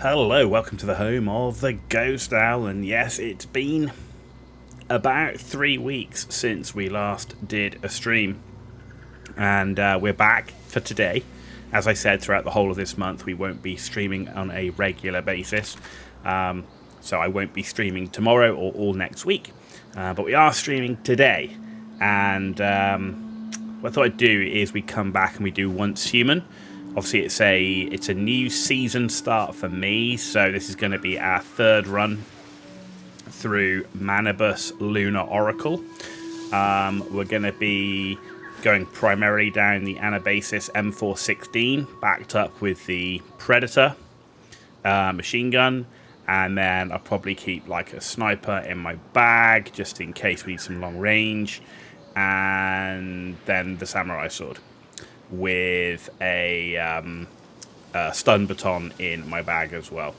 Hello, welcome to the home of the Ghost Owl, and yes, it's been about 3 weeks since we last did a stream, and we're back for today. As I said, throughout the whole of this month, we won't be streaming on a regular basis, so I won't be streaming tomorrow or all next week, but we are streaming today, and what I thought I'd do is we come back and we do Once Human. Obviously, it's a new season start for me, so this is going to be our third run through Manibus Lunar Oracle. We're going to be going primarily down the Anabasis M416, backed up with the Predator machine gun, and then I'll probably keep like a sniper in my bag just in case we need some long range, and then the samurai sword with a stun baton in my bag as well.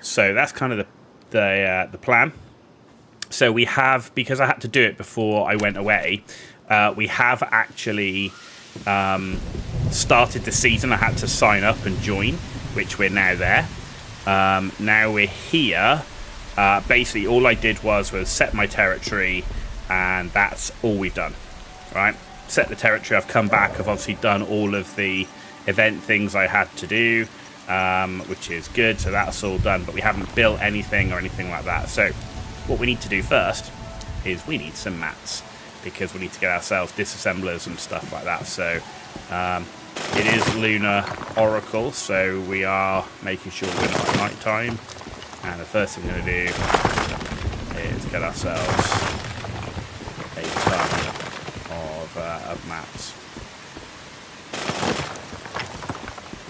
So that's kind of the plan. So we have, because I had to do it before I went away, we have actually started the season. I had to sign up and join, which we're now there. Now we're here. Basically, all I did was set my territory, and that's all we've done, right? Set the territory. I've come back. I've obviously done all of the event things I had to do, which is good. So that's all done, but we haven't built anything or anything like that. So what we need to do first is we need some mats, because we need to get ourselves disassemblers and stuff like that. So it is Lunar Oracle, so we are making sure we're not at night time. And the first thing we're going to do is get ourselves a ton of maps.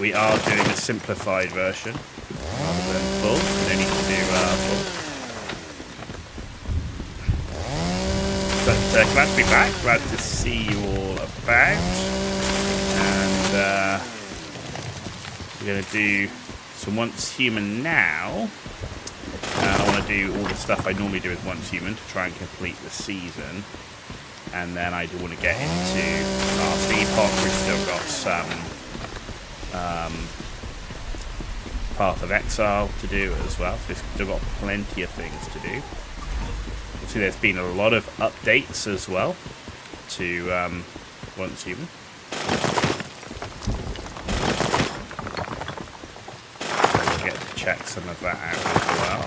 We are doing a simplified version rather than full. We don't need to do full. But glad to be back. Glad to see you all about. And we're going to do some Once Human now. I want to do all the stuff I normally do with Once Human to try and complete the season. And then I do want to get into our speed hop. We've still got some Path of Exile to do as well. So we've still got plenty of things to do. See, there's been a lot of updates as well to Once Human. So we'll get to check some of that out as well.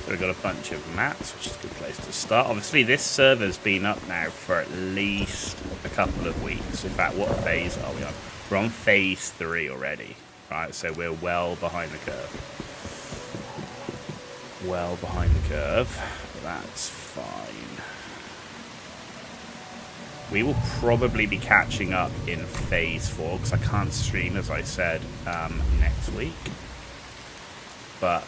We've got a bunch of maps, which is a good place to start. Obviously, this server's been up now for at least a couple of weeks. In fact, what phase are we on? We're on phase 3 already, right? So we're well behind the curve. Well behind the curve, but that's fine. We will probably be catching up in phase 4, because I can't stream, as I said, next week. But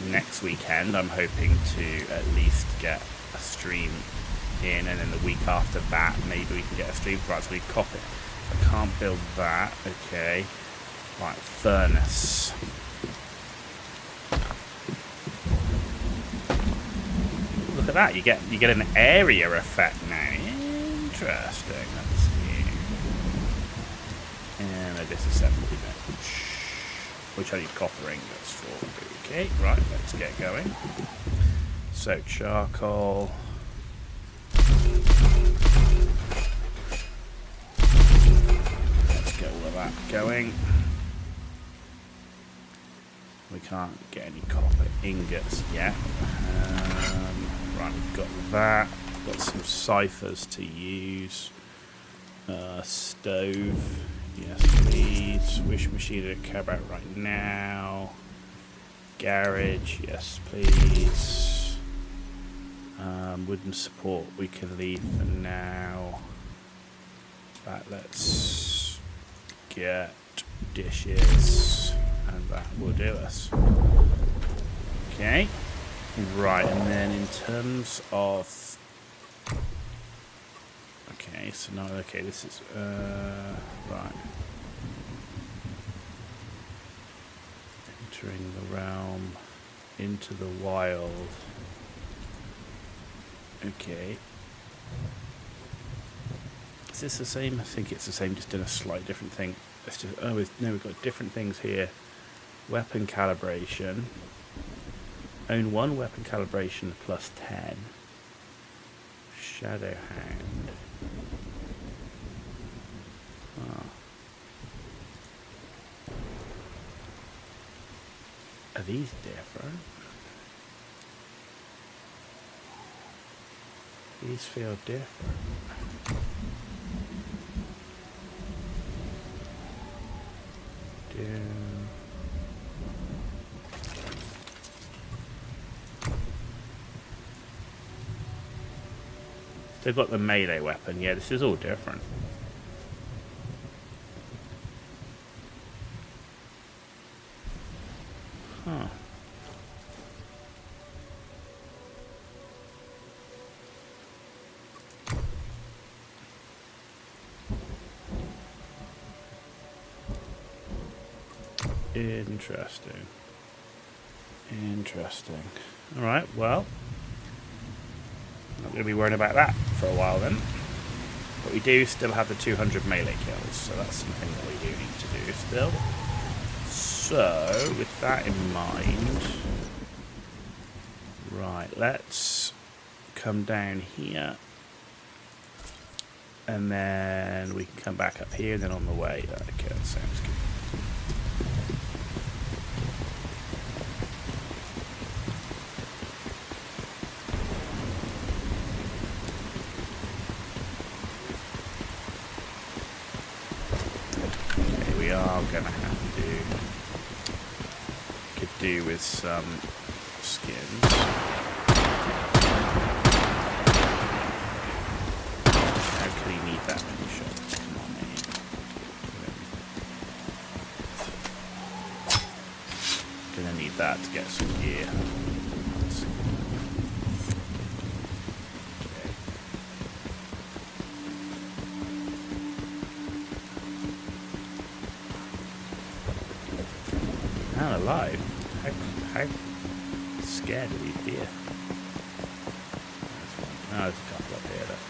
next weekend, I'm hoping to at least get a stream in, and then the week after that, maybe we can get a stream for us. We cop it. I can't build that. Okay. Right, furnace. Look at that. You get an area effect now. Interesting. That's new. And a disassembly bench, which I need copper ingots for. Okay, right, let's get going. So, charcoal. Let's get all of that going. We can't get any copper ingots yet. Right, we've got that. Got some ciphers to use. Stove. Yes, please. Wish machine to care about right now. Garage, yes please. Wooden support we can leave for now. Right, let's get dishes, and that will do us. Okay. Right, and then in terms of... Okay, so now, okay, this is... right. Entering the realm, into the wild. Okay. Is this the same? I think it's the same, just in a slight different thing. Let's just, oh, no, we've got different things here. Weapon calibration. Own one weapon calibration plus 10. Shadow Hound. Oh. Are these different? These feel different. They've got the melee weapon. Yeah, this is all different. Huh. Interesting. Interesting. Alright, well, not going to be worrying about that for a while then. But we do still have the 200 melee kills, so that's something that we do need to do still. So, with that in mind, right, let's come down here. And then we can come back up here and then on the way. Okay, that sounds good. We are going to have to could do with some skins. How could he need that many shots? Come on, mate. Gonna need that to get some gear. Alive. How scared of these deer? Oh, there's a couple up here though.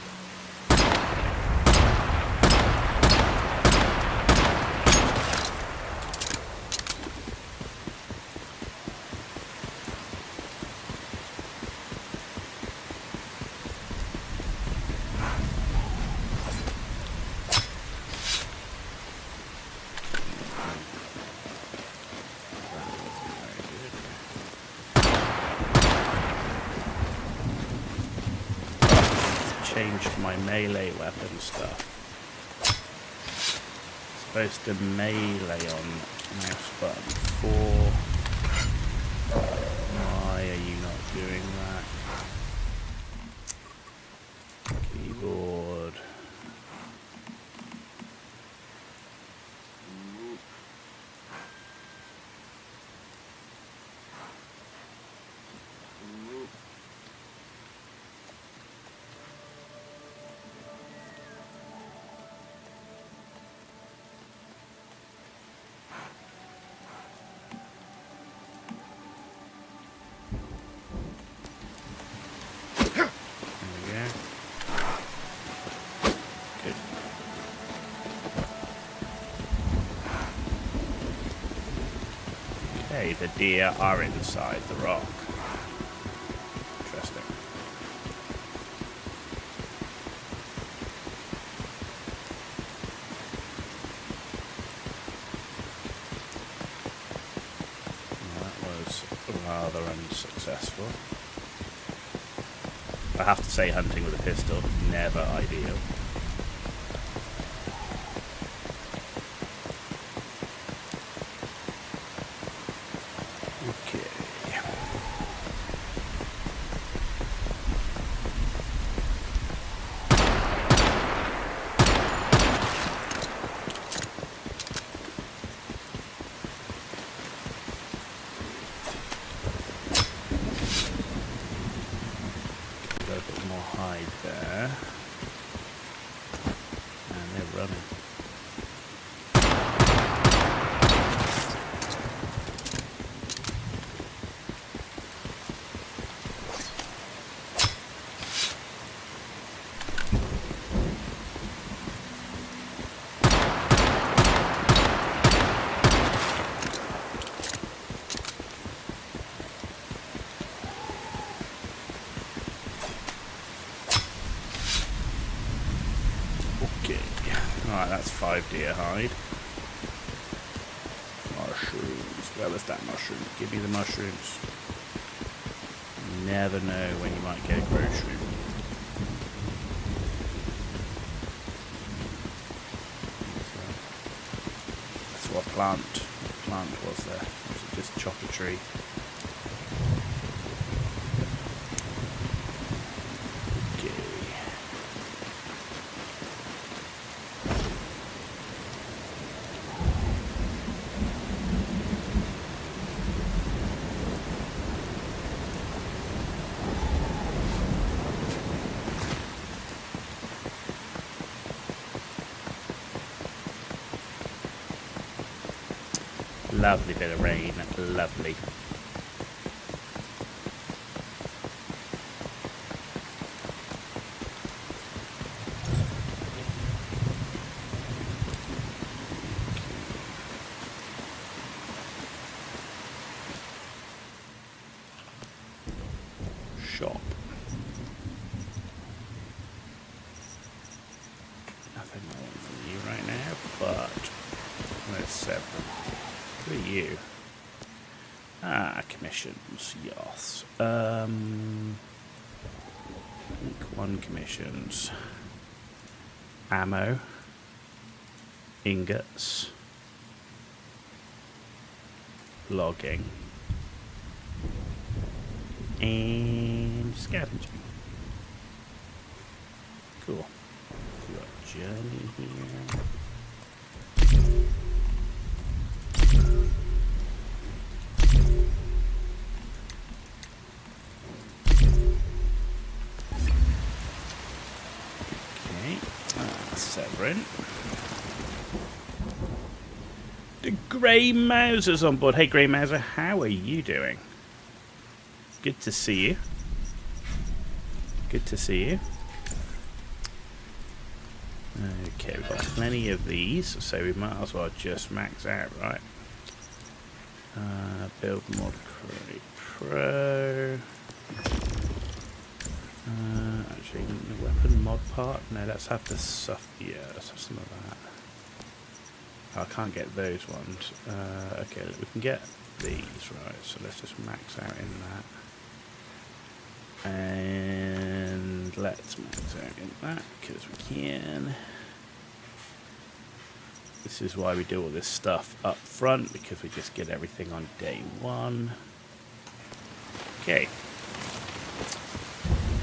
Changed my melee weapon stuff. Supposed to melee on mouse button 4. Why are you not doing that? Keyboard. Okay, the deer are inside the rock. Interesting. Well, that was rather unsuccessful. I have to say, hunting with a pistol, never ideal. There. Alright, that's 5 deer hide. Mushrooms. Where was that mushroom? Give me the mushrooms. You never know when you might get a grocery. That's what plant was there. Or was it just chop a tree? Lovely bit of rain, lovely. Shop. Nothing more from you right now, but there's several. Who are you? Ah, commissions, yes. I think 1 commissions. Ammo. Ingots. Logging. And scavenging. Cool. We've got journey here. The Grey Mouser's on board. Hey, Grey Mouser, how are you doing? Good to see you. Good to see you. Okay, we've got plenty of these, so we might as well just max out, right? Build mod crate pro. Actually, the weapon mod part? No, let's have the stuff. Yeah, let's have some of that. Oh, I can't get those ones. Okay, we can get these, right? So let's just max out in that. And let's max out in that because we can. This is why we do all this stuff up front, because we just get everything on day 1. Okay.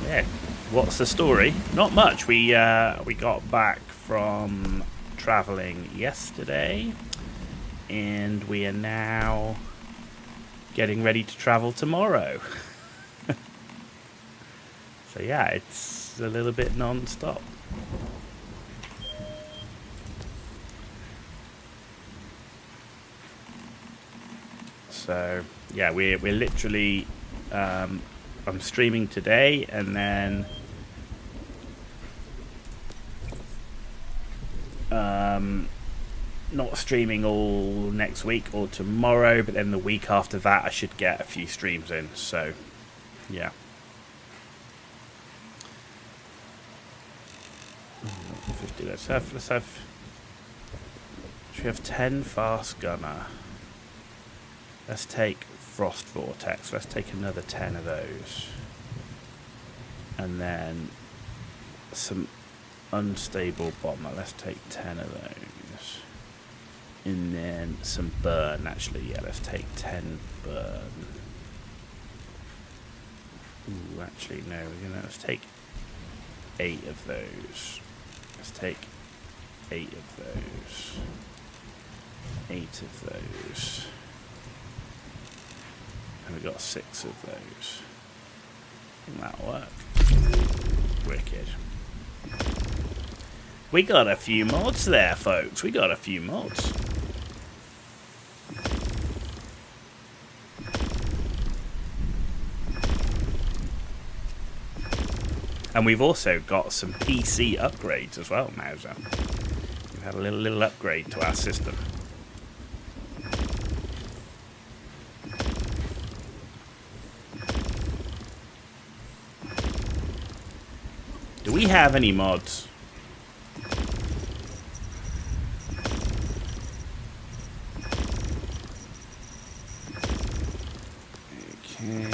Yeah, what's the story? Not much. We got back from traveling yesterday, and we are now getting ready to travel tomorrow. So yeah, it's a little bit non-stop. So yeah, we're literally I'm streaming today, and then not streaming all next week or tomorrow, but then the week after that I should get a few streams in. So yeah. 50. Let's have. Should we have 10 fast gunner? Let's take Frost Vortex. Let's take another 10 of those. And then some unstable bomber. Let's take 10 of those. And then some burn. Actually, yeah, let's take 10 burn. Ooh, actually, no. Let's take 8 of those. Let's take 8 of those. 8 of those. And we got 6 of those. And that'll work. Wicked. We got a few mods there, folks. We got a few mods. And we've also got some PC upgrades as well, Mauser. We've had a little upgrade to our system. Do we have any mods? Okay.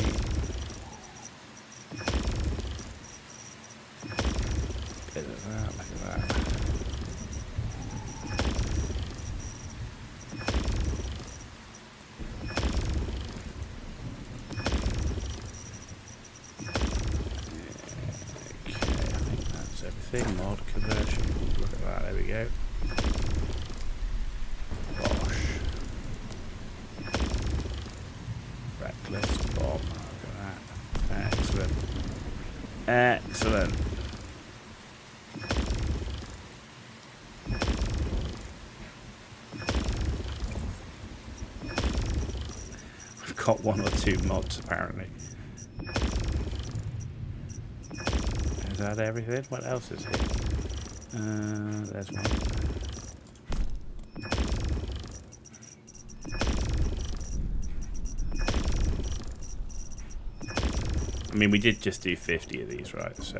Bit of that, look at that. Everything, mod conversion, look at that, there we go. Bosh. Reckless bomb, look at that. Excellent. Excellent. We've got 1 or 2 mods apparently. Is that everything? What else is here? There's one. I mean, we did just do 50 of these, right? So,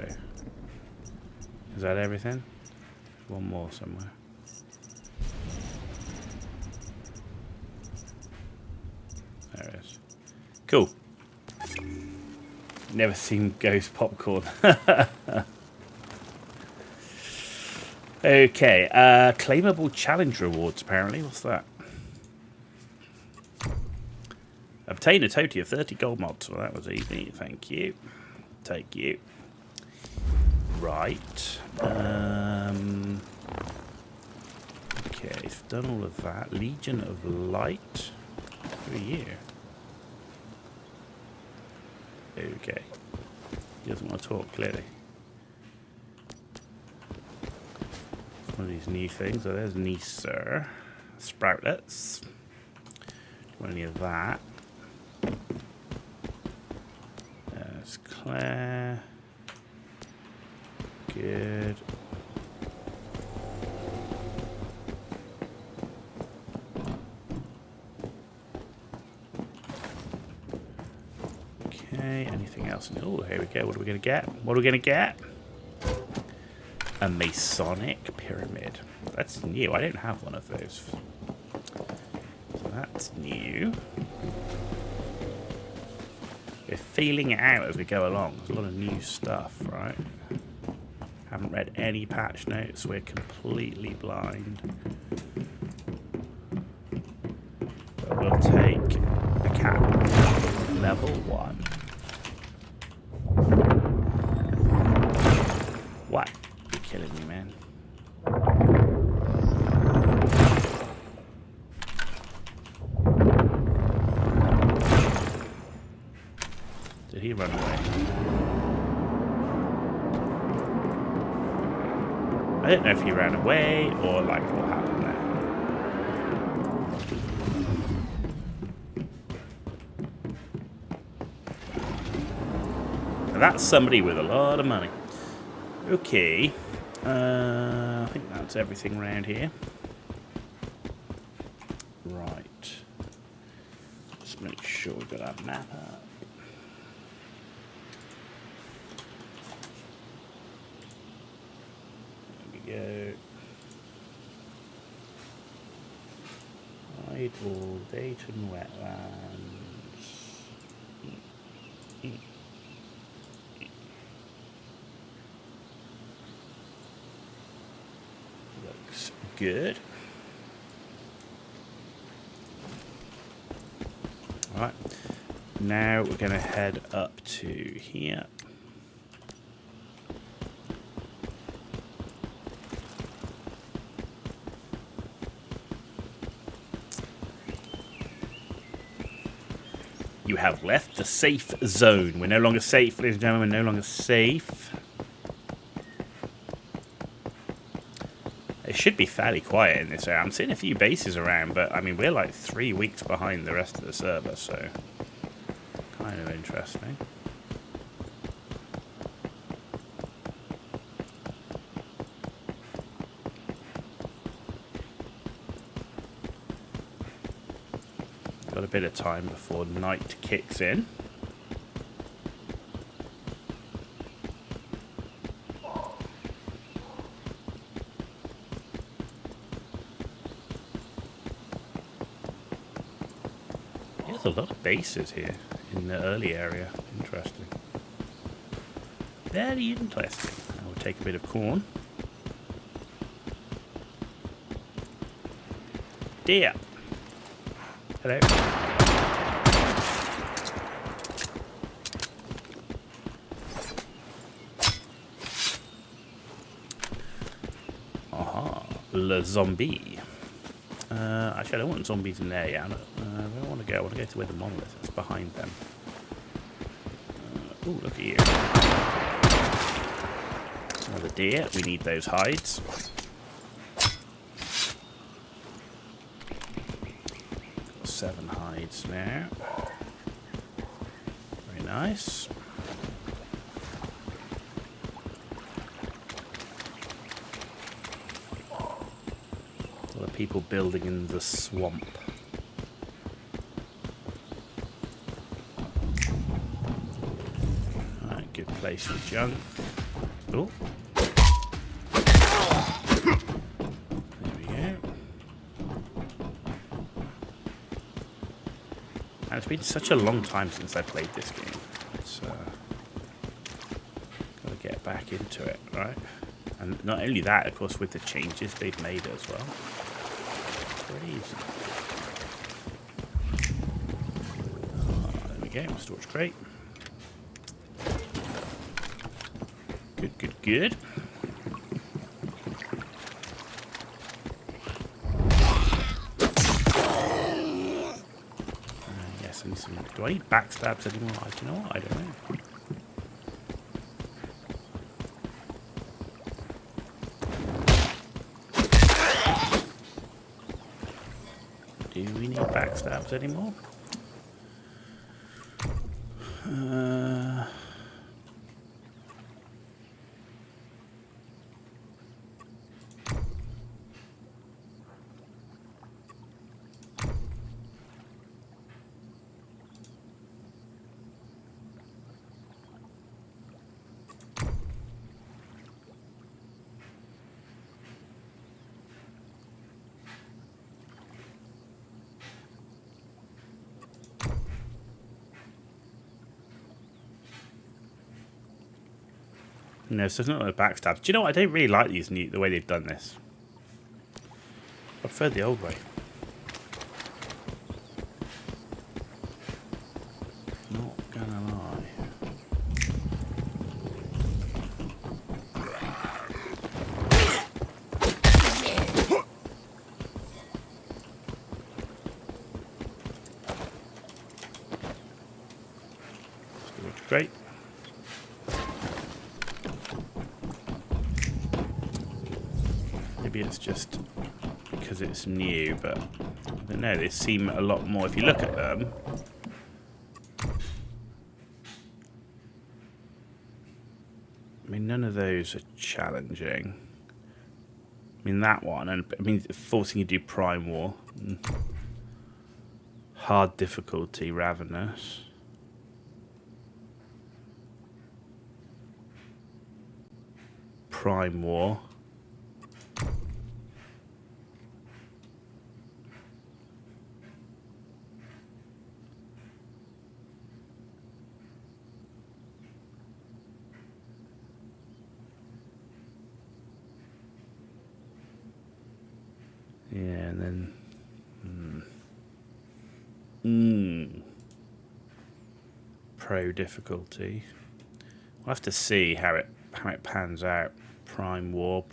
is that everything? There's one more somewhere. There it is. Cool. Never seen ghost popcorn. Okay, claimable challenge rewards apparently. What's that? Obtain a total of 30 gold mods. Well, that was easy. Thank you. Take you. Right. Okay, we've done all of that. Legion of Light. Who are you? Okay. He doesn't want to talk, clearly. One of these new things. So there's Nisa. Sproutlets. Don't want any of that. There's Claire. Good. Okay, anything else? Oh, here we go. What are we going to get? What are we going to get? A Masonic Pyramid. That's new. I don't have one of those. So that's new. We're feeling it out as we go along. There's a lot of new stuff, right? Haven't read any patch notes. We're completely blind. But we'll take a cap. Level 1. What? You're killing me, man. Did he run away? I don't know if he ran away or like what happened there. Now that's somebody with a lot of money. Okay. I think that's everything around here. Right. Just make sure we've got our map up. Go. Hide all Dayton wetlands. Looks good. Alright. Now we're going to head up to here. You have left the safe zone. We're no longer safe, ladies and gentlemen. We're no longer safe. It should be fairly quiet in this area. I'm seeing a few bases around, but I mean, we're like 3 weeks behind the rest of the server, so kind of interesting. Got a bit of time before night kicks in. Yes, a lot of bases here in the early area. Interesting. Very interesting. I will take a bit of corn. Deer. Hello. Aha. Le zombie. Actually, I don't want zombies in there yet. Where I want to go? I want to go to where the monolith is. Behind them. Oh, look at you. Another deer. We need those hides. 7 hides now. Very nice. A lot of people building in the swamp. Alright, good place for junk. Oh. And it's been such a long time since I played this game. It's got to get back into it, right? And not only that, of course, with the changes they've made as well. Crazy. There we go, storage crate. Good, good, good. Do I need backstabs anymore? Do you know what? I don't know. Do we need backstabs anymore? No, so there's not a backstab. Do you know what? I don't really like these the way they've done this. I prefer the old way. Not gonna lie. Storage crate. Maybe it's just because it's new, but I don't know, they seem a lot more, if you look at them, I mean, none of those are challenging. I mean, that one, and I mean, forcing you to do Prime War. Hard difficulty, Ravenous. Prime War. Yeah, and then pro difficulty. We'll have to see how it pans out. Prime War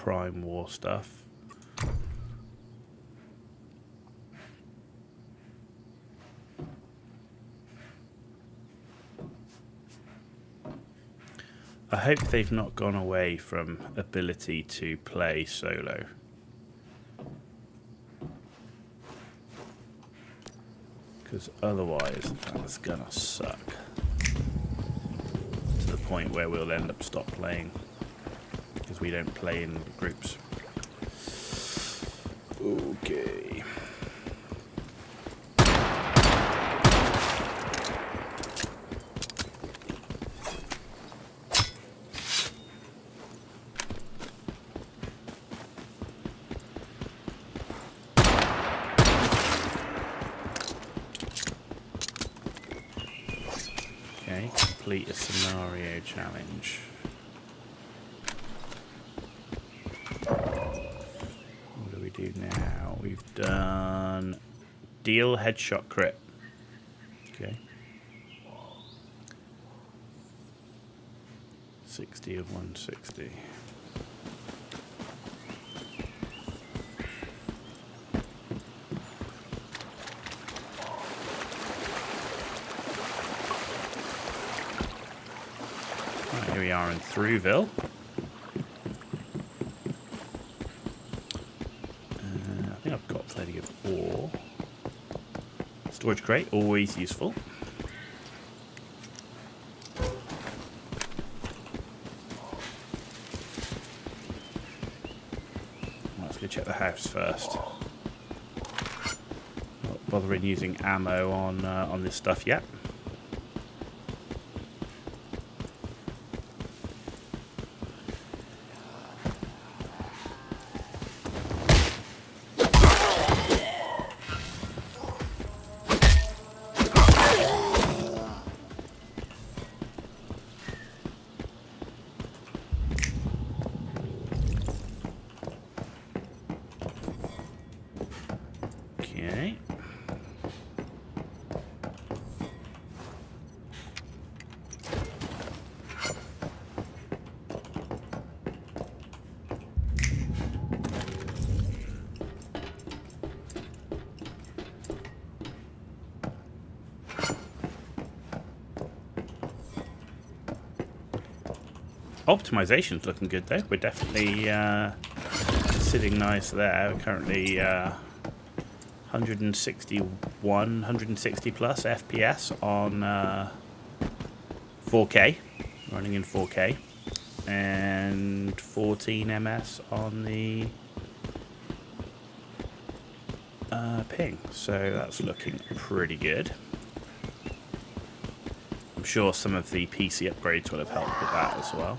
stuff. I hope they've not gone away from ability to play solo. Because otherwise, that's gonna suck. To the point where we'll end up stop playing. Because we don't play in groups. Okay. complete a scenario challenge. What do we do now? We've done deal headshot crit. Okay. 60 of 160. Right, here we are in Throuville. I think I've got plenty of ore. Storage crate, always useful. Let's go check the house first. Not bothering using ammo on this stuff yet. Okay. Optimization's looking good though. We're definitely sitting nice there. We're currently 160 plus FPS on 4K, running in 4K, and 14 ms on the ping. So that's looking pretty good. I'm sure some of the PC upgrades will have helped with that as well.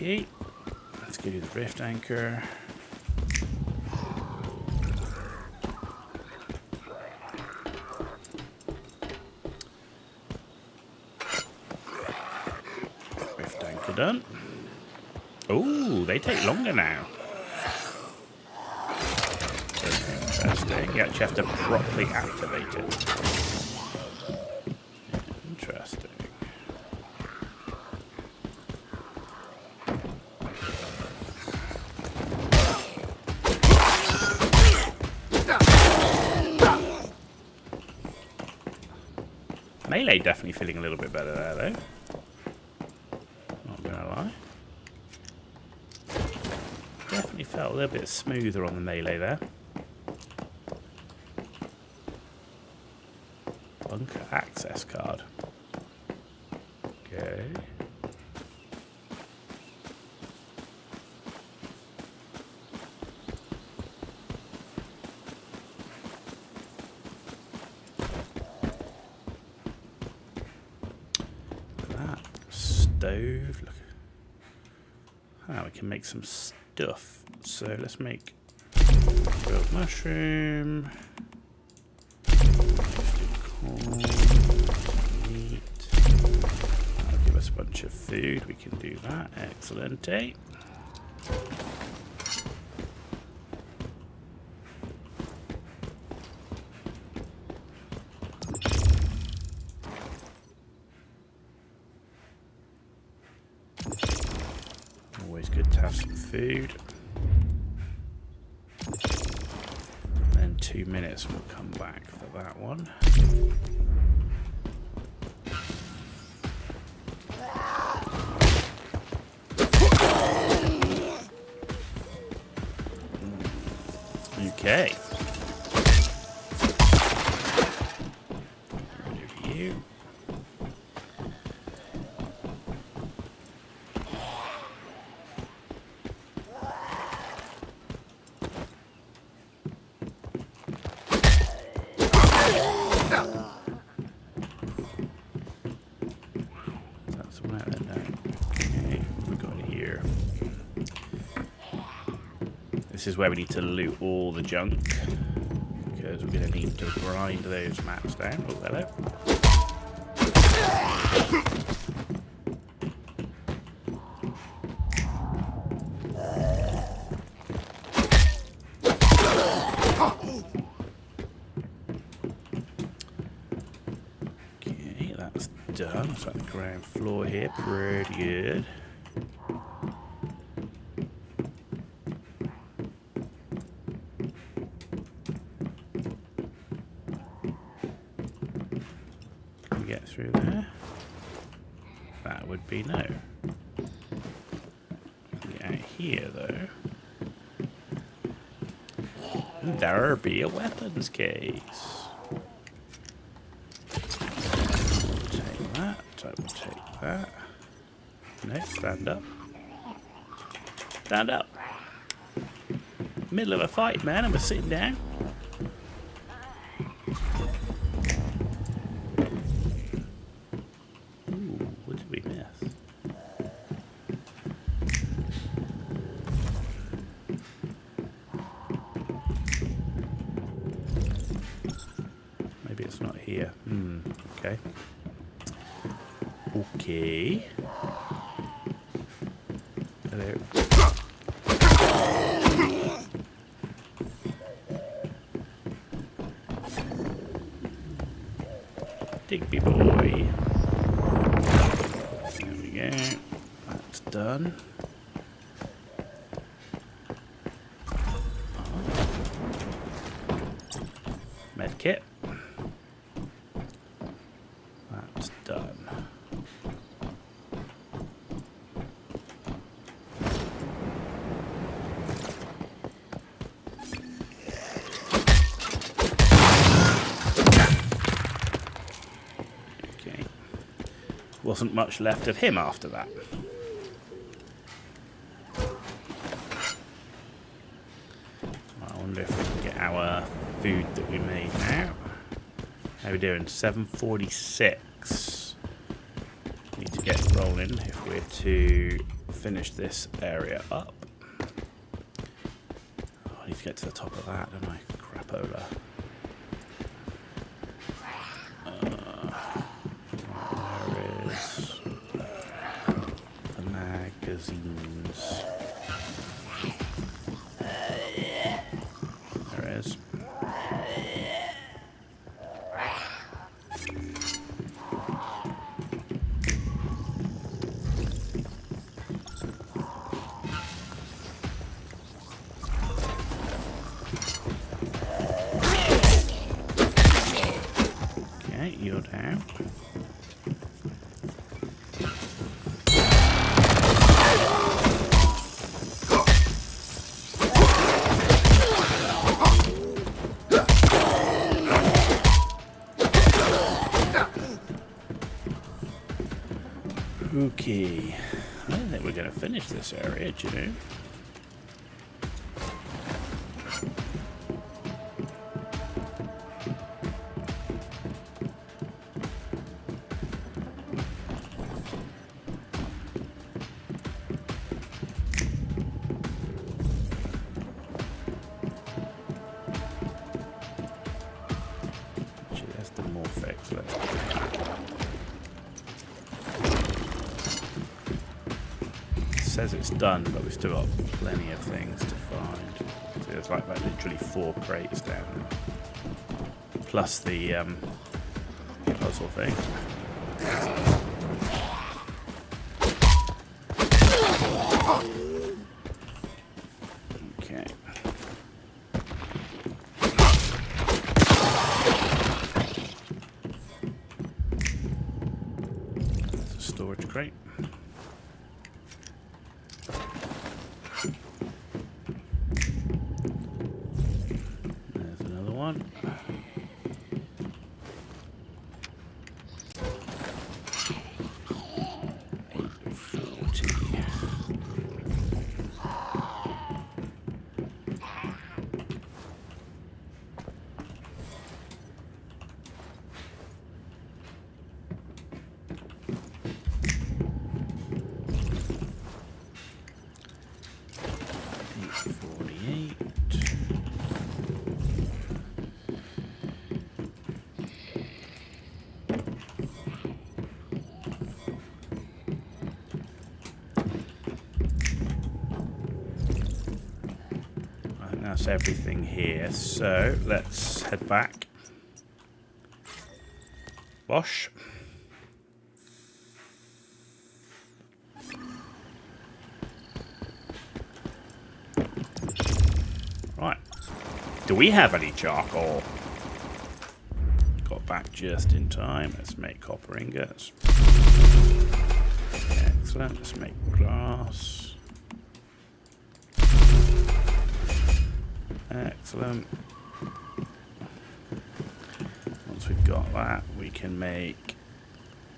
Okay, let's go to the rift anchor. Rift anchor done. Oh, they take longer now. Interesting. You actually have to properly activate it. Interesting. Melee definitely feeling a little bit better there, though. Not gonna lie. Definitely felt a little bit smoother on the melee there. Bunker access card. Okay. Stove. Look. Ah, we can make some stuff. So let's make grilled mushroom. Corn, meat. That'll give us a bunch of food. We can do that. Excellent. Always good to have some food. Then 2 minutes we'll come back for that one. Okay. Over you. this is where we need to loot all the junk, because we're going to need to grind those maps down. Oh, hello. Okay, that's done. It's like the ground floor here, pretty good. Get through there. That would be no. Get out here though. There be a weapons case. Take that. I will take that. No, stand up. Stand up. Middle of a fight, man. I'm sitting down. It's not here. Okay. Okay. Hello. Digby boy. There we go. That's done. Medkit. That's done. Okay. Wasn't much left of him after that. I wonder if we can get our food that we made now. How are we doing? 746. Need to get rolling if we're to finish this area up. Oh, I need to get to the top of that, don't I? Crapola. Where is the magazines? There it is. You're down. Okay. I don't think we're going to finish this area, do you know? Says it's done, but we've still got plenty of things to find. So there's like literally 4 crates down there. Plus the puzzle thing. Okay. There's a storage crate. There's another one. $8.48. that's everything here. So let's head back. Bosh. Right. Do we have any charcoal? Got back just in time. Let's make copper ingots. Excellent. Let's make glass. Excellent. Once we've got that, we can make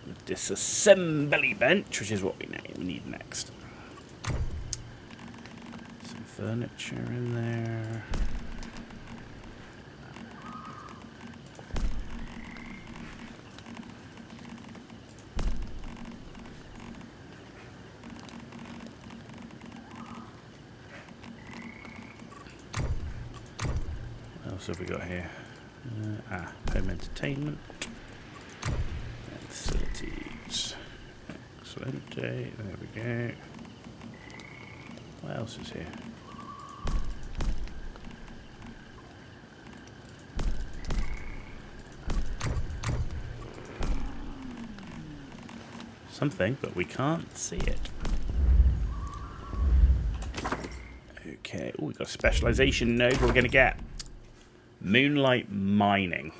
the disassembly bench, which is what we need next. Some furniture in there. What else have we got here? Home entertainment. And facilities. Excellent. There we go. What else is here? Something, but we can't see it. Okay. Oh, we've got a specialization node. What we're going to get? Moonlight mining.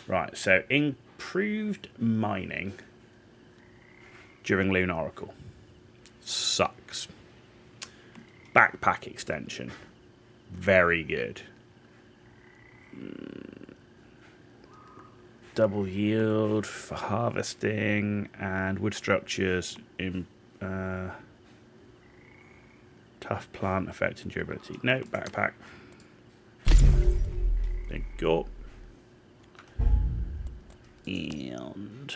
Right, so improved mining during Lunar. Sucks. Backpack extension. Very good. Double yield for harvesting and wood structures in tough plant affecting durability. No, backpack. There you go. And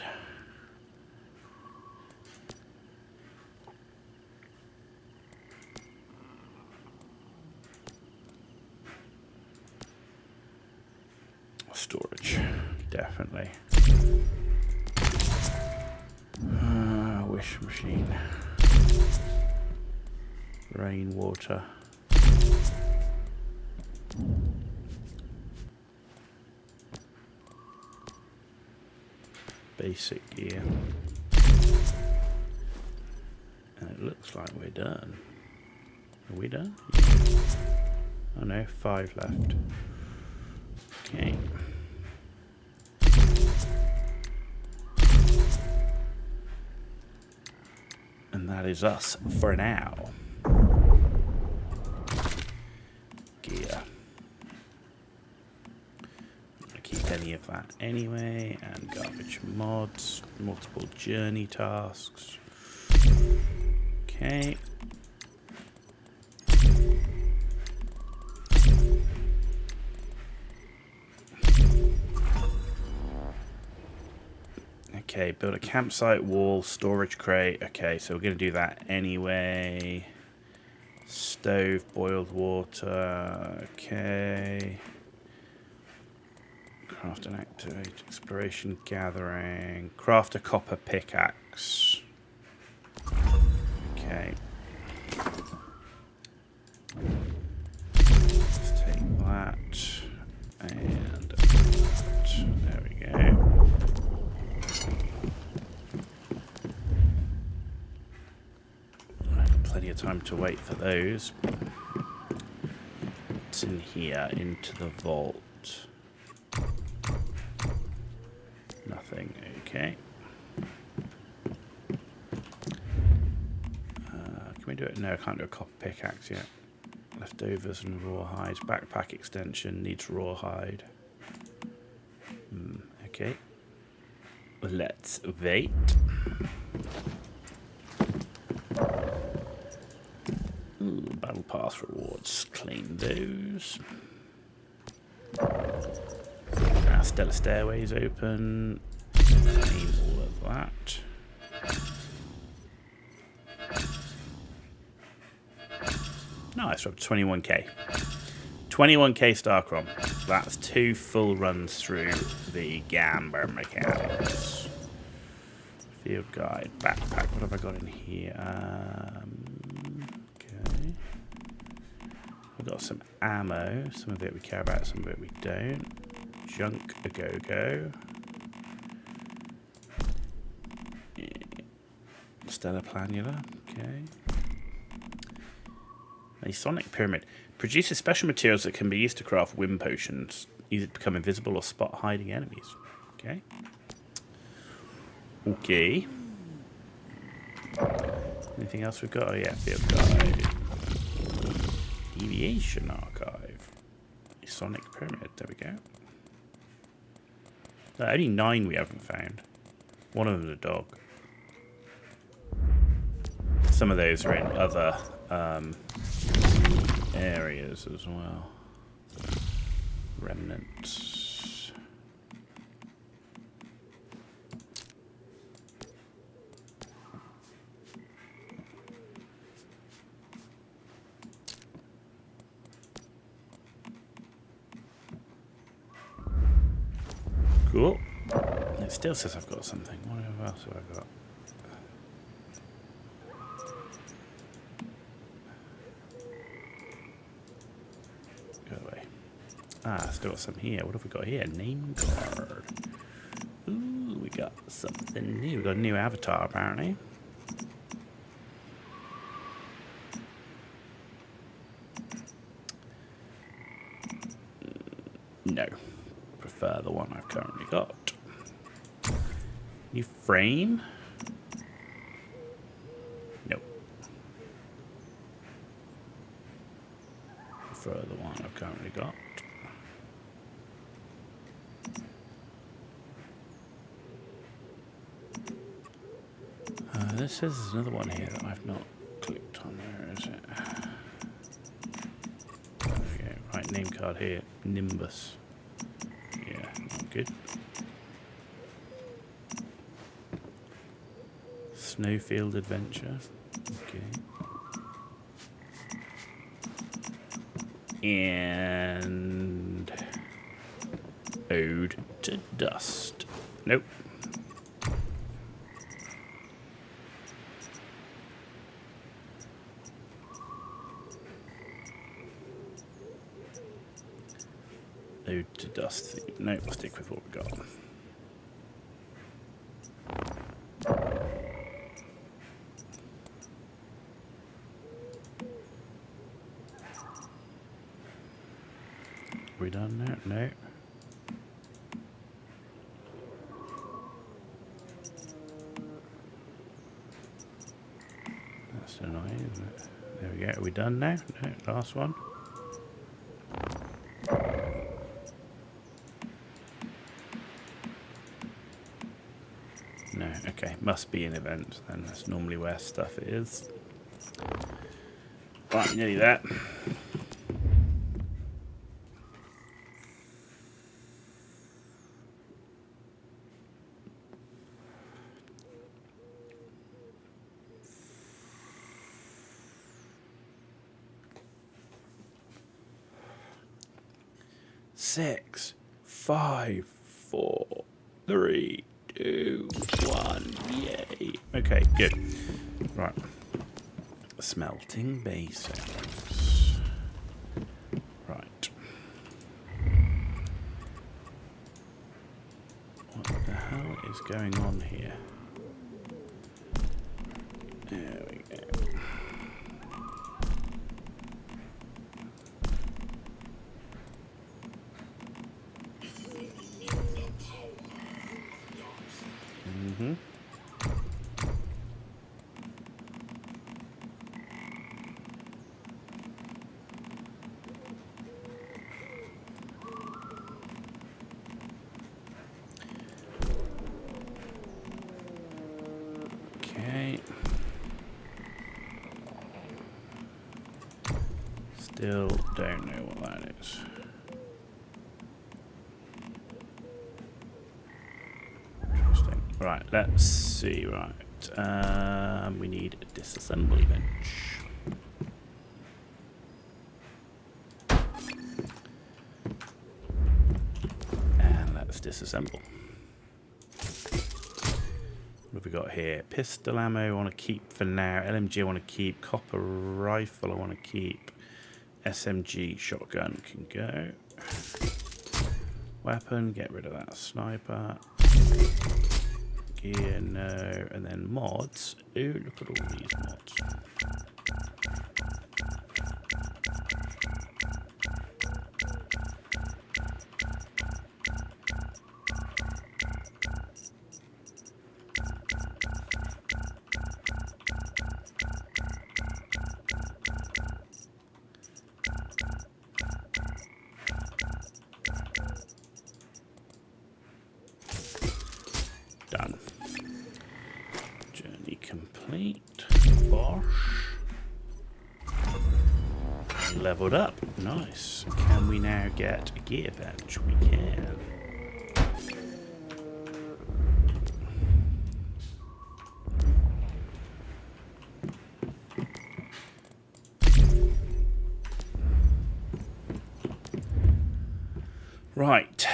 storage, definitely. Wish machine. Rainwater. Basic gear. And it looks like we're done. Are we done? Yeah. Oh no, 5 left. Okay. And that is us for now. Gear. Any of that anyway, and garbage mods, multiple journey tasks. Okay. Okay, build a campsite wall, storage crate. Okay, so we're going to do that anyway. Stove, boiled water. Okay. Craft and activate, exploration, gathering. Craft a copper pickaxe. Okay. Let's take that. And that. There we go. Plenty of time to wait for those. It's in here, into the vault. Nothing. Okay. Can we do it? No, I can't do a copper pickaxe yet. Leftovers and rawhide. Backpack extension needs rawhide. Okay. Let's wait. Ooh, battle pass rewards. Claim those. Stellar stairways open. Claim all of that. Nice, we're up to 21k. 21k Starcrom. That's 2 full runs through the Gamba mechanics. Field guide, backpack. What have I got in here? Okay. We've got some ammo. Some of it we care about, some of it we don't. Junk a go-go. Stellar planula. Okay. A sonic pyramid. Produces special materials that can be used to craft wind potions. Use it to become invisible or spot hiding enemies. Okay. Okay. Anything else we've got? Oh yeah, field guide. Deviation archive. A sonic pyramid. There we go. Only 9 we haven't found. One of them's a dog. Some of those are in other areas as well. Remnants. Cool. It still says I've got something. What else have I got? Go away. Ah, still got some here. What have we got here? Name card. Ooh, we got something new. We got a new avatar apparently. No. Prefer the one I've currently got. New frame? Nope. Prefer the one I've currently got. This says there's another one here that I've not clicked on. Where is it? There we go. Right, name card here. Manibus. Yeah, not good. Snowfield Adventure. Okay. And Ode to Dust. Nope. Ode to Dust. Nope, we'll stick with what we got. We done now? No. That's annoying, isn't it? There we go. Are we done now? No, last one. No, okay. Must be an event then. That's normally where stuff is. Right, nearly there. Six, 5, 4, 3, 2, 1. Yay. Okay, good. Right. Smelting basics. Right. What the hell is going on here? There we go. Mm-hmm. Okay. Still don't know what that is. Interesting. Right, let's see. Right. We need a disassembly bench. And let's disassemble. What have we got here? Pistol ammo I want to keep for now. LMG I want to keep. Copper rifle I want to keep. SMG shotgun can go. Weapon, get rid of that sniper. Gear, no. And then mods. Ooh, look at all these mods. Done. Journey complete. Bosh. Leveled up. Nice. Can we now get a gear bench? We can. Right.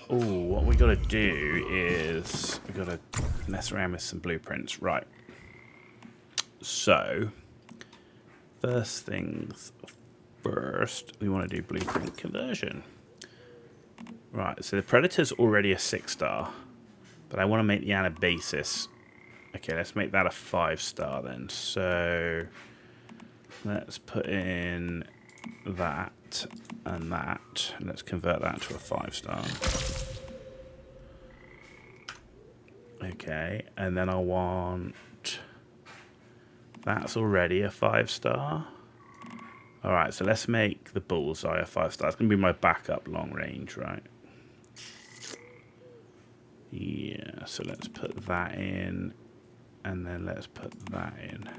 What we got to do is we got to mess around with some blueprints. Right. So, first things first, we want to do blueprint conversion. Right. So the Predator's already a 6-star, but I want to make the Anabasis. Okay, let's make that a 5-star then. So let's put in that and that, and let's convert that to a 5-star. Okay, and then I want, that's already a 5-star. Alright, so let's make the bullseye a 5-star. It's going to be my backup long range, right? Yeah, so let's put that in, and then let's put that in.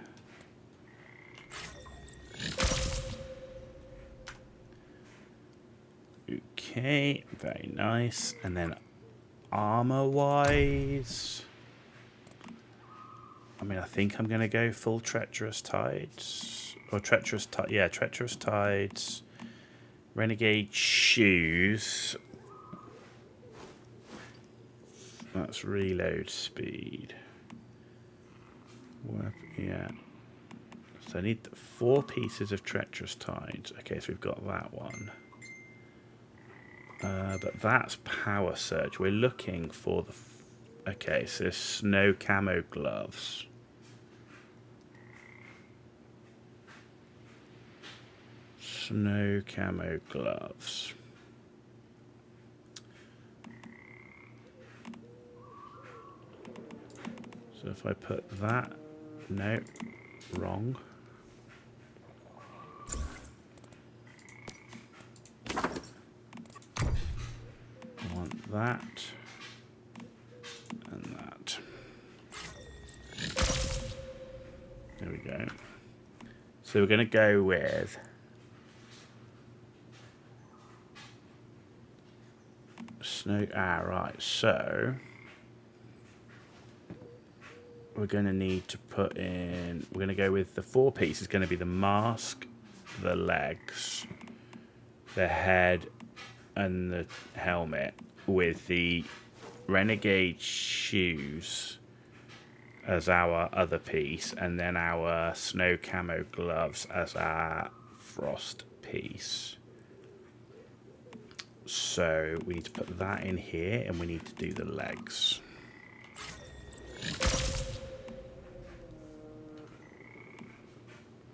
Okay, very nice. And then armor-wise, I mean, I think I'm going to go full treacherous tides. Or treacherous tides. Renegade shoes. That's reload speed. Yeah. So I need 4 pieces of treacherous tides. Okay, so we've got that one. But that's power surge. We're looking for the... Okay, so snow camo gloves. Snow camo gloves. So if I put that... No, wrong. That and that. There we go. So we're going to go with snow. Right. So we're going to need to put in. We're going to go with the 4 piece. Is going to be the mask, the legs, the head, and the helmet, with the Renegade shoes as our other piece, and then our snow camo gloves as our frost piece. So we need to put that in here, and we need to do the legs.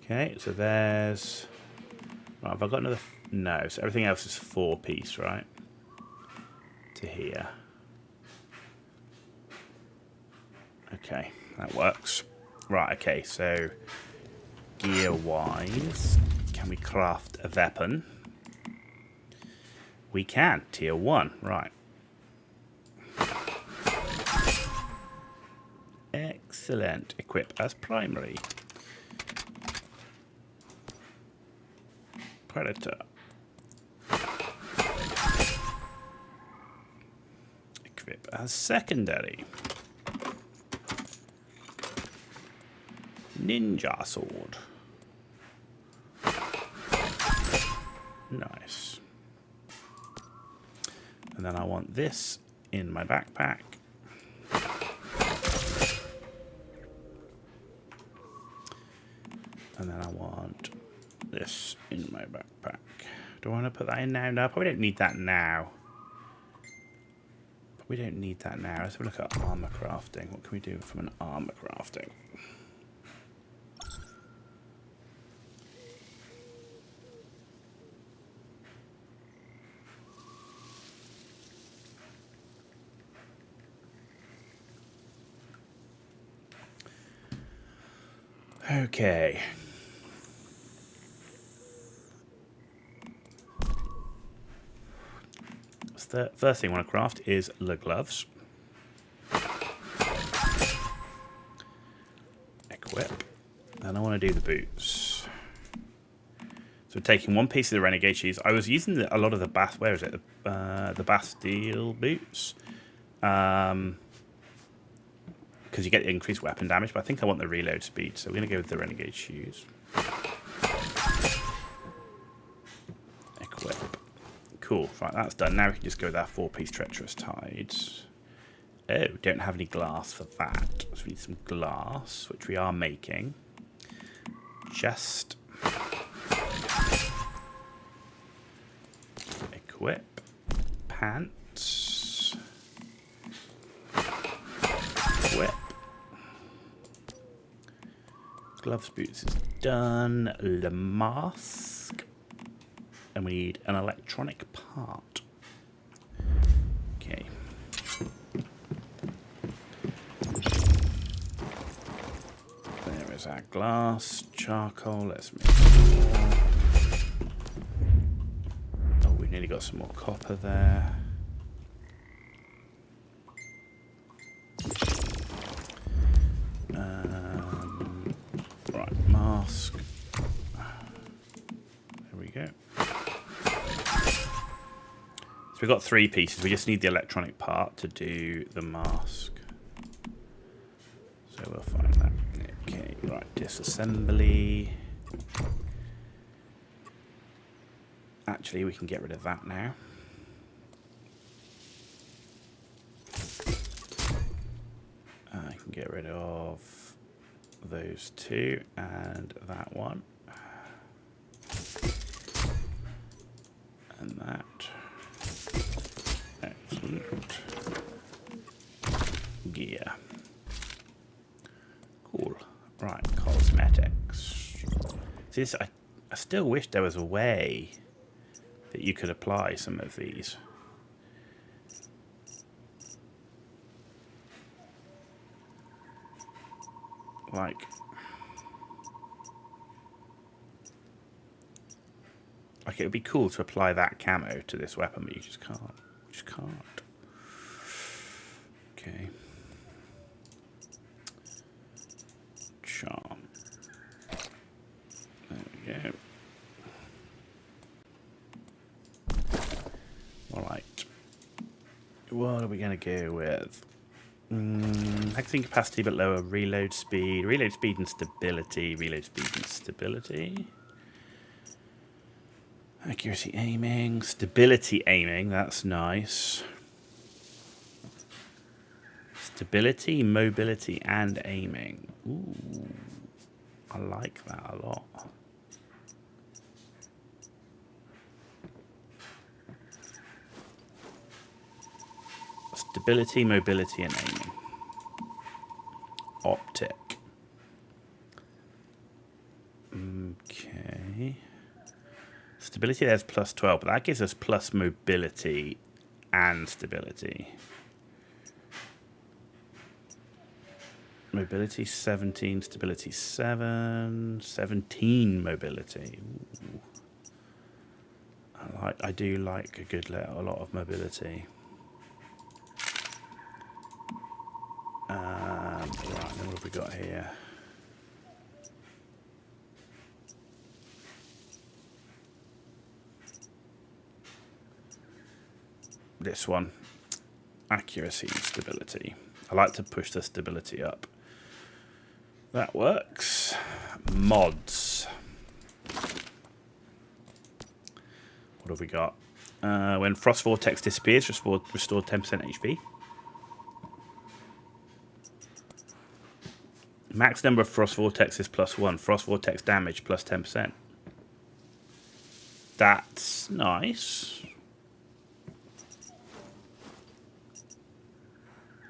Okay, so there's... Right, have I got another... No, so everything else is 4 piece, right? To here. Okay, that works. Right, okay, so gear-wise, can we craft a weapon? We can, tier 1, right. Excellent. Equip as primary. Predator. Equip as secondary. Ninja sword. Nice. And then I want this in my backpack. And then I want this in my backpack. Do I want to put that in now? No, I probably don't need that now. We don't need that now. Let's have a look at armor crafting. What can we do from an armor crafting? Okay. So the first thing I want to craft is the gloves. Equip. And I want to do the boots. So we're taking one piece of the renegade shoes. I was using a lot of the where is it? The Bastille boots. Because you get increased weapon damage, but I think I want the reload speed, so we're going to go with the renegade shoes. Equip. Cool, right, that's done. Now we can just go with our 4-piece treacherous tides. Oh, don't have any glass for that. So we need some glass, which we are making. Just equip. Pants. Equip. Gloves, boots is done. The mask. And we need an electronic part. Okay. There is our glass. Charcoal. Let's make more. Oh, we nearly got some more copper there. Right, mask. There we go. So we've got 3 pieces. We just need the electronic part to do the mask. So we'll find that. Okay, right, disassembly. Actually, we can get rid of that now. I can get rid of those 2 and that one. And that. Excellent. Gear. Cool. Right, cosmetics. See, this, I still wish there was a way that you could apply some of these. Like it would be cool to apply that camo to this weapon, but you just can't. You just can't. Okay. Charm. There we go. Alright. What are we going to go with? Magazine capacity but lower. Reload speed. Reload speed and stability. Reload speed and stability. Accuracy aiming. Stability aiming. That's nice. Stability, mobility, and aiming. Ooh. I like that a lot. Stability, mobility, and aiming. Optic. Okay. Stability there's plus 12, but that gives us plus mobility and stability. Mobility 17, stability 7, 17 mobility. Ooh. I do like a lot of mobility. Right, then what have we got here? This one. Accuracy and stability. I like to push the stability up. That works. Mods. What have we got? When Frost Vortex disappears, restore 10% HP. Max number of Frost Vortex is +1. Frost Vortex damage plus 10%. That's nice.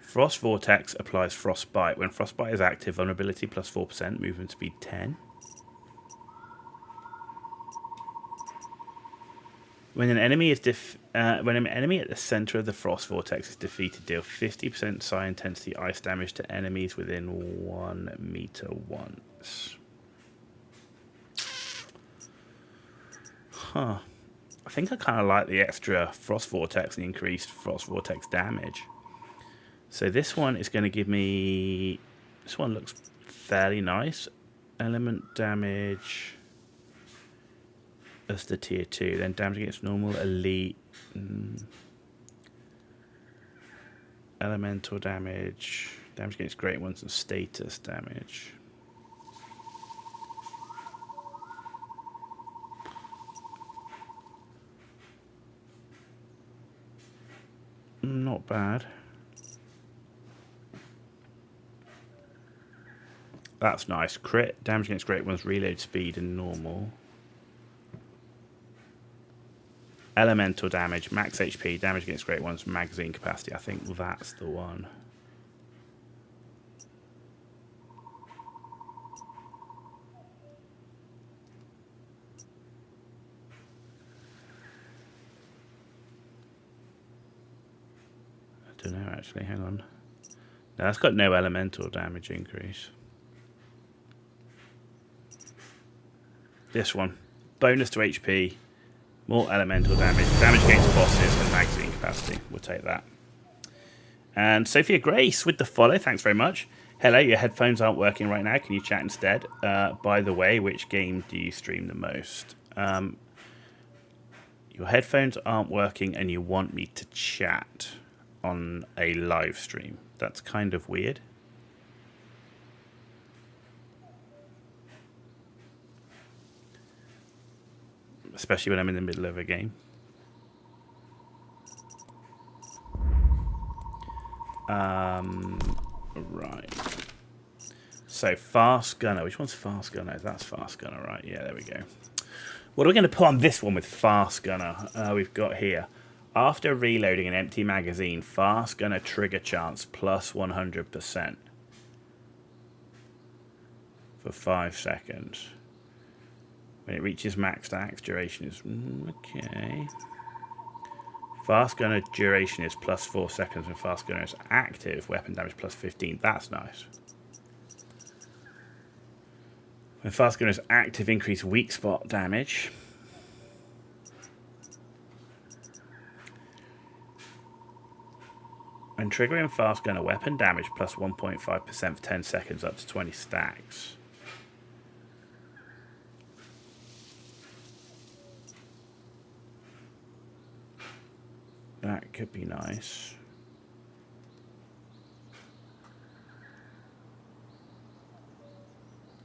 Frost Vortex applies Frostbite. When Frostbite is active, vulnerability plus 4%, movement speed 10. When an enemy is when an enemy at the center of the Frost Vortex is defeated, deal 50% psi intensity ice damage to enemies within 1 meter once. Huh. I think I kind of like the extra Frost Vortex and increased Frost Vortex damage. So this one is going to give me... This one looks fairly nice. Element damage as the tier 2. Then damage against normal, elite. Elemental damage. Damage against great ones and status damage. Not bad. That's nice. Crit, damage against great ones, reload speed and normal. Elemental damage, max HP, damage against great ones, magazine capacity. I think that's the one. I don't know actually, hang on. No, that's got no elemental damage increase. This one. Bonus to HP, more elemental damage, damage against bosses, and magazine capacity. We'll take that. And Sophia Grace with the follow. Thanks very much. Hello, your headphones aren't working right now. Can you chat instead? By the way, which game do you stream the most? Your headphones aren't working and you want me to chat on a live stream. That's kind of weird. Especially when I'm in the middle of a game. Right. So, Fast Gunner. Which one's Fast Gunner? That's Fast Gunner, right? Yeah, there we go. What are we going to put on this one with Fast Gunner? We've got here. After reloading an empty magazine, Fast Gunner trigger chance plus 100%. For 5 seconds. When it reaches max axe, duration is... okay. Fast Gunner duration is plus 4 seconds when Fast Gunner is active. Weapon damage plus 15. That's nice. When Fast Gunner is active, increase weak spot damage. When triggering Fast Gunner, weapon damage plus 1.5% for 10 seconds up to 20 stacks. That could be nice.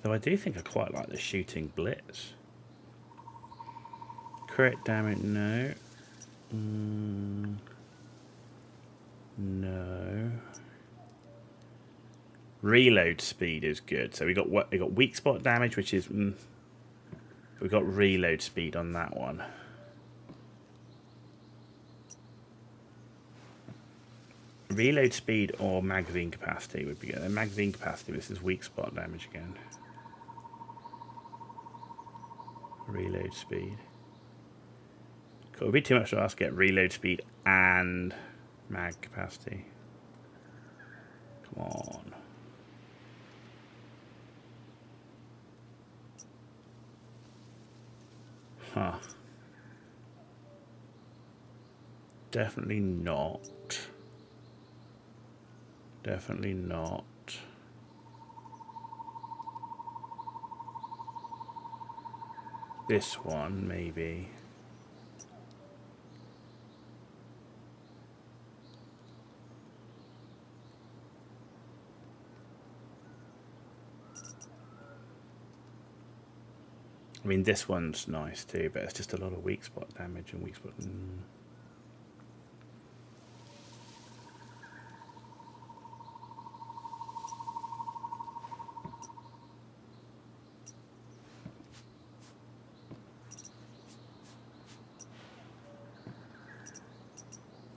Though I do think I quite like the shooting blitz. Crit damage, no. No. Reload speed is good. So we got weak spot damage, which is we got reload speed on that one. Reload speed or magazine capacity would be good. And magazine capacity, this is weak spot damage again. Reload speed. Cool, it'd be too much to ask to get reload speed and mag capacity. Come on. Huh. Definitely not. Definitely not. This one, maybe. I mean, this one's nice too, but it's just a lot of weak spot damage and weak spot.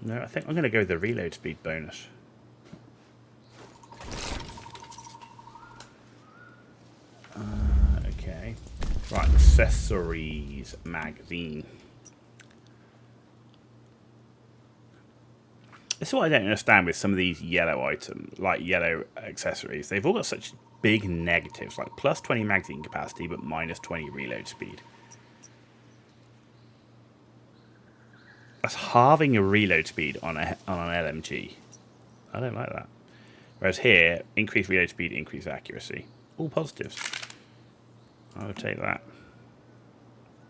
No, I think I'm going to go with the reload speed bonus. Okay. Right, accessories magazine. This is what I don't understand with some of these yellow items, like yellow accessories. They've all got such big negatives, like plus 20 magazine capacity, but minus 20 reload speed. That's halving your reload speed on an LMG. I don't like that. Whereas here, increased reload speed, increased accuracy. All positives. I would take that.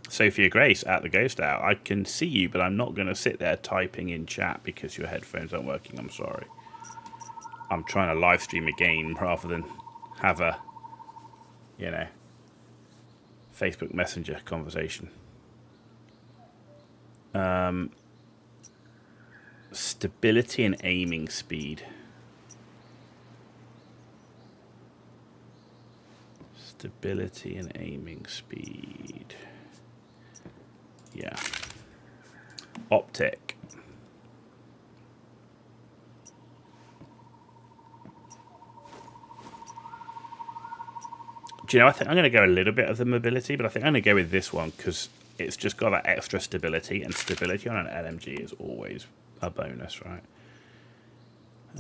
Sophia Grace at the Ghost Owl. I can see you, but I'm not going to sit there typing in chat because your headphones aren't working. I'm sorry. I'm trying to live stream a game rather than have a, you know, Facebook Messenger conversation. Stability and aiming speed. Stability and aiming speed. Yeah. Optic. Do you know, I think I'm going to go a little bit of the mobility, but I think I'm going to go with this one because it's just got that extra stability, and stability on an LMG is always a bonus, right?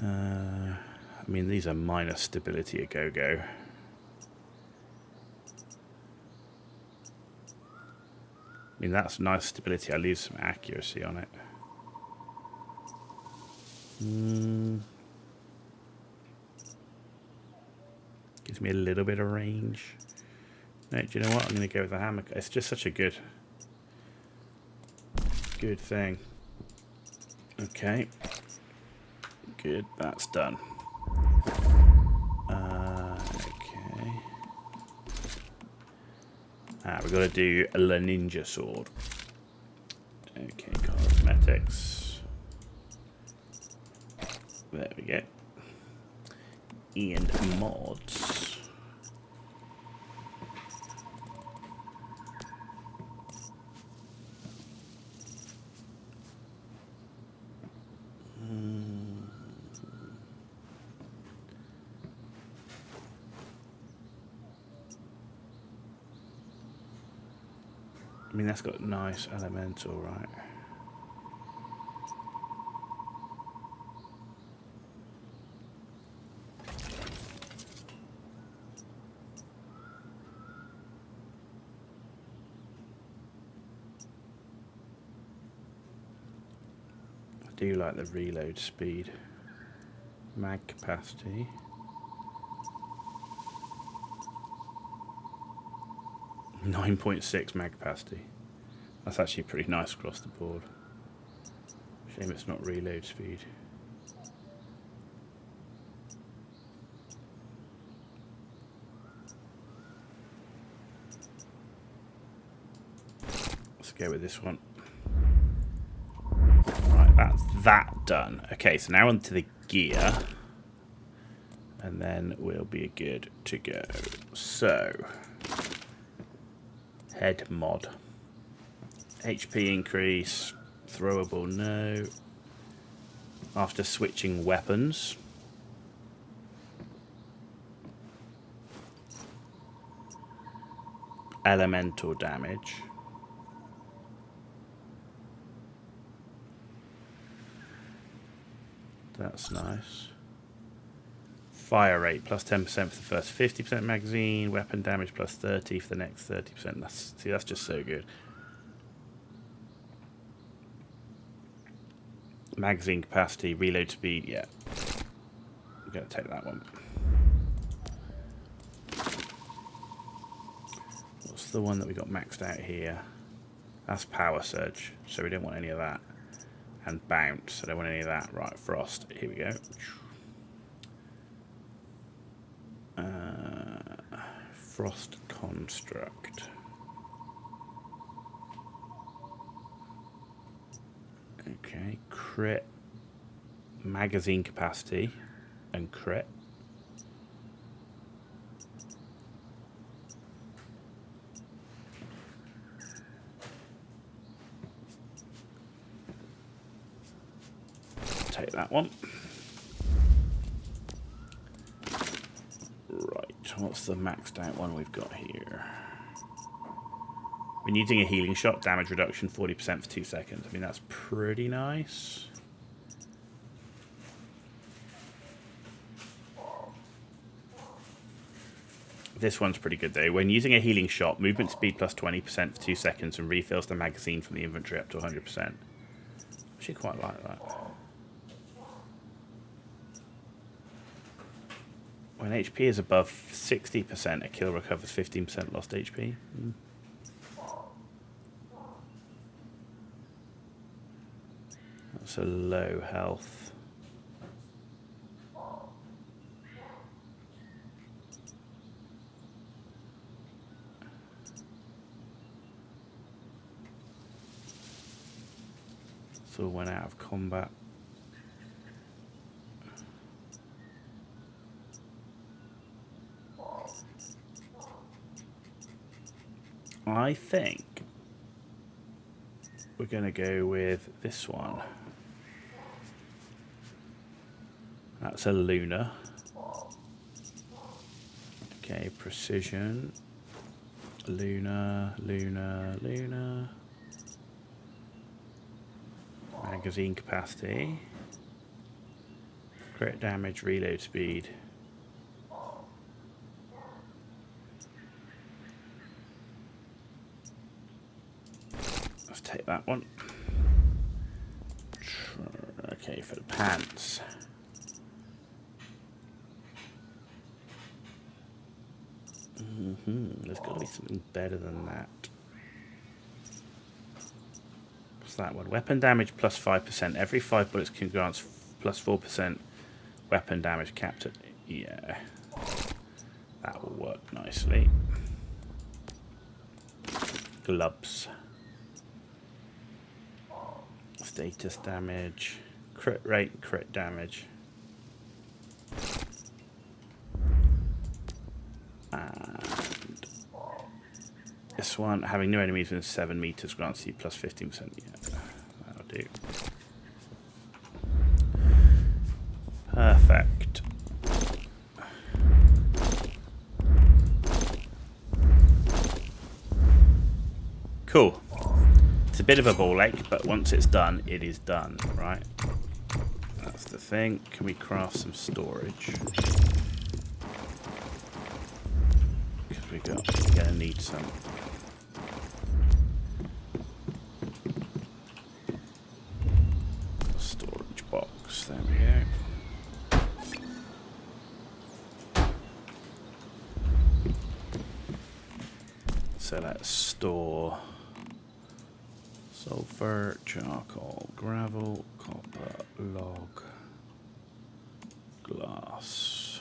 I mean, these are minus stability a go-go. I mean, that's nice stability. I lose some accuracy on it. Gives me a little bit of range. No, do you know what? I'm going to go with the hammer. It's just such a good thing. Okay. Good, that's done. Okay. We've got to do a La Ninja sword. Okay, cosmetics. There we go. And mods. I mean, that's got nice elemental, right? I do like the reload speed. Mag capacity. .6 mag capacity. That's actually pretty nice across the board. Shame it's not reload speed. Let's go with this one. Right, that's that done. Okay, so now onto the gear. And then we'll be good to go. So, head mod. HP increase, throwable no. After switching weapons. Elemental damage. That's nice. Fire rate plus 10% for the first 50% magazine. Weapon damage plus 30 for the next 30%. That's just so good. Magazine capacity, reload speed, yeah. I'm going to take that one. What's the one that we got maxed out here? That's power surge, so we don't want any of that. And bounce, I don't want any of that. Right, frost, here we go. Frost construct. Okay, crit, magazine capacity, and crit. that one. Right, what's the maxed out one we've got here? When using a healing shot, damage reduction 40% for 2 seconds. I mean, that's pretty nice. This one's pretty good though. When using a healing shot, movement speed plus 20% for 2 seconds and refills the magazine from the inventory up to 100%. Actually quite like that. When HP is above 60%, a kill recovers 15% lost HP. That's a low health. So went out of combat. I think we're going to go with this one. That's a Lunar. Okay, precision. Lunar. Magazine capacity. Crit damage, reload speed. Let's take that one. Okay, for the pants. There's got to be something better than that. What's that one? Weapon damage plus 5%. Every 5 bullets can grant plus 4% weapon damage capped at... Yeah. That will work nicely. Gloves. Status damage. Crit rate, crit damage. And this one, having no enemies within 7 meters grants you plus 15%. Yeah, that'll do. Perfect. Cool. It's a bit of a ball ache, but once it's done, it is done, right? That's the thing. Can we craft some storage? We're gonna need some. Storage box, there we go. So let's store sulfur, charcoal, gravel, copper, log, glass.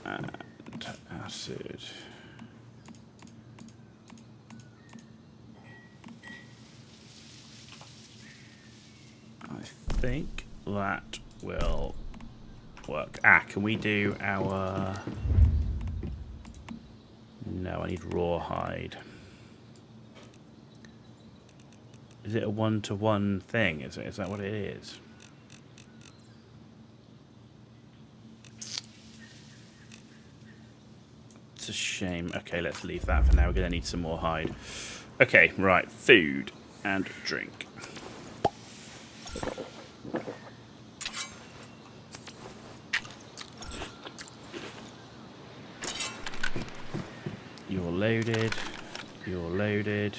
And acid. I think that will work. Can we do our... No, I need rawhide. Is it a one-to-one thing? Is that what it is? It's a shame. Okay, let's leave that for now. We're going to need some more hide. Okay, right. Food and drink. You're loaded. You're loaded.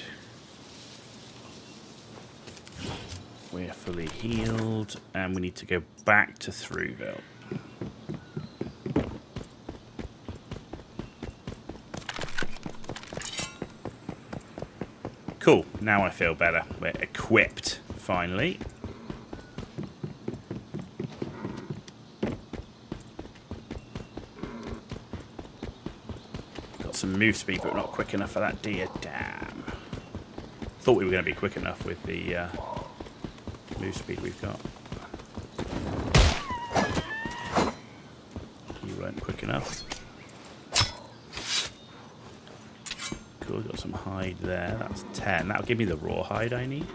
We're fully healed. And we need to go back to Thrueville. Cool, now I feel better. We're equipped, finally. Got some move speed, but not quick enough for that deer. Damn. Thought we were going to be quick enough with the move speed we've got. You weren't quick enough. Cool, got some hide there. That's 10. That'll give me the raw hide I need.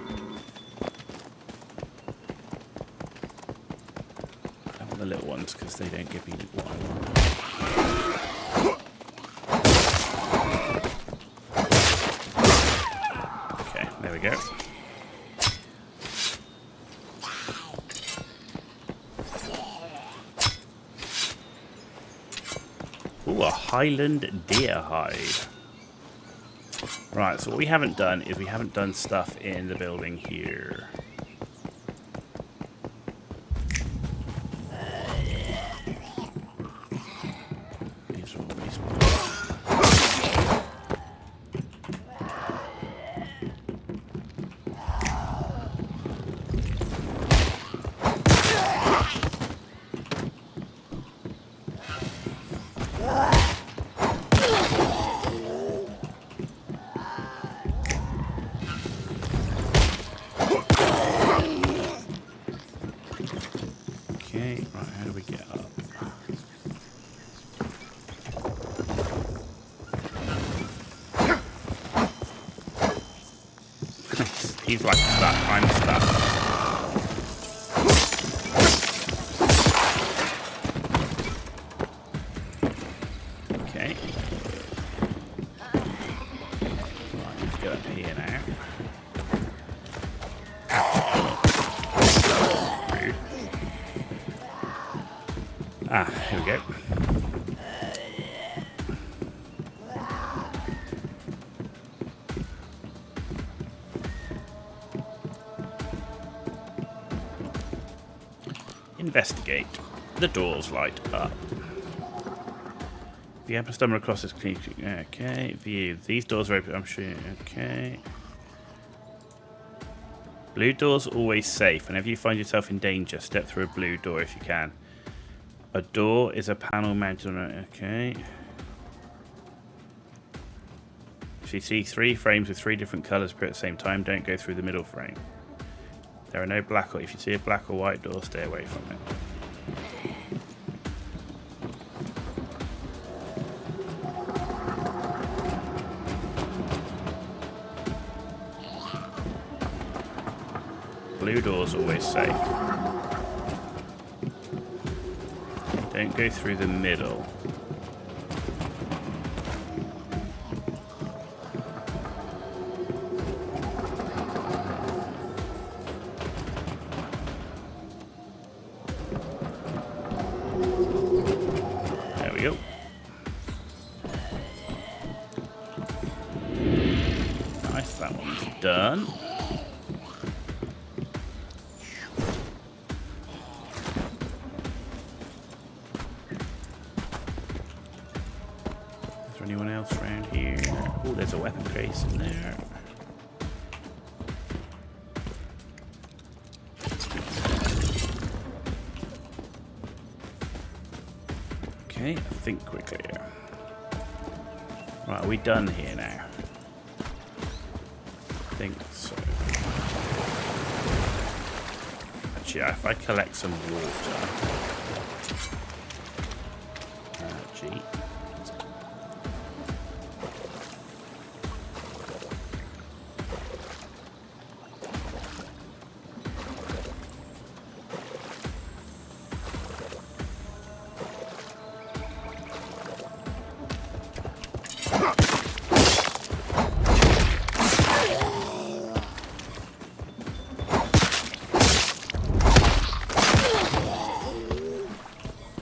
want the little ones because they don't give me what I want. Okay, there we go. Ooh, a Highland deer hide. Right, so what we haven't done is we haven't done stuff in the building here. These are all reasonable. Okay, right, how do we get up? He's like that kind of stuff. Okay. Right, let's get up here now. Rude. Ah, here we go. Investigate. The doors light up. The apple stumble across this clean. Okay. View. These doors are open. I'm sure. Okay. Blue doors always safe. Whenever you find yourself in danger, step through a blue door if you can. A door is a panel mounted on it. Okay. If you see 3 frames with 3 different colours appear at the same time, don't go through the middle frame. There are no black or if you see a black or white door, stay away from it. Blue door's always safe. Don't go through the middle. There we go. Nice, that one's done. Anyone else around here? Oh, there's a weapon case in there. Okay, I think we're clear. Right, are we done here now? I think so. Actually, if I collect some water. Gee.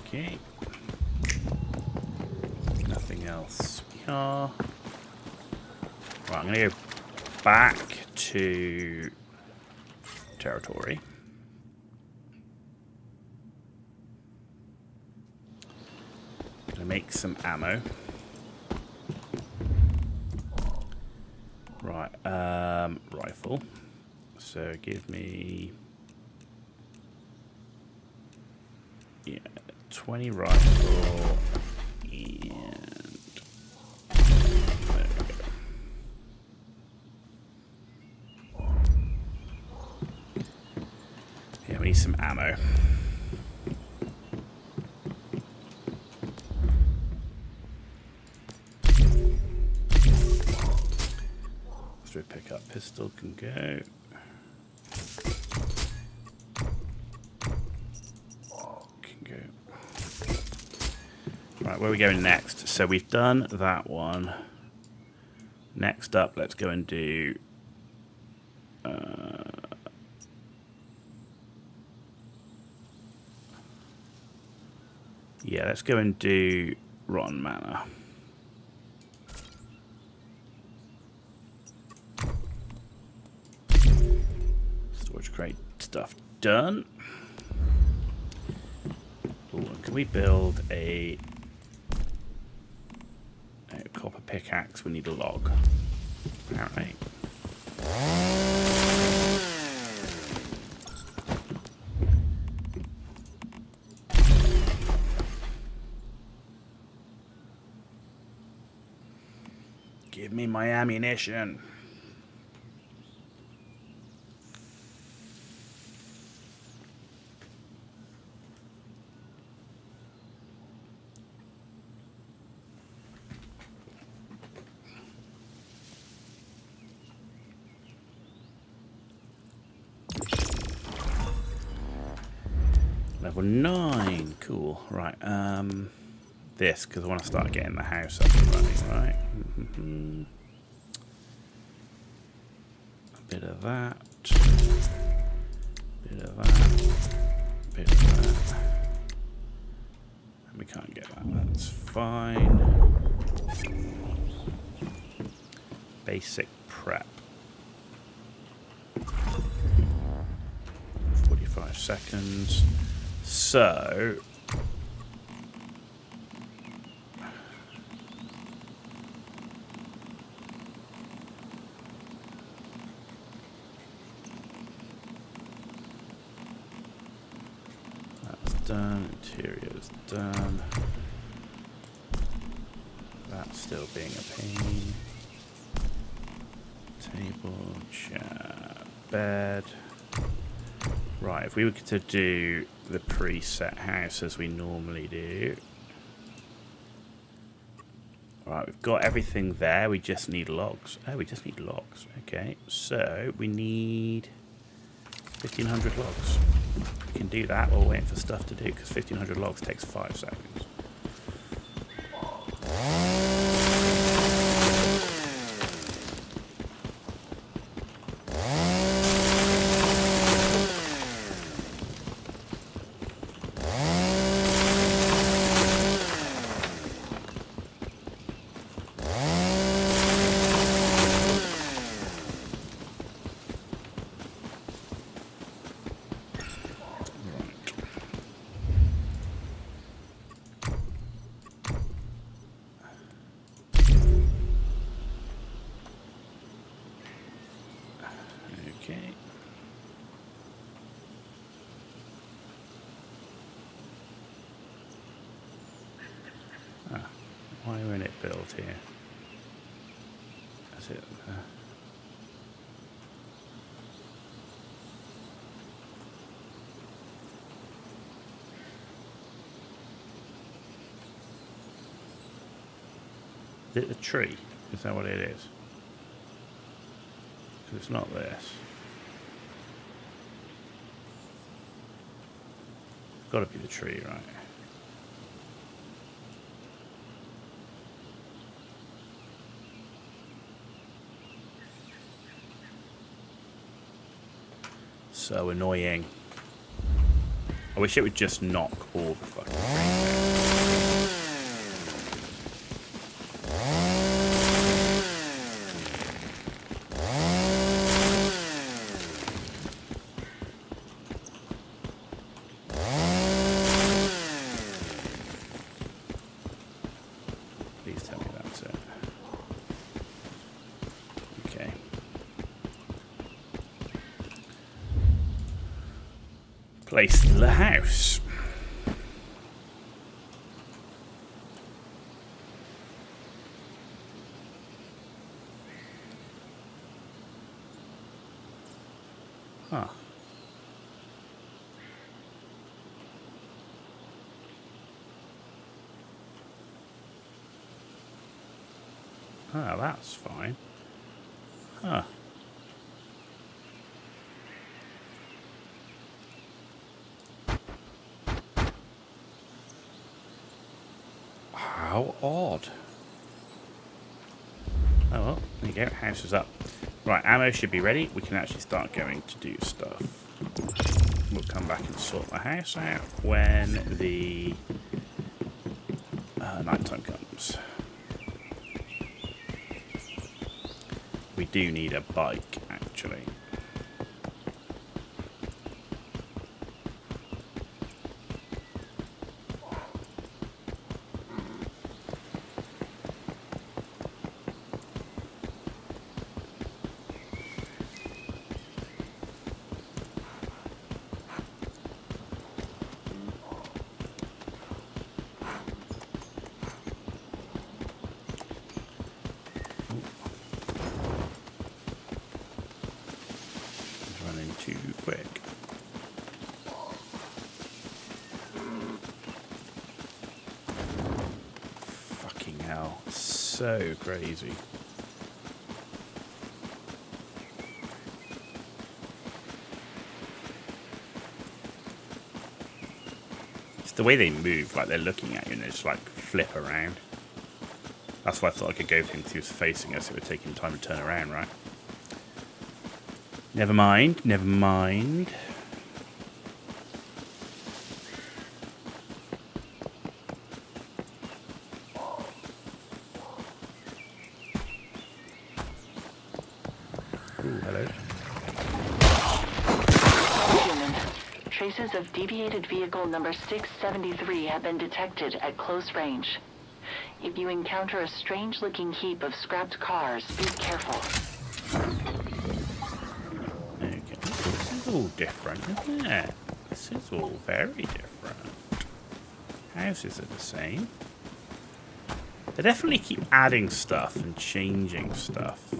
Okay. Nothing else. Right, I'm going to go back to territory. Going to make some ammo. Right, rifle. So give me 20 rifle and there we go. Yeah, we need some ammo. So pick up pistol can go. Can go Right, where are we going next? So we've done that one. Next up, let's go and do... yeah, let's go and do Rotten Manor. Storage crate stuff done. Ooh, can we build a copper pickaxe? We need a log, apparently. Give me my ammunition. Level 9, cool. Right, this, because I want to start getting the house up and running, right? A bit of that. Bit of that. Bit of that. And we can't get that, that's fine. Basic prep. 45 seconds. So, that's done, interior's done. That's still being a pain. Table, chair, bed. Right, if we were to do the preset house as we normally do. Right, we've got everything there. We just need logs. Oh, we just need logs. Okay, so we need 1,500 logs. We can do that while waiting for stuff to do, because 1,500 logs takes 5 seconds. Why isn't it built here? That's it. Is it the tree? Is that what it is? Because it's not this. It's got to be the tree, right? So annoying. I wish it would just knock all the fucking trees down. Please tell me that's it. Okay. Place the house. Huh. Oh, that's fine. Huh. How odd. Oh well, there you go, house is up. Right, ammo should be ready. We can actually start going to do stuff. We'll come back and sort the house out when the nighttime comes. We do need a bike, actually. Too quick. Fucking hell. So crazy. It's the way they move, like they're looking at you and they just like flip around. That's why I thought I could go for him because he was facing us. It would take him time to turn around, right? Never mind, never mind. Ooh, hello. Human. Traces of deviated vehicle number 673 have been detected at close range. If you encounter a strange-looking heap of scrapped cars, be careful. All different, isn't it? This is all very different. Houses are the same. They definitely keep adding stuff and changing stuff.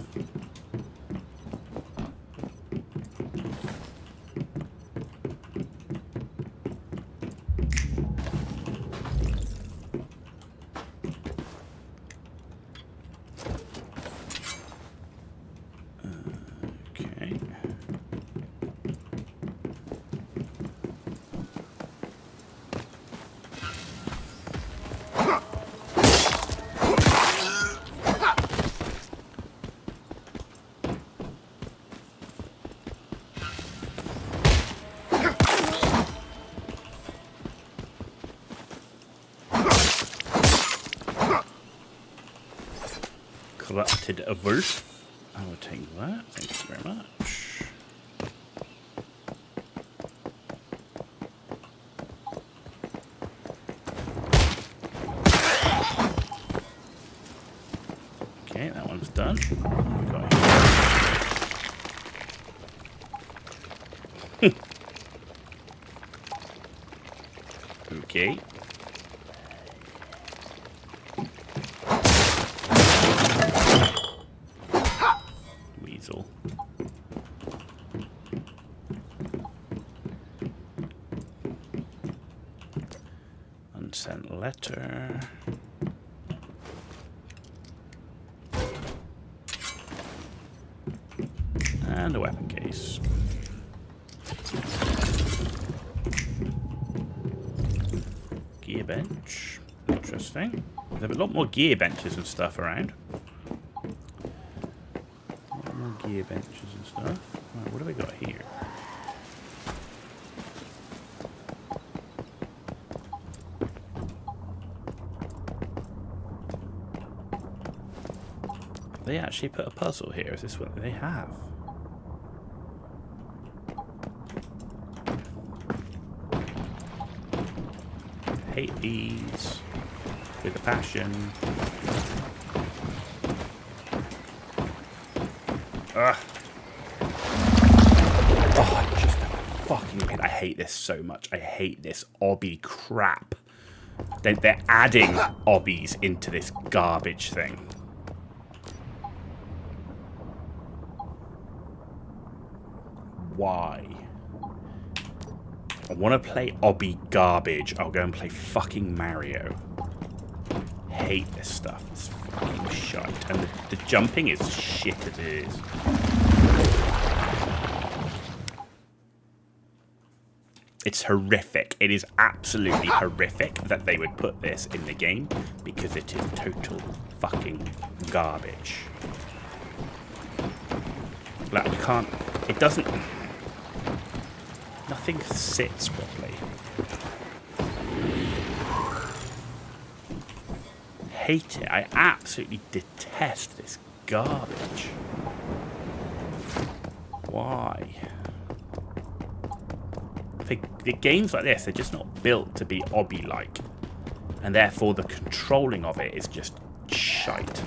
Corrupted wolf. I will take that. Thank you very much. Okay, that one's done. What have we got here? Okay. Weasel. Unsent letter. And a weapon case. Gear bench. Interesting. There's a lot more gear benches and stuff around. A lot more gear benches and stuff. Right, what have we got here? They actually put a puzzle here. Is this what they have? Hate these with a passion. Ugh. Oh, I just fucking I hate this so much. I hate this obby crap. They're adding obbies into this garbage thing. Why? I want to play obby garbage. I'll go and play fucking Mario. Hate this stuff. It's fucking shite. And the jumping is shit as it is. It's horrific. It is absolutely horrific that they would put this in the game because it is total fucking garbage. Like, we can't... It doesn't... Nothing sits properly. Hate it. I absolutely detest this garbage. Why? The games like this, they're just not built to be obby-like. And therefore the controlling of it is just shite.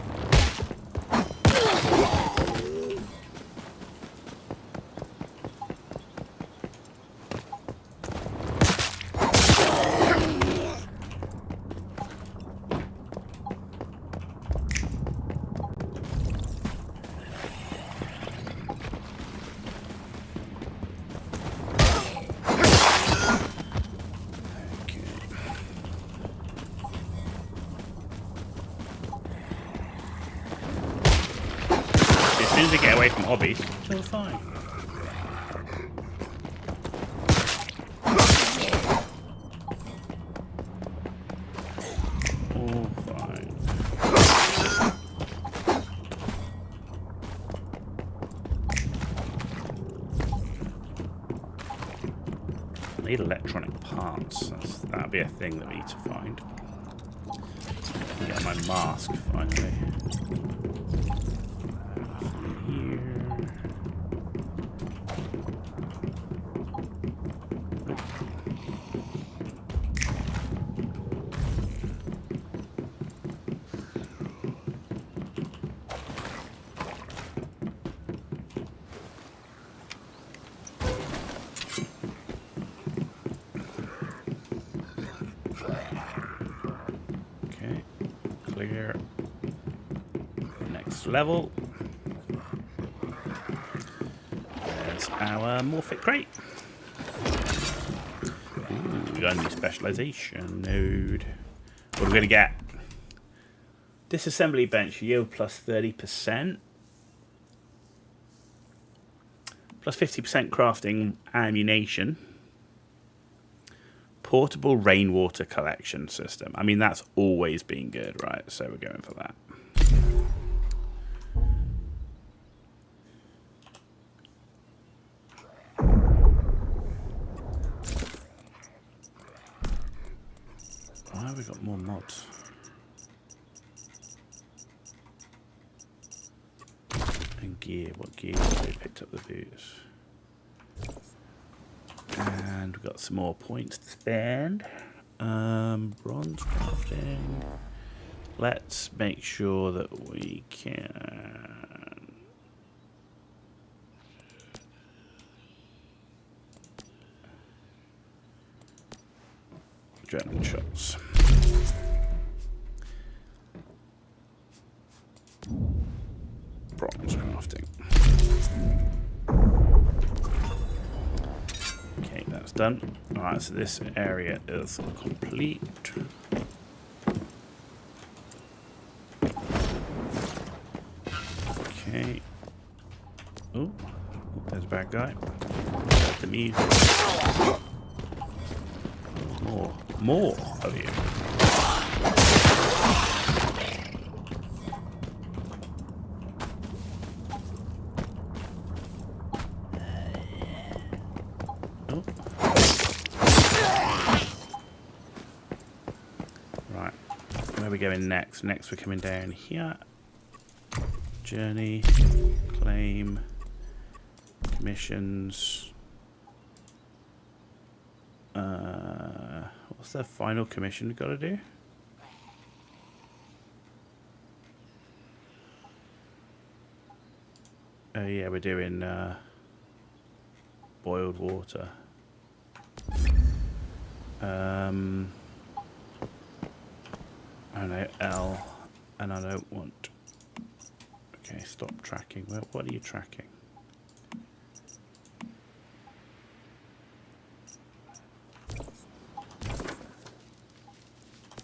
As soon as I get away from hobbies, it's all fine. All fine. I need electronic parts. That'll be a thing that we need to find. Get my mask finally. Okay, clear. Next level. There's our morphic crate. Ooh, we got a new specialization node. What are we going to get? Disassembly bench yield plus 30%. Plus 50% crafting ammunition. Portable rainwater collection system. I mean, that's always been good, right? So we're going for that. Why have we got more mods? And gear. What gear have we picked up the boots? And we've got some more points to spend. Bronze crafting. Let's make sure that we can... Adrenaline shots. Bronze crafting. Okay, that's done. Alright, so this area is complete. Okay. Oh, there's a bad guy. The music. More of you. Oh. Right. Where are we going next? Next we're coming down here. Journey. Claim. Commissions. What's the final commission we've got to do? Oh yeah, we're doing boiled water. I know L, and I don't want. Okay, stop tracking. What are you tracking?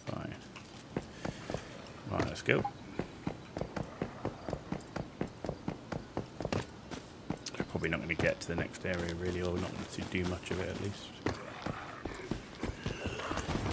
Fine. Right, let's go. We're probably not going to get to the next area, really, or we're not going to do much of it, at least.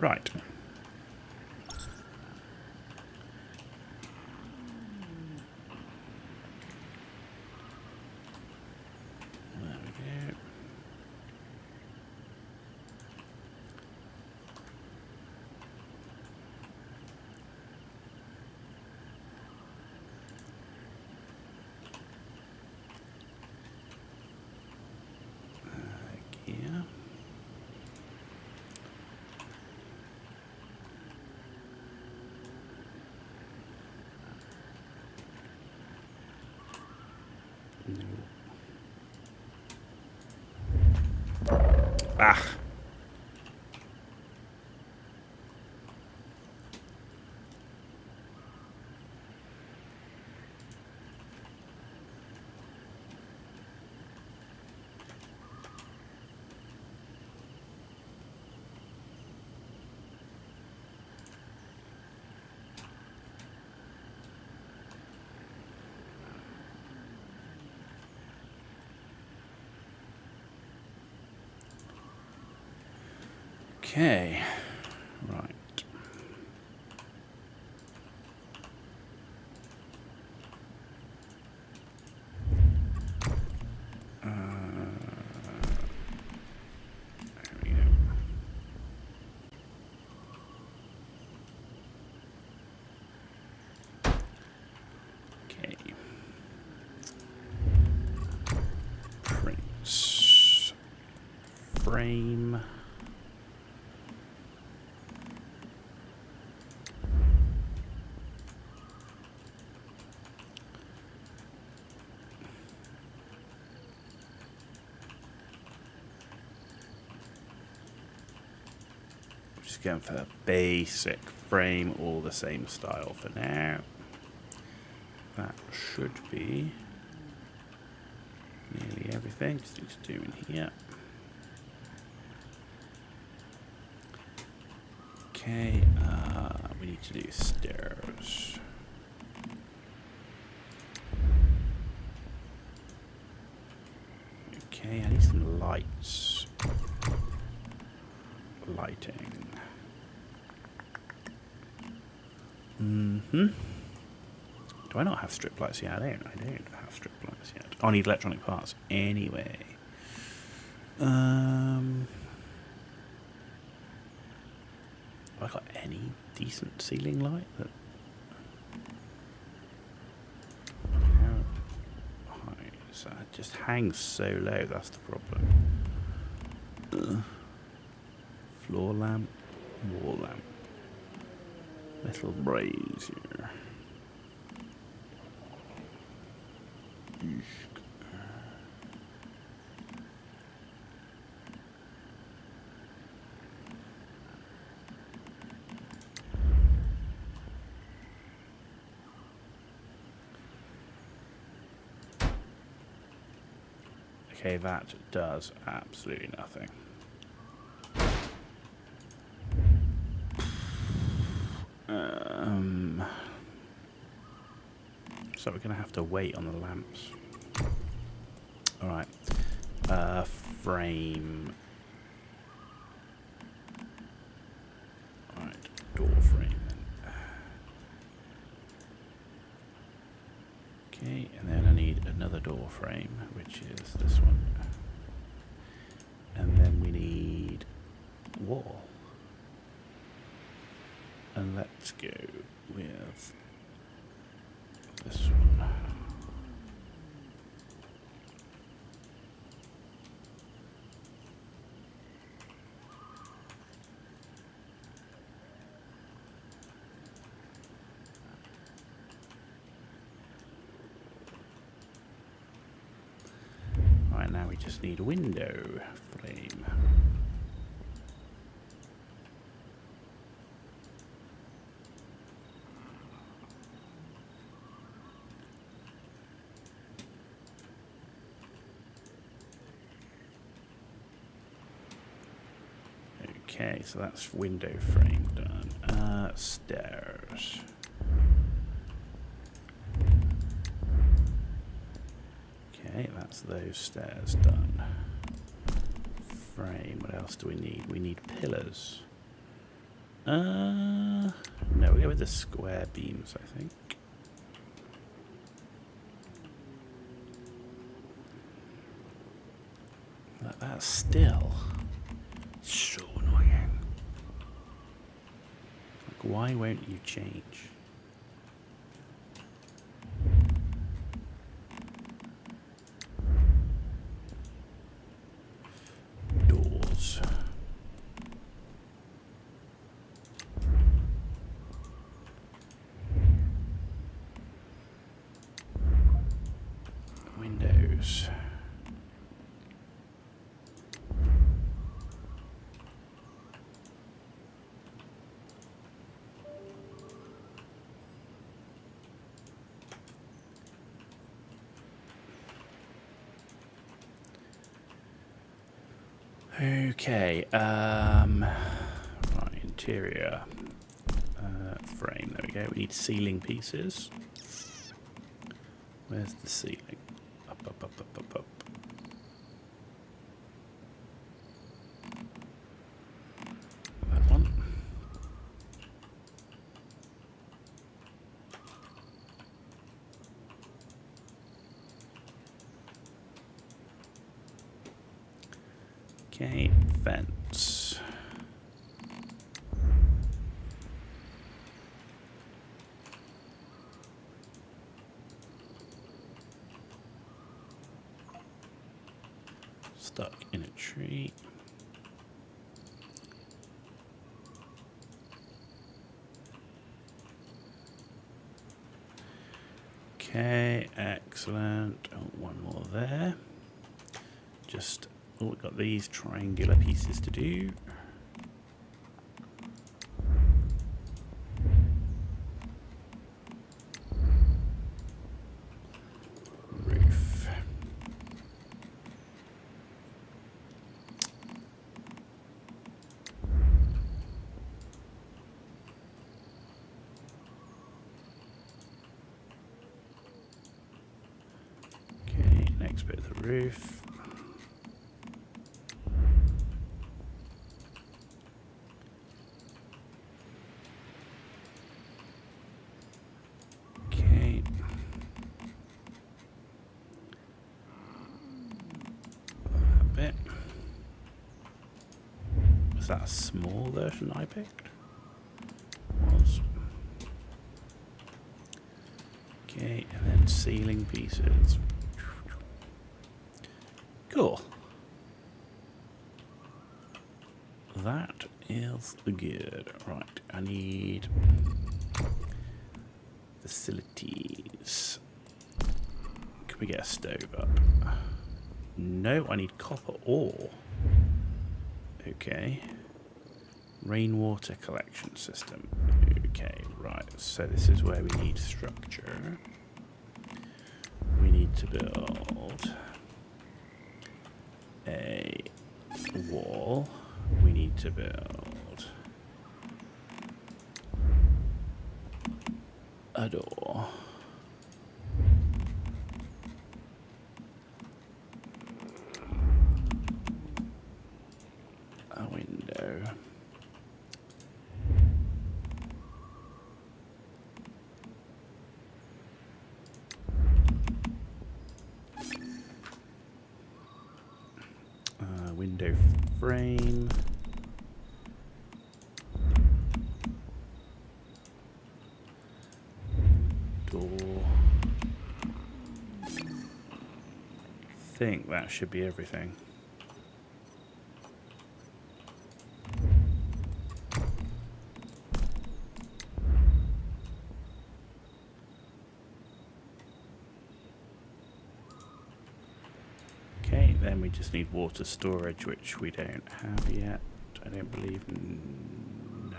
Right. There we go. Yeah. No. Ah. Okay. Right. There we go. Okay. Prints. Frame. Just going for a basic frame, all the same style for now. That should be nearly everything. Just need to do in here. Okay, we need to do stairs. Okay, I need some lights. Lighting. Do I not have strip lights yet? I don't have strip lights yet. I need electronic parts anyway. Have I got any decent ceiling light? That how high is that? It just hangs so low, that's the problem. Floor lamp, wall lamp. Little brazier. Okay, that does absolutely nothing. So we're going to have to wait on the lamps. Alright. Frame. Alright, door frame then. Okay, and then I need another door frame, which is this one. And then we need wall. And let's go with this one. Right, now we just need a window frame. Okay, so that's window frame done. Stairs. Okay, that's those stairs done. Frame, what else do we need? We need pillars. No, we'll go with the square beams, I think. But that's still so annoying. Like, why won't you change? Doors. Windows. Okay, right, interior frame, there we go. We need ceiling pieces. Where's the ceiling? Up, up, up, up, up, up. That one. Okay, fence. Stuck in a tree. Okay, excellent. Oh, one more there. Just, oh, we've got these triangular pieces to do. Roof. Okay, next bit of the roof. Okay. That bit. Was that a small version I picked? Was. Okay, and then ceiling pieces. Cool. That is good. Right, I need facilities. Can we get a stove up? No, I need copper ore. Okay. Rainwater collection system. Okay, right. So this is where we need structure. We need to build a wall. We need to build a door. A window. Window frame. Door. I think that should be everything. Okay, then we just need water storage, which we don't have yet. I don't believe. No.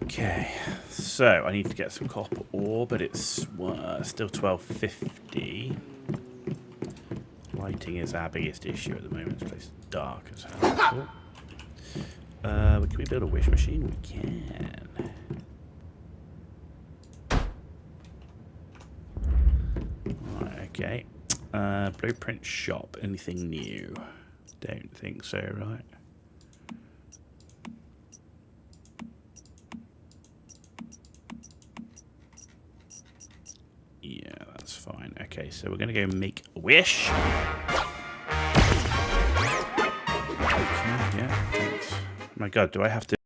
Okay, so I need to get some copper ore, but it's still 1250. Lighting is our biggest issue at the moment. This place is dark as hell. Can we build a wish machine? We can. Right, okay. Blueprint shop. Anything new? Don't think so, right? so we're going to go make a wish. Okay, yeah, thanks. Oh my god, do I have to...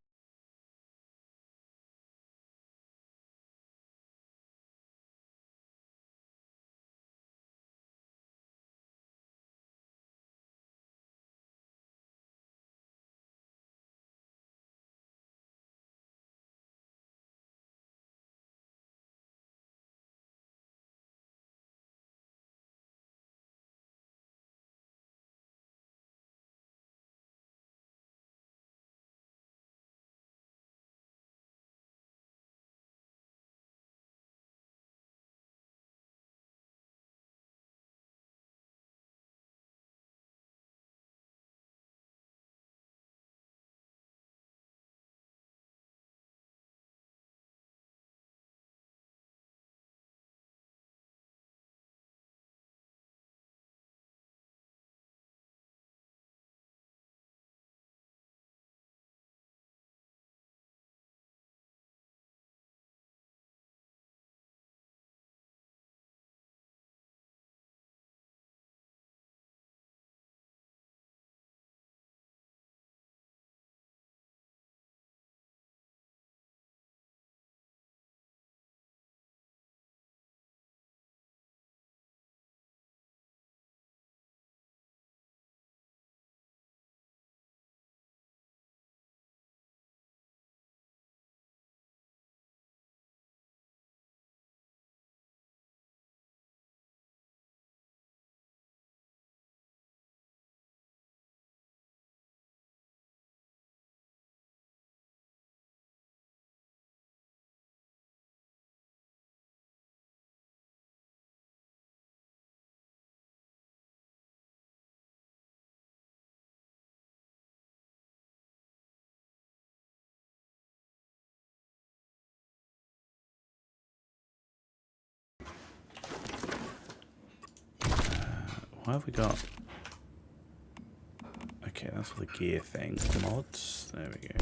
What have we got? Okay, that's for the gear thing. Mods. There we go.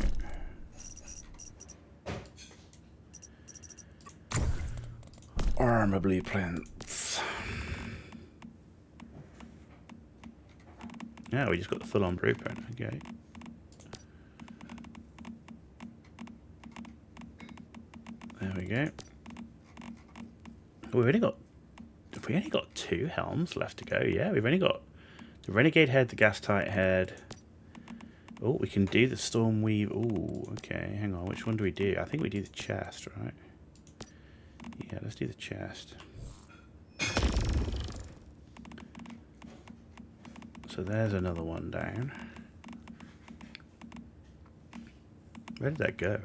Armor blueprints. Yeah, we just got the full-on blueprint. Okay. There we go. We've only got... Have we only got 2 helms left to go? Yeah, we've only got the Renegade head, the Gas Tight head. Oh, we can do the Storm Weave. Oh, okay. Hang on. Which one do we do? I think we do the chest, right? Yeah, let's do the chest. So there's another one down. Where did that go?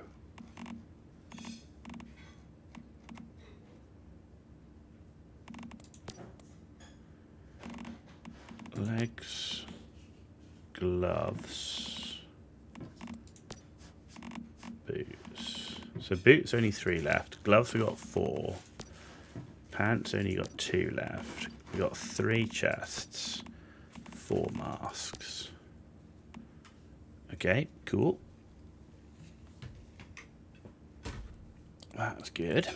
Legs, gloves, boots. So boots only 3 left. Gloves we got 4. Pants only got 2 left. We got 3 chests, 4 masks. Okay, cool. That's good.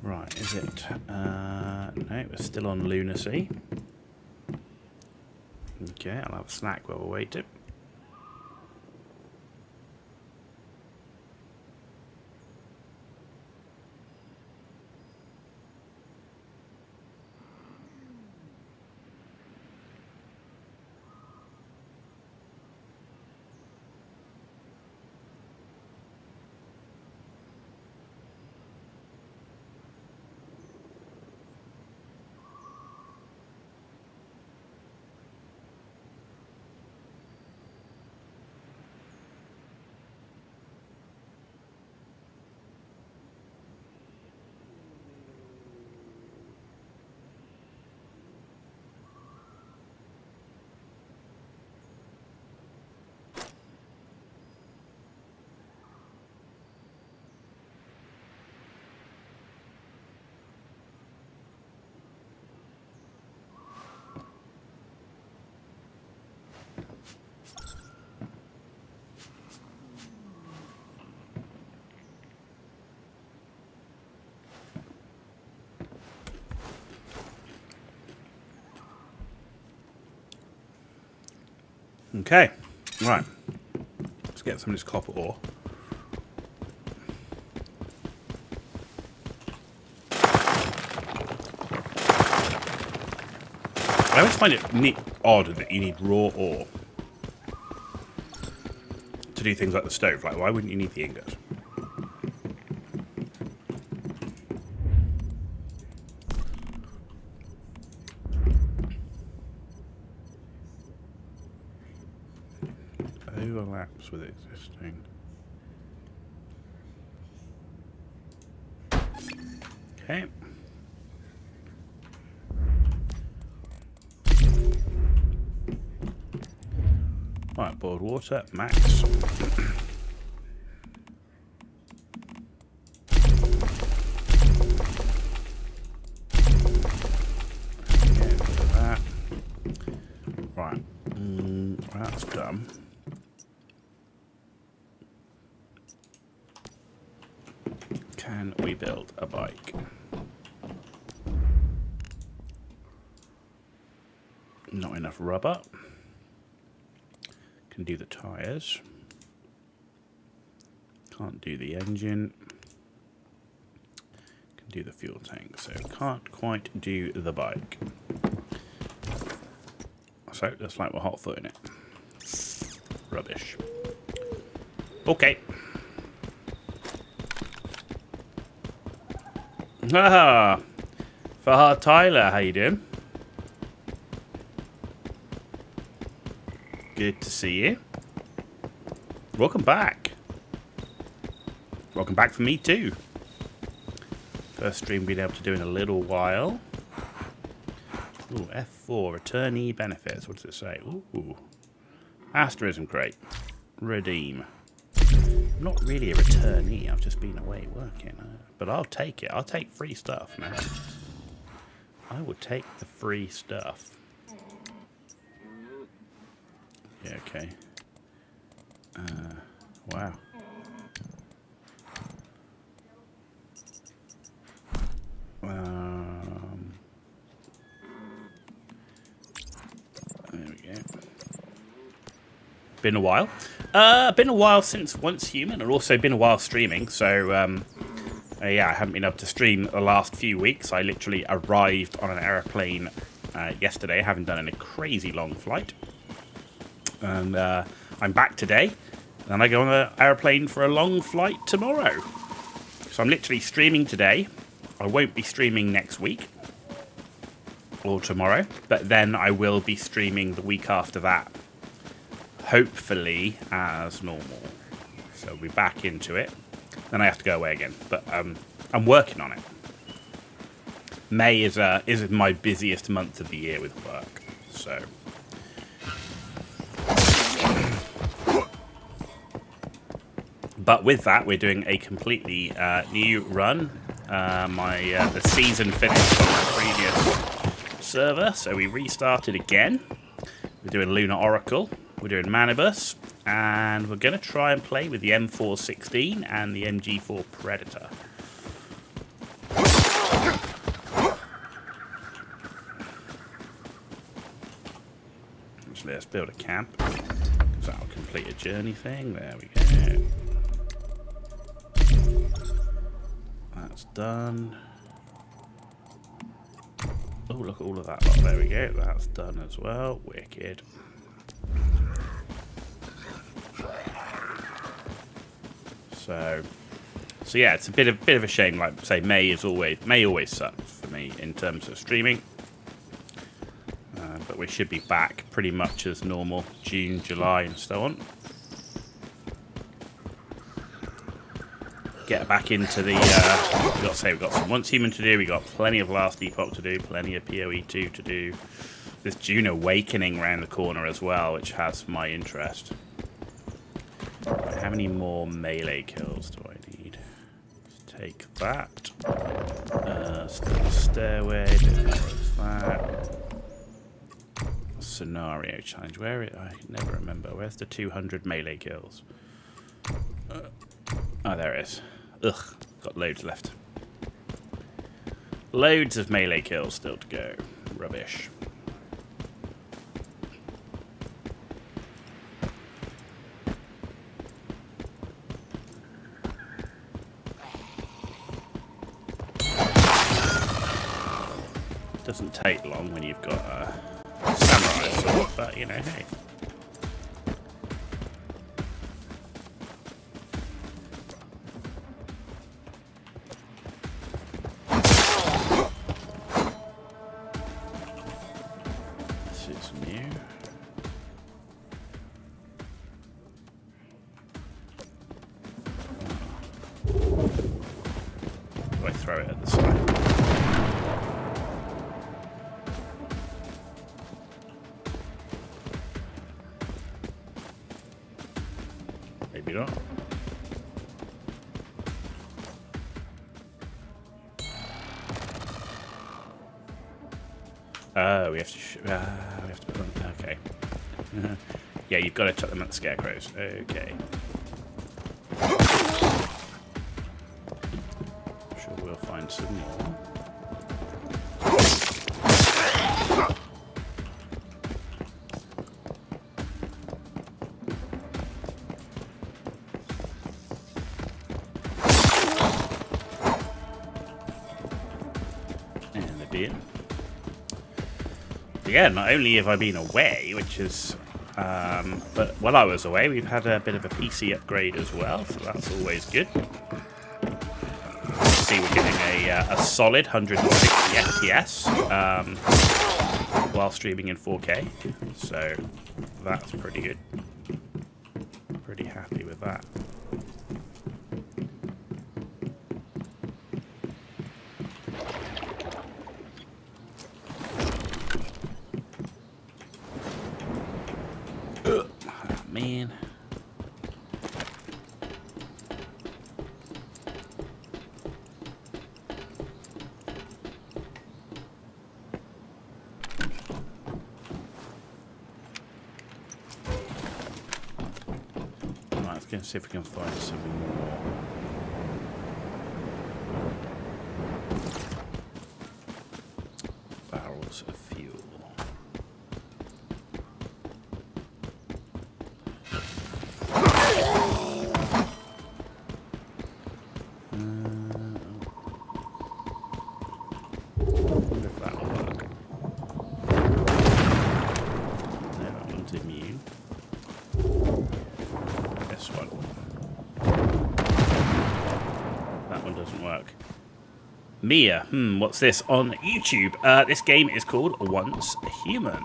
Right, is it? No, we're still on lunacy. Okay, I'll have a snack while we're waiting. Okay, right. Let's get some of this copper ore. I always find it odd that you need raw ore to do things like the stove. Like, why wouldn't you need the ingot? Overlaps with existing. Okay. Right, boiled water, max. Get rid of that. Right, that's done. Can we build a bike? Not enough rubber. Can do the tyres. Can't do the engine. Can do the fuel tank. So can't quite do the bike. So looks like we're hot footing it. Rubbish. Okay. Ah, Fahad Tyler, how you doing? Good to see you. Welcome back. Welcome back for me too. First stream we've been able to do in a little while. Ooh, F4, returnee benefits. What does it say? Ooh. Asterism crate. Redeem. I'm not really a returnee, I've just been away working. But I'll take it. I'll take free stuff, man. I will take the free stuff. Yeah, okay. Wow. There we go. Been a while. Been a while since Once Human, and also been a while streaming, so yeah, I haven't been able to stream the last few weeks. I literally arrived on an aeroplane yesterday, having done a crazy long flight. And I'm back today, and I go on an aeroplane for a long flight tomorrow. So I'm literally streaming today. I won't be streaming next week or tomorrow, but then I will be streaming the week after that, hopefully as normal. So we'll be back into it. Then I have to go away again, but I'm working on it. May is my busiest month of the year with work, so. But with that, we're doing a completely new run. The season finished on the previous server, so we restarted again. We're doing Lunar Oracle, we're doing Manibus, and we're going to try and play with the M416 and the MG4 Predator. So let's build a camp. So that'll complete a journey thing. There we go. That's done. Oh, look at all of that lot. There we go. That's done as well. Wicked. So yeah, it's a bit of a shame. Like I say, May always sucks for me in terms of streaming. But we should be back pretty much as normal, June, July, and so on. Get back into the. We've got some Once Human to do. We got plenty of Last Epoch to do. Plenty of PoE2 to do. There's June Awakening around the corner as well, which has my interest. How many more melee kills do I need? Let's take that. Stairway. Bit more of that. Scenario challenge. Where I never remember. Where's the 200 melee kills? Oh, there it is. Ugh, got loads left. Loads of melee kills still to go. Rubbish. Doesn't take long when you've got a samurai sword, but you know, hey. This is new. Do I throw it at the side? Maybe not. Oh, we have to. We have to put them. Okay. Yeah, you've got to chuck them at the scarecrows. Okay. I'm sure we'll find some more. And the beer. Yeah, not only have I been away, which is, but while I was away, we've had a bit of a PC upgrade as well, so that's always good. See, we're getting a solid 160 FPS while streaming in 4K, so that's pretty good. Pretty happy with that. Man. Right, let's go and see if we can find some more. Barrels of fuel. Mia, what's this on YouTube? This game is called Once Human.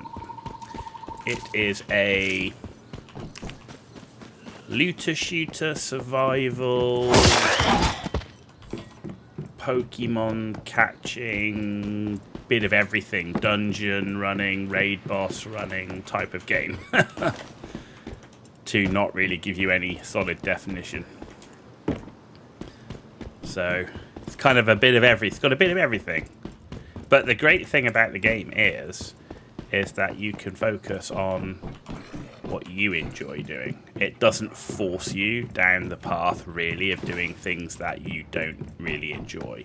It is a looter shooter survival Pokemon catching, bit of everything, dungeon running, raid boss running type of game. To not really give you any solid definition. So it's kind of a bit of everything. It's got a bit of everything. But the great thing about the game is that you can focus on what you enjoy doing. It doesn't force you down the path, really, of doing things that you don't really enjoy.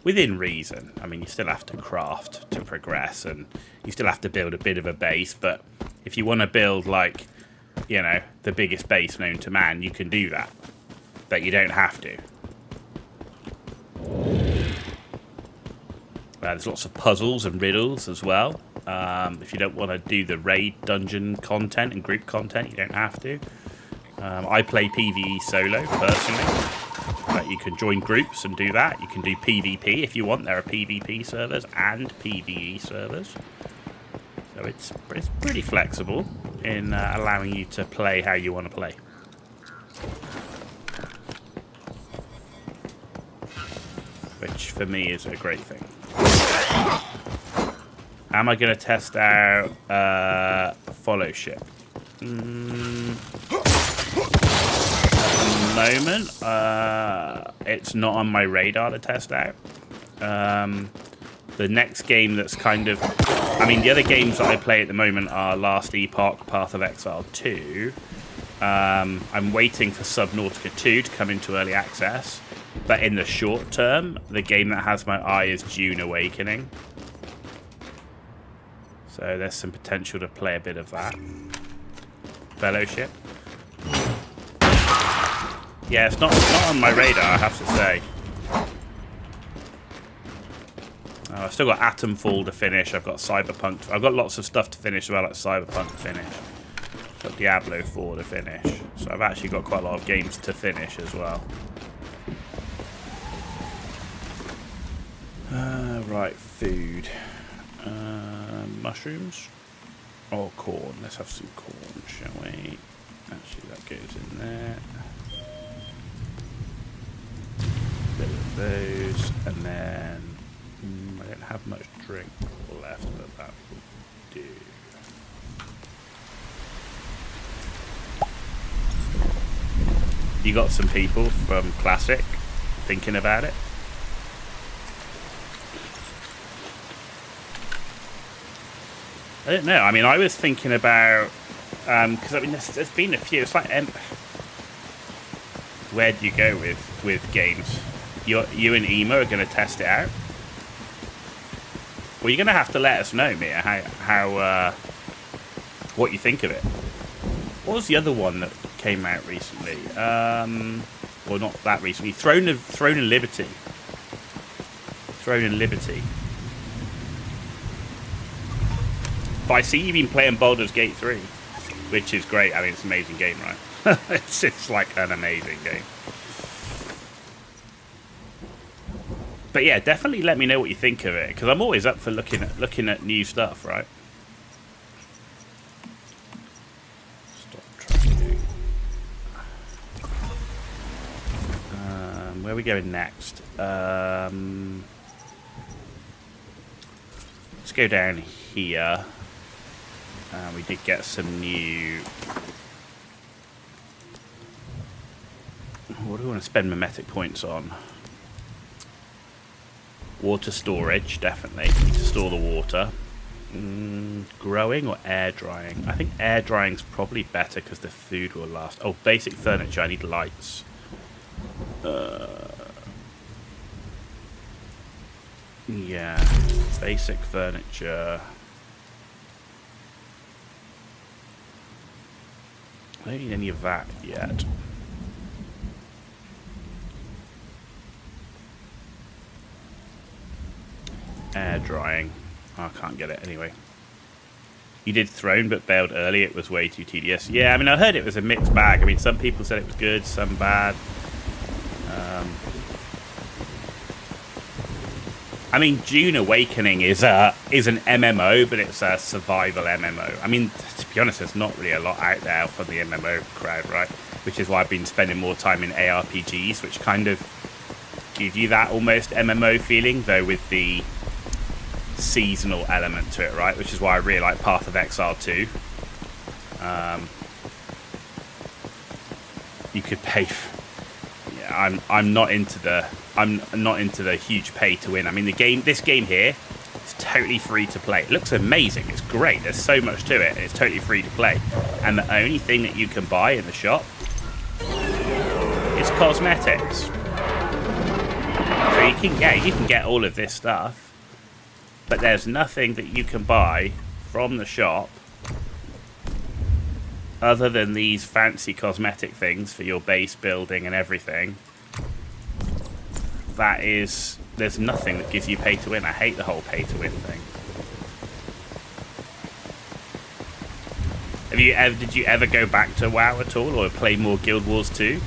Within reason. I mean, you still have to craft to progress, and you still have to build a bit of a base, but if you want to build, like, you know, the biggest base known to man, you can do that. But you don't have to. There's lots of puzzles and riddles as well. If you don't want to do the raid dungeon content and group content, you don't have to. I play PvE solo, personally. But you can join groups and do that. You can do PvP if you want. There are PvP servers and PvE servers. So it's pretty flexible in allowing you to play how you want to play. Which, for me, is a great thing. Am I going to test out Fellowship? At the moment, it's not on my radar to test out. The next game that's kind of... I mean, the other games that I play at the moment are Last Epoch, Path of Exile 2. I'm waiting for Subnautica 2 to come into early access. But in the short term, the game that has my eye is Dune Awakening. So there's some potential to play a bit of that. Fellowship. Yeah, it's not on my radar, I have to say. I've still got Atomfall to finish. I've got Cyberpunk. I've got lots of stuff to finish as well, like Cyberpunk to finish. I've got Diablo 4 to finish. So I've actually got quite a lot of games to finish as well. Right, food. Mushrooms or corn? Let's have some corn, shall we? Actually, that goes in there. Bit of those, and then I don't have much drink left, but that will do. You got some people from Classic thinking about it? I don't know. I mean, I was thinking about because I mean, there's been a few. It's like, where do you go with games? You and Ema are going to test it out. Well, you're going to have to let us know, Mia, how what you think of it. What was the other one that came out recently? Well, not that recently. Throne of Liberty. Throne and Liberty. But I see you've been playing Baldur's Gate 3, which is great. I mean, it's an amazing game, right? it's like an amazing game. But yeah, definitely let me know what you think of it, because I'm always up for looking at new stuff, right? Stop tracking. Where are we going next? Let's go down here. We did get some new... What do we want to spend mimetic points on? Water storage, definitely. Need to store the water. Growing or air drying? I think air drying's probably better because the food will last. Oh, basic furniture. I need lights. Yeah, basic furniture. I don't need any of that yet. Air drying. Oh, I can't get it anyway. You did Throne but bailed early. It was way too tedious. Yeah, I mean, I heard it was a mixed bag. I mean, some people said it was good, some bad. I mean, Dune Awakening is an MMO, but it's a survival MMO. I mean, to be honest, there's not really a lot out there for the MMO crowd, right? Which is why I've been spending more time in ARPGs, which kind of give you that almost MMO feeling, though with the seasonal element to it, right? Which is why I really like Path of Exile 2. You could pay. Yeah, I'm not into the huge pay to win. I mean, this game here is totally free to play. It looks amazing. It's great. There's so much to it, and it's totally free to play. And the only thing that you can buy in the shop is cosmetics. So you can get all of this stuff, but there's nothing that you can buy from the shop other than these fancy cosmetic things for your base building and everything. There's nothing that gives you pay to win. I hate the whole pay to win thing. Did you ever go back to WoW at all, or play more Guild Wars 2?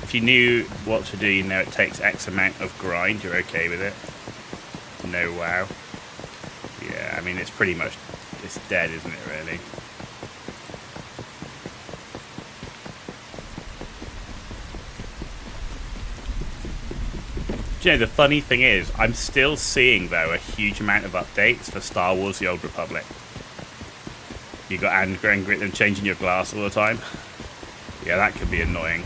If you knew what to do, you know it takes X amount of grind, you're okay with it. No WoW. Yeah, I mean, it's pretty much, it's dead, isn't it, really? Do you know, the funny thing is, I'm still seeing, though, a huge amount of updates for Star Wars The Old Republic. You got Angry and changing your glass all the time. Yeah, that could be annoying.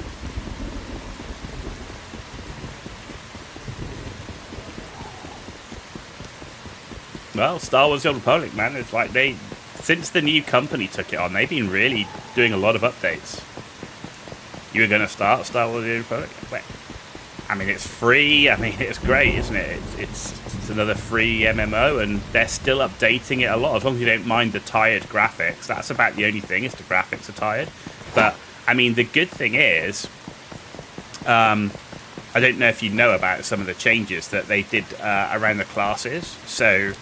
Well, Star Wars The Old Republic, man, it's like since the new company took it on, they've been really doing a lot of updates. You were going to start Star Wars The Old Republic? Wait, I mean, it's free. I mean, it's great, isn't it? It's another free MMO, and they're still updating it a lot. As long as you don't mind the tired graphics, that's about the only thing, is the graphics are tired. But I mean, the good thing is, I don't know if you know about some of the changes that they did around the classes. So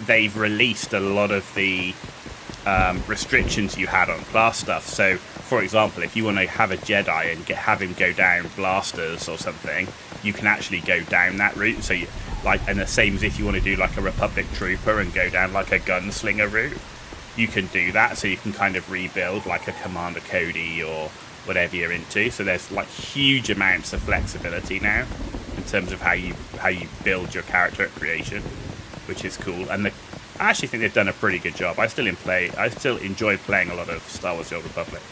they've released a lot of the restrictions you had on class stuff. So, for example, if you want to have a Jedi and have him go down blasters or something, you can actually go down that route. So, and the same as if you want to do like a Republic trooper and go down like a gunslinger route, you can do that. So you can kind of rebuild like a Commander Cody or whatever you're into. So there's like huge amounts of flexibility now in terms of how you build your character creation, which is cool. And I actually think they've done a pretty good job. I still enjoy playing a lot of Star Wars: The Old Republic.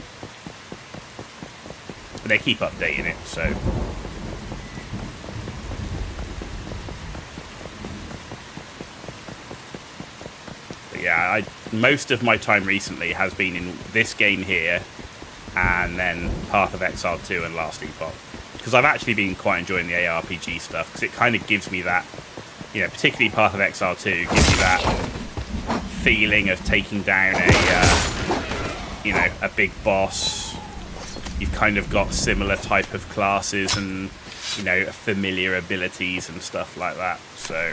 But they keep updating it, so. But yeah, most of my time recently has been in this game here, and then Path of Exile 2 and Lasting Epoch. Because I've actually been quite enjoying the ARPG stuff, because it kind of gives me that, particularly Path of Exile 2, gives you that feeling of taking down a big boss. You've kind of got similar type of classes and, familiar abilities and stuff like that. So,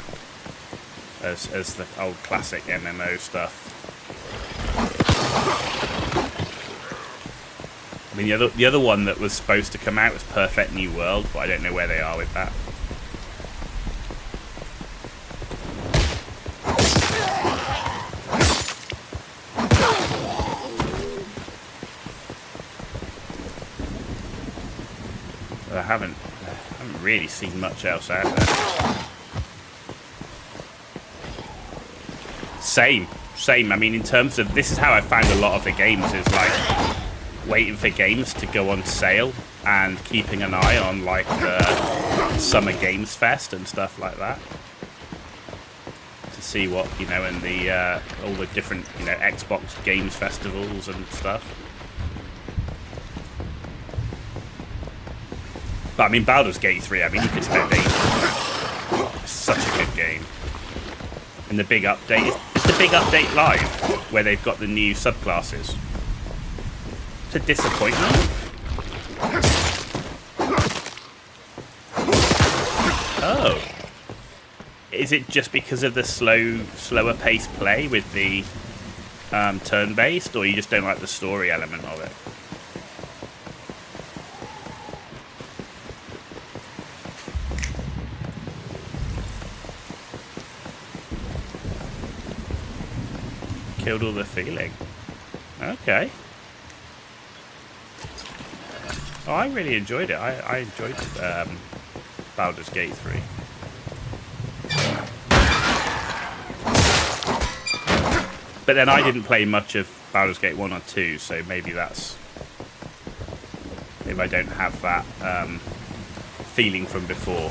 as the old classic MMO stuff. I mean, the other one that was supposed to come out was Perfect New World, but I don't know where they are with that. But I haven't really seen much else out there. Same. I mean, in terms of, this is how I found a lot of the games, is like waiting for games to go on sale and keeping an eye on like the Summer Games Fest and stuff like that to see what, and the all the different Xbox games festivals and stuff. But I mean, Baldur's Gate 3, I mean, you could spend ages. It's such a good game. And the big update, is the big update live, where they've got the new subclasses? It's a disappointment. Oh. Is it just because of the slower paced play with the turn-based, or you just don't like the story element of it? Killed all the feeling. Okay. Oh, I really enjoyed it. I enjoyed Baldur's Gate 3. But then I didn't play much of Baldur's Gate 1 or 2, so maybe that's... Maybe I don't have that feeling from before.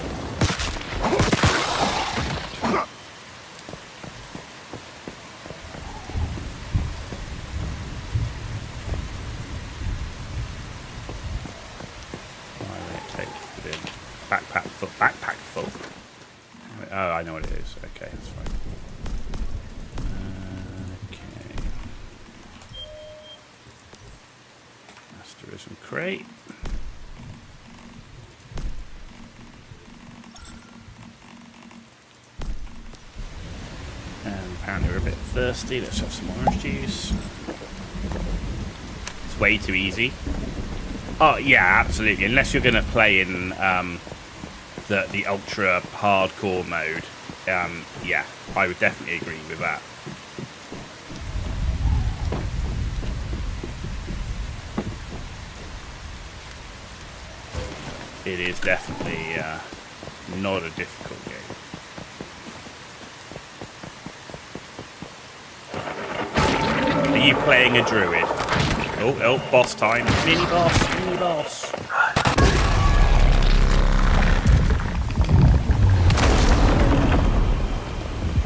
Backpack full. Oh, I know what it is. Okay, that's fine. Okay. Asterism crate. And apparently we're a bit thirsty. Let's have some orange juice. It's way too easy. Oh yeah, absolutely. Unless you're going to play in the ultra hardcore mode, yeah, I would definitely agree with that. It is definitely not a difficult game. Are you playing a druid? Oh, boss time. Mini boss.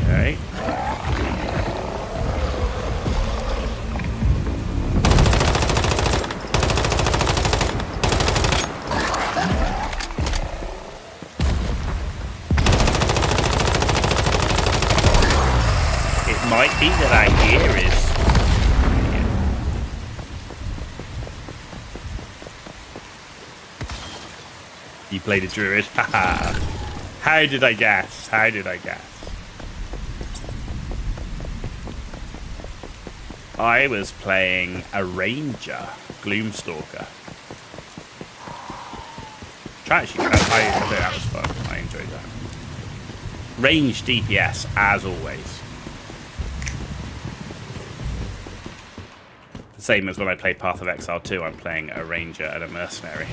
Okay. key that I hear is... You played a druid? Haha. How did I guess? How did I guess? I was playing a ranger, Gloomstalker. Actually, I think that was fun. I enjoyed that. Range DPS, as always. The same as when I play Path of Exile 2, I'm playing a ranger and a mercenary.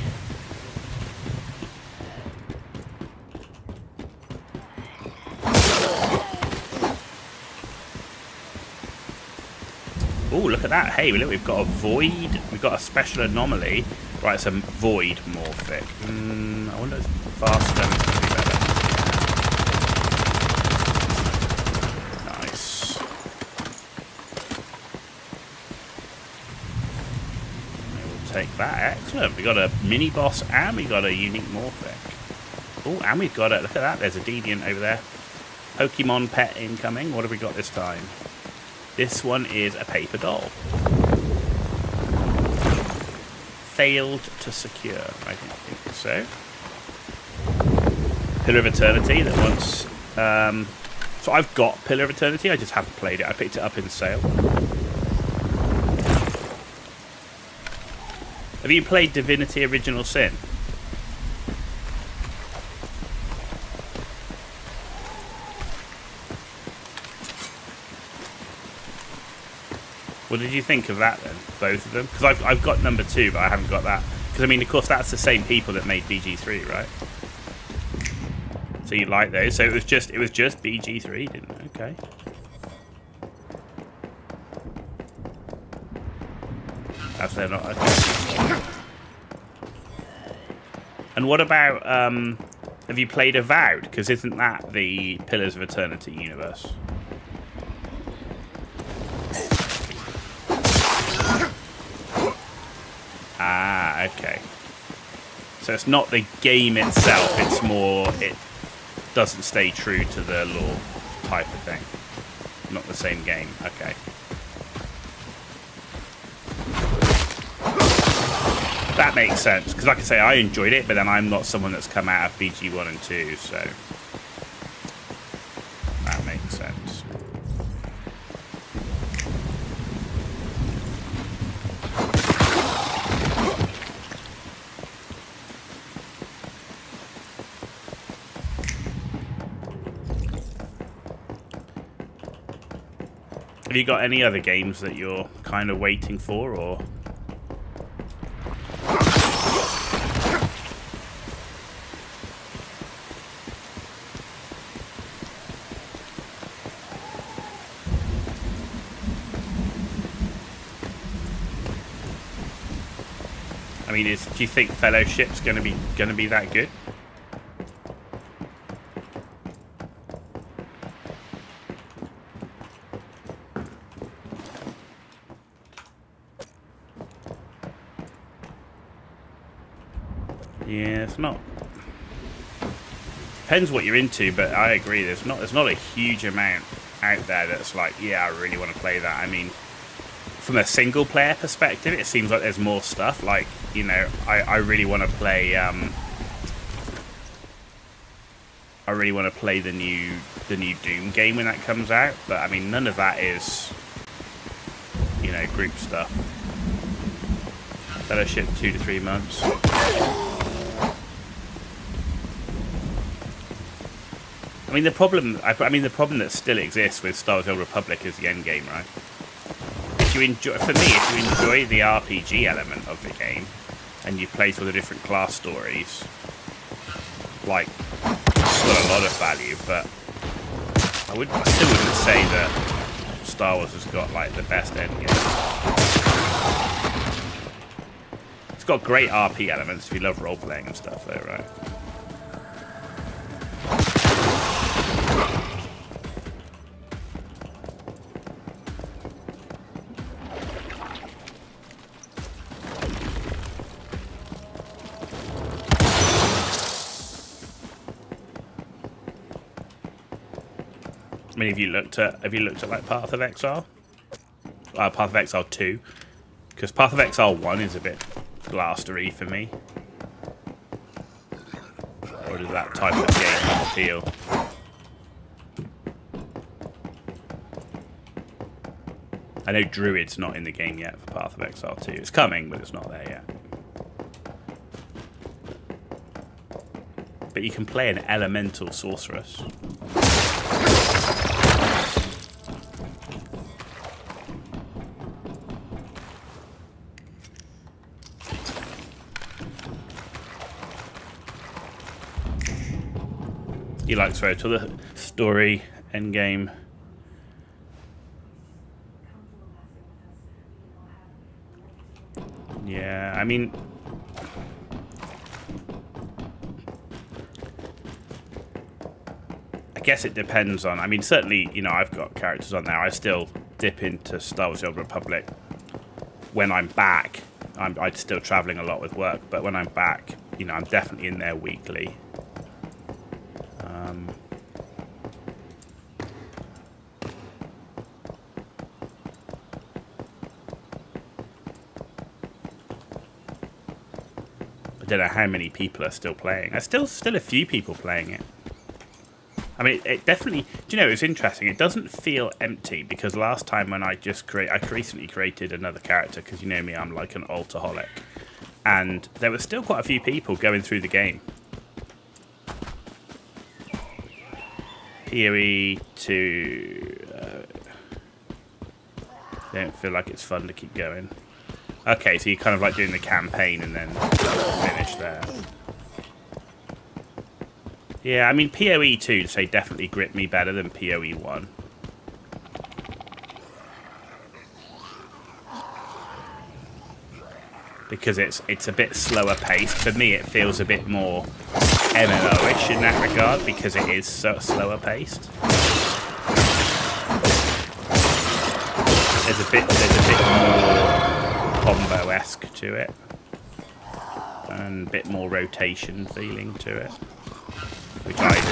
Oh, look at that. Hey, look, we've got a void. We've got a special anomaly. Right, it's a void morphic. I wonder if fast damage could be better. Nice. We'll take that. Excellent. We got a mini boss and we got a unique morphic. Oh, and we've got a... Look at that. There's a deviant over there. Pokemon pet incoming. What have we got this time? This one is a paper doll. Failed to secure. I don't think so. Pillar of Eternity that once... so I've got Pillar of Eternity, I just haven't played it. I picked it up in sale. Have you played Divinity Original Sin? What did you think of that then? Both of them? Because I've got number 2, but I haven't got that. Because I mean, of course, that's the same people that made BG3, right? So you like those? So it was just BG3, didn't it? Okay. That's they're not. Okay. And what about have you played Avowed? Because isn't that the Pillars of Eternity universe? Ah, okay. So it's not the game itself, it's more it doesn't stay true to the lore type of thing. Not the same game, okay. That makes sense, because like I say, I enjoyed it, but then I'm not someone that's come out of BG1 and 2, so that makes sense. Have you got any other games that you're kind of waiting for, or? I mean, do you think Fellowship's going to be that good? Yeah, it's not. Depends what you're into, but I agree. There's not a huge amount out there that's like, yeah, I really want to play that. I mean, from a single player perspective, it seems like there's more stuff. Like, you know, I really want to play. I really want to play the new Doom game when that comes out. But I mean, none of that is, you know, group stuff. Fellowship 2 to 3 months. I mean, the problem that still exists with Star Wars: The Old Republic is the end game, right? If you enjoy the RPG element of the game, and you play through the different class stories, like, it's got a lot of value. But I still wouldn't say that Star Wars has got like the best end game. It's got great RP elements if you love role playing and stuff, though, right? I mean, have you looked at like Path of Exile? Path of Exile 2, because Path of Exile 1 is a bit blastery for me. Or does that type of game not appeal? I know Druid's not in the game yet for Path of Exile 2. It's coming, but it's not there yet. But you can play an elemental sorceress. He likes very to the story endgame. Yeah, I mean, I guess it depends on. I mean, certainly, you know, I've got characters on there. I still dip into Star Wars: The Old Republic when I'm back. I'm still traveling a lot with work, but when I'm back, you know, I'm definitely in there weekly. I don't know how many people are still playing. There's still a few people playing it. I mean, it definitely. Do you know? It's interesting. It doesn't feel empty because last time when I recently created another character because you know me, I'm like an altaholic, and there were still quite a few people going through the game. PoE 2. Don't feel like it's fun to keep going. Okay, so you're kind of like doing the campaign and then finish there. Yeah, I mean, PoE 2, to say, definitely gripped me better than PoE 1. Because it's a bit slower paced. For me, it feels a bit more MMO-ish in that regard, because it is so slower paced. There's a bit more combo-esque to it, and a bit more rotation feeling to it, which I enjoy.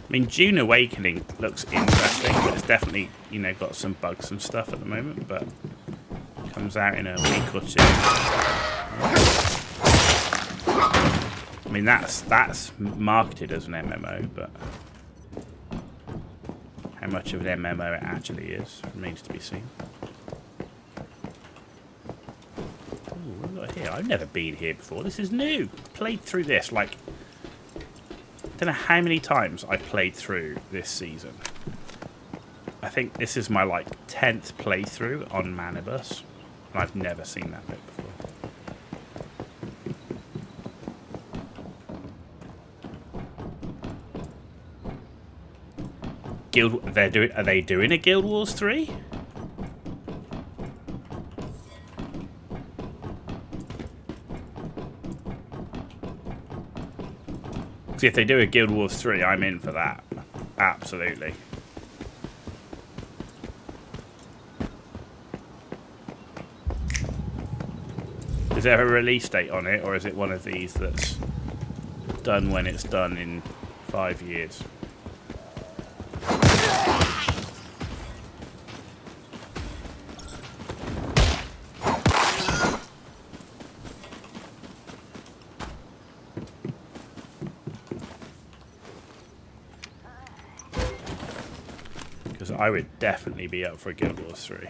I mean, Dune Awakening looks interesting, but it's definitely, you know, got some bugs and stuff at the moment, but comes out in a week or two. I mean, that's marketed as an MMO, but how much of an MMO it actually is remains to be seen. Ooh, what have we got here? I've never been here before. This is new. Played through this like I don't know how many times I've played through this season. I think this is my like 10th playthrough on Manibus. And I've never seen that bit before. Are they doing a Guild Wars 3? See, if they do a Guild Wars 3, I'm in for that. Absolutely. Is there a release date on it, or is it one of these that's done when it's done in 5 years? Because I would definitely be up for a Guild Wars 3.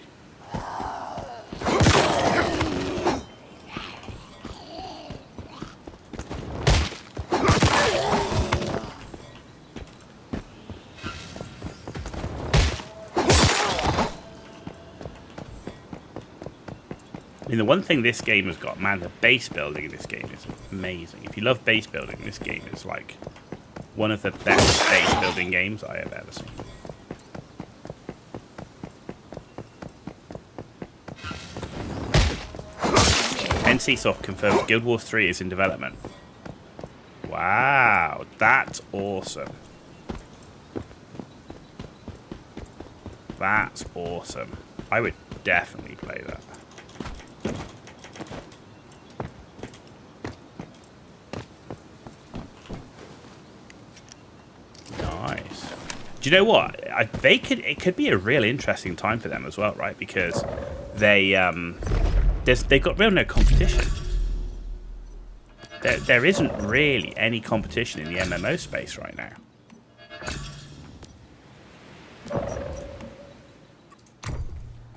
I mean, the one thing this game has got, man, the base building in this game is amazing. If you love base building, this game is like one of the best base building games I have ever seen. NCSoft confirmed Guild Wars 3 is in development. Wow, that's awesome. That's awesome. I would definitely play that. Nice. Do you know what? It could be a real interesting time for them as well, right? Because they've got real no competition. There isn't really any competition in the MMO space right now.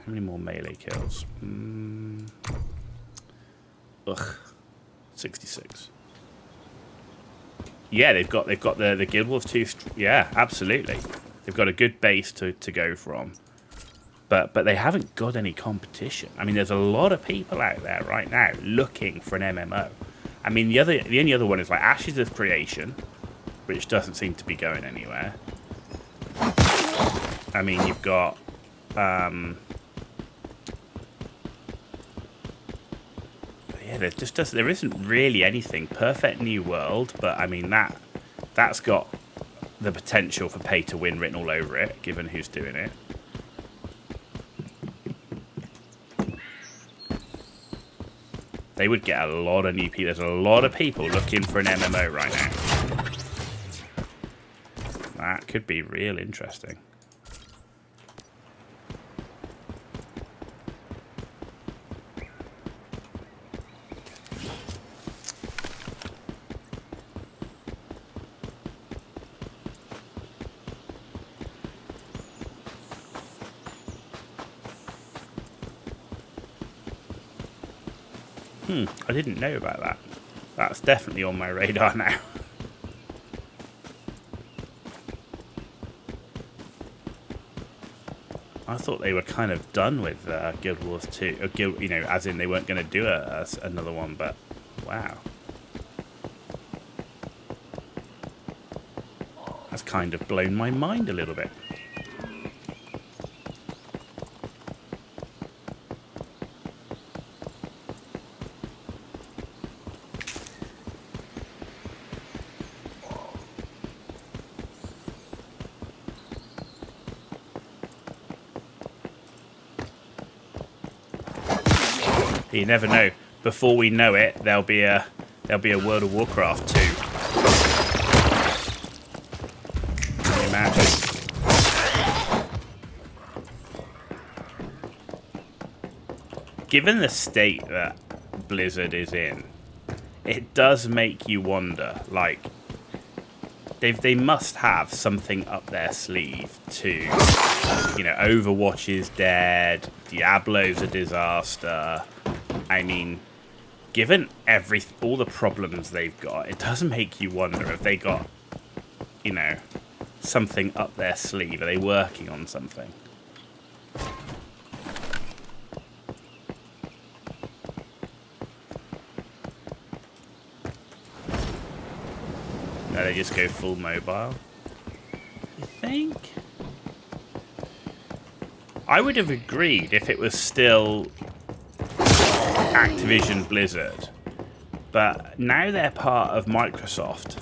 How many more melee kills? Ugh, 66. Yeah, they've got the Guild Wars 2. Yeah, absolutely. They've got a good base to go from. But they haven't got any competition. I mean, there's a lot of people out there right now looking for an MMO. I mean, the only other one is like Ashes of Creation, which doesn't seem to be going anywhere. I mean, you've got yeah, there isn't really anything. Perfect New World, but I mean that's got the potential for pay to win written all over it, given who's doing it. They would get a lot of new people. There's a lot of people looking for an MMO right now. That could be real interesting. I didn't know about that. That's definitely on my radar now. I thought they were kind of done with Guild Wars 2. Or you know, as in they weren't going to do another one, but wow. That's kind of blown my mind a little bit. You never know. Before we know it, there'll be a World of Warcraft 2. Can you imagine? Given the state that Blizzard is in, it does make you wonder. Like, they must have something up their sleeve to, you know, Overwatch is dead, Diablo's a disaster. I mean, given all the problems they've got, it does make you wonder if they got, you know, something up their sleeve. Are they working on something? No, they just go full mobile. You think? I would have agreed if it was still Activision Blizzard, but now they're part of Microsoft.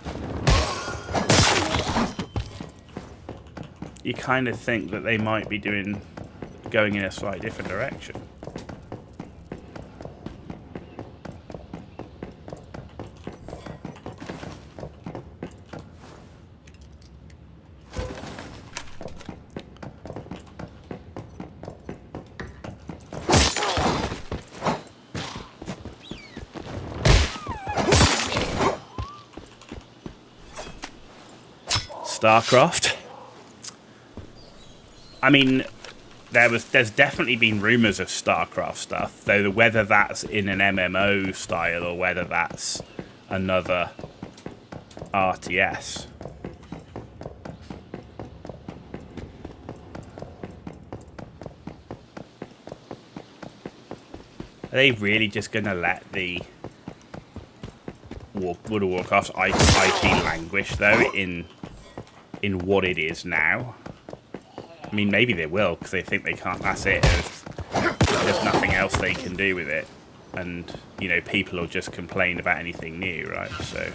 You kind of think that they might be going in a slightly different direction. StarCraft. I mean, there's definitely been rumours of StarCraft stuff, though whether that's in an MMO style or whether that's another RTS. Are they really just going to let the World of Warcraft's IP languish, though, in what it is now? I mean, maybe they will, because they think they can't. That's it. There's nothing else they can do with it. And, you know, people will just complain about anything new, right? So...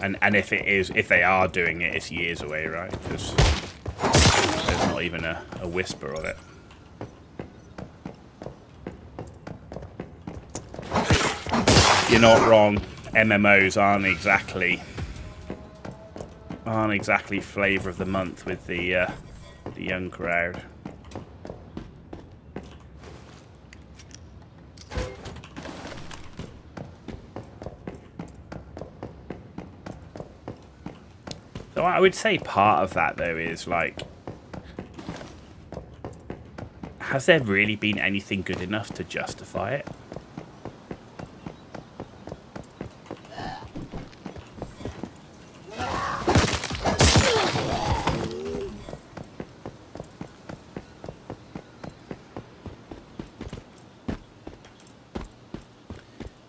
And if they are doing it, it's years away, right? Because there's not even a whisper of it. You're not wrong. MMOs aren't exactly flavour of the month with the young crowd. So I would say part of that though is like, has there really been anything good enough to justify it?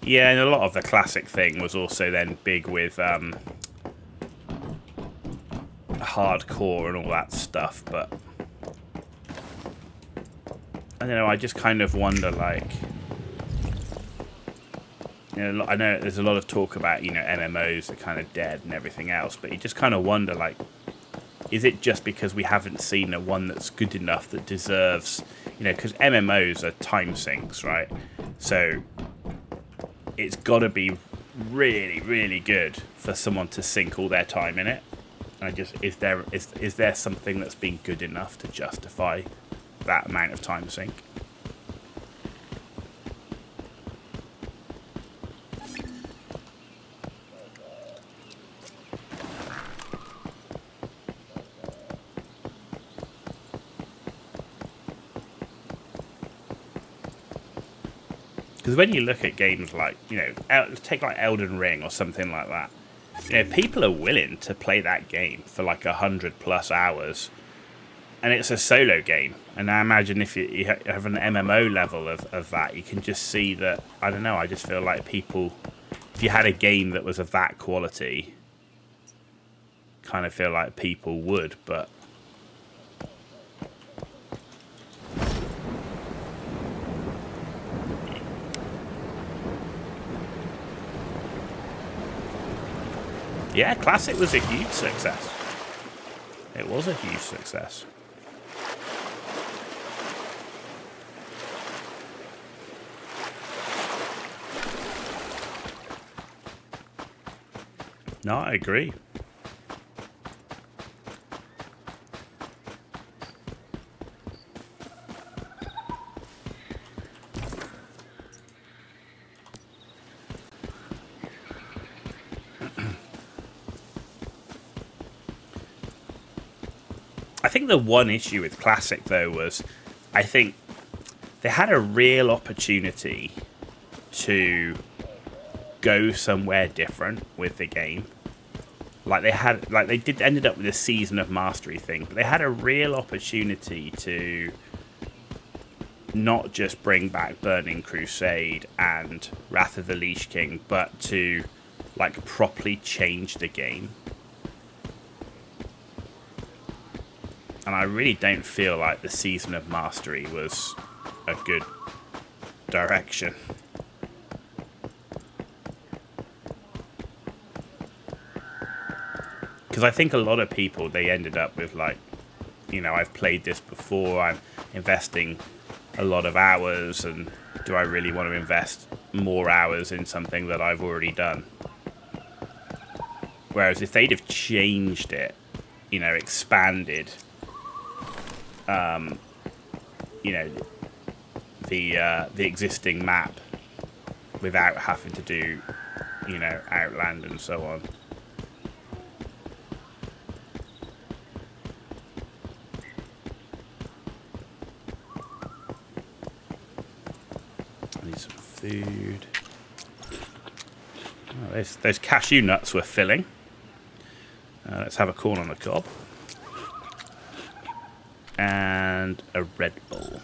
Yeah, and a lot of the classic thing was also then big with hardcore and all that stuff, but I don't know, I just kind of wonder, like, you know, I know there's a lot of talk about, you know, MMOs are kind of dead and everything else, but you just kind of wonder, like, is it just because we haven't seen a one that's good enough that deserves, you know, because MMOs are time sinks, right? So it's got to be really, really good for someone to sink all their time in it. Is there something that's been good enough to justify that amount of time sink? Because when you look at games like, you know, take like Elden Ring or something like that, you know, people are willing to play that game for like 100+ hours, and it's a solo game. And I imagine if you have an MMO level of that, you can just see that, I don't know, I just feel like people, if you had a game that was of that quality, kind of feel like people would, but yeah, Classic was a huge success. It was a huge success. No, I agree. I think the one issue with Classic, though, was I think they had a real opportunity to go somewhere different with the game. Like they ended up with a Season of Mastery thing, but they had a real opportunity to not just bring back Burning Crusade and Wrath of the Lich King, but to like properly change the game. And I really don't feel like the Season of Mastery was a good direction. Because I think a lot of people, they ended up with like, you know, I've played this before, I'm investing a lot of hours, and do I really want to invest more hours in something that I've already done? Whereas if they'd have changed it, you know, expanded, you know, the existing map without having to do, you know, Outland and so on. I need some food. Oh, those cashew nuts were filling. Let's have a corn on the cob. And a Red Bull.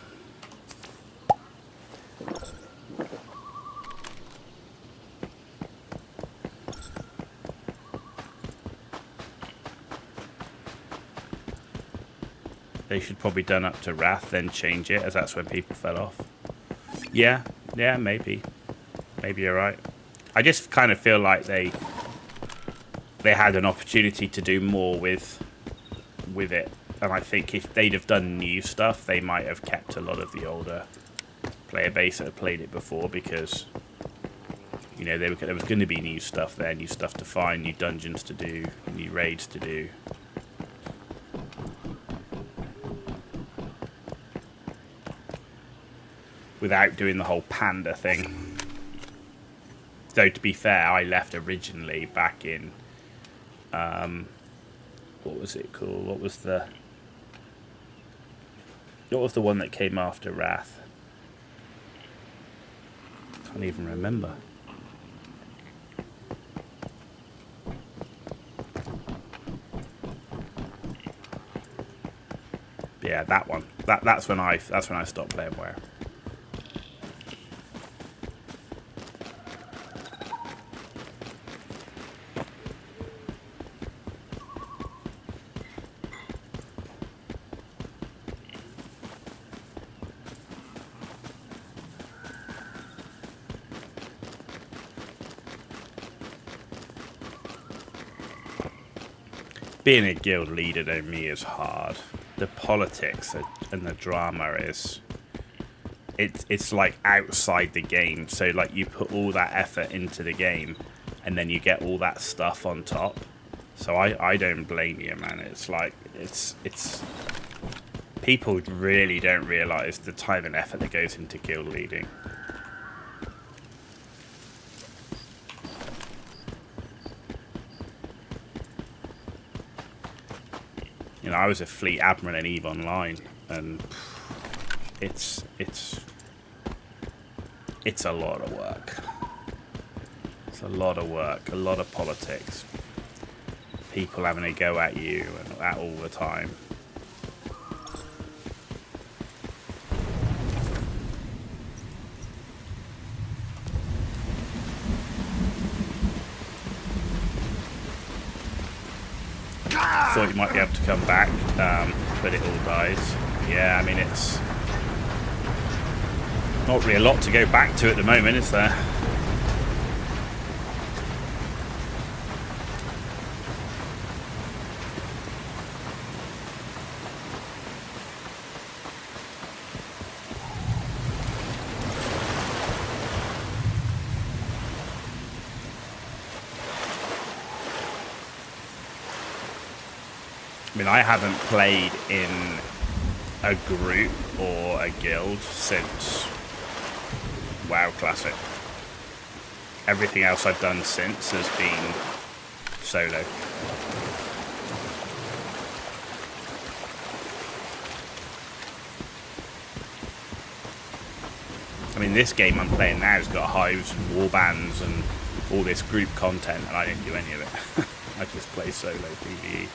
They should probably done up to Wrath, then change it, as that's when people fell off. Yeah, maybe. Maybe you're right. I just kind of feel like they had an opportunity to do more with it. And I think if they'd have done new stuff, they might have kept a lot of the older player base that had played it before, because, you know, there was going to be new stuff there, new stuff to find, new dungeons to do, new raids to do. Without doing the whole panda thing. Though, to be fair, I left originally back in... what was it called? What was the one that came after Wrath? Can't even remember. Yeah, that one. That's when I stopped playing WoW. Being a guild leader to me is hard. The politics and the drama is... It's like outside the game. So like you put all that effort into the game and then you get all that stuff on top. So I don't blame you, man. It's like... It's people really don't realise the time and effort that goes into guild leading. You know, I was a fleet admiral in EVE Online, and it's a lot of work. It's a lot of work, a lot of politics. People having a go at you and that all the time. Thought you might be able to come back, but it all dies. Yeah, I mean, it's not really a lot to go back to at the moment, is there? I mean, I haven't played in a group or a guild since WoW Classic. Everything else I've done since has been solo. I mean, this game I'm playing now has got hives and warbands and all this group content, and I didn't do any of it. I just play solo PvE.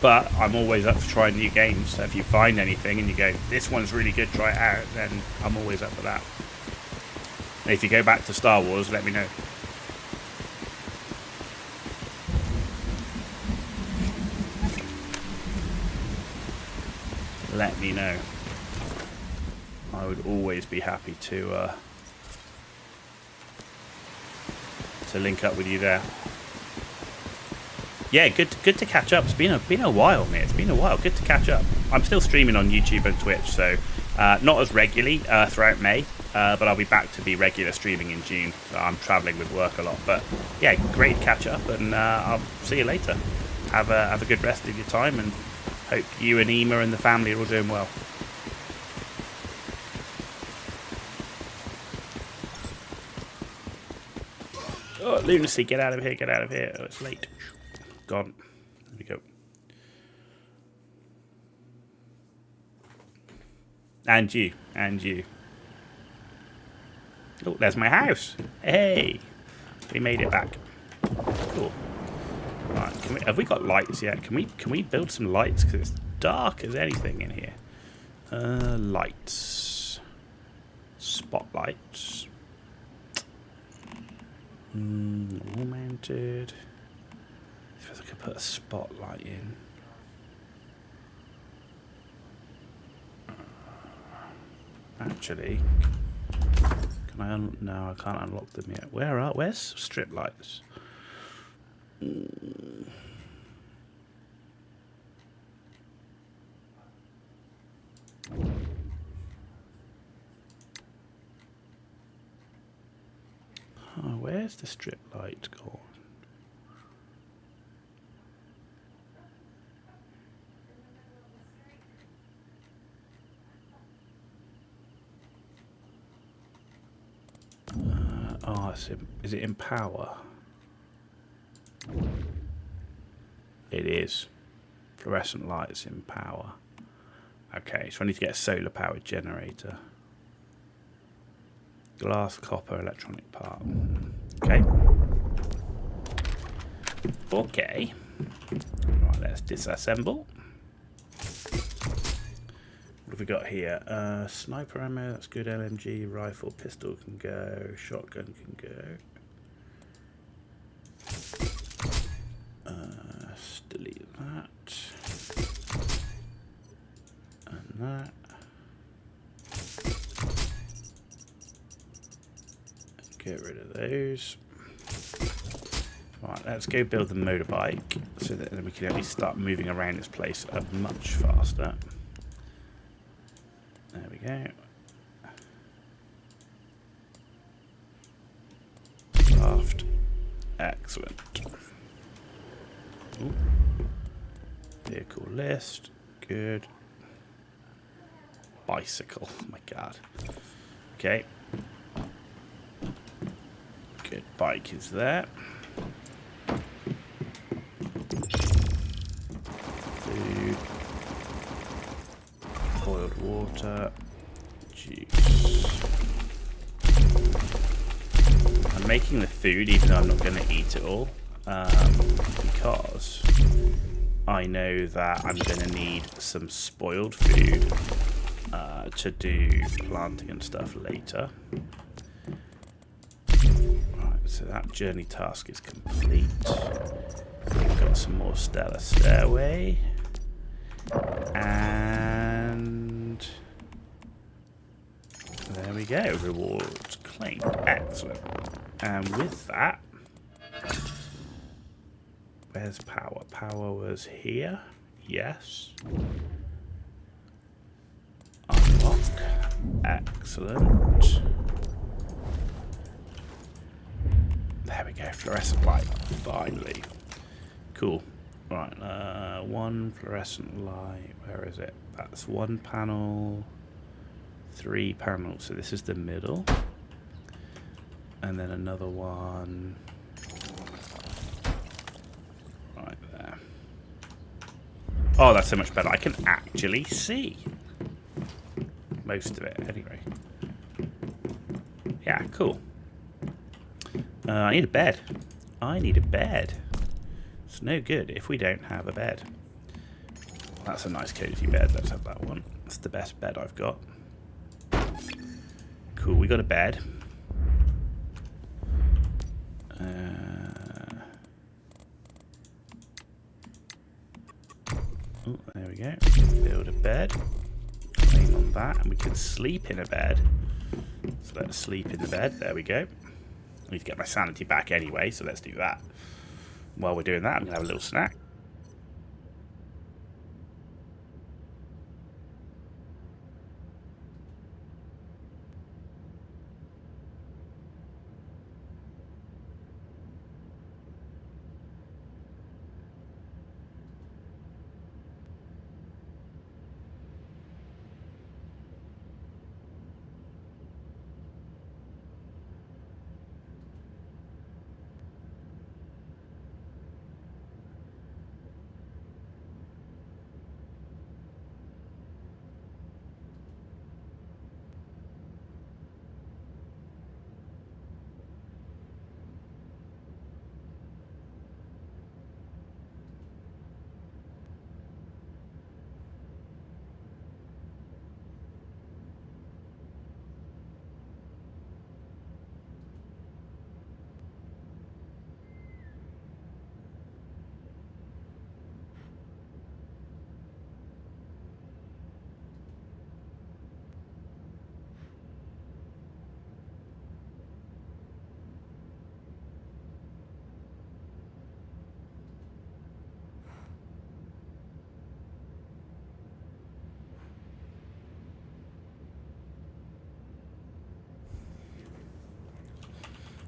But I'm always up for trying new games, so if you find anything and you go, this one's really good, try it out, then I'm always up for that. And if you go back to Star Wars, let me know. Let me know. I would always be happy to link up with you there. Yeah, good to catch up. It's been a while, mate. It's been a while. Good to catch up. I'm still streaming on YouTube and Twitch, so not as regularly throughout May, but I'll be back to be regular streaming in June. So I'm travelling with work a lot, but yeah, great to catch up, and I'll see you later. Have a good rest of your time, and hope you and Ema and the family are all doing well. Oh, lunacy! Get out of here! Get out of here! Oh, it's late. Gone. There we go. And you. Oh, there's my house. Hey, we made it back. Cool. Right, have we got lights yet? Can we build some lights? Because dark as anything in here. Lights. Spotlights. Wall mounted. I suppose I could put a spotlight in. Actually, can I no, I can't unlock them yet. Where's strip lights? Oh, where's the strip light gone? Is it in power? It is. Fluorescent lights in power. Okay, so I need to get a solar powered generator. Glass, copper, electronic part. Okay. Okay. Right, let's disassemble. What have we got here? Sniper ammo, that's good. LMG, rifle, pistol can go. Shotgun can go. Delete that. And that. Get rid of those. Right, let's go build the motorbike so that then we can at least start moving around this place much faster. There we go. Craft. Excellent. Ooh. Vehicle list. Good. Bicycle. Oh my god. Okay. Good. Bike is there. Food. Boiled water. Juice. I'm making the food even though I'm not going to eat it all. Because I know that I'm going to need some spoiled food to do planting and stuff later. Right, so that journey task is complete. We've got some more stellar stairway. And there we go. Rewards claimed. Excellent. And with that, where's power? Power was here. Yes. Unlock. Excellent. There we go. Fluorescent light. Finally. Cool. Right. One fluorescent light. Where is it? That's one panel. 3 panels. So this is the middle. And then another one. Right there. Oh, that's so much better. I can actually see most of it anyway. Yeah, cool. I need a bed. I need a bed. It's no good if we don't have a bed. That's a nice cozy bed. Let's have that one. That's the best bed I've got. Cool, we got a bed. Oh, there we go. Build a bed. Claim on that, and we can sleep in a bed. So let's sleep in the bed. There we go. I need to get my sanity back anyway, so let's do that. While we're doing that, I'm going to have a little snack.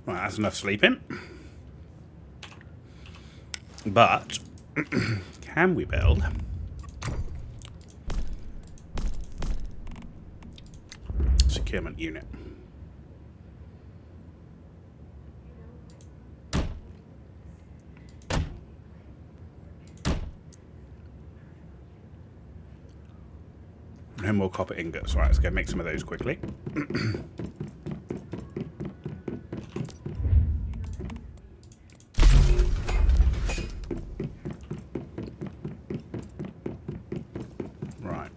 Right, that's enough sleeping. But can we build securement unit? No more copper ingots. Right, let's go make some of those quickly. Right.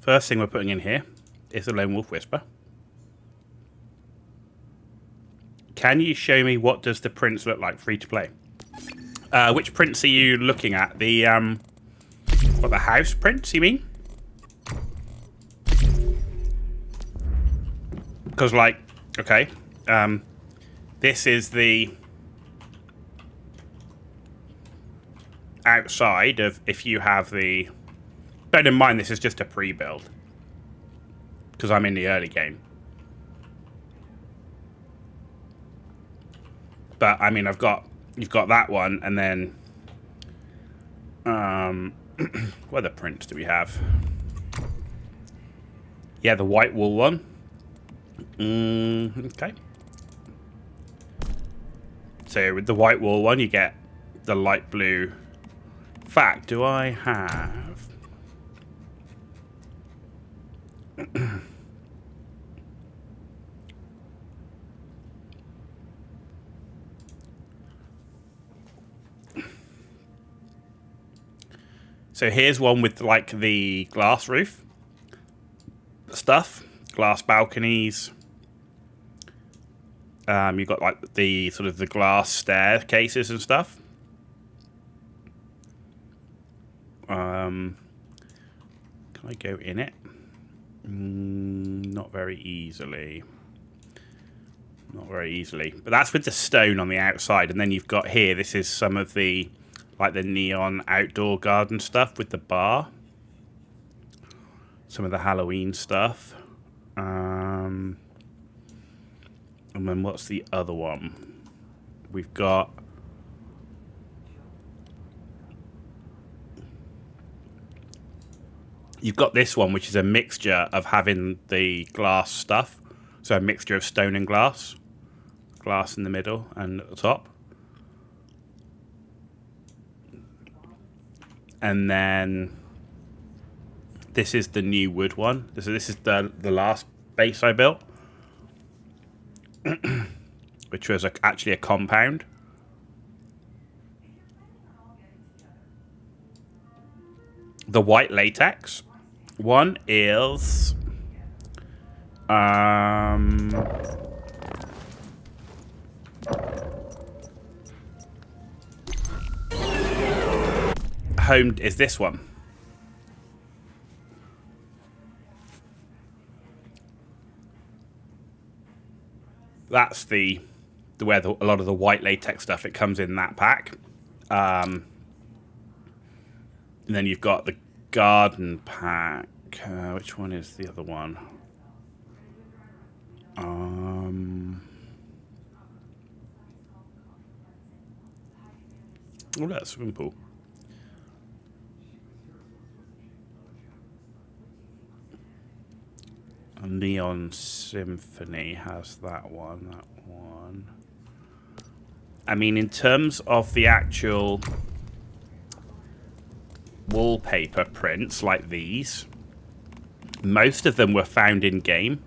First thing we're putting in here is the Lone Wolf Whisper. Can you show me what does the prints look like free to play? Which prints are you looking at? The what, the house prints, you mean? Because, like, okay, this is the outside of, if you have the, bear in mind this is just a pre-build because I'm in the early game. But I mean, you've got that one, and then what other prints do we have? Yeah, the white wool one. Okay. So with the white wool one, you get the light blue. In fact, do I have? So here's one with like the glass roof stuff, glass balconies. You've got like the sort of the glass staircases and stuff. Can I go in it? Not very easily. Not very easily. But that's with the stone on the outside. And then you've got here, this is some of the, like the neon outdoor garden stuff with the bar. Some of the Halloween stuff. And then what's the other one? We've got... You've got this one, which is a mixture of having the glass stuff. So a mixture of stone and glass. Glass in the middle and at the top. And then this is the new wood one. This is the last base I built. Which was actually a compound. The white latex one is home is this one. That's the where a lot of the white latex stuff, it comes in that pack. And then you've got the garden pack. Which one is the other one? Oh, that's swimming pool. A Neon Symphony has that one. That one. I mean, in terms of the actual wallpaper prints like these, most of them were found in game.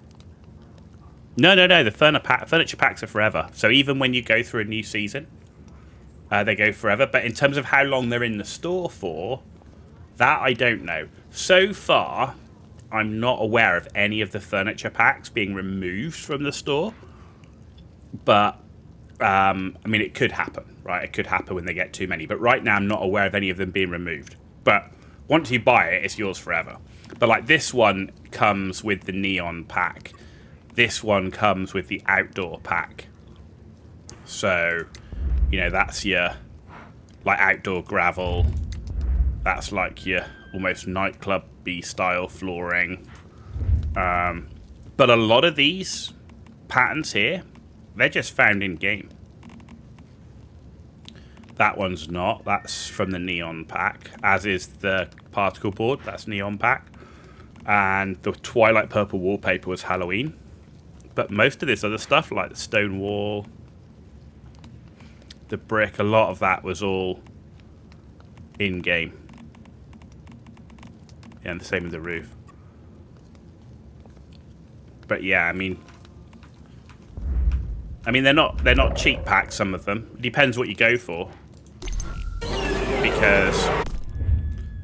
No, the furniture packs are forever. So even when you go through a new season, they go forever. But in terms of how long they're in the store for, that I don't know. So far, I'm not aware of any of the furniture packs being removed from the store. But I mean, it could happen, right? It could happen when they get too many. But right now, I'm not aware of any of them being removed. But once you buy it, it's yours forever. But like this one comes with the neon pack. This one comes with the outdoor pack. So, you know, that's your like outdoor gravel. That's like your almost nightclub-y style flooring. But a lot of these patterns here, they're just found in game. That one's not. That's from the neon pack, as is the particle board. That's neon pack. And the twilight purple wallpaper was Halloween. But most of this other stuff, like the stone wall, the brick, a lot of that was all in-game. Yeah, and the same with the roof. But yeah, I mean they're not cheap packs, some of them. It depends what you go for. Because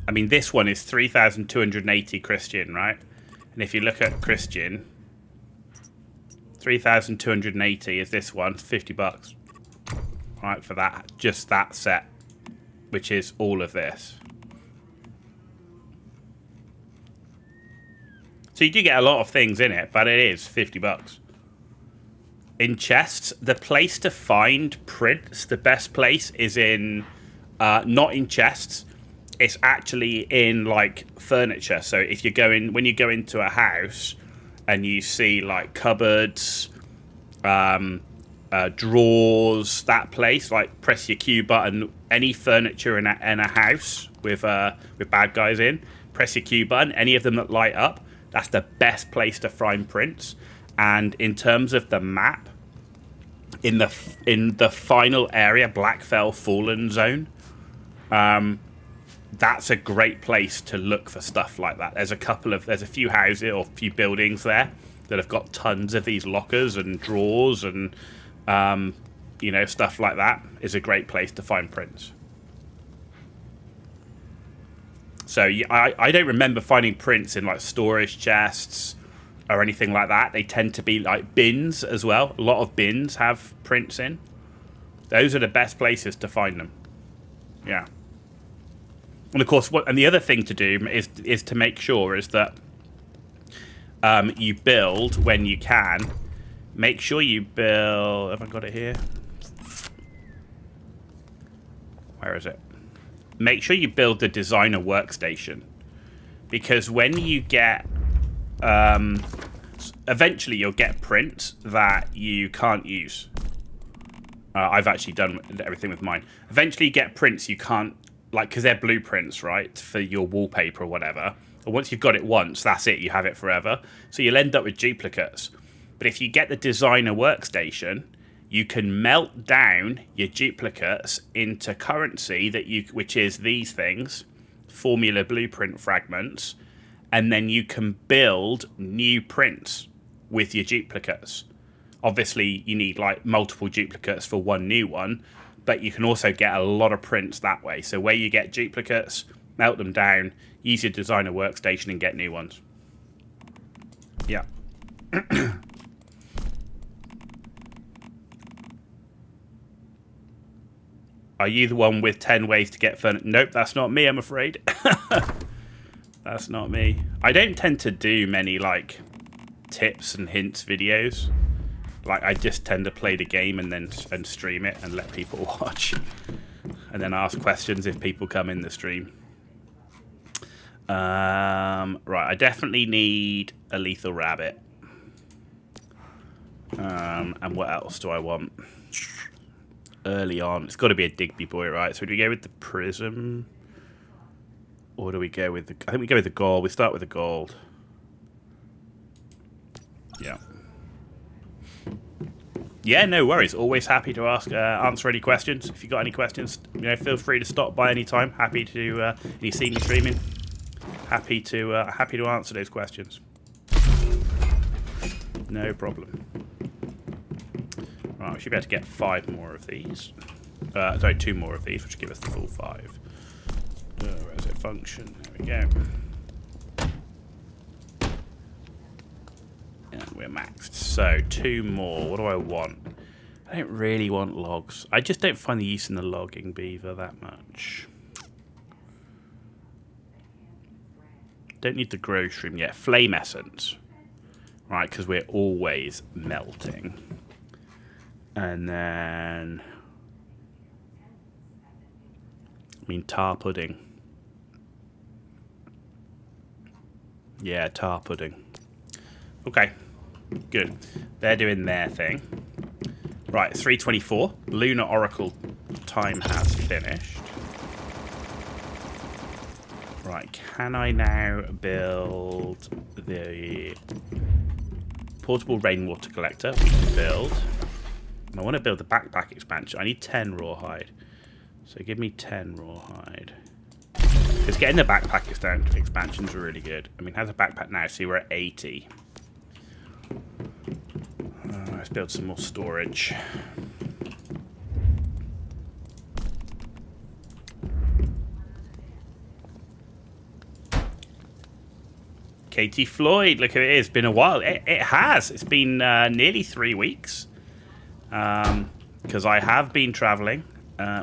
I mean, this one is 3,280 Christian, right? And if you look at Christian, 3,280 is this one, $50. Right, for that, just that set, which is all of this. So you do get a lot of things in it, but it is $50. In chests, the place to find prints, the best place is in, not in chests. It's actually in like furniture. So if you go in, when you go into a house and you see like cupboards, drawers, that place, like press your Q button. Any furniture in a house with bad guys in, press your Q button. Any of them that light up, that's the best place to find prints. And in terms of the map, in the final area, Blackfell Fallen Zone, that's a great place to look for stuff like that. There's a few houses or a few buildings there that have got tons of these lockers and drawers and you know, stuff like that. Is a great place to find prints. So I don't remember finding prints in like storage chests or anything like that. They tend to be like bins as well. A lot of bins have prints in. Those are the best places to find them. Yeah. And of course, and the other thing to do is to make sure is that you build when you can. Make sure you build. Have I got it here? Where is it? Make sure you build the designer workstation, because when you get, eventually you'll get prints that you can't use. I've actually done everything with mine. Eventually you get prints you can't, like, because they're blueprints, right, for your wallpaper or whatever. And once you've got it once, that's it. You have it forever. So you'll end up with duplicates. But if you get the designer workstation, you can melt down your duplicates into currency which is these things, formula blueprint fragments, and then you can build new prints with your duplicates. Obviously, you need like multiple duplicates for one new one, but you can also get a lot of prints that way. So where you get duplicates, melt them down, use your designer workstation and get new ones. Yeah. Are you the one with 10 ways to get furniture? Nope, that's not me, I'm afraid. That's not me. I don't tend to do many, like, tips and hints videos. Like, I just tend to play the game and stream it and let people watch. And then ask questions if people come in the stream. Right, I definitely need a lethal rabbit. And what else do I want? Early on, it's got to be a Digby boy, right? So do we go with the prism, or do we go with the? I think we go with the gold. We start with the gold. Yeah. Yeah, no worries. Always happy to answer any questions. If you got any questions, feel free to stop by any time. Happy to. You see me streaming. Happy to answer those questions. No problem. Right, we should be able to get 5 more of these. Sorry, 2 more of these, which will give us the full 5. Where's it? Function. There we go. And we're maxed. So, 2 more. What do I want? I don't really want logs. I just don't find the use in the logging beaver that much. Don't need the grow shroom yet. Flame essence. Right, because we're always melting. And then, tar pudding. Yeah, tar pudding. Okay. Good. They're doing their thing. Right, 3:24. Lunar Oracle time has finished. Right, can I now build the portable rainwater collector? We can build. And I want to build the backpack expansion. I need 10 rawhide. So give me 10 rawhide. Because getting the backpack expansion is really good. I mean, how's a backpack now? See, we're at 80. Let's build some more storage. Katie Floyd, look who it is. Been a while. It has. It's been nearly 3 weeks. Because I have been traveling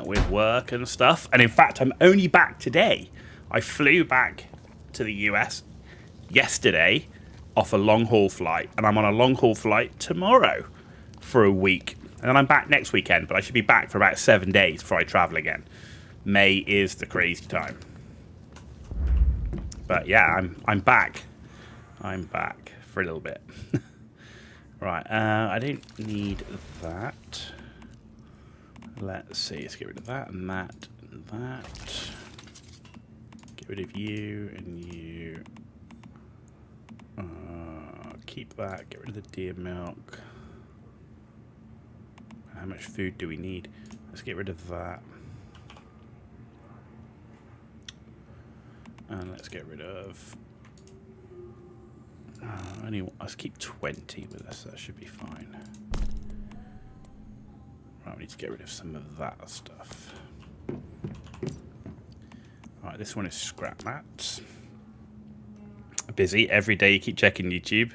with work and stuff. And in fact, I'm only back today. I flew back to the US yesterday off a long-haul flight. And I'm on a long-haul flight tomorrow for a week. And then I'm back next weekend. But I should be back for about 7 days before I travel again. May is the crazy time. But yeah, I'm back. I'm back for a little bit. Right, I don't need that. Let's see, let's get rid of that and that and that. Get rid of you and you. Keep that, get rid of the deer milk. How much food do we need? Let's get rid of that. And let's get rid of... let's keep 20 with us, that should be fine. Right, we need to get rid of some of that stuff. Right, this one is scrap mats. Busy every day, you keep checking YouTube.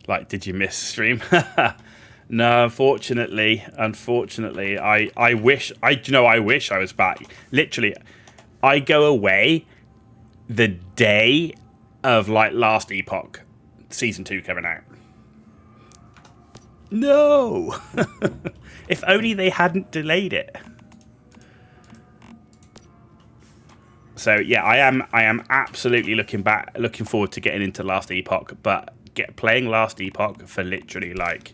Like, did you miss stream? No, unfortunately, I wish I was back. Literally, I go away the day of like Last Epoch season 2 coming out. No. If only they hadn't delayed it. So yeah, I am absolutely looking forward to getting into Last Epoch, but playing Last Epoch for literally like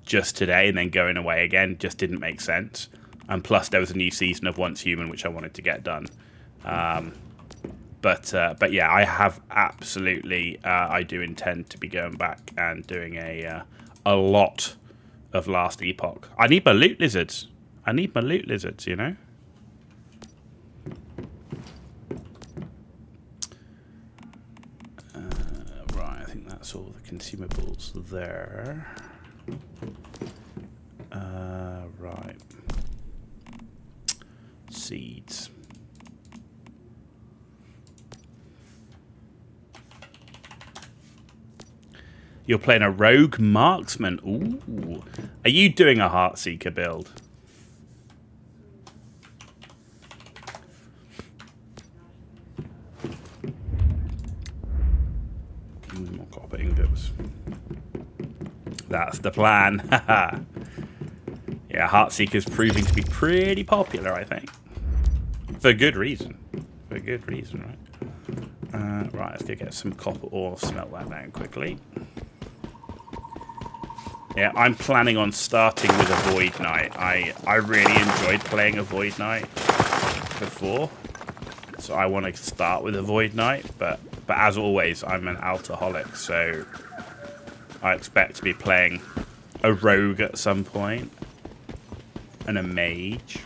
just today and then going away again just didn't make sense. And plus there was a new season of Once Human which I wanted to get done. But yeah, I have absolutely I do intend to be going back and doing a lot of Last Epoch. I need my loot lizards. You know. Right, I think that's all the consumables there. Right. Seeds. You're playing a rogue marksman. Ooh. Are you doing a Heartseeker build? More copper ingots. That's the plan. Yeah, Heartseeker's proving to be pretty popular, I think. For good reason. Right? Right, let's go get some copper ore, smelt that down quickly. Yeah, I'm planning on starting with a Void Knight. I really enjoyed playing a Void Knight before, so I want to start with a Void Knight. But as always, I'm an alcoholic, so I expect to be playing a rogue at some point, and a mage,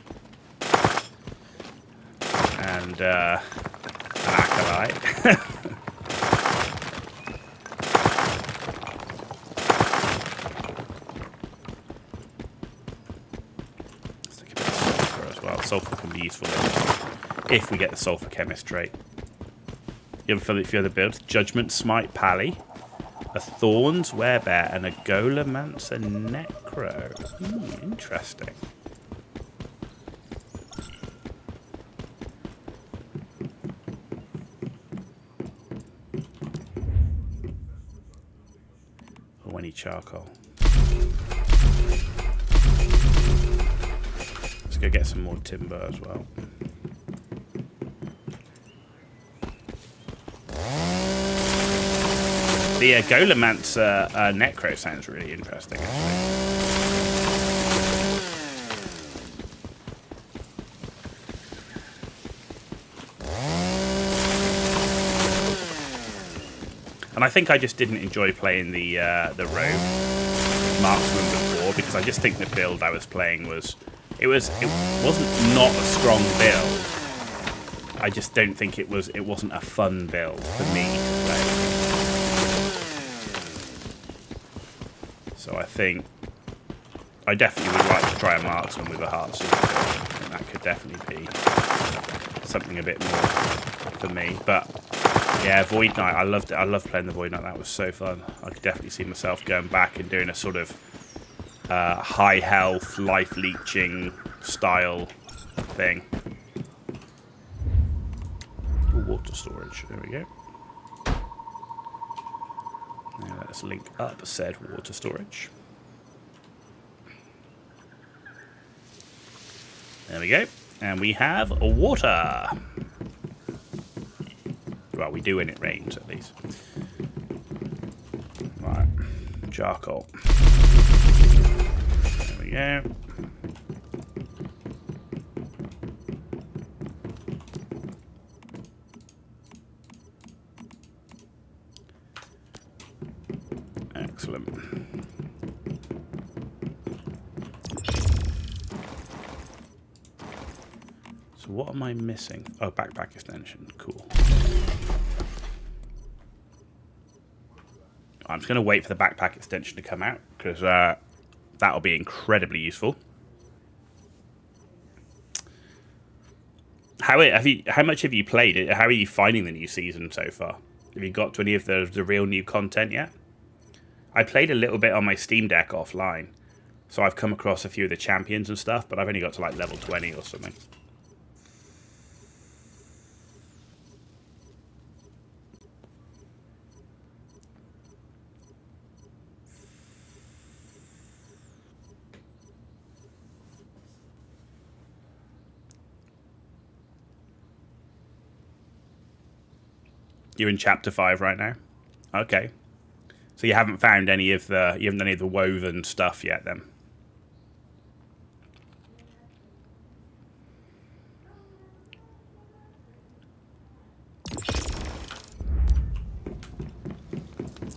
and an acolyte. Sulfur can be useful if we get the sulfur chemist trait. You have a few other builds: Judgment Smite Pally, a Thorns Werebear, and a Golomancer Necro. Interesting. Oh, I need charcoal. Let's go get some more timber as well. The Golomancer Necro sounds really interesting, actually. And I think I just didn't enjoy playing the rogue marksman before, because I just think the build I was playing wasn't not a strong build. I just don't think it wasn't a fun build for me to play. So I think I definitely would like to try a marksman with a heart suit. I think that could definitely be something a bit more for me. But yeah, Void Knight, I loved it. I loved playing the Void Knight. That was so fun. I could definitely see myself going back and doing a sort of high health, life leeching style thing. Water storage. There we go. Now let's link up said water storage. There we go. And we have water. Well, we do when it rains, at least. Right. Charcoal. There we go. Excellent. So what am I missing? Oh, backpack extension. Cool. I'm just going to wait for the backpack extension to come out, because that'll be incredibly useful. How much have you played it? How are you finding the new season so far? Have you got to any of the real new content yet? I played a little bit on my Steam Deck offline, so I've come across a few of the champions and stuff, but I've only got to like level 20 or something. You're in chapter 5 right now? Okay. So you haven't found any of the woven stuff yet then?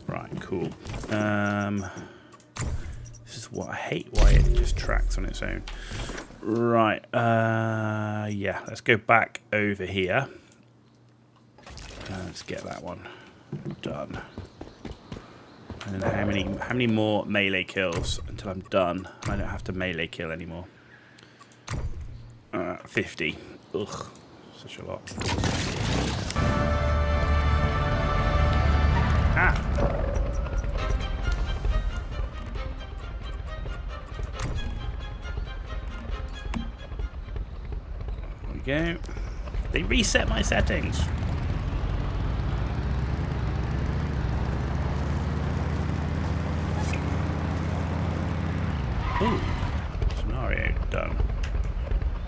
Right, cool. This is what I hate, why it just tracks on its own. Right, yeah, let's go back over here. Let's get that one done. And then how many more melee kills until I'm done? I don't have to melee kill anymore. 50. Ugh, such a lot. Ah. There we go. They reset my settings. Ooh, scenario done.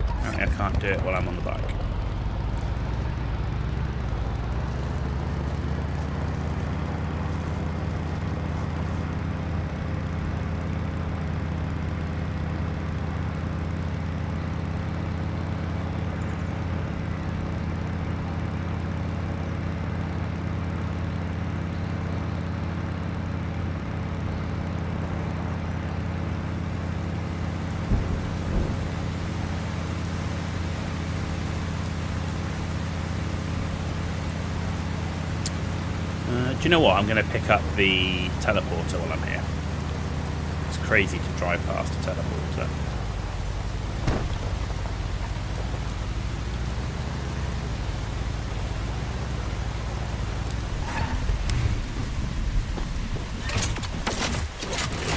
Apparently I can't do it while I'm on the bike. Do you know what? I'm going to pick up the teleporter while I'm here. It's crazy to drive past a teleporter.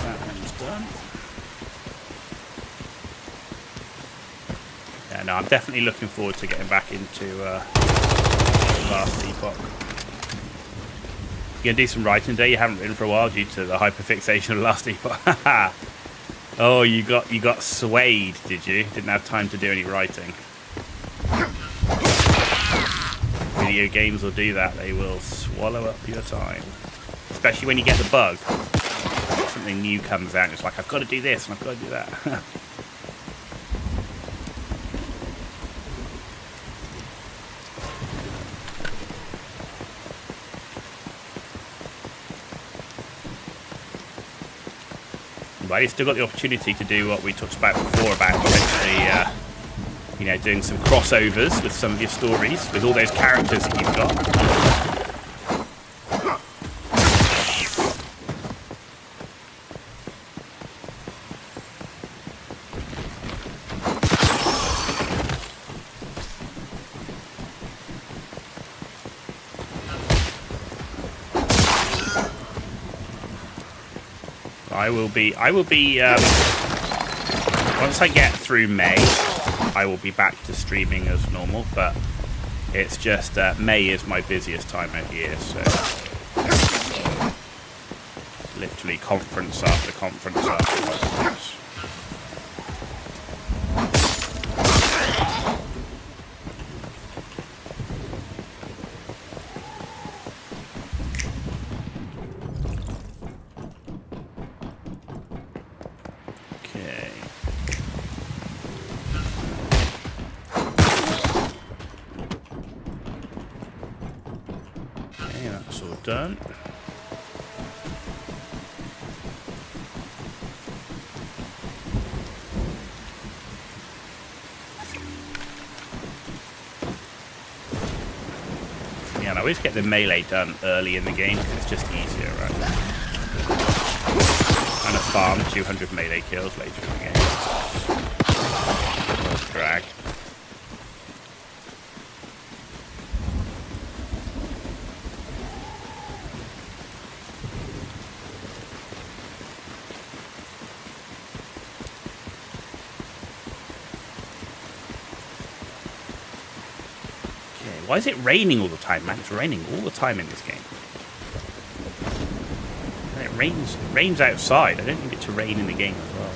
That one's done. Yeah, no, I'm definitely looking forward to getting back into Last Epoch. You're gonna do some writing today. You haven't written for a while due to the hyperfixation of Last Epoch. Oh, you got swayed, did you? Didn't have time to do any writing. Video games will do that. They will swallow up your time. especially when you get the bug. Something new comes out and it's like, I've got to do this and I've got to do that. But you've still got the opportunity to do what we talked about before, about potentially, you know, doing some crossovers with some of your stories, with all those characters that you've got. I will be, once I get through May, I will be back to streaming as normal, but it's just, May is my busiest time of year, so literally conference after conference after conference. Done. Yeah, and I always get the melee done early in the game because it's just easier, right? And a farm 200 melee kills later in the game. That's drag. Why is it raining all the time, man? It's raining all the time in this game. And it rains outside. I don't think it's to rain in the game as well.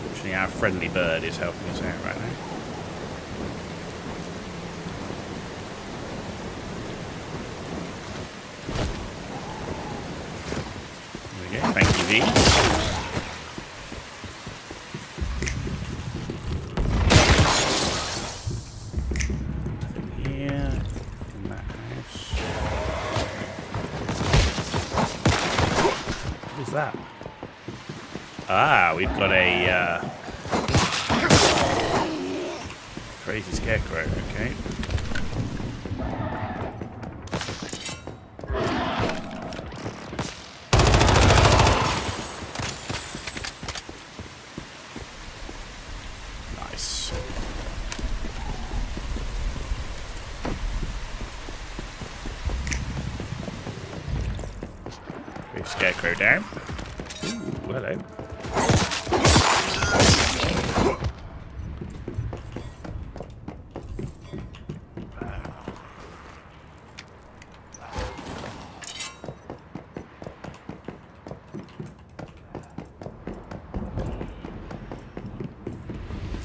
Fortunately, our friendly bird is helping us out right now. Thank you, V. Here, in that house. What is that? Ah, we've got a crazy scarecrow. Okay. Scarecrow down. Ooh, hello.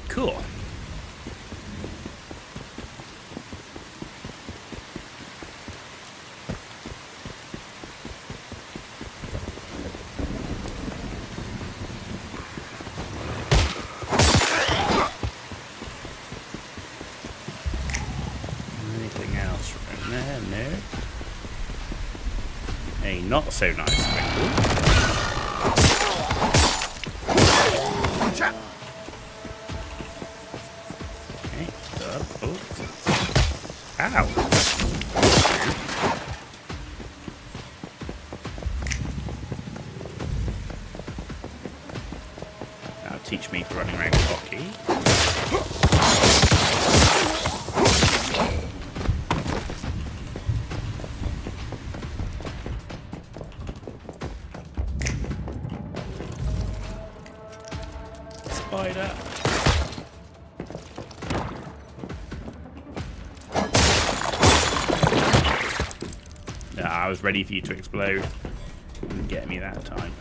Cool. Not so nice sprinkle. Okay, done. Oh. Ow! That'll teach me for running around cocky. Spider. Yeah, I was ready for you to explode. Didn't get me that time.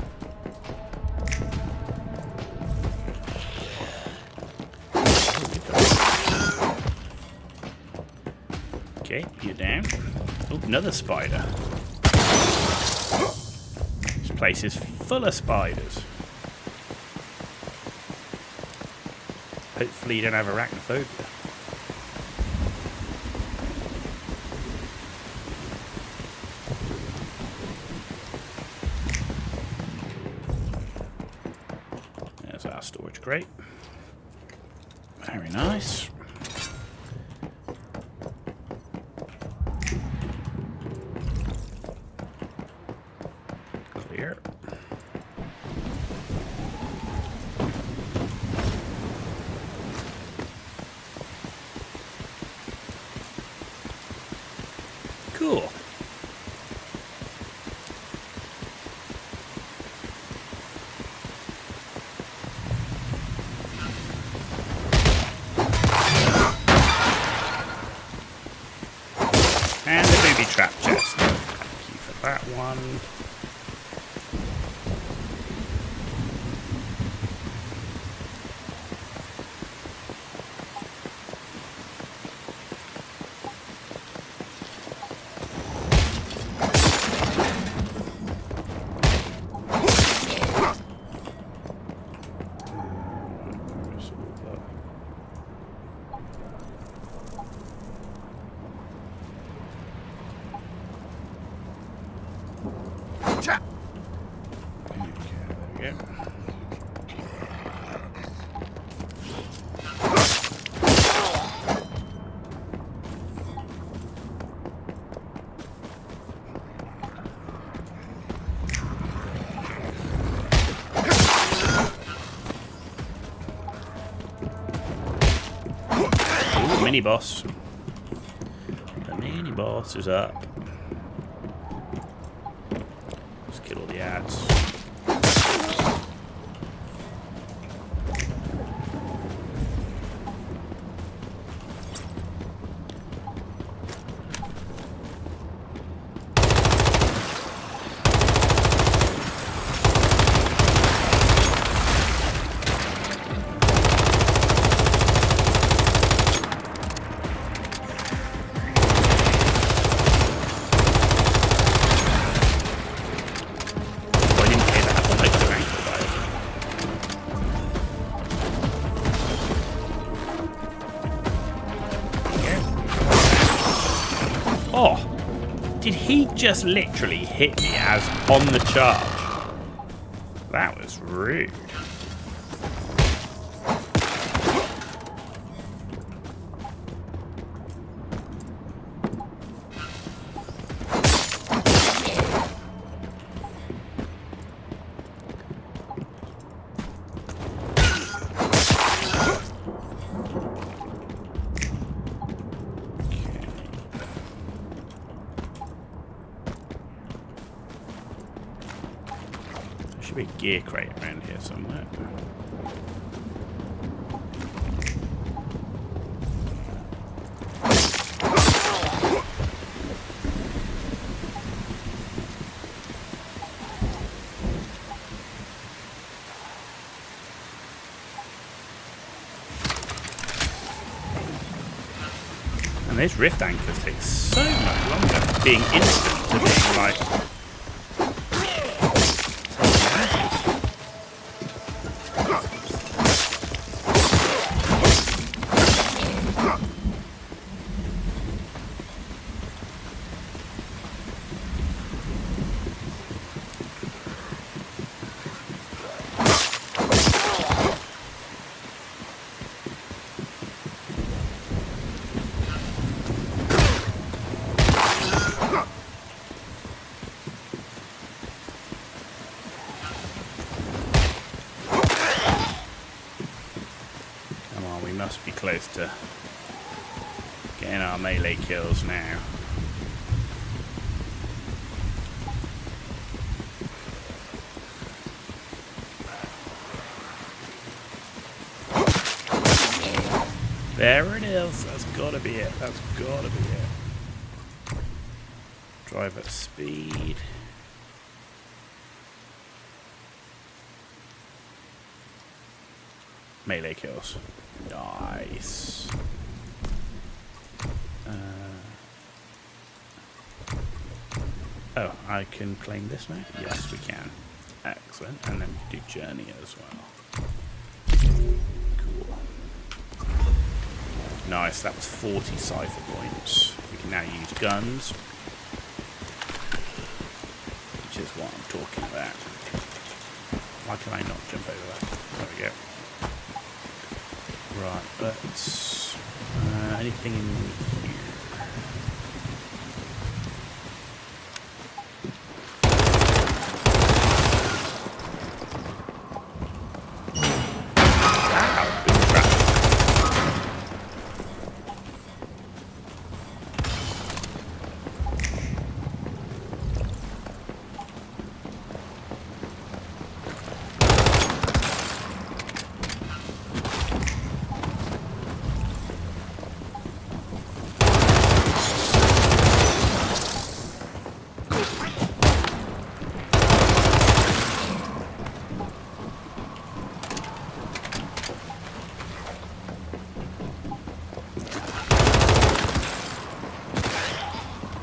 Okay, you're down. Oh, another spider. This place is full of spiders. Hopefully you don't have arachnophobia. There's our storage crate. Very nice. Clear. Cool. And the booby trap chest. Thank you for that one. Mini boss. The mini boss is up. Let's kill all the ads. Oh, did he just literally hit me as on the charge? That was rude. Should be a gear crate around here somewhere. And those rift anchors take so much longer being instant to being like... Must be close to getting our melee kills now. There it is. That's gotta be it. That's gotta be it. Drive at speed. melee kills. Nice. Oh, I can claim this now? Yes, we can. Excellent. And then we do journey as well. Cool. Nice, that was 40 cipher points. We can now use guns, which is what I'm talking about. Why can I not jump over that? There we go. Right, let's... anything in here?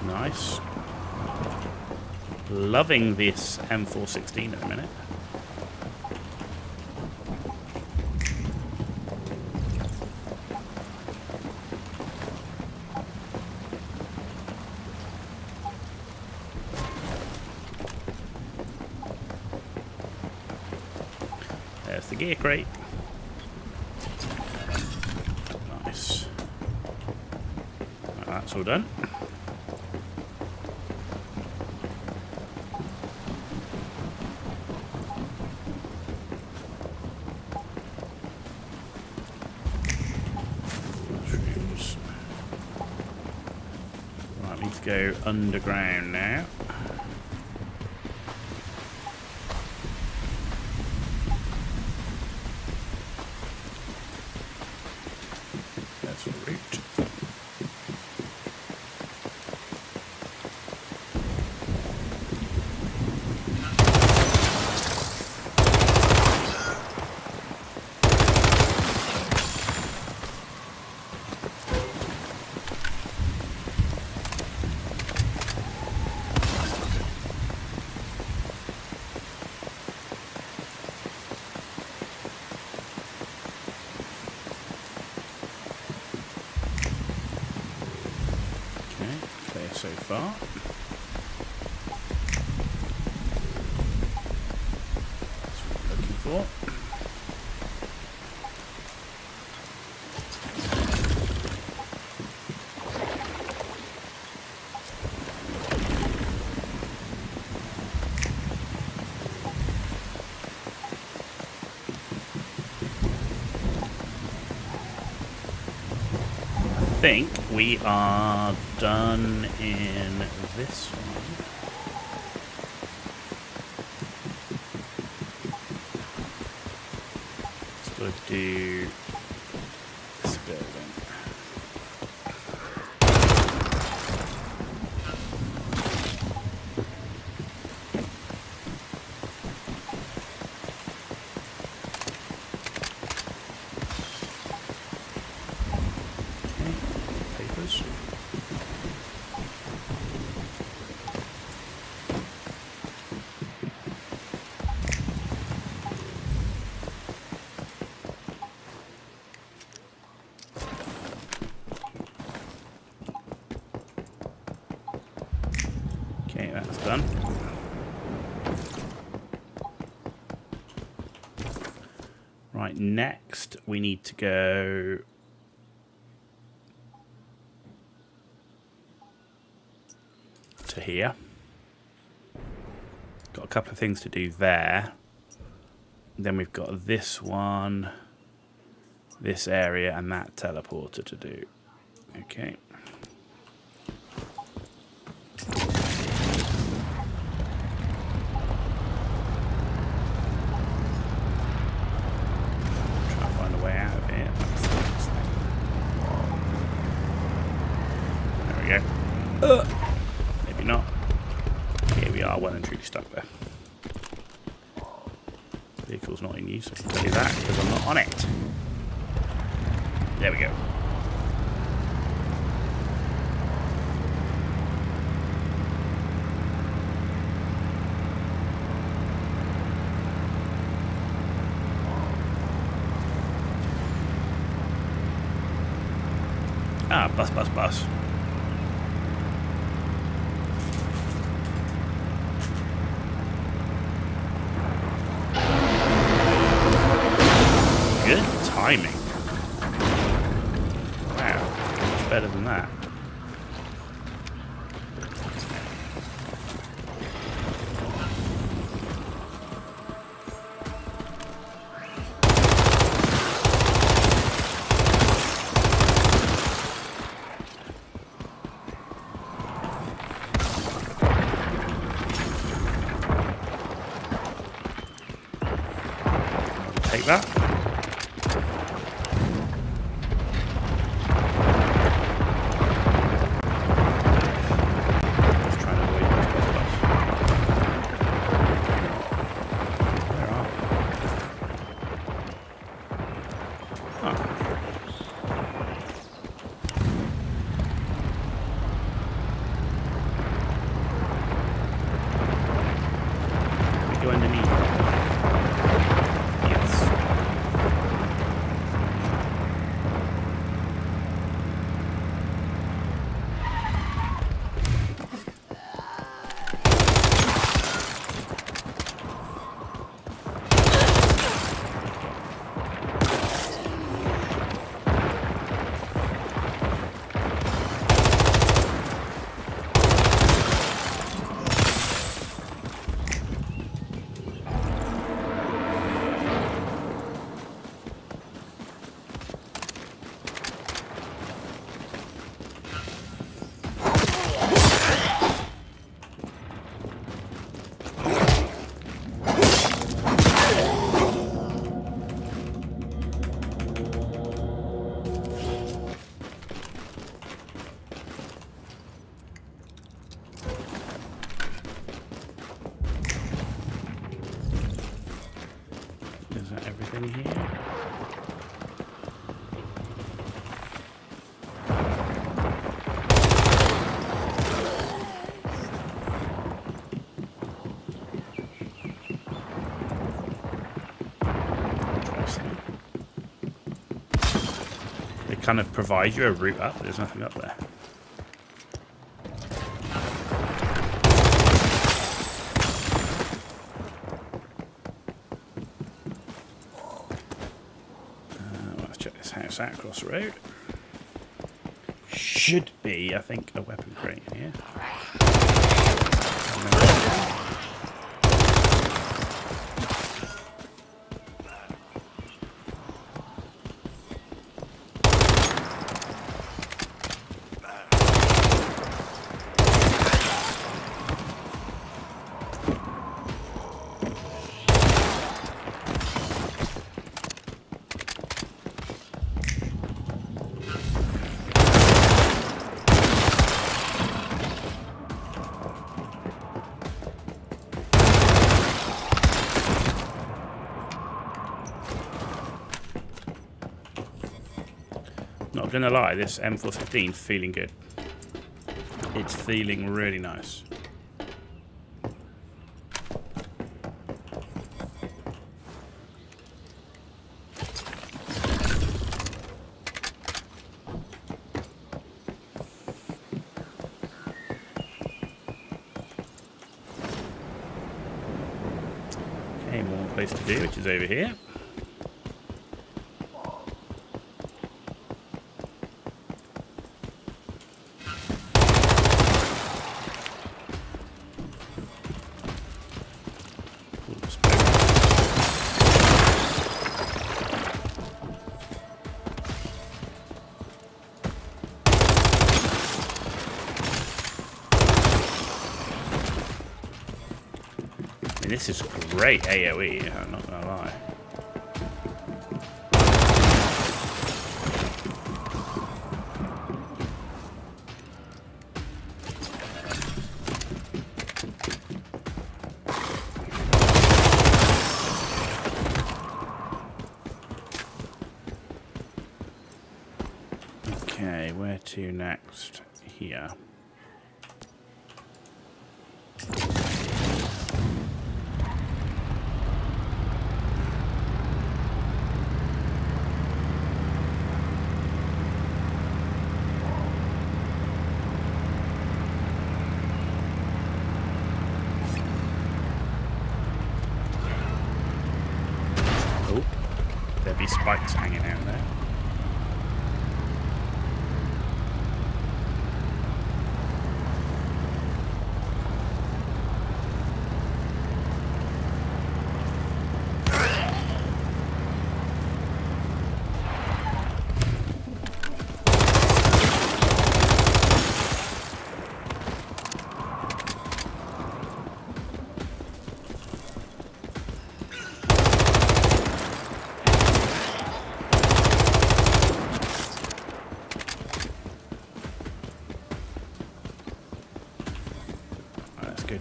Nice. Loving this M416 at the minute. There's the gear crate. Nice. Right, that's all done. Go underground now. That's a route. So far. That's what I'm looking for. I think we are done in this one. Let's go do this building. Okay, that's done. Right, next we need to go to here. Got a couple of things to do there. Then we've got this one, this area, and that teleporter to do. Okay. Maybe not. Here we are, well and truly stuck there. Vehicles car's not in use. I can tell you that because I'm not on it. There we go. Ah, bus. Good timing. Wow, much better than that. Take that. Just trying to avoid those bus. Where are we? Oh. We go underneath. Yes. Is that everything here? Interesting. They kind of provide you a route up, but there's nothing up there. Let's check this house out across the road. Should be, I think, a weapon crate here. Not gonna lie, this M415 is feeling good. It's feeling really nice. Okay, more place to do, which is over here. This is great AoE, I'm not gonna lie. to next? Here. Oh, there'd be spikes hanging out there.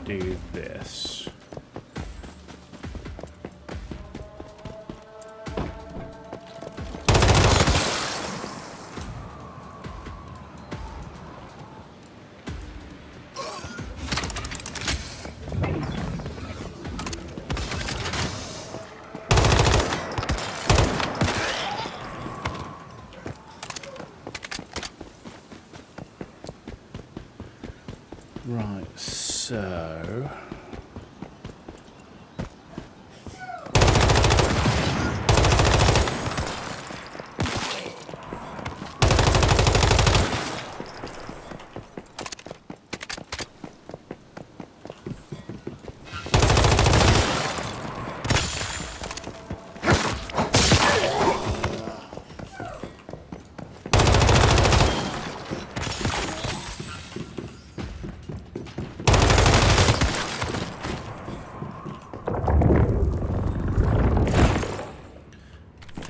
Do this. Right, so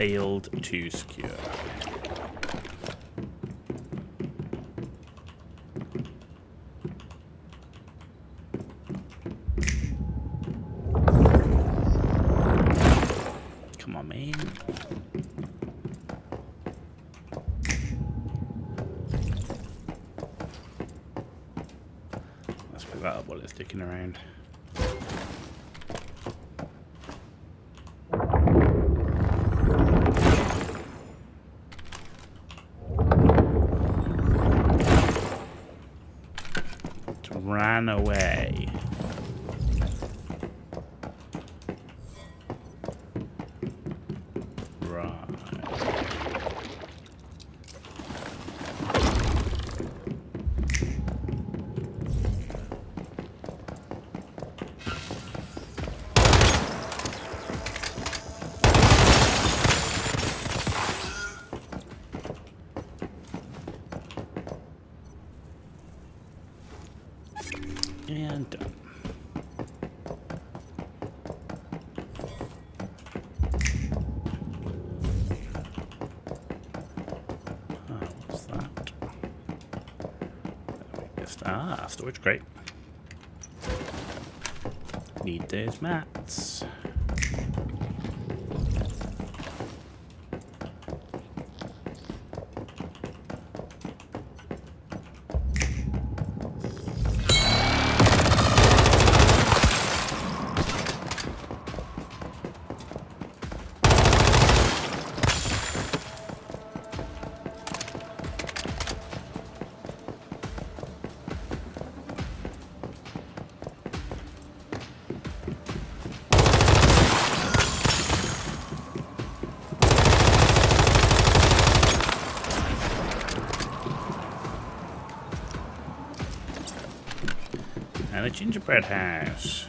failed to secure. Come on, man. Let's pick that up while it's sticking around. Ran away. Right. And done. Oh, what's that? Storage crate. Need those mats. And a gingerbread house.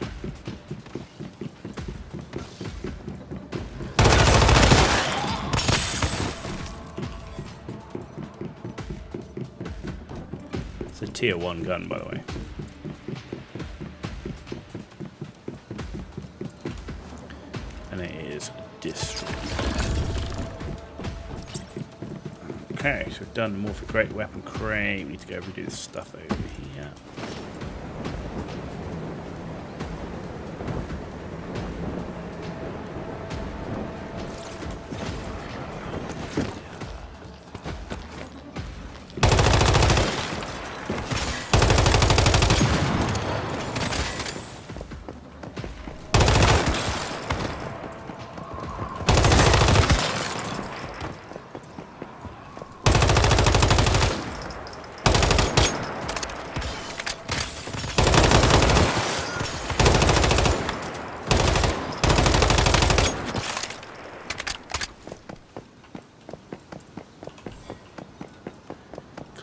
It's a tier 1 gun, by the way. And it is destroyed. Okay, so we've done the Morphic Great Weapon Crate. We need to go over and do this stuff over here.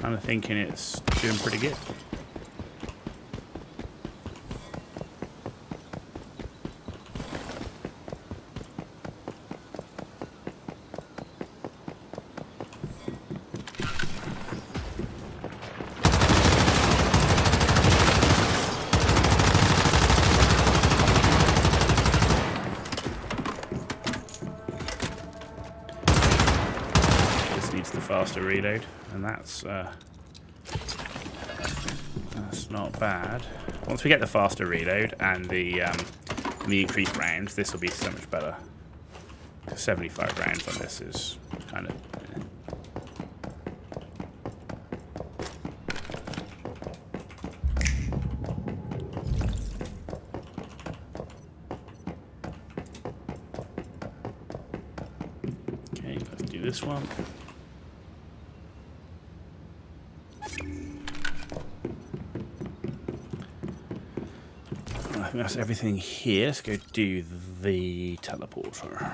kind of thinking it's doing pretty good. Needs the faster reload, and that's not bad. Once we get the faster reload and the increased rounds, this will be so much better. 75 rounds on this is kind of. Okay, let's do this one. I think that's everything here. Let's go do the teleporter.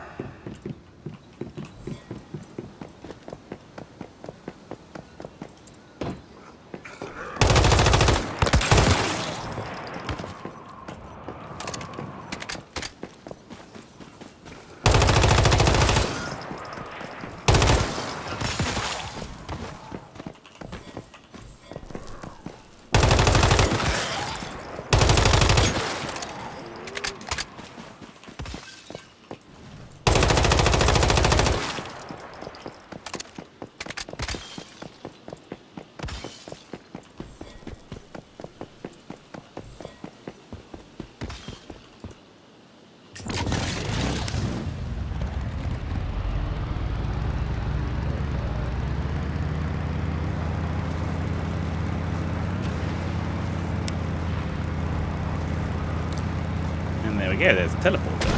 There we go, there's a teleporter.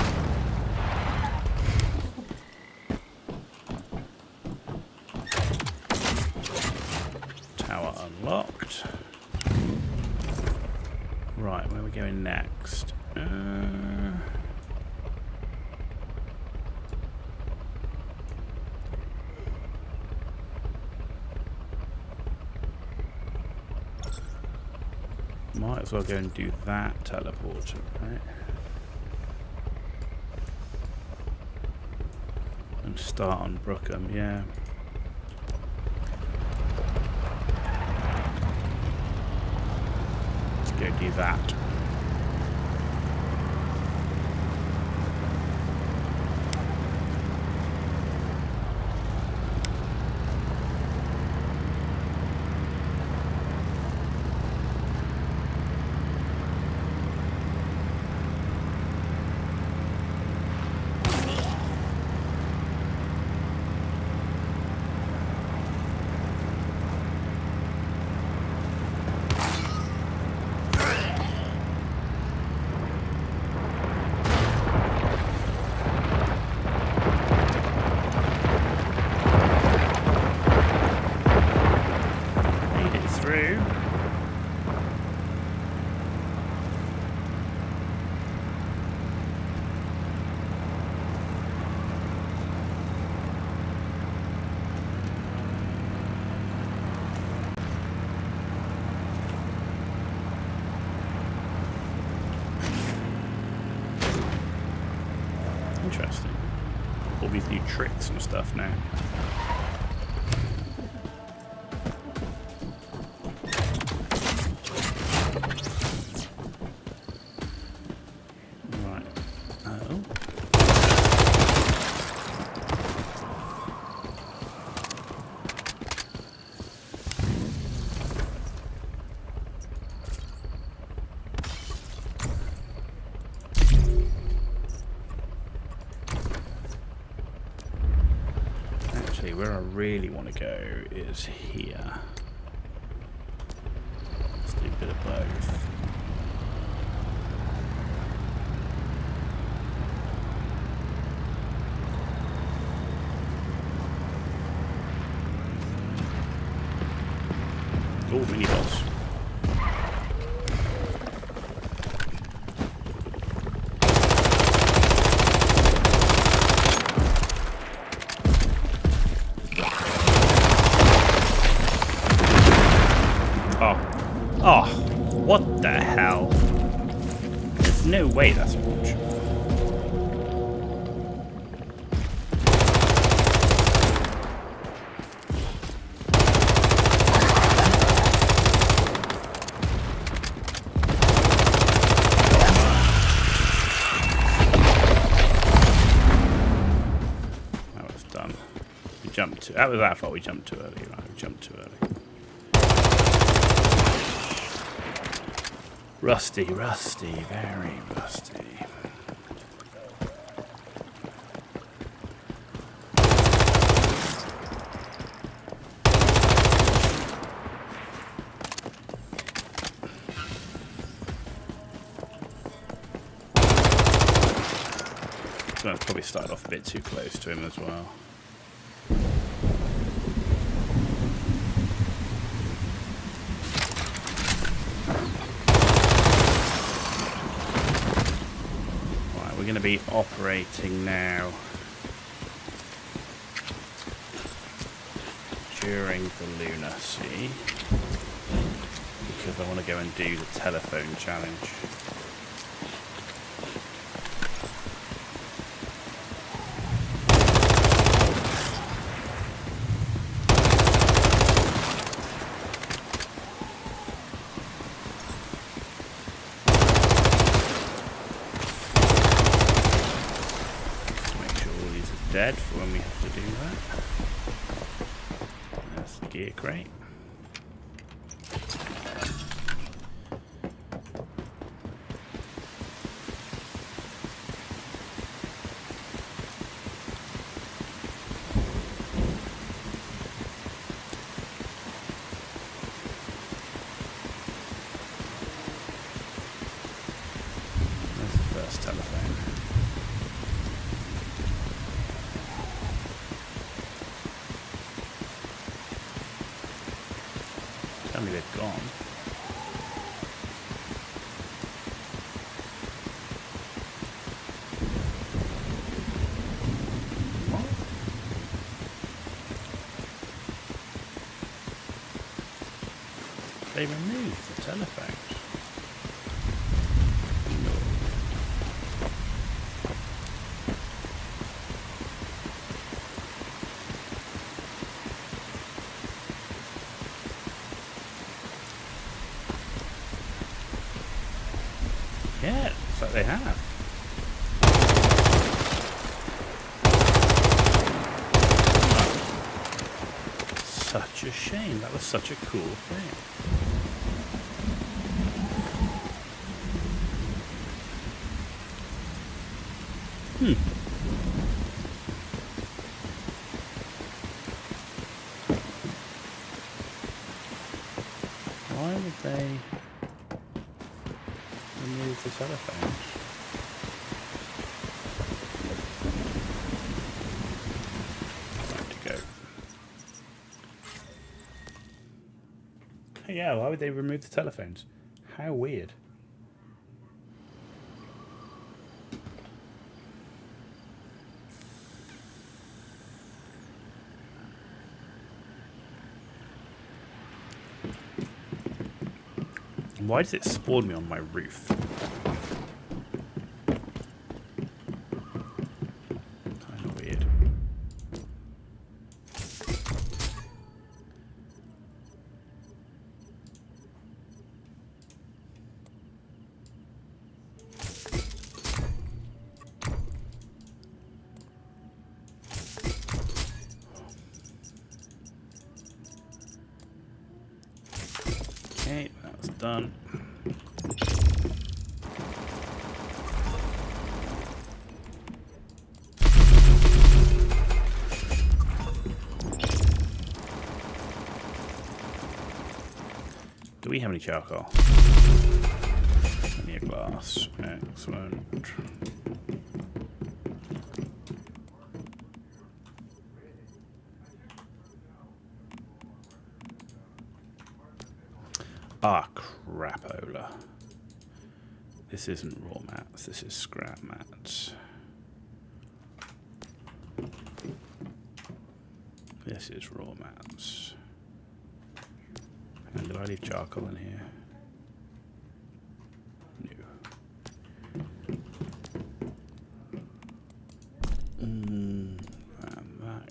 Tower unlocked. Right, where are we going next? Might as well go and do that teleporter, right? And start on Brookham, yeah. Let's go do that. Interesting. All these new tricks and stuff now. Right. Oh. Where I really want to go is here. Let's do a bit of both. Oh, mini boss. no way that's a launch. That was done. We jumped too. That was our fault. We jumped too early. Right, we jumped too early. Rusty, rusty, very rusty. So I probably started off a bit too close to him as well. Going to be operating now during the Lunar Sea because I want to go and do the telephone challenge. Dead for when we have to do that. That's the gear crate. There's the first telephone. Tell me they've gone. What? They removed the telephones. No. Yeah, looks like they have. Such a shame. That was such a cool thing. Why would they remove the telephones? Time to go. Oh, yeah, why would they remove the telephones? How weird. Why does it spawn me on my roof? Kind of weird. Okay, that was done. Do we have any charcoal? Plenty of glass. Excellent. Ah, crapola. This isn't raw mats, this is scrap mats. This is raw mats. And do I leave charcoal in here? No. That.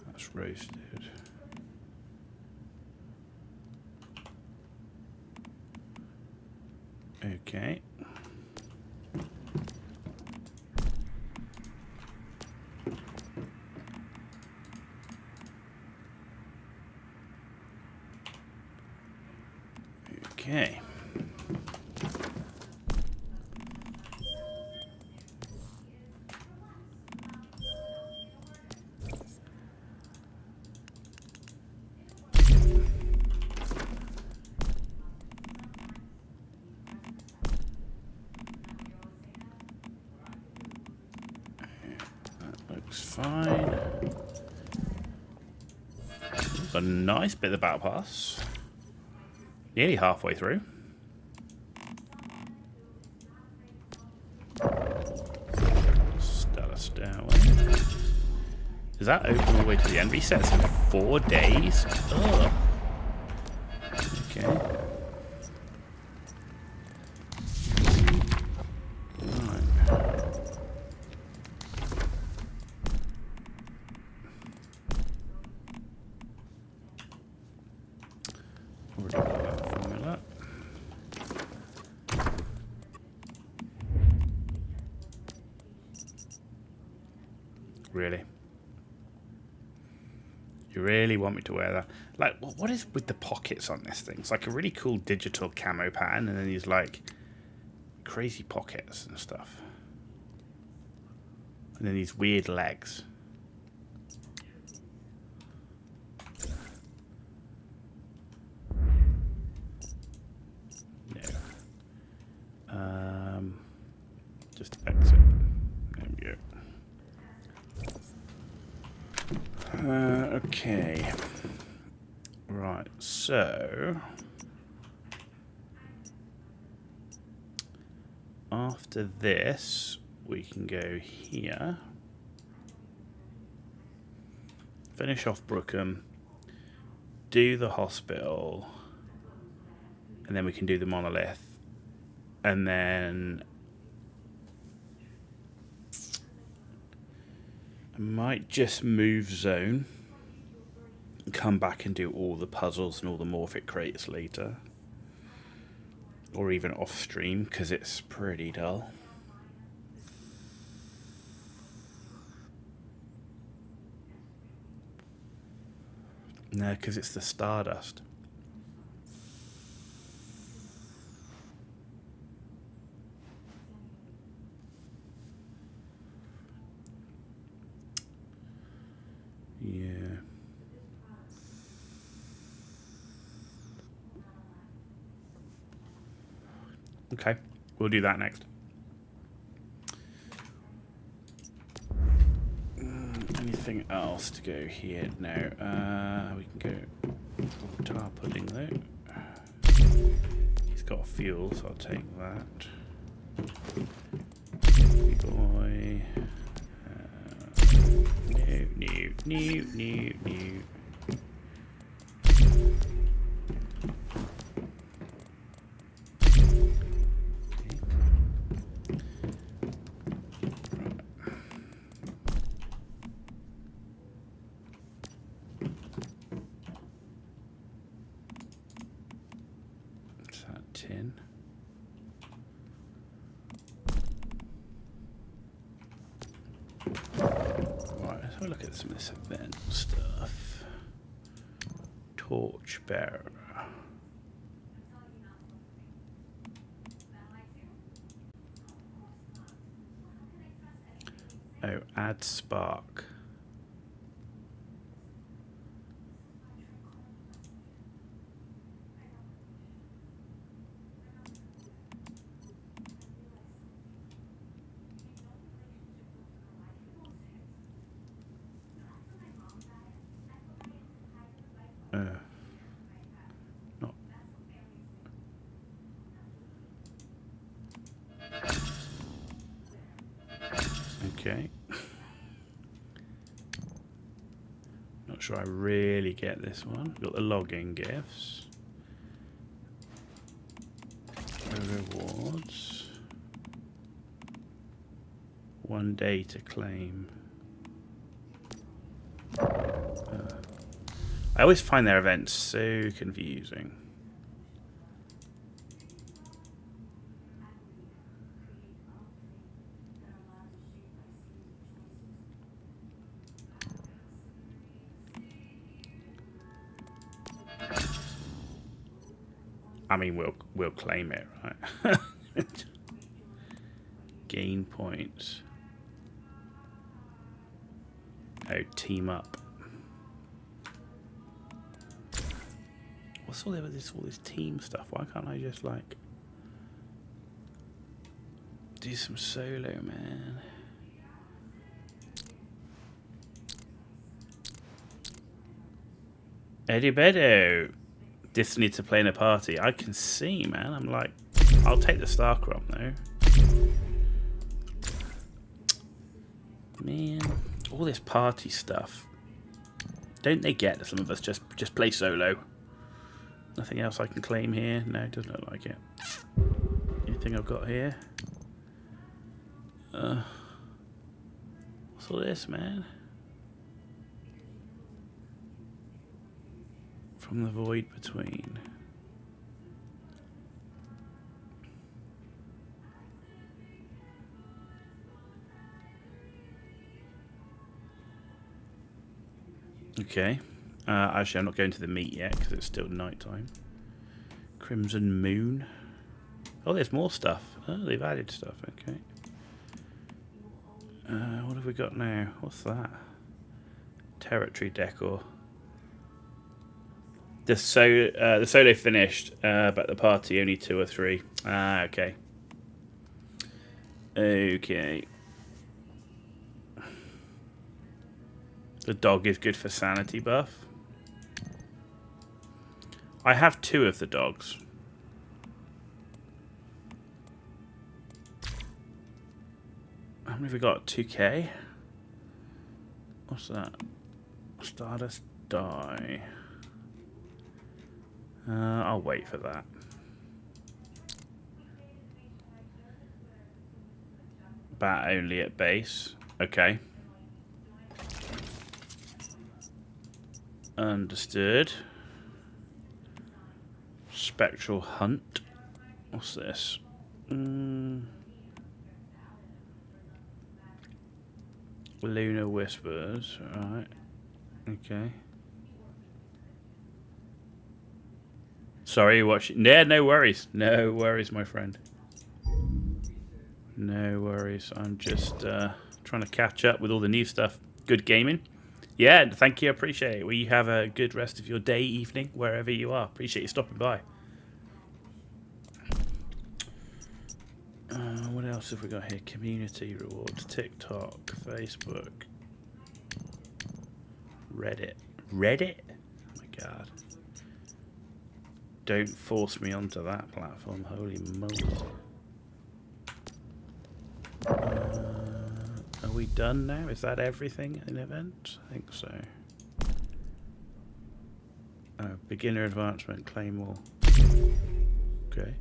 That's roasted. Okay. Okay. That looks fine. A nice bit of battle pass. Nearly halfway through. Stellar Stairway. Is that open all the way to the end? Resets in 4 days? Ugh. Okay. Right. Already got that formula. Really? You really want me to wear that? Like, what is with the pockets on this thing? It's like a really cool digital camo pattern, and then these like crazy pockets and stuff, and then these weird legs. No. Just exit. There we go. Okay. Right, so after this, we can go here, finish off Brookham, do the hospital, and then we can do the monolith, and then I might just move zone, come back and do all the puzzles and all the morphic crates later, or even off stream because it's pretty dull. No, because it's the Stardust. Yeah. Okay, we'll do that next. Anything else to go here? No. We can go tar pudding though. He's got fuel, so I'll take that. Baby boy. No. Tin. Right, let's have a look at some of this event stuff. Torchbearer. Oh, add spark. Not. Okay. Not sure I really get this one. Got the logging gifts. Rewards. 1 day to claim. I always find their events so confusing. I mean, we'll claim it, right? Gain points. Oh, team up. What's all this team stuff? Why can't I just like do some solo, man? Eddie Bedo. This needs to play in a party. I can see, man. I'm like, I'll take the Starcrom though. Man, all this party stuff. Don't they get that some of us just play solo? Nothing else I can claim here? No, it doesn't look like it. Anything I've got here? What's all this, man? From the void between. Okay. Actually, I'm not going to the meet yet because it's still nighttime. Crimson Moon. Oh, there's more stuff. Oh, they've added stuff. Okay. What have we got now? What's that? Territory decor. The solo finished, but the party only 2 or 3. Ah, okay. Okay. The dog is good for sanity buff. I have 2 of the dogs. How many have we got? 2k? What's that? Stardust die. I'll wait for that. Bat only at base. Okay. Understood. Spectral Hunt. What's this? Lunar Whispers. Alright. Okay. Sorry, watching. Yeah, no worries. No worries, my friend. No worries. I'm just trying to catch up with all the new stuff. Good gaming. Yeah, thank you. Appreciate it. Well, you have a good rest of your day, evening, wherever you are. Appreciate you stopping by. What else have we got here? Community rewards. TikTok, Facebook, Reddit. Reddit? Oh my god. Don't force me onto that platform. Holy moly. Are we done now? Is that everything in event? I think so. Beginner advancement, claim all. Okay.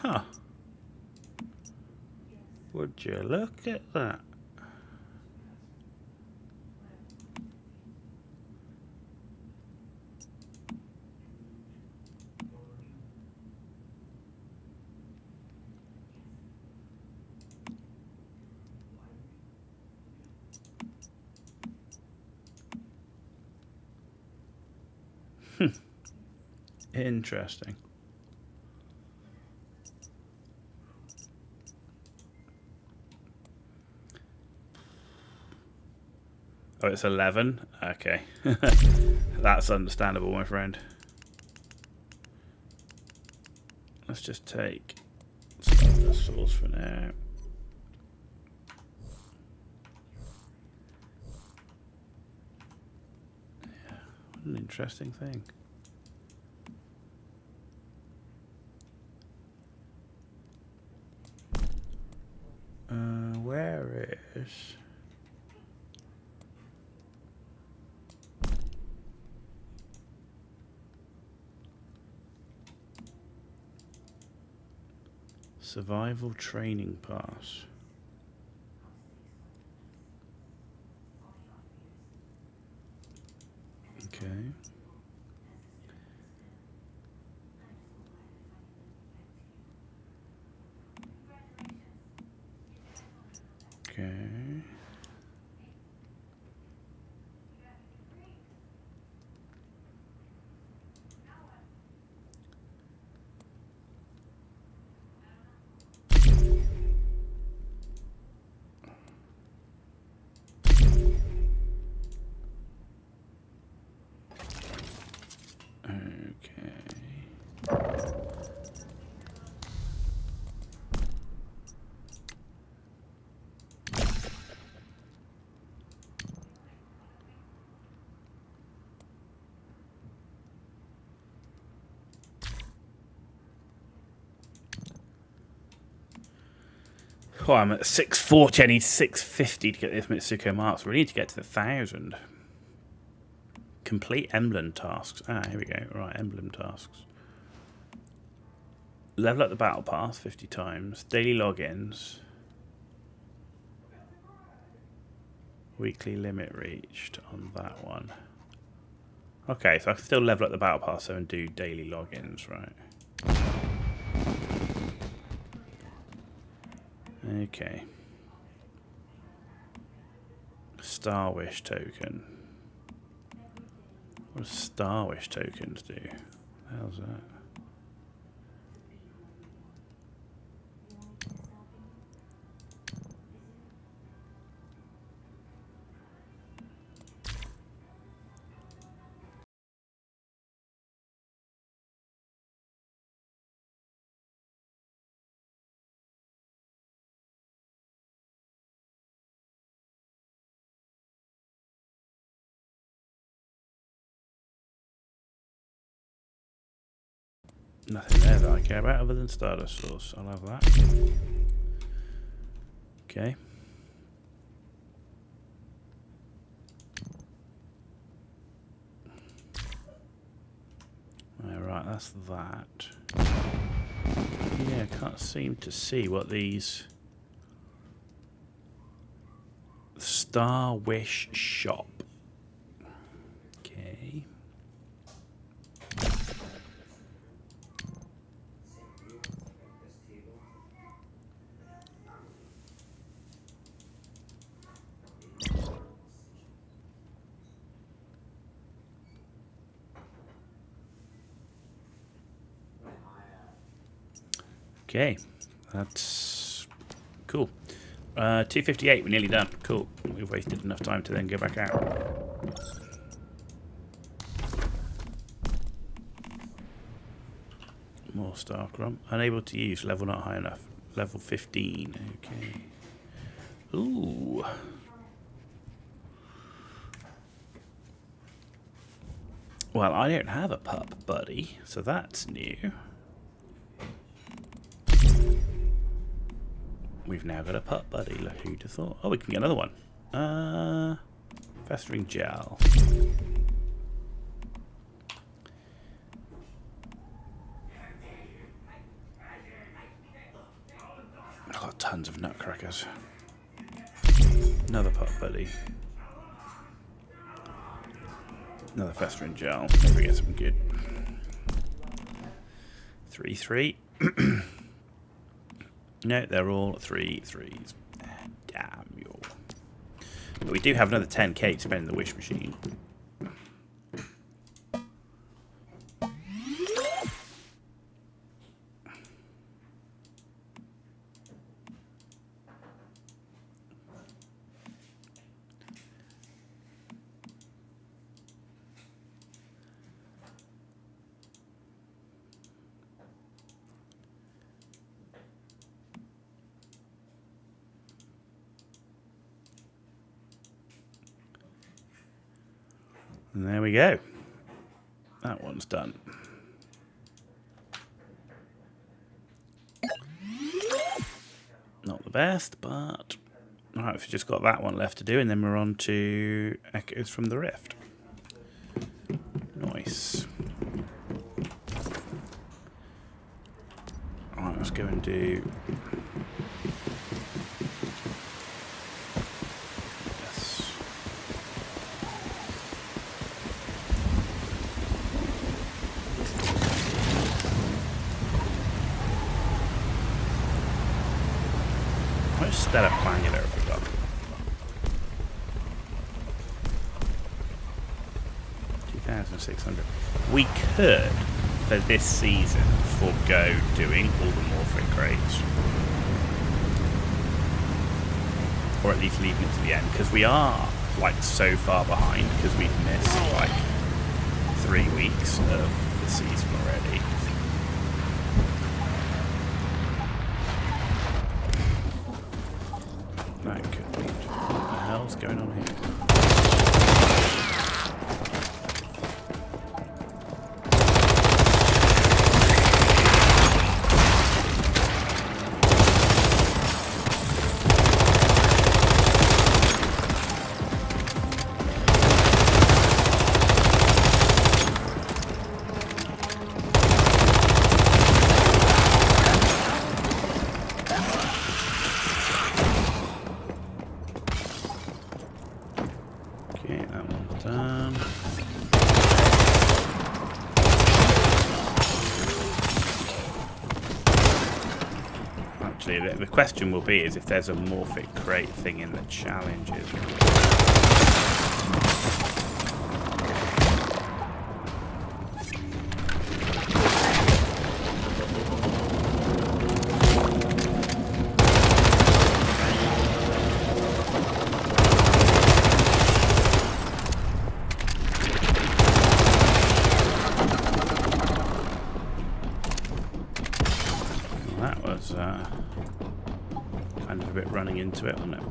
Huh. Would you look at that? Interesting. Oh, it's 11? Okay. That's understandable, my friend. Let's just take the source for now. Yeah, what an interesting thing. Where is... Survival training pass. Okay. Okay. Oh, I'm at 640. I need 650 to get this Mitsuko marks. We need to get to the 1,000. Complete emblem tasks. Ah, here we go. Right, emblem tasks. Level up the battle pass 50 times. Daily logins. Weekly limit reached on that one. Okay, so I can still level up the battle pass and do daily logins, right? Okay. Star Wish token. What does Star Wish tokens do? How's that? Nothing there that I care about other than Stardust Source. I'll have that. Okay. Alright, that's that. Yeah, I can't seem to see what these... Star Wish Shop. Okay. Okay, that's cool. 258, we're nearly done. Cool. We've wasted enough time to then go back out. More Starcrum. Unable to use, level not high enough. Level 15, okay. Ooh. Well, I don't have a pup buddy, so that's new. We've now got a pup buddy. Look, who'd have thought? Oh, we can get another one. Festering gel. I've got tons of nutcrackers. Another pup buddy. Another festering gel. Maybe we get some good. 3-3. No, they're all 3 3s. Damn you. But we do have another 10k to spend in the wish machine. And there we go. That one's done. Not the best, but... Alright, we've just got that one left to do, and then we're on to Echoes from the Rift. Nice. Alright, let's go and do... Yes. How much stellar planular have we got? $2,600. We could, for this season, forego doing all the morphic crates. Or at least leaving it to the end, because we are, like, so far behind, because we've missed, like, 3 weeks of the season already. That could be... What the hell's going on here? The question will be is if there's a morphic crate thing in the challenges. That was kind of a bit running into it, wasn't it?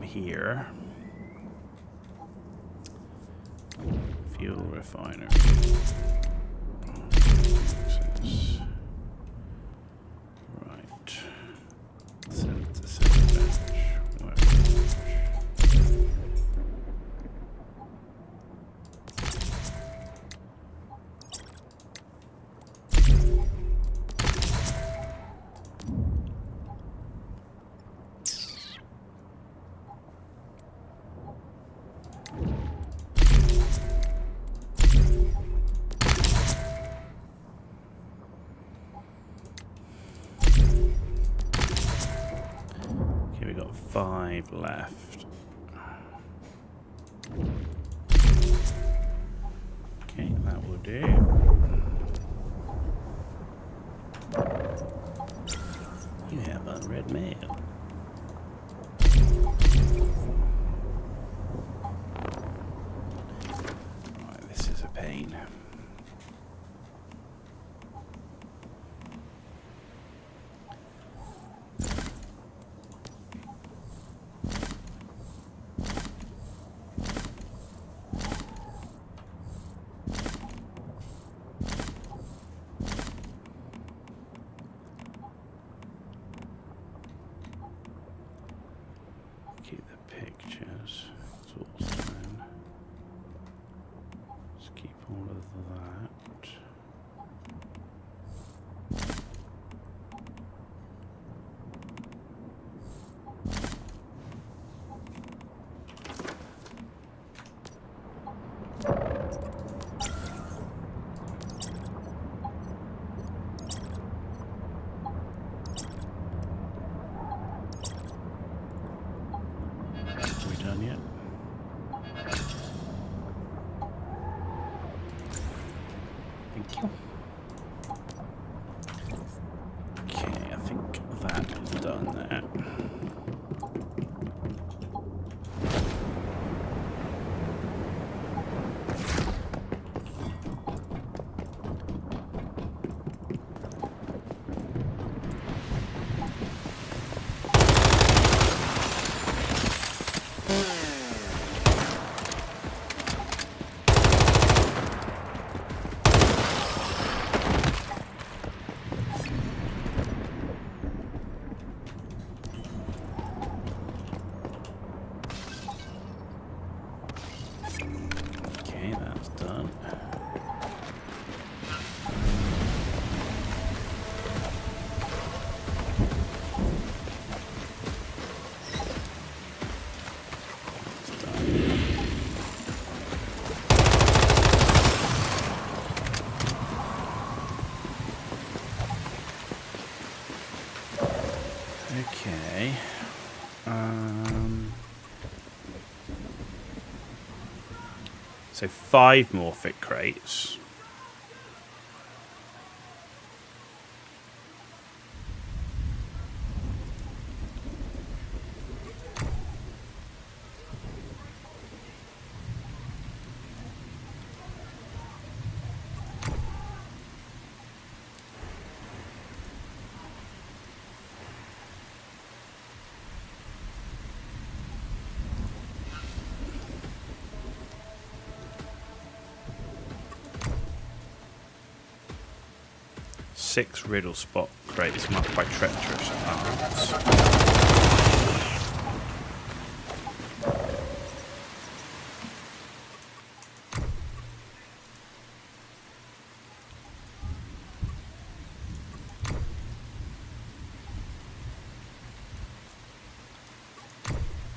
Here. Fuel refiner. Right. Set to set bench. We got 5 left. Okay, that will do. You have unread mail. Right, this is a pain. Keep the pictures. Tools down. Let's keep all of that. Are we done yet? Thank you. Okay, I think that is done there. That's done. Okay. So 5 more fit crates. Six riddle spot crates marked by treacherous arms.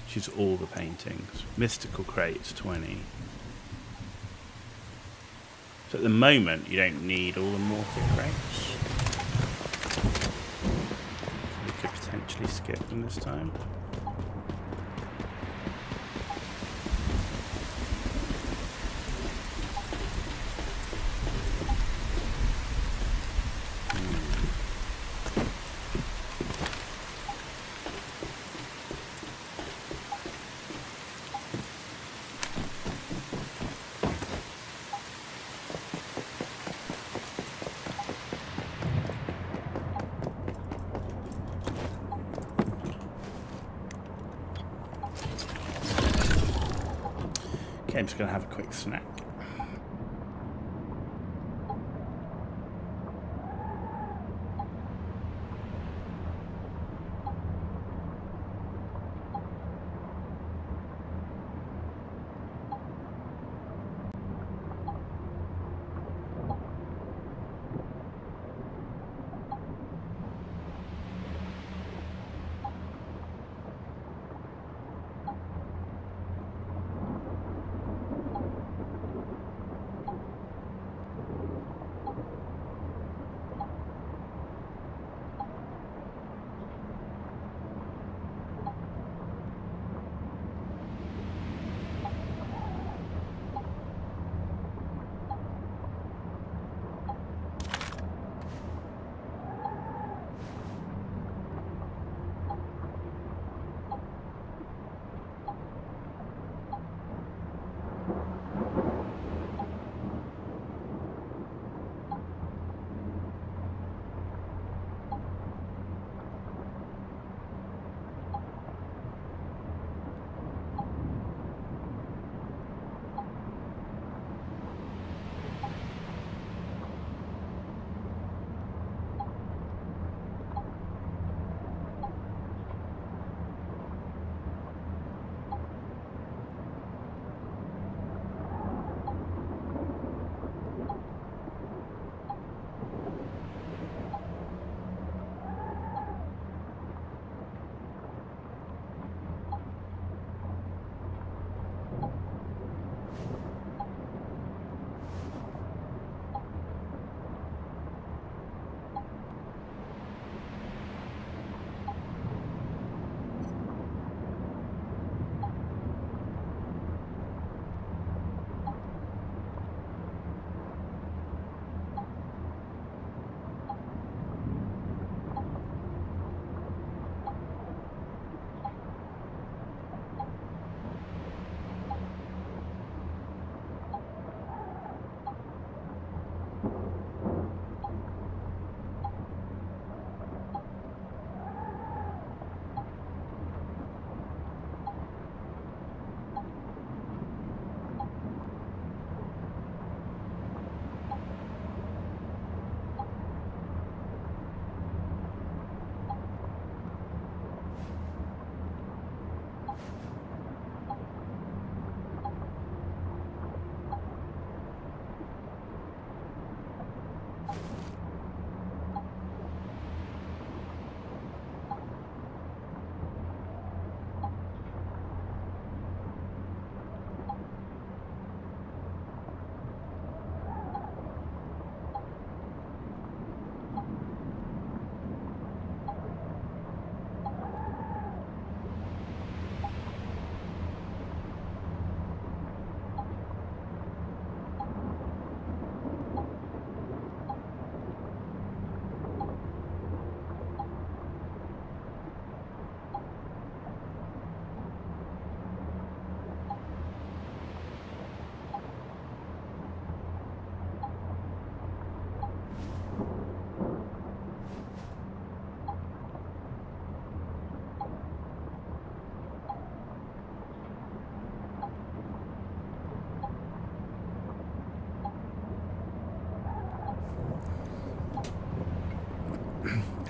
Choose all the paintings. Mystical crates 20. So at the moment you don't need all the morphic crates. We could potentially skip them this time. Okay, I'm just going to have a quick snack.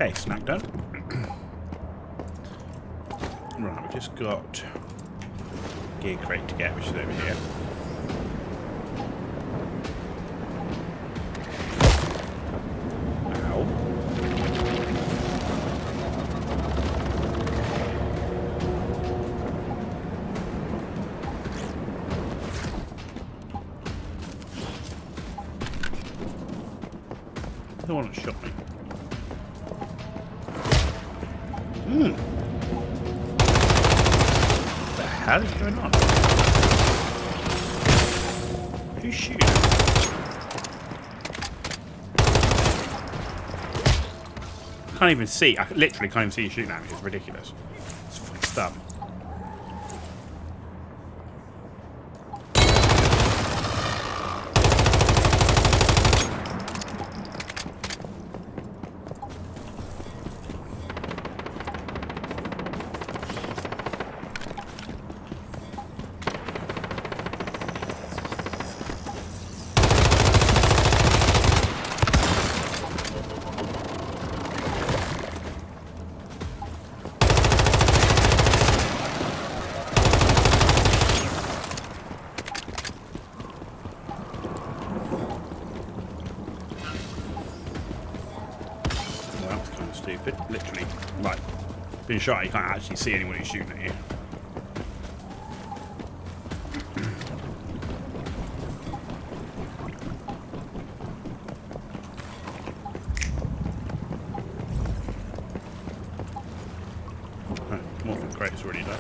Okay, snack done. Right, we've just got gear crate to get, which is over here. Ow. The one that shot me. What the hell is going on? Who's shooting? I can't even see. I literally can't even see you shooting at me. It's ridiculous. It's fucking stuff. Stupid. Literally, like, being shot, you can't actually see anyone who's shooting at you. Right, Morphin crate's already done.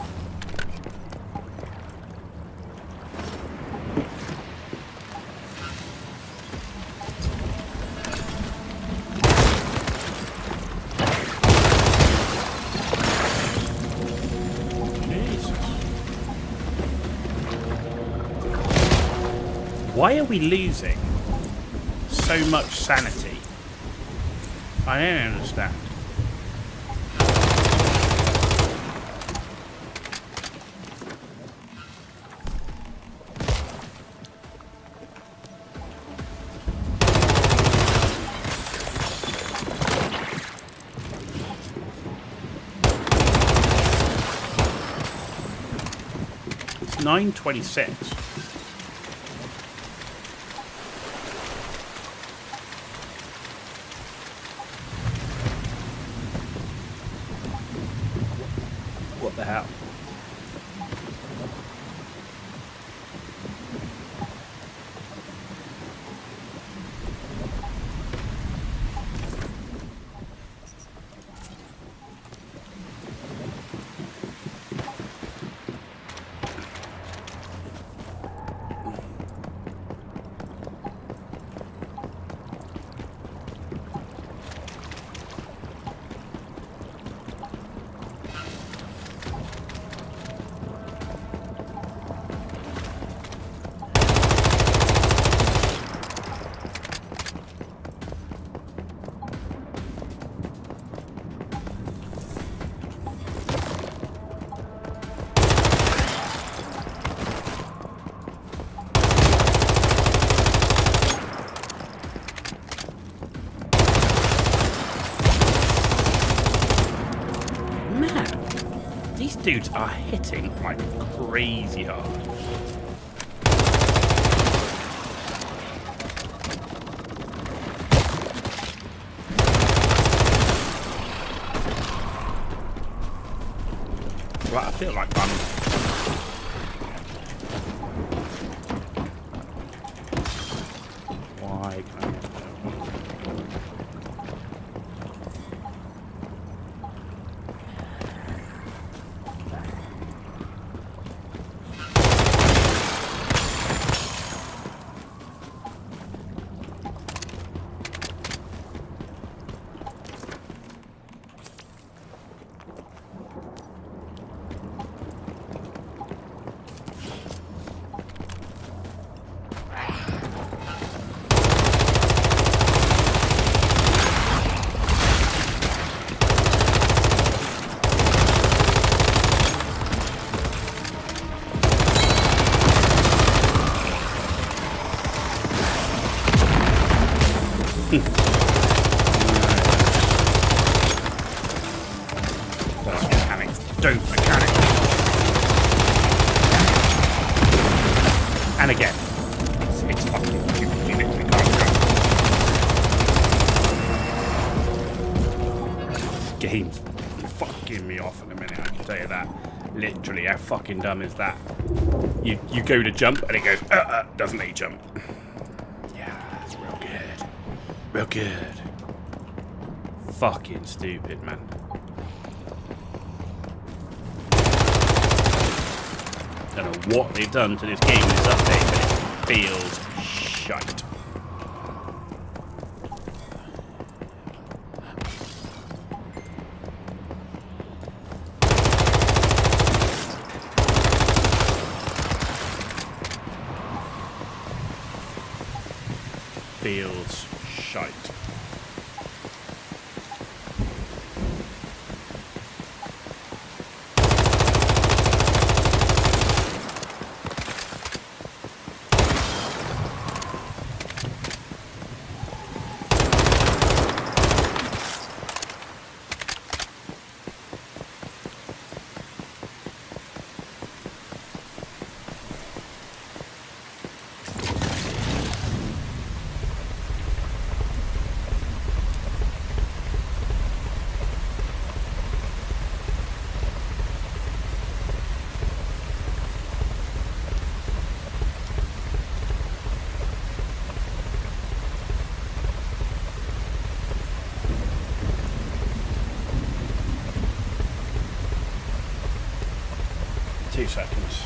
Why are we losing so much sanity? I don't understand. It's 9:26. What the hell? These dudes are hitting like crazy hard. Right, I feel like I'm... Why can't I... Fucking stupid, you literally can't jump. This game's fucking me off in a minute, I can tell you that. Literally, how fucking dumb is that? You go to jump and it goes, doesn't let you jump. Yeah, it's real good. Real good. Fucking stupid, man. Don't know what they've done to this game in this update, but it feels shite. Feels shite. Seconds.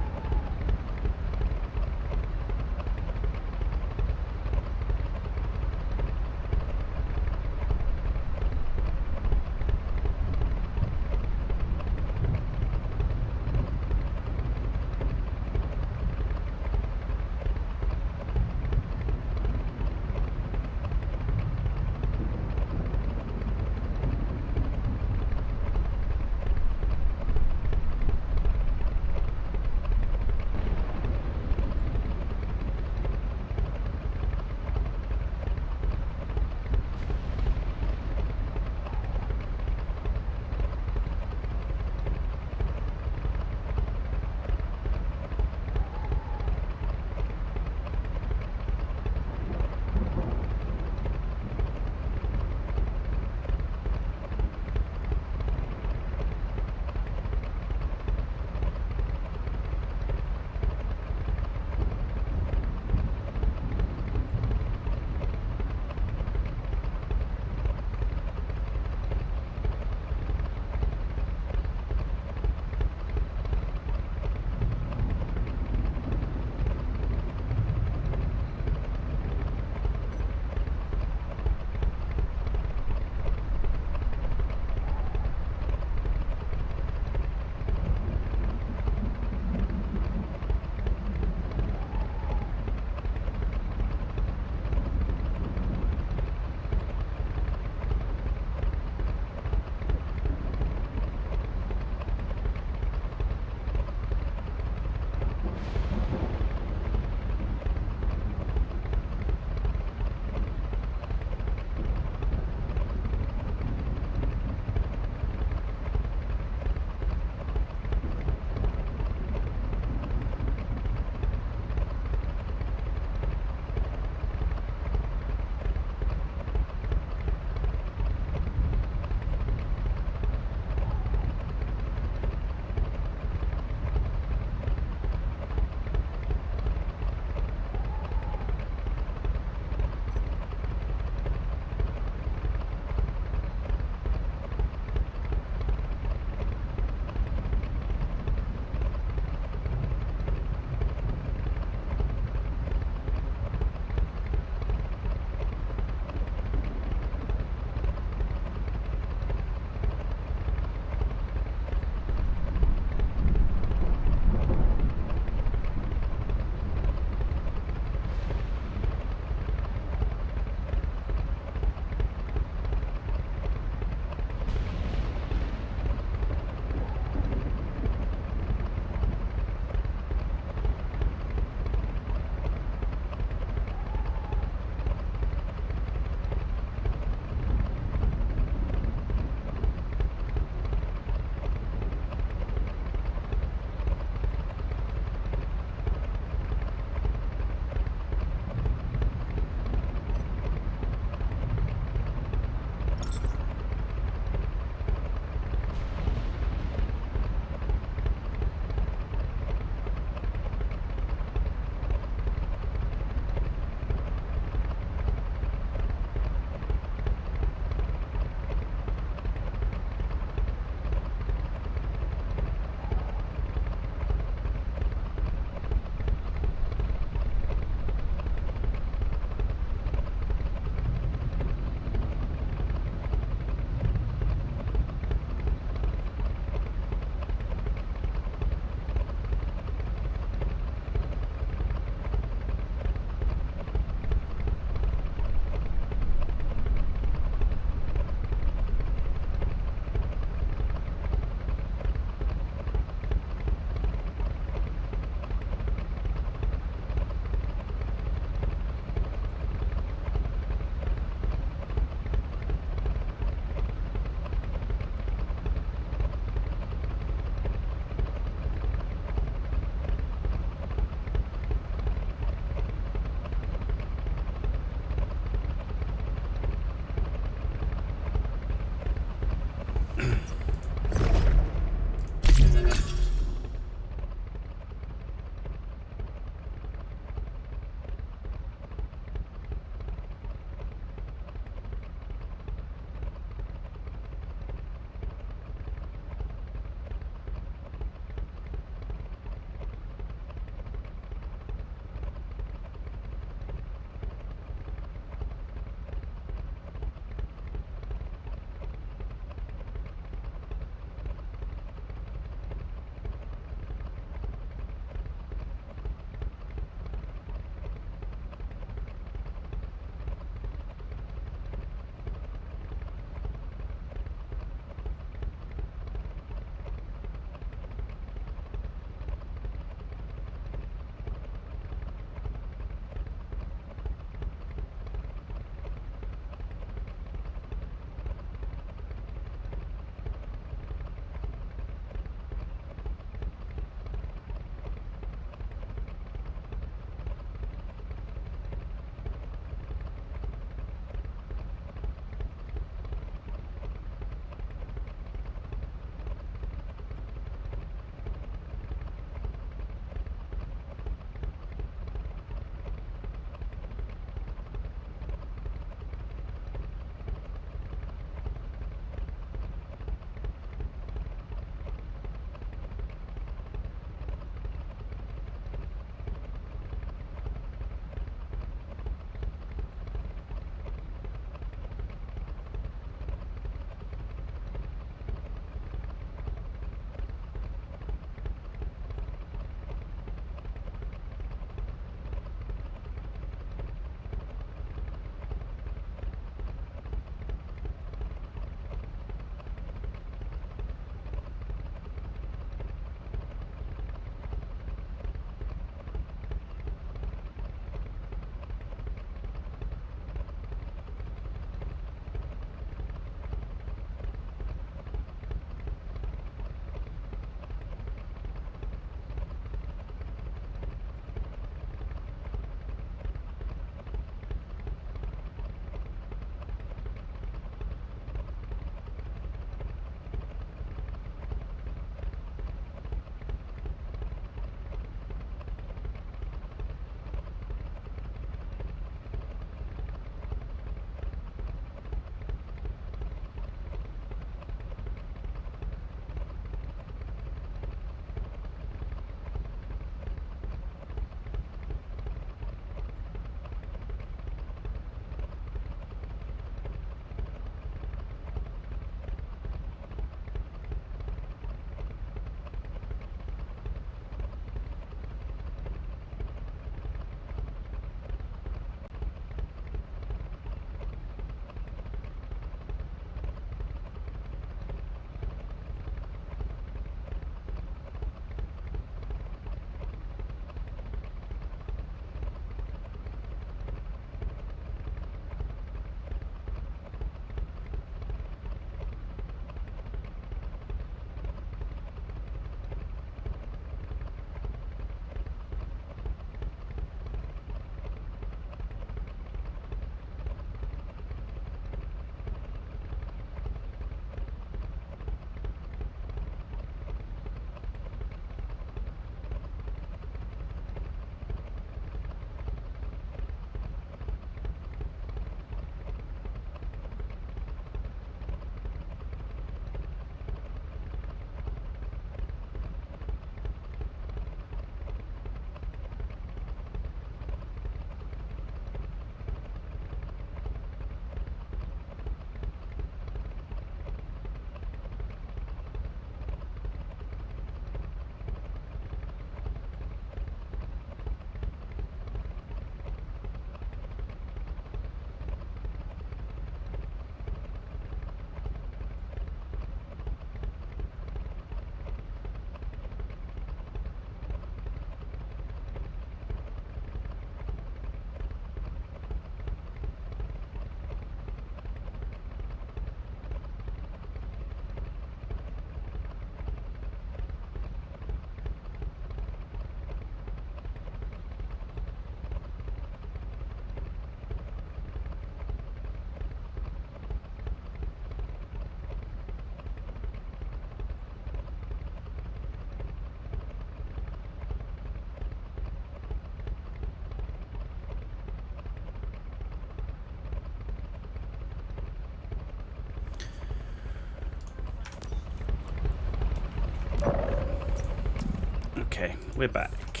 Okay, we're back.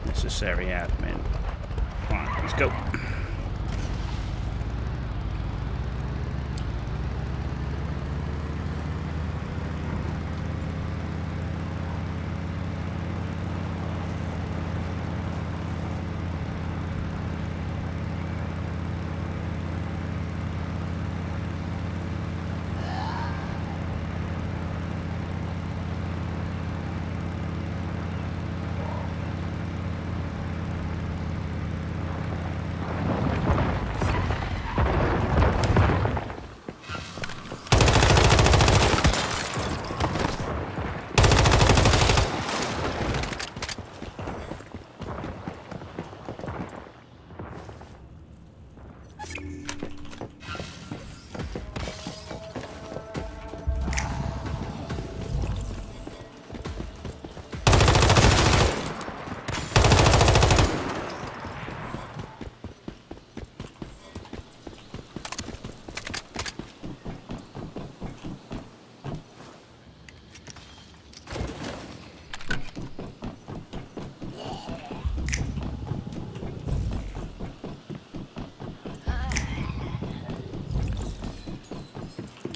Necessary admin. Right, let's go.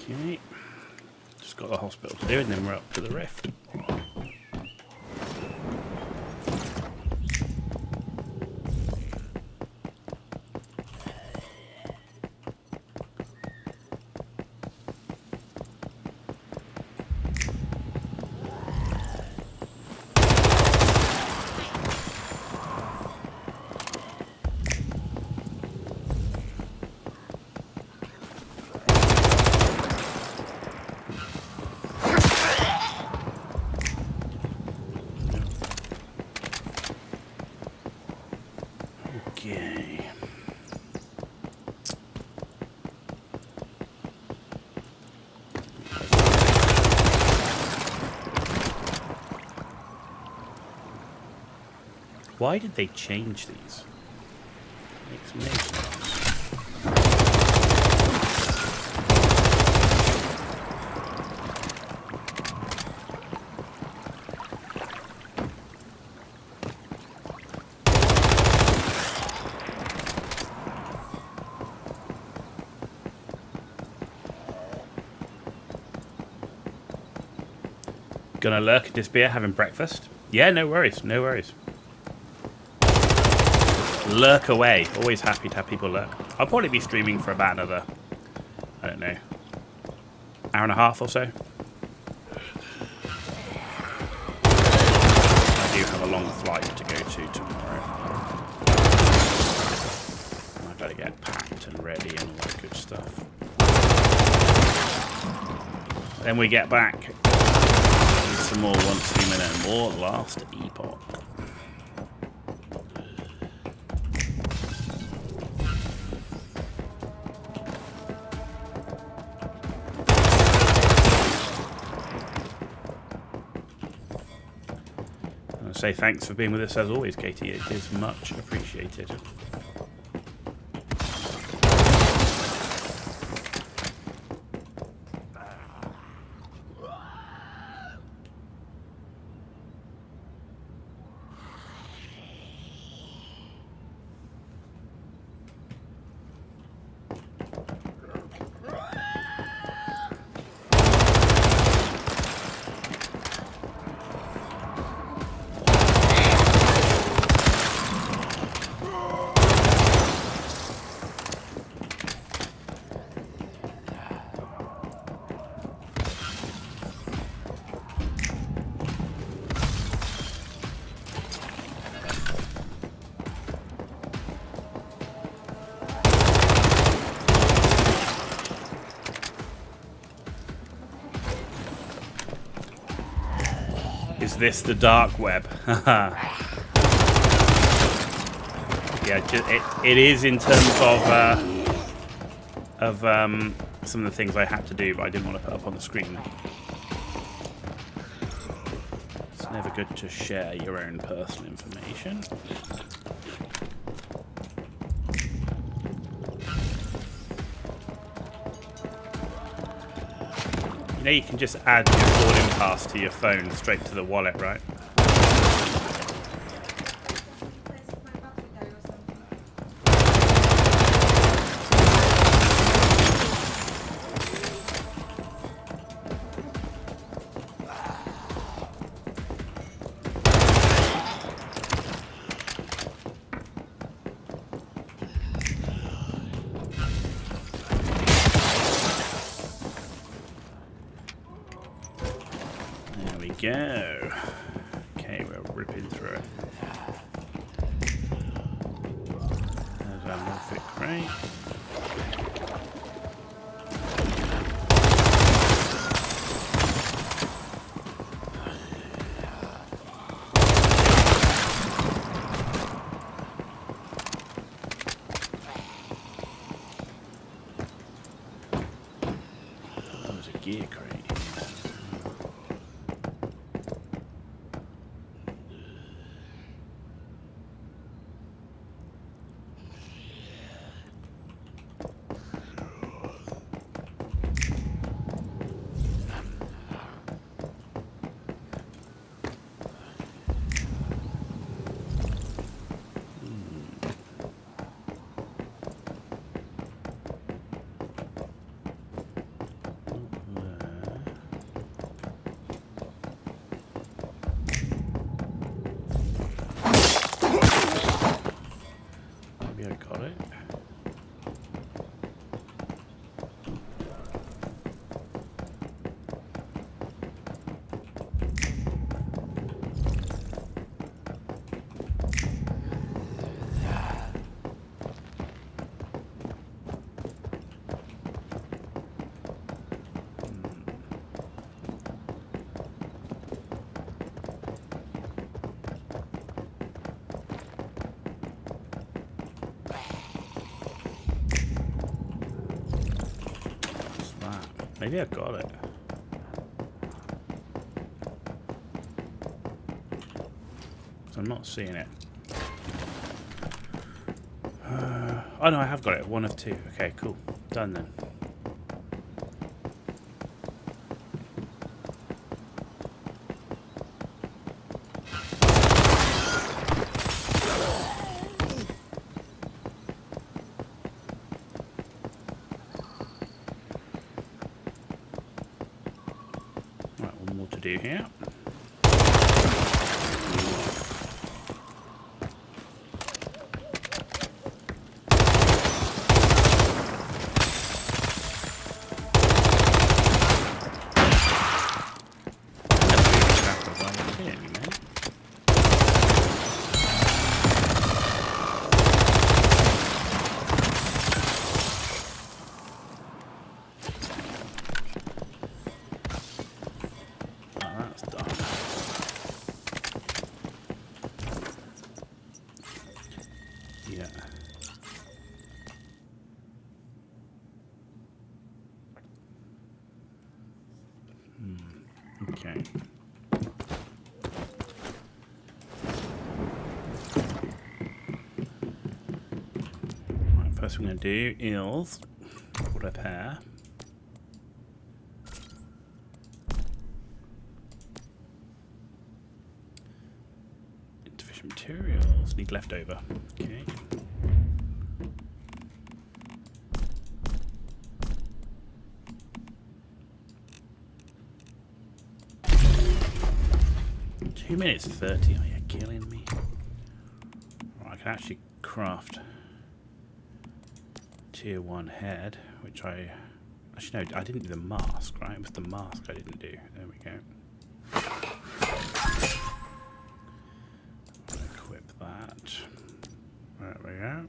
Okay. Just got the hospital to do, and then we're up to the rift. Okay. Why did they change these? Makes no sense. Gonna lurk at this beer having breakfast? Yeah, no worries, no worries. Lurk away. Always happy to have people lurk. I'll probably be streaming for about another, I don't know, hour and a half or so. I do have a long flight to go to tomorrow. I've got to get packed and ready and all that good stuff. Then we get back. Some more once a minute and more last epoch. I say thanks for being with us as always, Katie. It is much appreciated. Is this the dark web? Yeah, it is in terms of some of the things I had to do, but I didn't want to put up on the screen. It's never good to share your own personal information. Now you can just add your boarding pass to your phone straight to the wallet, right? Go. Okay, we're ripping through it. There's our morphic crate. Oh, there's a gear crate. Maybe I got it. So I'm not seeing it. Oh no, I have got it. One of two. Okay, cool. Done then. Do here. Okay. Right, first we're going to do is repair. Insufficient materials. Need leftover. Okay. Two minutes 30. Are you killing me? Right, I can actually craft tier 1 head, which I actually no, I didn't do the mask, right? It was the mask I didn't do. There we go. Equip that. There we go.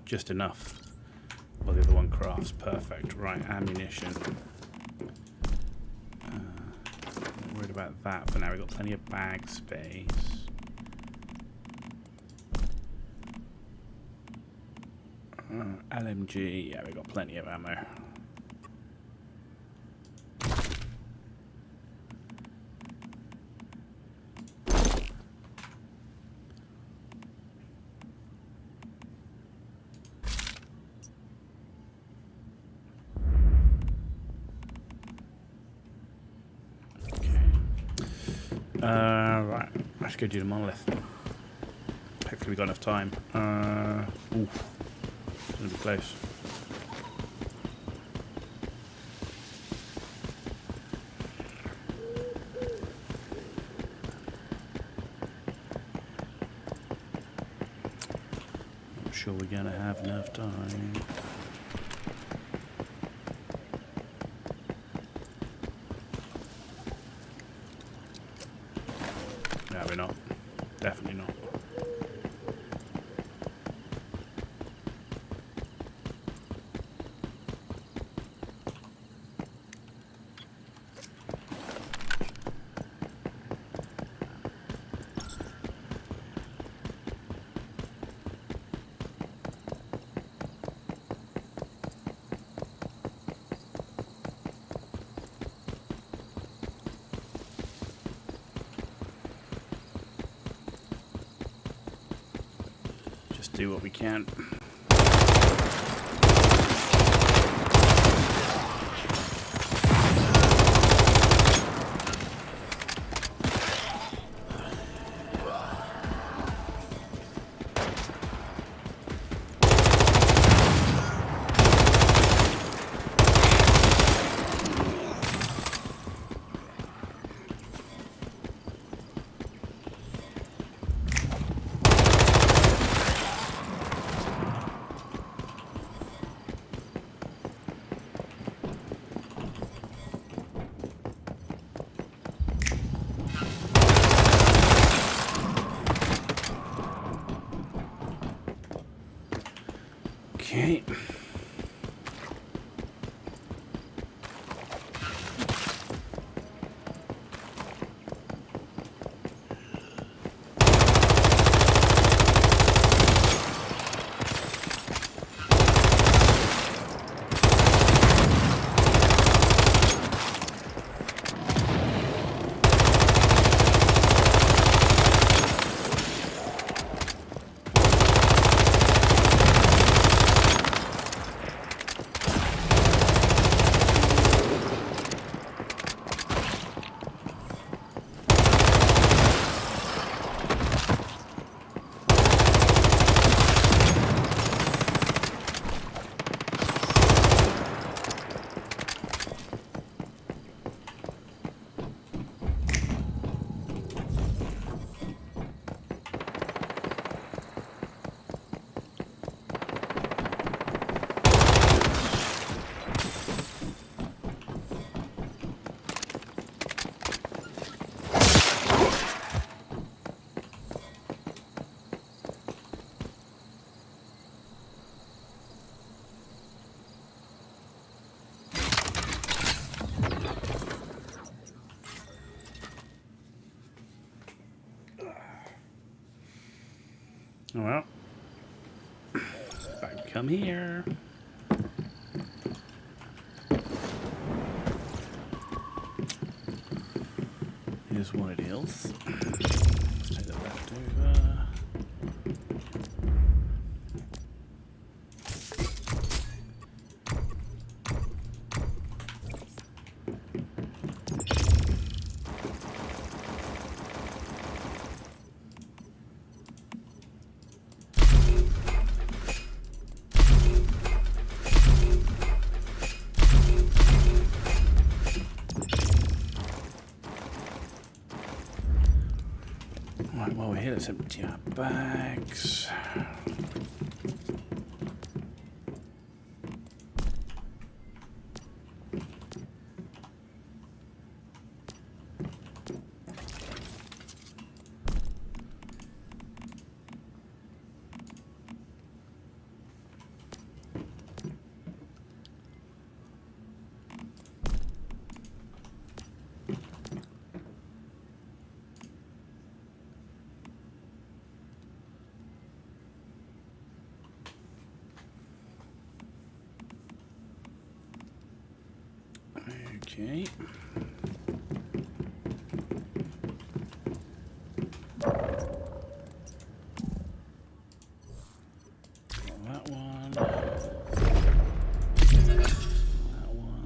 Just enough. Well, the other one crafts. Perfect. Right, ammunition. Worried about that for now. We've got plenty of bag space. LMG, yeah, we've got plenty of ammo. Right, let's go do the monolith. Hopefully we got enough time. Oof, it's gonna be close. Not sure we're gonna have enough time. No, we're not. Definitely not. Just do what we can. Okay. Well, back come here. Here's what it is. Let's take that left over. Right, while we're here, let's empty our bags. Okay. That one. That one.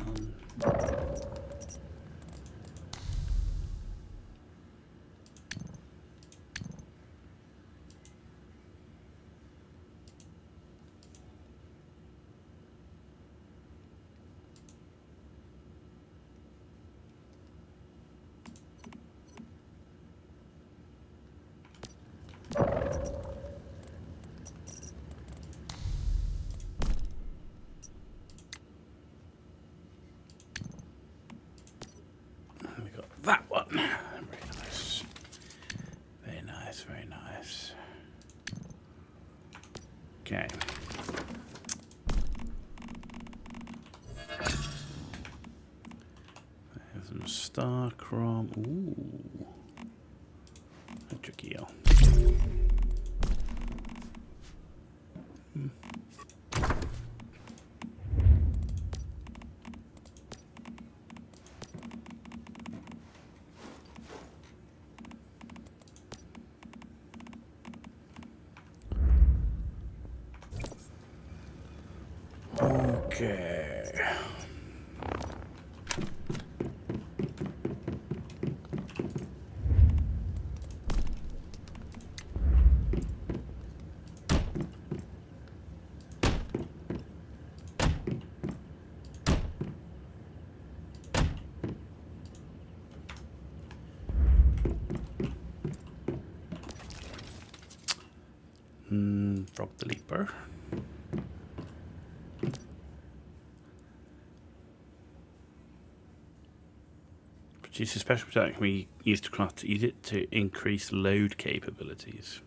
We got that one. Very nice. Very nice, very nice. Okay. There's some star chrome. Ooh. A tricky eel. Okay. Drop the leaper. Produce a special product can be used to craft. Use it to increase load capabilities.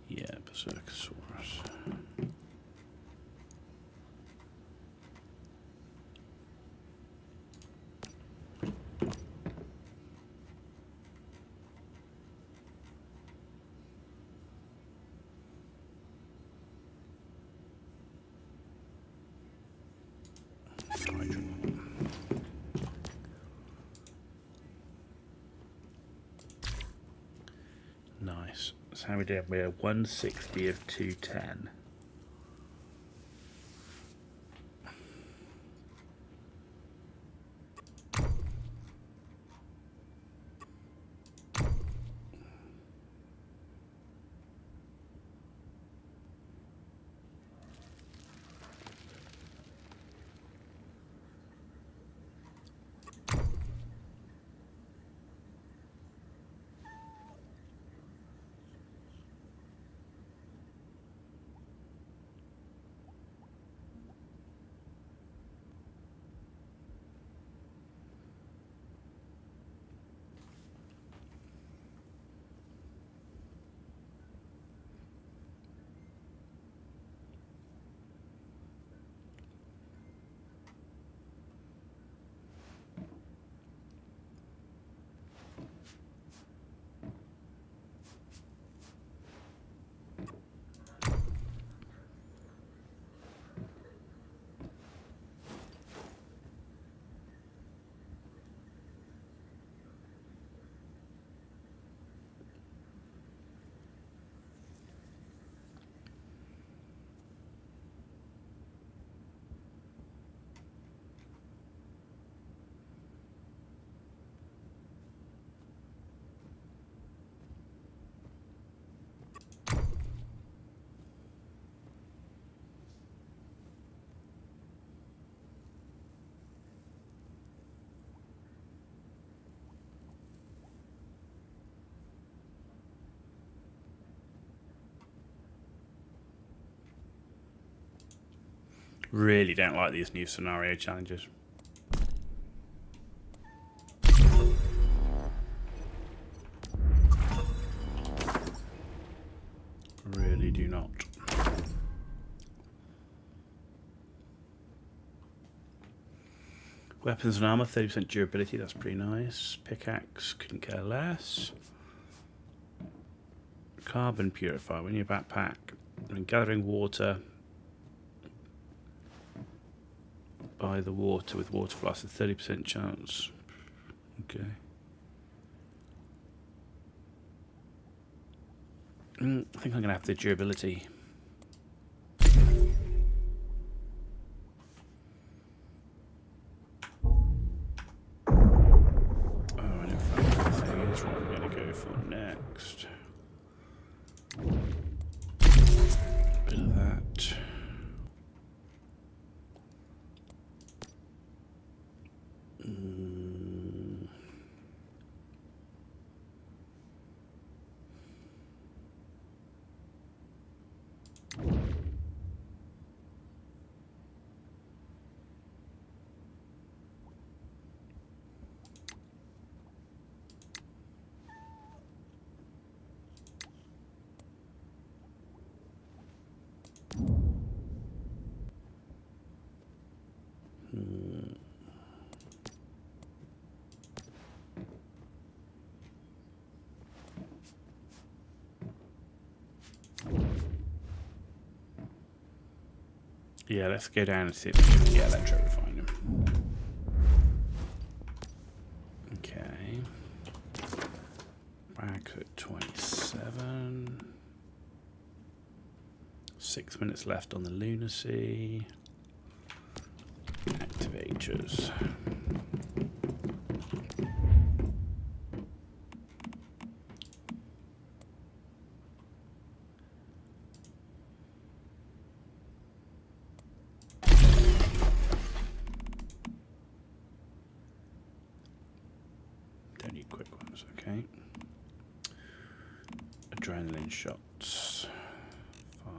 Yeah, Berserkosaurus. Nice. So how we did? We're 160 of 210. Really don't like these new scenario challenges. Really do not. Weapons and armor, 30% durability, that's pretty nice. Pickaxe, couldn't care less. Carbon purifier, in your backpack. And gathering water by the water with water flask, a 30% chance. Okay. I think I'm going to have the durability. Next. Bit of that. Yeah, let's go down and see if we can get electro refiner. Okay. Back at 27. 6 minutes left on the Lunar Sea. Activators. Don't need quick ones, okay. Adrenaline shots. 5.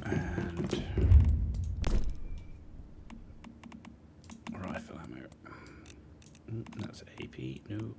And rifle ammo. That's AP, no.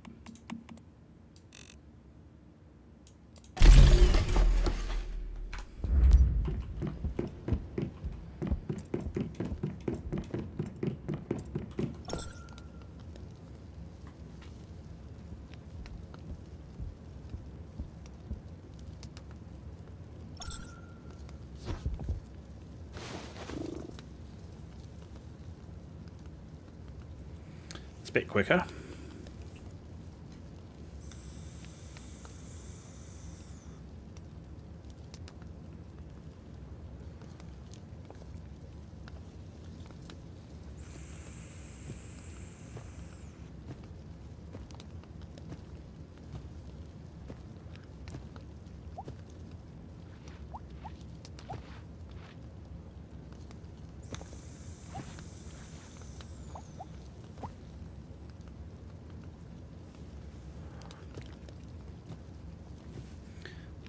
It's a bit quicker.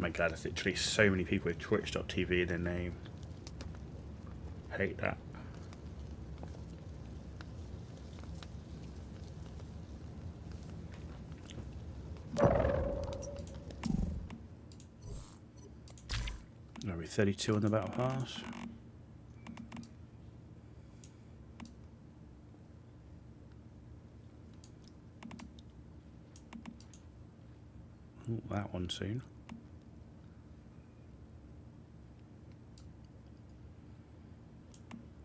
My god, there's literally so many people with Twitch.tv in their name. Hate that. Are we 32 on the battle pass? Ooh, that one soon.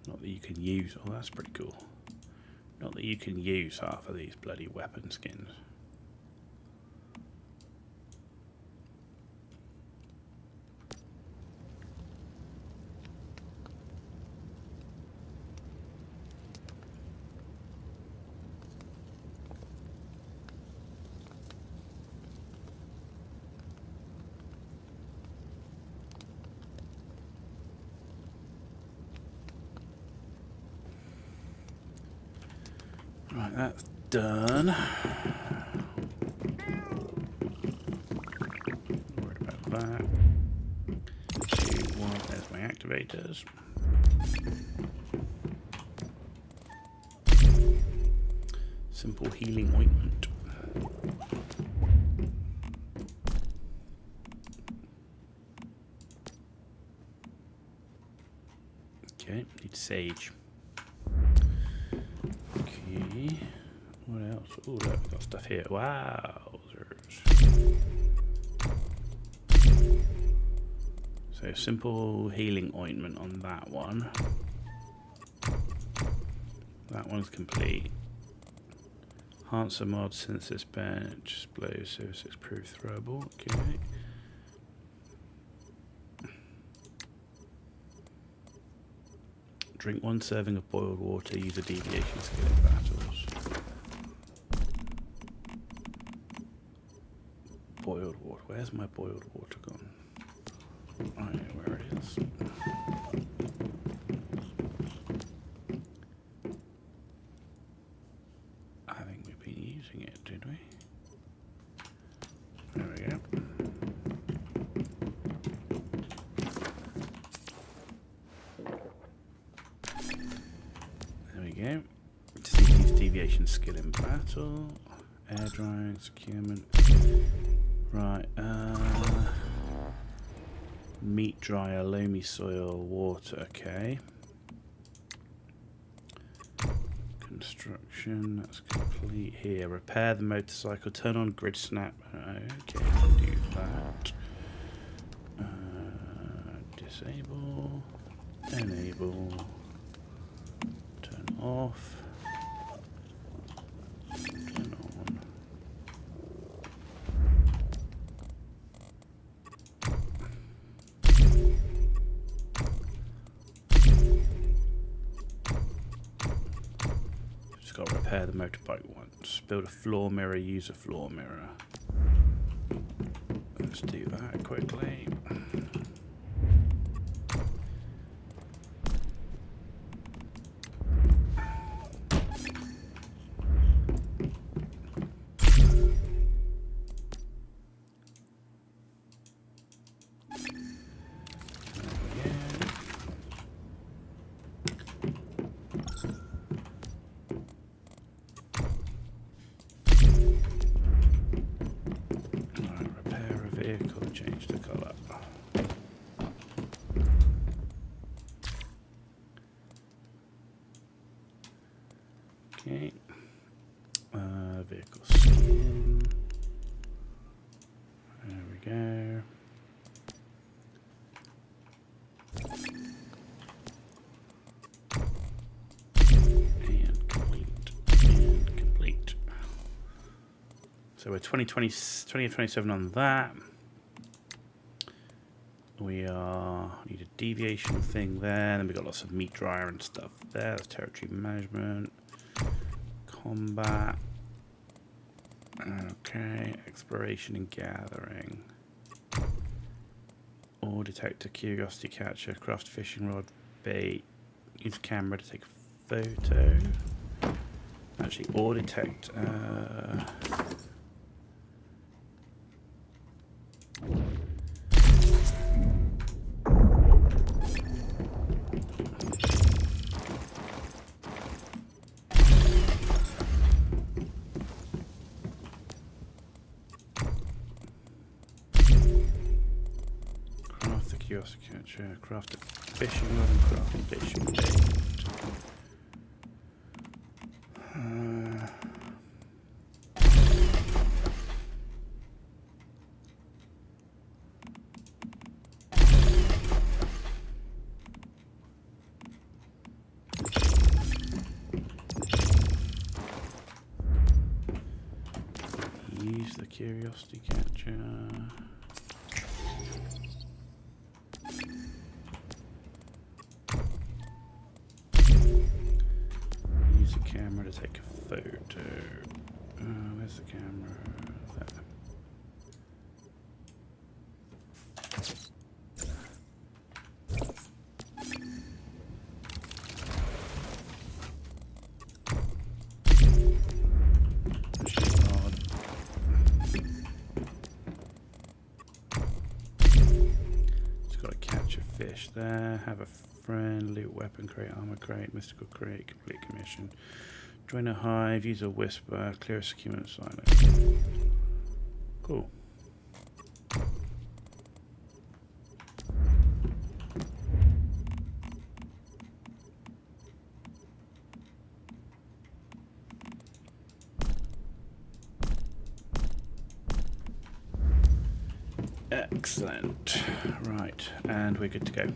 Not that you can use... Oh, that's pretty cool. Not that you can use half of these bloody weapon skins. Right, that's done. Not worried about that. Shoot one, there's my activators. Simple healing ointment. Okay, need sage. Okay, what else? Oh, look, we've got stuff here. Wow. So simple healing ointment on that one. That one's complete. Enhancer mod, synthesis bench, explosives, improved throwable. Okay. Drink 1 serving of boiled water. Use a deviation skill in battles. Boiled water. Where's my boiled water gone? Right, where it is. I think we've been using it, did we? There we go. There we go. Just need to use deviation skill in battle. Air drying, securement. Right, meat dryer, loamy soil, water, okay. Construction, that's complete here. Repair the motorcycle, turn on grid snap. Okay, do that. Disable, enable, turn off, turn on. Just got to repair the motorbike once. Build a floor mirror, use a floor mirror. Let's do that quickly. Change the colour. Okay. Vehicle skin. There we go. And complete. And complete. So we're 2027 on that. We need a deviation thing there, then we've got lots of meat dryer and stuff there. That's territory management, combat, okay, exploration and gathering, ore detector, curiosity catcher, craft fishing rod, bait, use camera to take a photo. Actually, ore detect. Catcher, craft a fishing rod and craft a fishing bait. Use the curiosity catcher. Camera to take a photo. Where's the camera? There. Just got to catch a fish there. Have a friend, loot weapon crate, armor crate, mystical crate, complete commission. Join a hive, use a whisper, clear a securement silence. Cool. Excellent. Right, and we're good to go.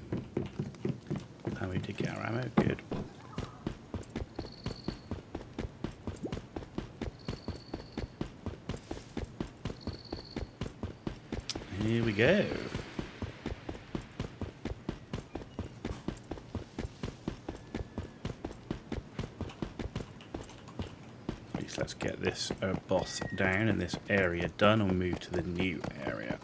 And we did get our ammo, good. Here we go. At least let's get this boss down and this area done and move to the new area.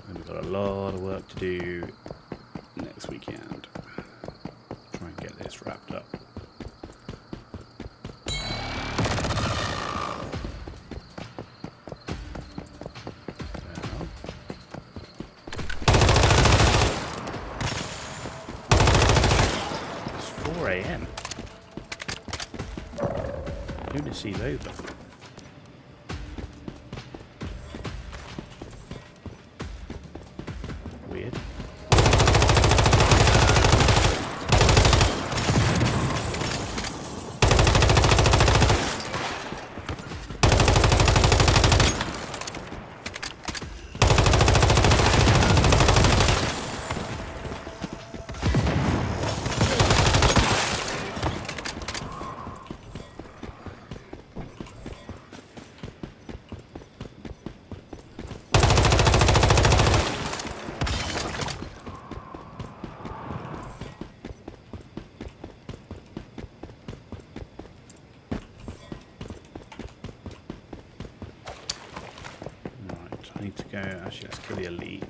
And we've got a lot of work to do next weekend. Try and get this wrapped up. AM. Lunacy's over. Weird. I need to go, actually let's kill the elite.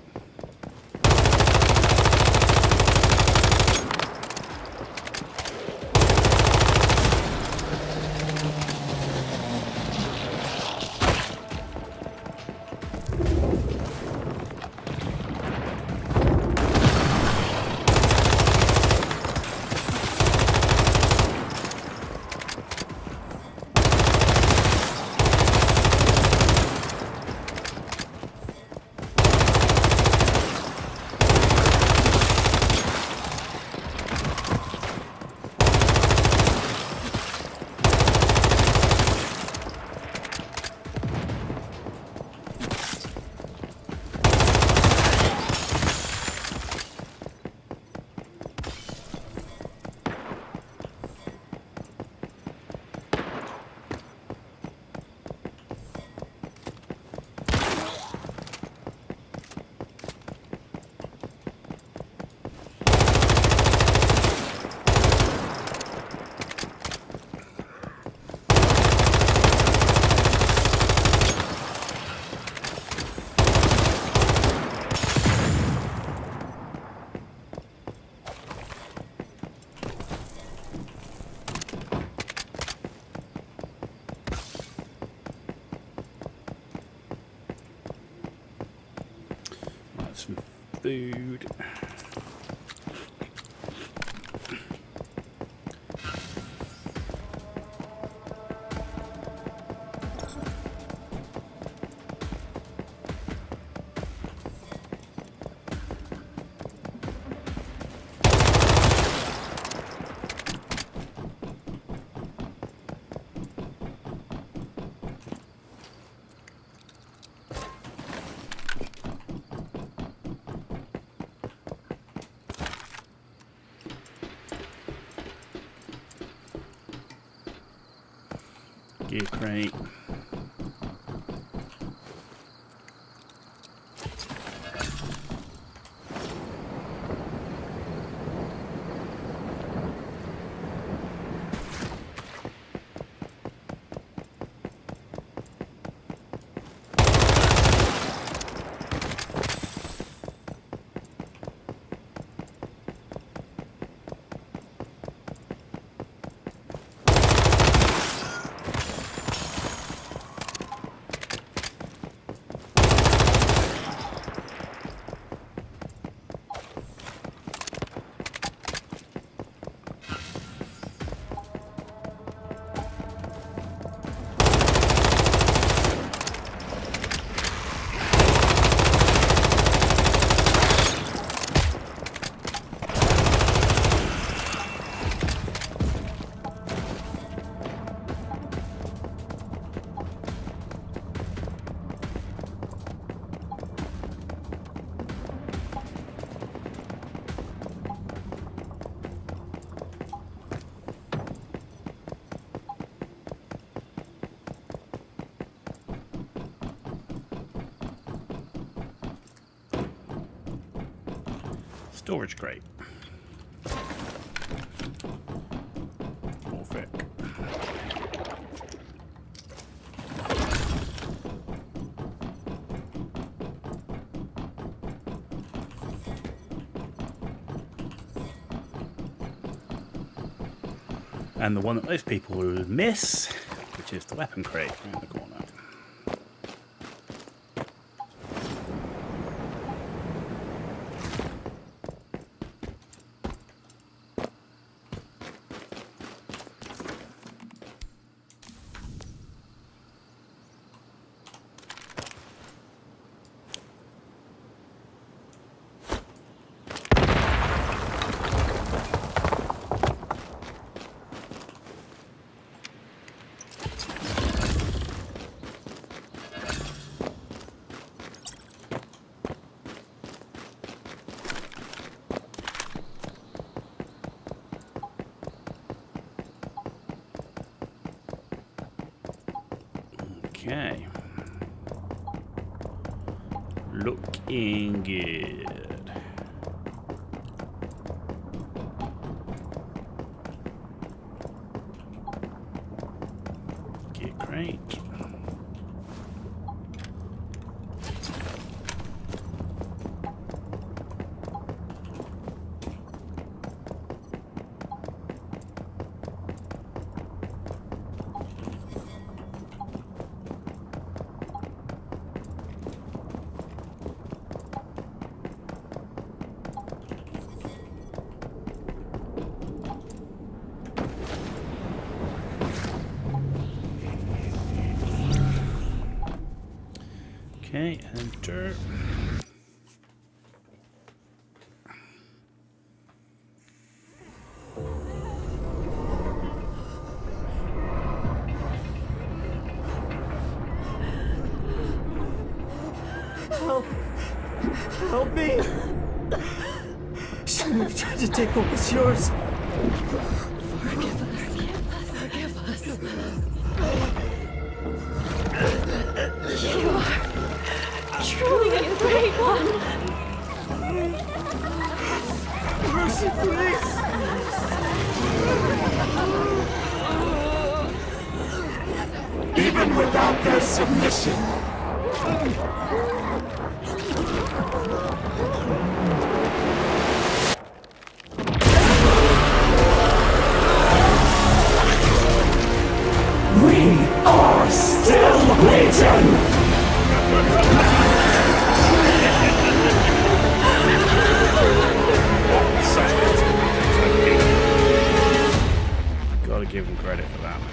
Some food. Gear crate. Storage crate. More thick. And the one that most people will miss, which is the weapon crate in the corner. Okay. Looking good. Get crate. Okay, enter. Help! Help me! Shouldn't have tried to take what was yours. Forgive us. Forgive us. You are truly a great one. Mercy, please! Even without their submission. We are still waiting! Gotta give him credit for that, man.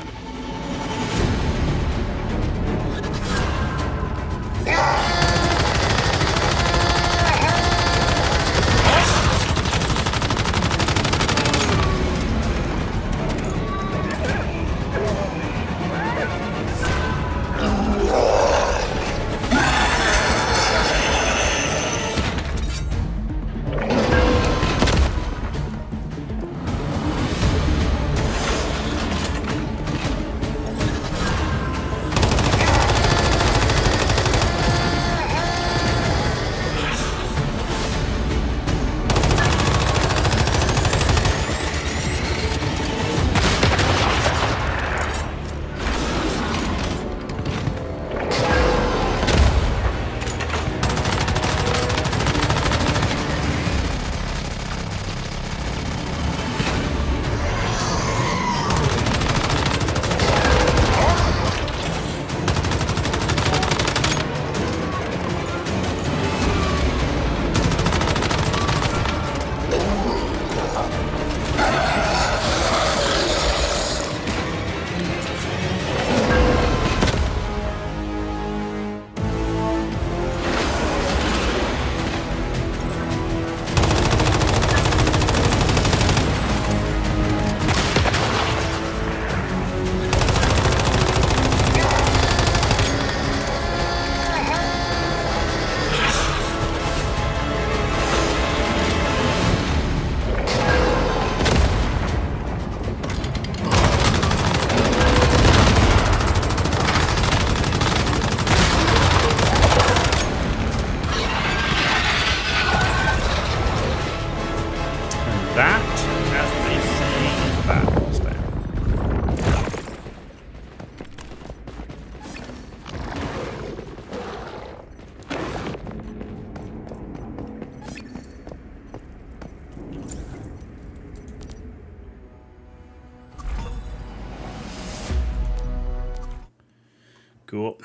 Cool.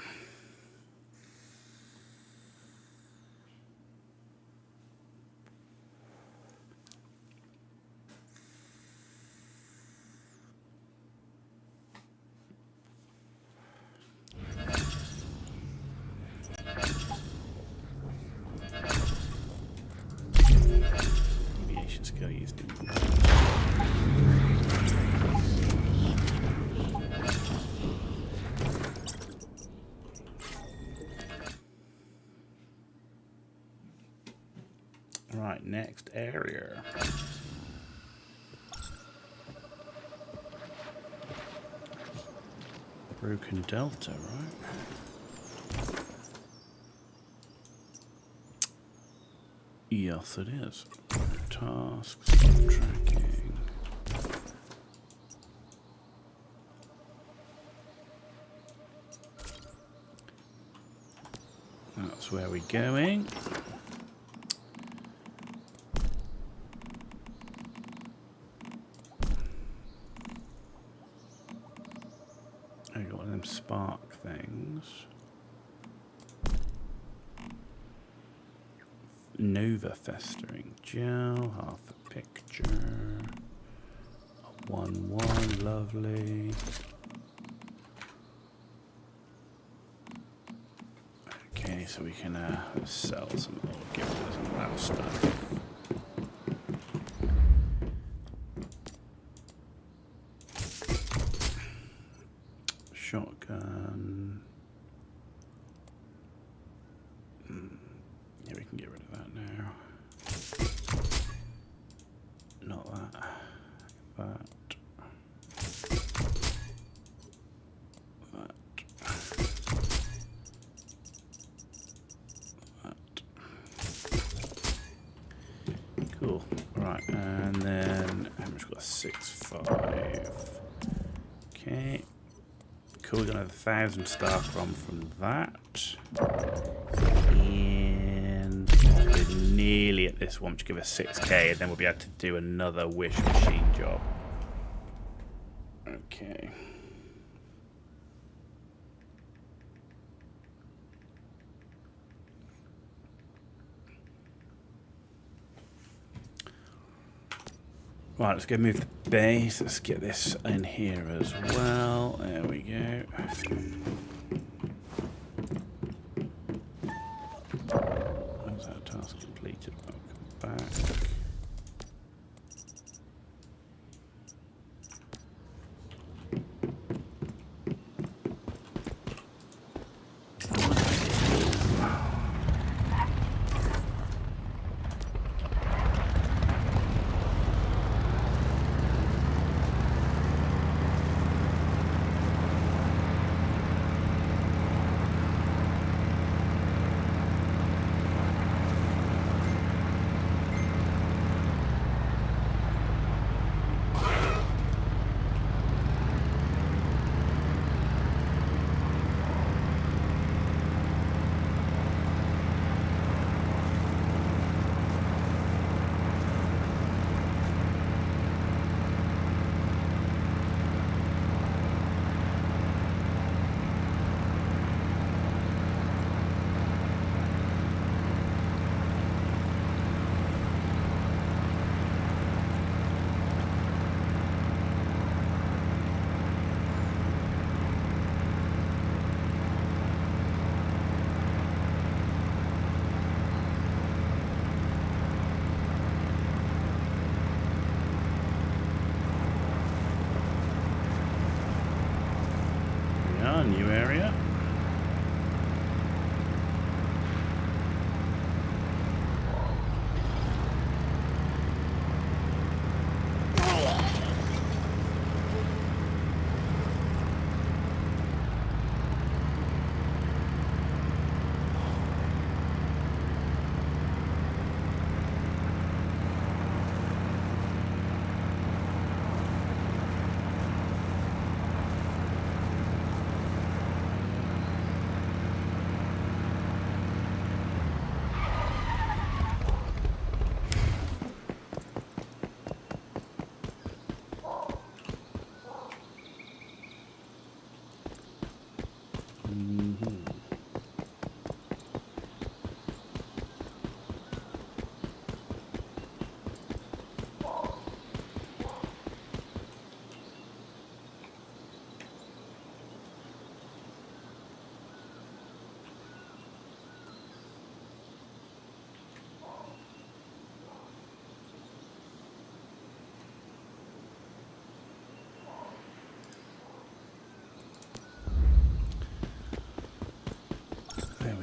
Aviation skill used. Right, next area. Broken Delta, right? Yes, it is. Tasks, tracking. That's where we're going. I got one of them spark things. Nova festering gel, half a picture. A 1-1, lovely. Okay, so we can sell some more, get rid of some of that stuff. Shotgun. Yeah, we can get rid of that now. Not that. That. That. That. Cool. Right, and then how much we got? 6.5. Okay. Cool, we're gonna have 1,000 star from that. And we're nearly at this one, which give us 6k, and then we'll be able to do another wish machine job. Okay. Right, let's go move the base. Let's get this in here as well. There we go. How's that task completed? Welcome back.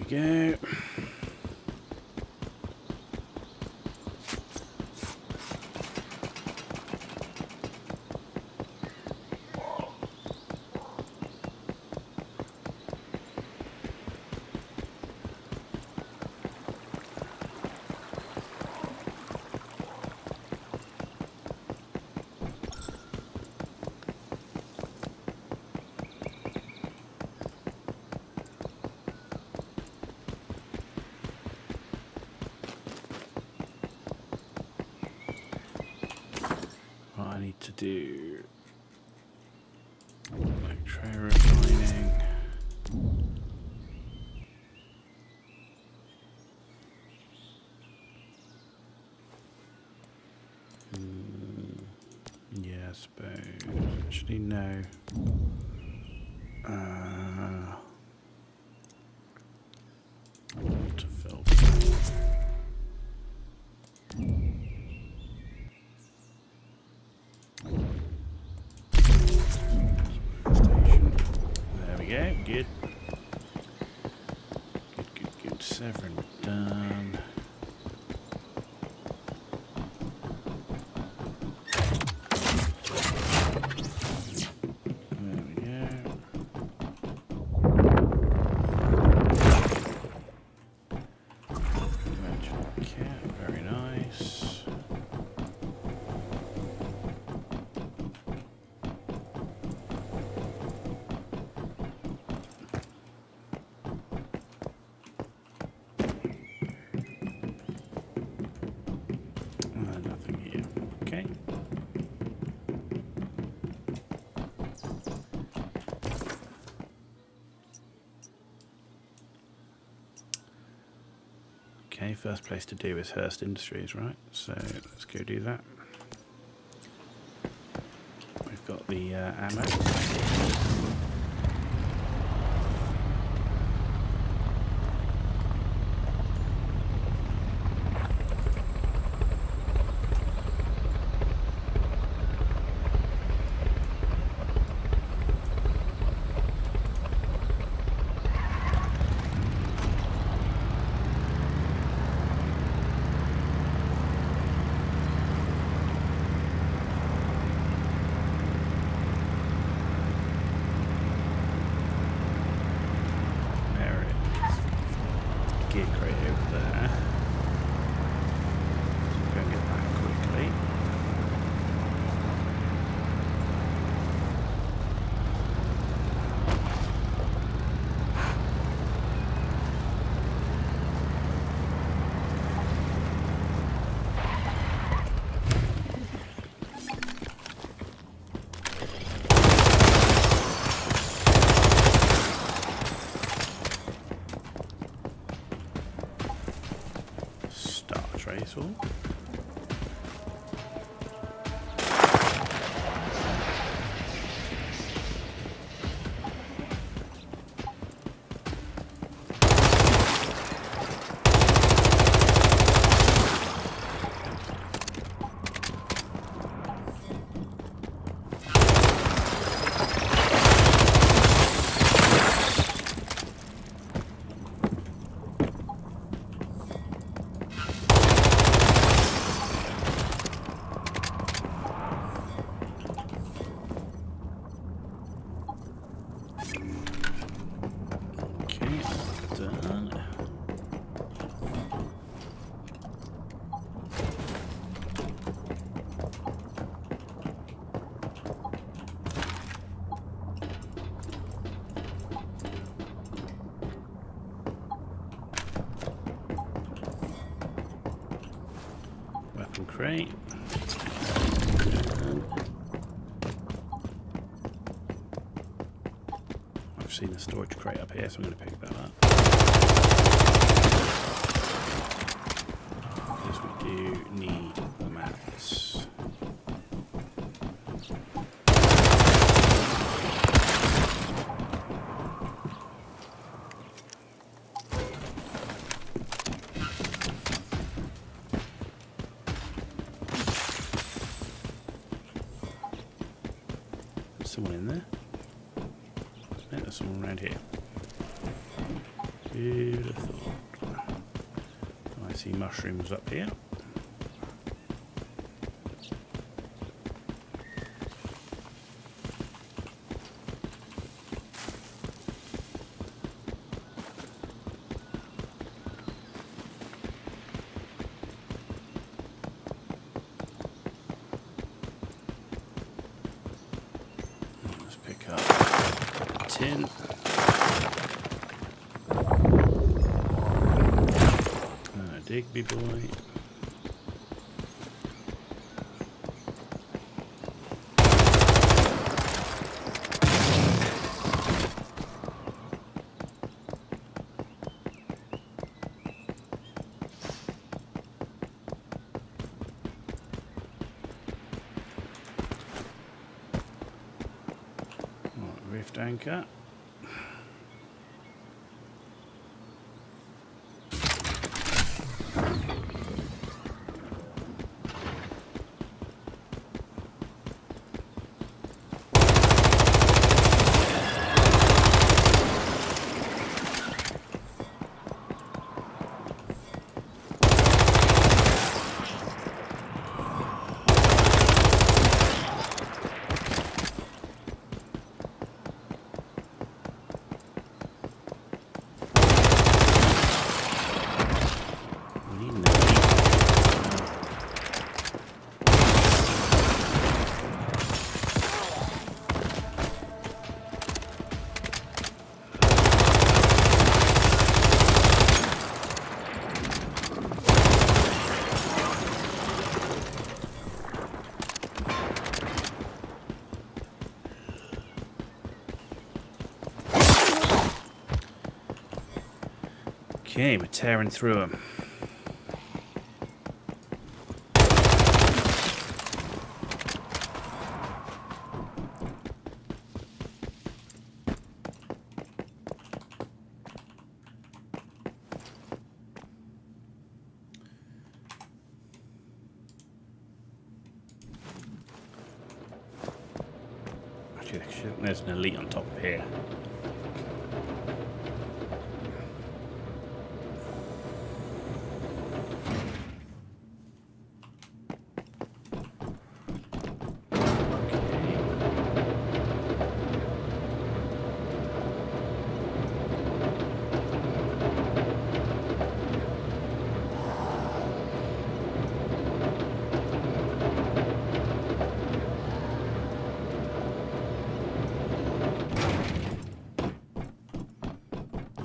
go. I need to do electro refining. Yeah, I suppose. Actually, no. Water filter. Station. There we go. Good. Good. Severing done. There we go. Dimensional cat. Very nice. Nothing here. Okay. Okay, first place to do is Hearst Industries, right? So let's go do that. We've got the ammo. Gear crate over there. So go and get that quickly. Trace all. Weapon crate. I've seen a storage crate up here, so I'm going to pick that up. Because we do need the maps. Someone in there? No, there's someone around here. Who'd have thought? I see mushrooms up here. Let's pick up a tin. Digby boy. Rift anchor. Okay, we're tearing through them. Actually, there's an elite on top of here.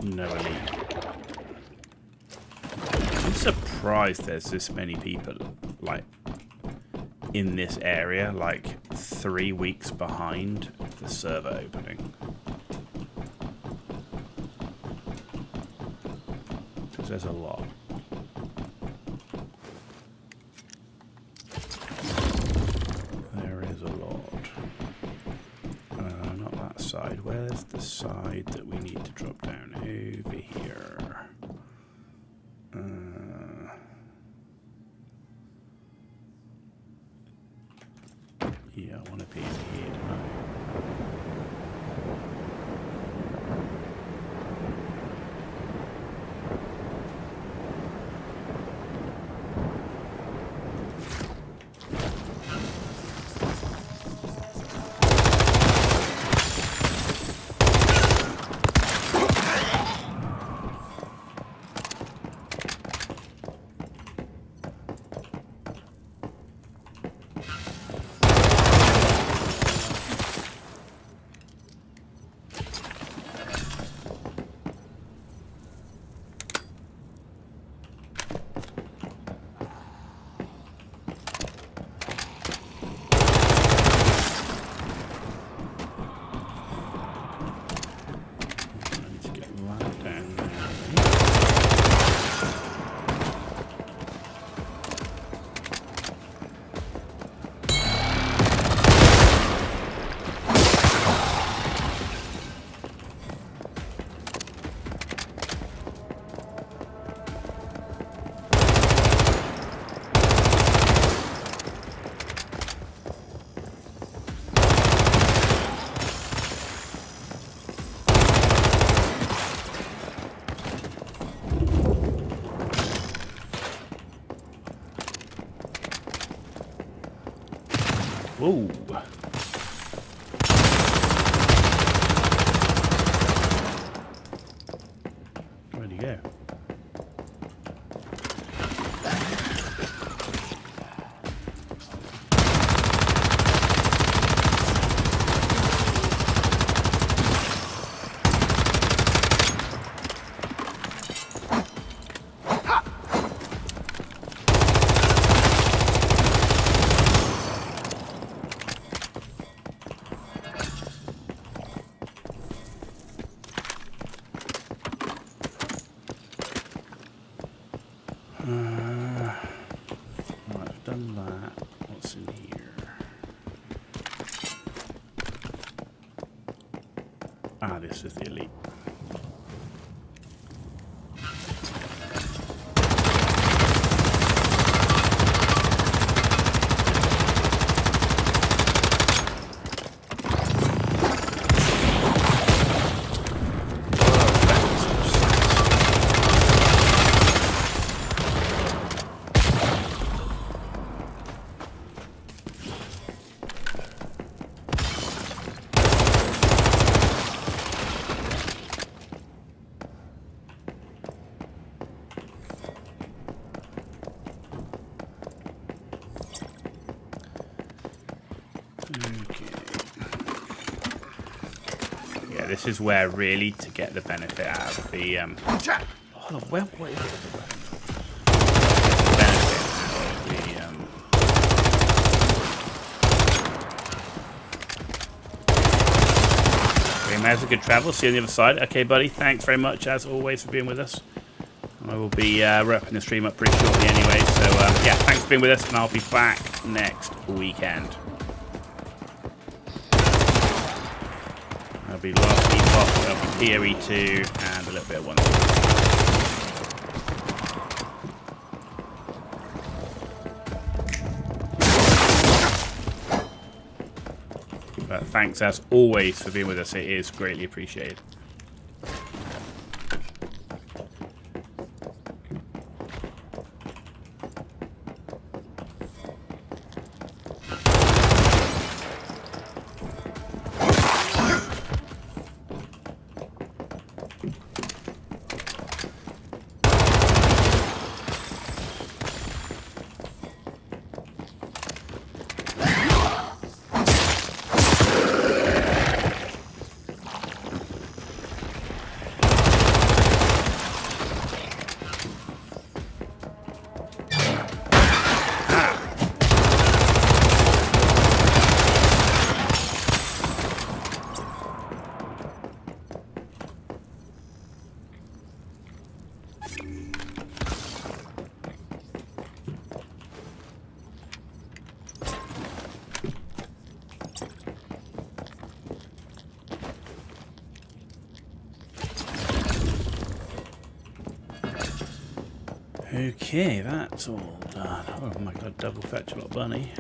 No elite. I'm surprised there's this many people, like, in this area, like 3 weeks behind the server opening. Because there's a lot. There is a lot. Not that side. Where's the side that we need to drop down? Over here. Yeah, I want to be in here, don't I? Whoa. Where'd he go? Right, I've done that. What's in here? Ah, this is the elite. This is where really to get the benefit out of the benefit out of the okay, Maz, a good travel. See you on the other side. Okay, buddy. Thanks very much as always for being with us. I will be wrapping the stream up pretty shortly anyway. So yeah, thanks for being with us, and I'll be back next weekend. There'll be last Epoch, there'll be PoE2, and a little bit of one. But thanks as always for being with us. It is greatly appreciated. Okay, that's all done. Oh my god, double fetch a lot, bunny.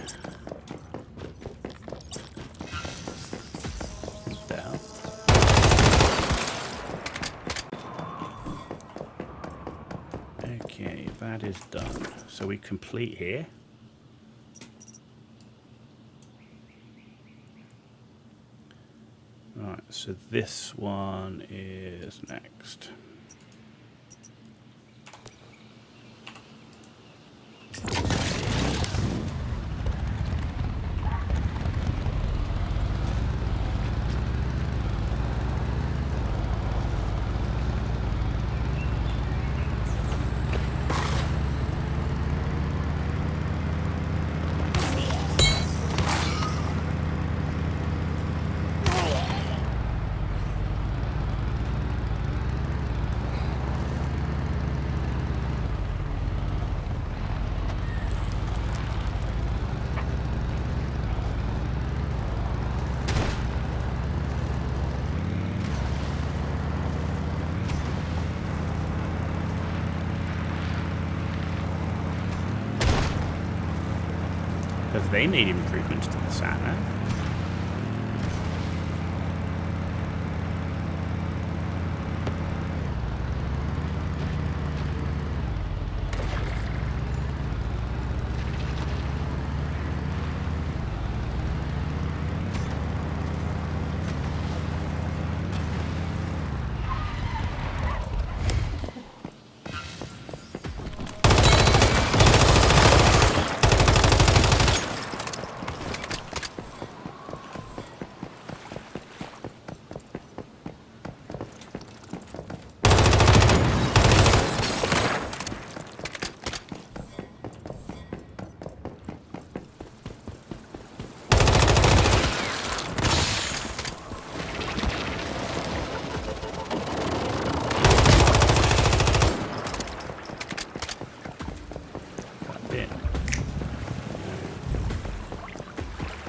What the hell? Okay, that is done. So we complete here. Right, so this one is next. Because they need improvements to the sat-nav.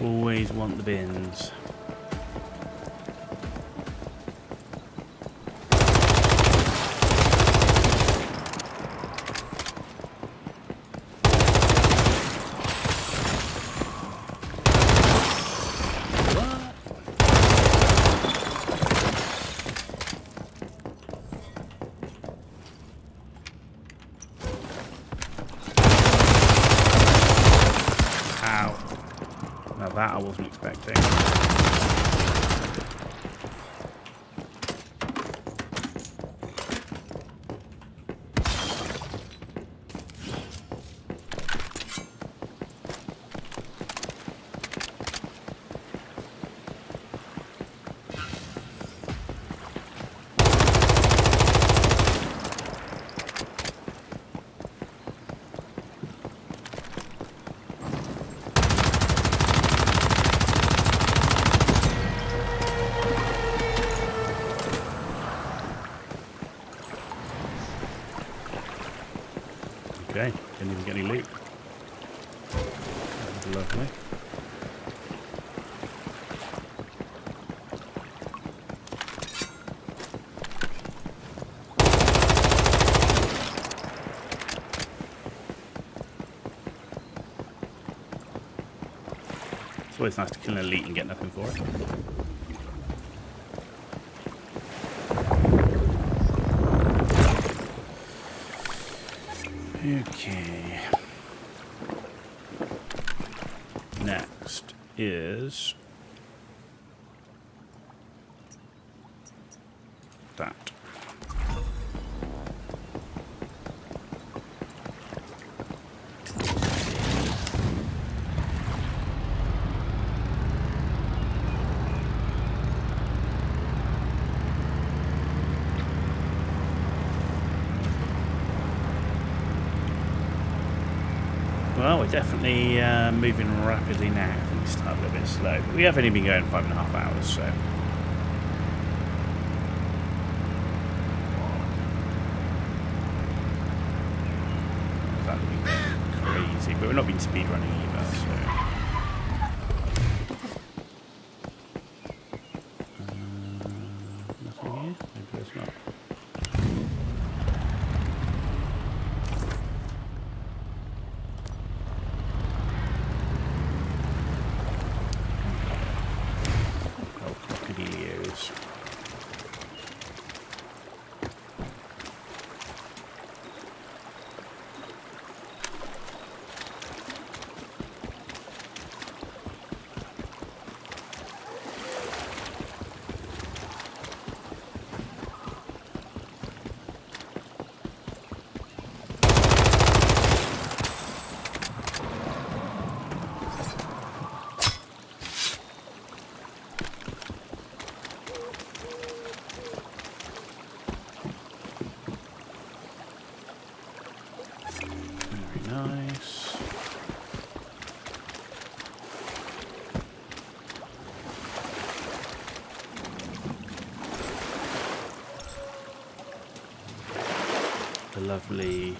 Always want the bins. That I wasn't expecting. Okay, didn't even get any loot. That was lovely. It's always nice to kill an elite and get nothing for it. Okay. Next is that. Well, we're definitely moving rapidly now. I think we start a little bit slow, but we have only been going 5.5 hours, so. That would be crazy, but we're not been speedrunning either, so. Nothing here? Maybe there's not. Nice. The lovely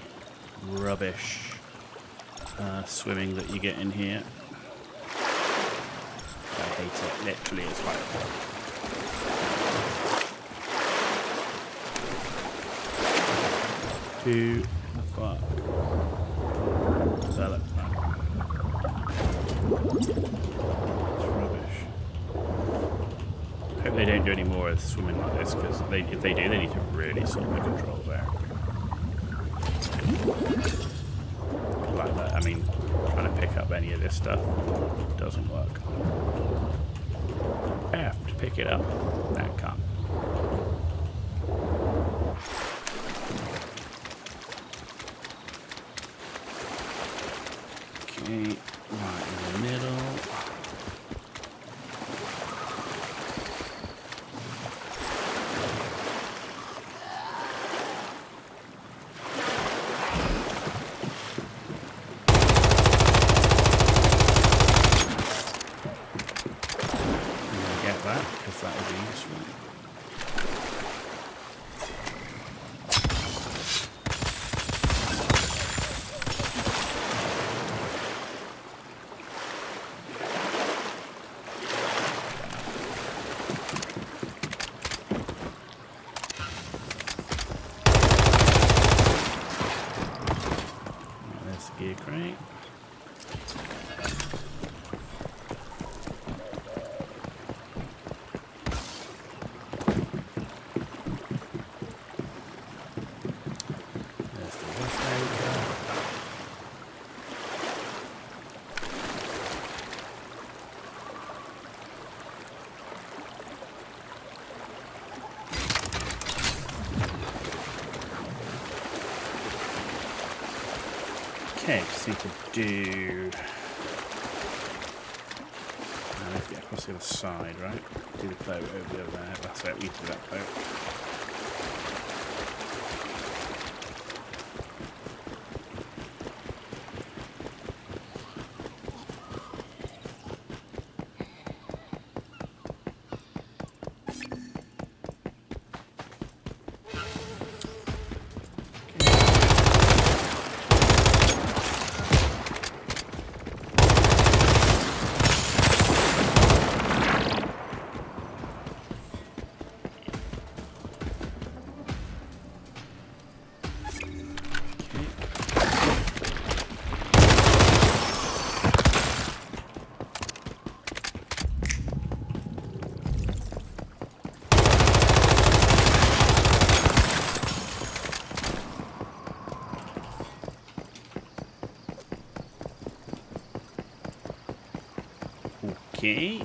rubbish swimming that you get in here. I hate it. Literally, it's like who the fuck developed that? It's rubbish. Hope they don't do any more of swimming like this, because if they do, they need to really sort the controls out. Like that, I mean, trying to pick up any of this stuff doesn't work. F to pick it up. That can't. Okay, right in the middle. you, great. There's the rest over. Okay, just need to do... let's get across the other side, right? Do the boat over the other there. That's it, we do that boat. Okay.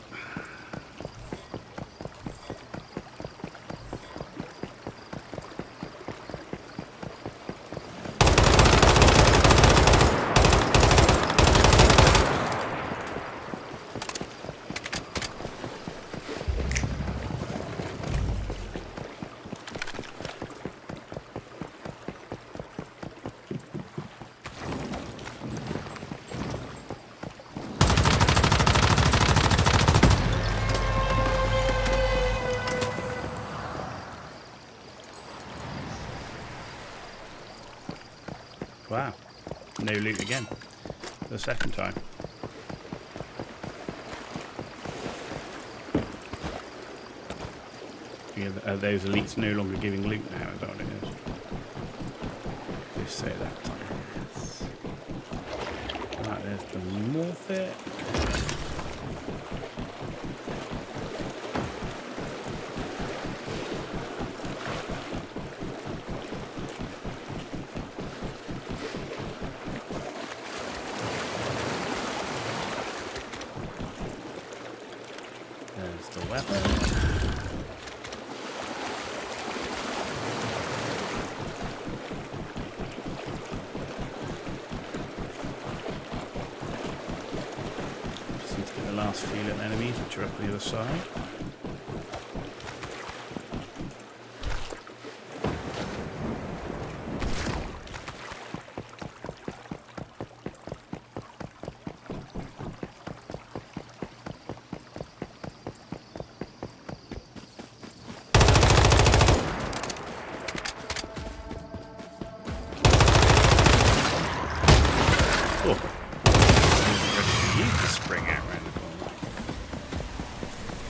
Wow. No loot again. For the second time. Are those elites no longer giving loot now? Is that what it is? Just say that. Yes. Right, there's the Morphic. There's the weapon. Last few little enemies which are up the other side. Oh. I wasn't ready to use the spring out round the corner.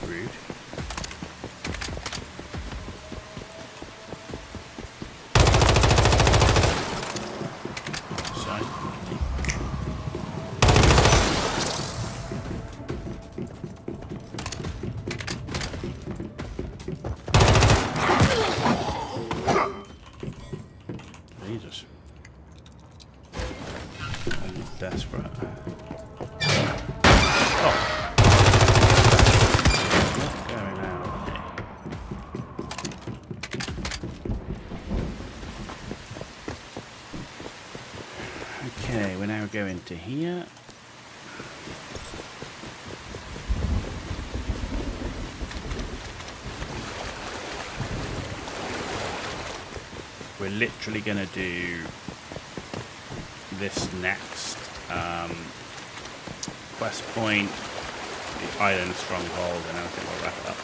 Rude. Side. Jesus. I'm desperate. Oh. Okay, we're now going to here. We're literally going to do this next quest point, the island stronghold, and I think we'll wrap it up.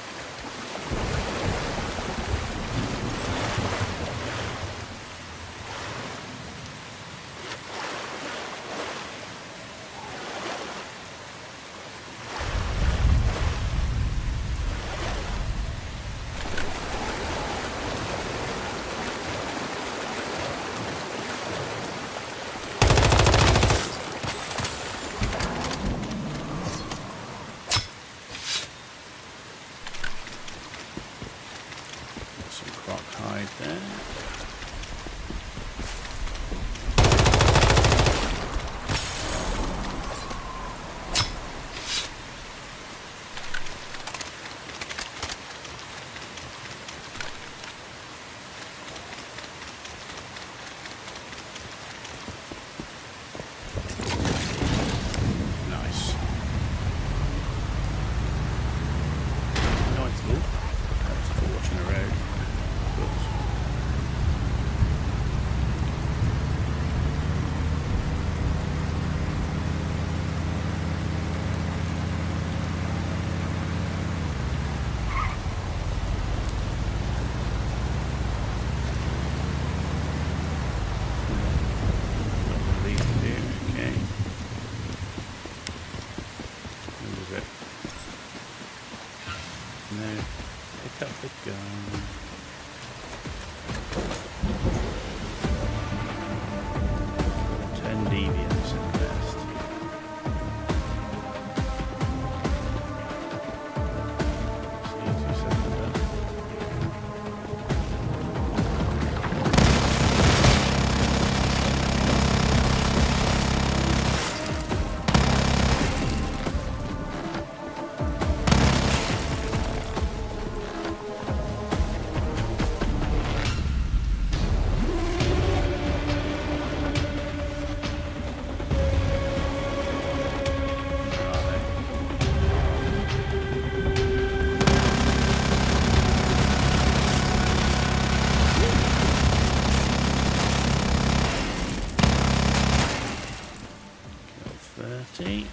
quality.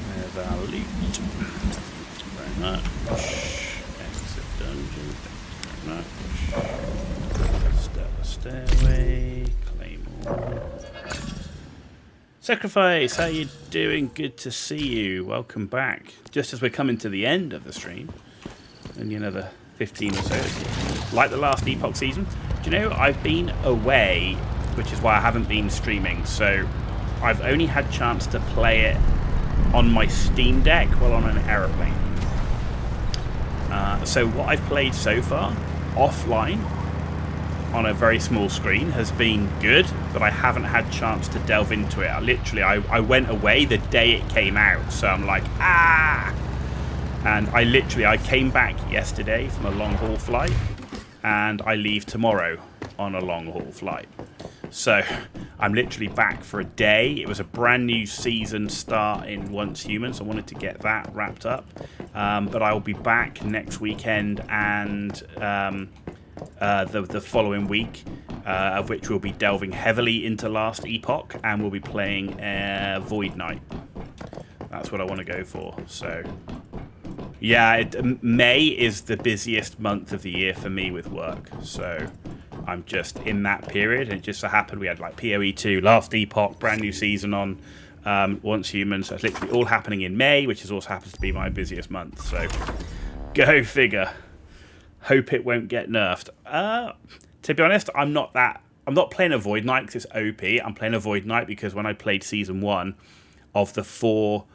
There's our loot. Very much. Exit dungeon. Thank you very much. Stellar stairway. Claymore. Sacrifice, how you doing? Good to see you. Welcome back. Just as we're coming to the end of the stream, only another 15 or so. Like the last Epoch season. Do you know, I've been away, which is why I haven't been streaming, so I've only had chance to play it on my Steam Deck while on an aeroplane. So what I've played so far, offline, on a very small screen, has been good, but I haven't had chance to delve into it. I went away the day it came out, so I'm like, ah! And I came back yesterday from a long-haul flight, and I leave tomorrow on a long-haul flight. So I'm literally back for a day. It was a brand new season start in Once Human, so I wanted to get that wrapped up. But I'll be back next weekend and the following week, of which we'll be delving heavily into Last Epoch, and we'll be playing Void Knight. That's what I want to go for. So yeah, May is the busiest month of the year for me with work. So I'm just in that period, and it just so happened we had like PoE 2, Last Epoch, brand new season on Once Human, so it's literally all happening in May, which is also happens to be my busiest month, so go figure. Hope it won't get nerfed. To be honest, I'm not playing a Void Knight because it's OP. I'm playing a Void Knight because when I played Season 1, of the 4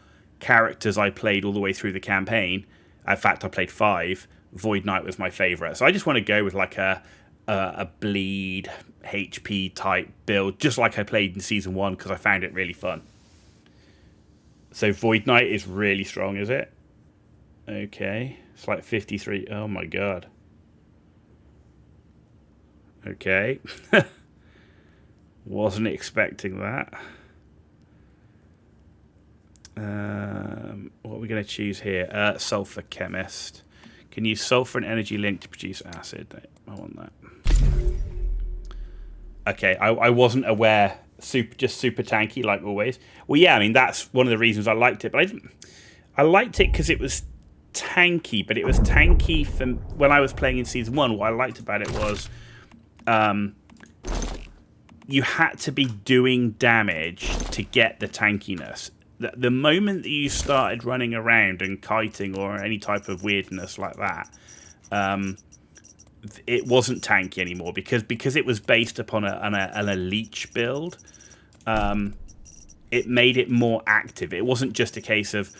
characters I played all the way through the campaign, in fact I played 5, Void Knight was my favourite, so I just want to go with like a bleed HP type build, just like I played in Season 1, because I found it really fun. So Void Knight is really strong, is it? Okay, it's like 53. Oh my god. Okay. Wasn't expecting that. What are we going to choose here? Sulfur Chemist. Can use sulfur and energy link to produce acid. I want that. Okay, I wasn't aware. Just super tanky, like always. Well, yeah, I mean, that's one of the reasons I liked it. But I liked it because it was tanky, but it was tanky from when I was playing in Season 1. What I liked about it was you had to be doing damage to get the tankiness. The moment that you started running around and kiting or any type of weirdness like that, it wasn't tanky anymore because it was based upon a leech build. It made it more active. It wasn't just a case of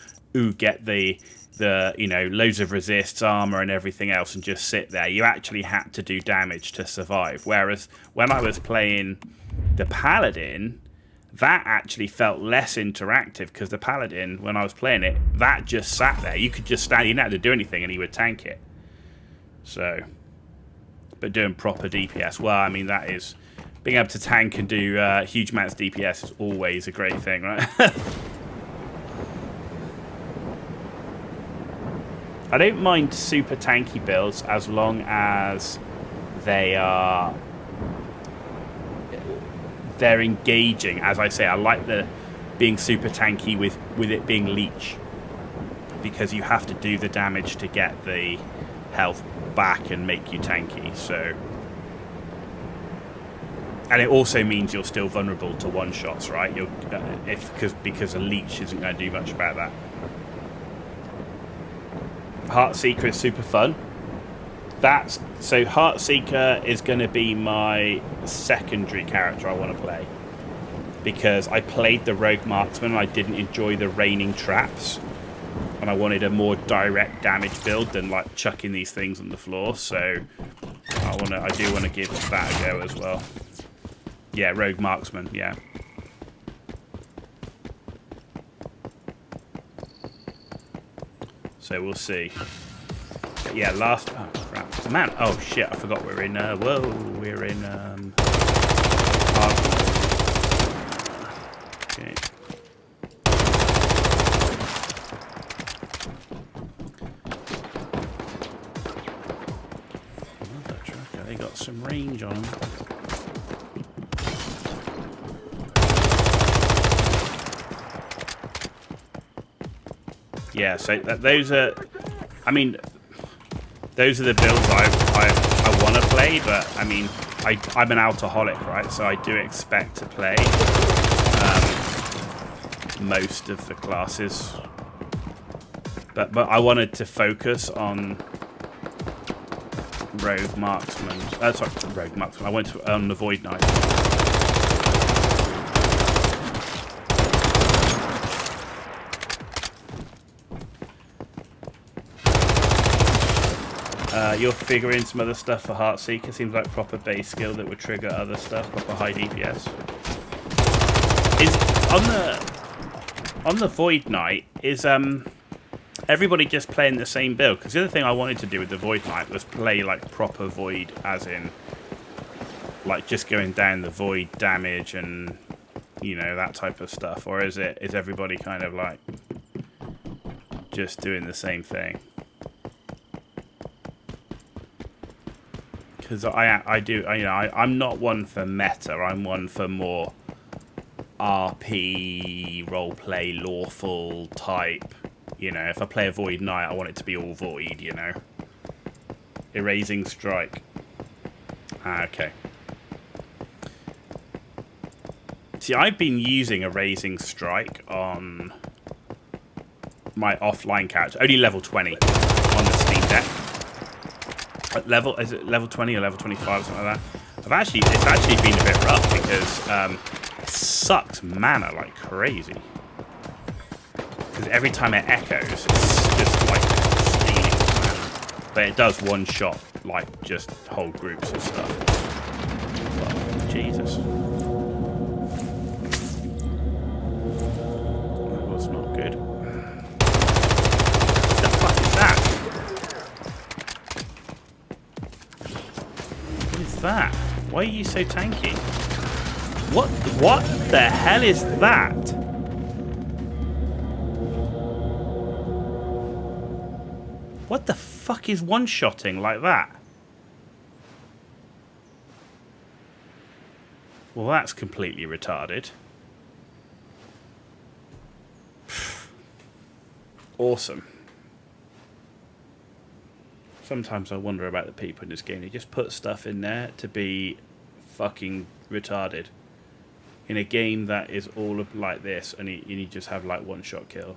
get the loads of resists, armor, and everything else, and just sit there. You actually had to do damage to survive. Whereas when I was playing the Paladin, that actually felt less interactive because the Paladin, when I was playing it, that just sat there. You could just stand, you didn't have to do anything, and he would tank it. So, but doing proper DPS, well, I mean, that is, being able to tank and do huge amounts of DPS is always a great thing, right? I don't mind super tanky builds as long as they're engaging. As I say, I like the being super tanky with it being leech, because you have to do the damage to get the health back and make you tanky. So, and it also means you're still vulnerable to one shots, right? You're because a leech isn't going to do much about that. Heartseeker is super fun. So Heartseeker is going to be my secondary character I want to play, because I played the Rogue Marksman and I didn't enjoy the raining traps, and I wanted a more direct damage build than like chucking these things on the floor. So I do want to give that a go as well. Yeah, Rogue Marksman, yeah. So we'll see. But yeah, last... Oh, crap. Man, oh shit, I forgot we're in... whoa, we're in... Okay. Another tracker, they got some range on them. Yeah, so those are... I mean, those are the builds I want to play, but I mean, I'm an alcoholic, right? So I do expect to play most of the classes, but I wanted to focus on Rogue Marksman. Sorry, Rogue Marksman. I went to, on the Void Knight. You're figuring some other stuff for Heartseeker. Seems like proper base skill that would trigger other stuff, proper high DPS. Is on the Void Knight, is everybody just playing the same build? Because the other thing I wanted to do with the Void Knight was play like proper Void, as in like just going down the Void damage and you know that type of stuff. Or is everybody kind of like just doing the same thing? Because I'm not one for meta. I'm one for more RP, roleplay, lawful type. You know, if I play a Void Knight, I want it to be all Void, you know. Erasing Strike. Okay. See, I've been using Erasing Strike on my offline character. Only level 20 on the Steam Deck. Is it level 20 or level 25 or something like that? It's actually been a bit rough because it sucks mana like crazy. Because every time it echoes, it's just like stealing mana. But it does one shot like just whole groups of stuff. But, Jesus. That was not good. What the fuck is that? That? Why are you so tanky? What the hell is that? What the fuck is one-shotting like that? Well, that's completely retarded. Awesome. Sometimes I wonder about the people in this game. They just put stuff in there to be fucking retarded. In a game that is all of like this, and you just have like one-shot kill.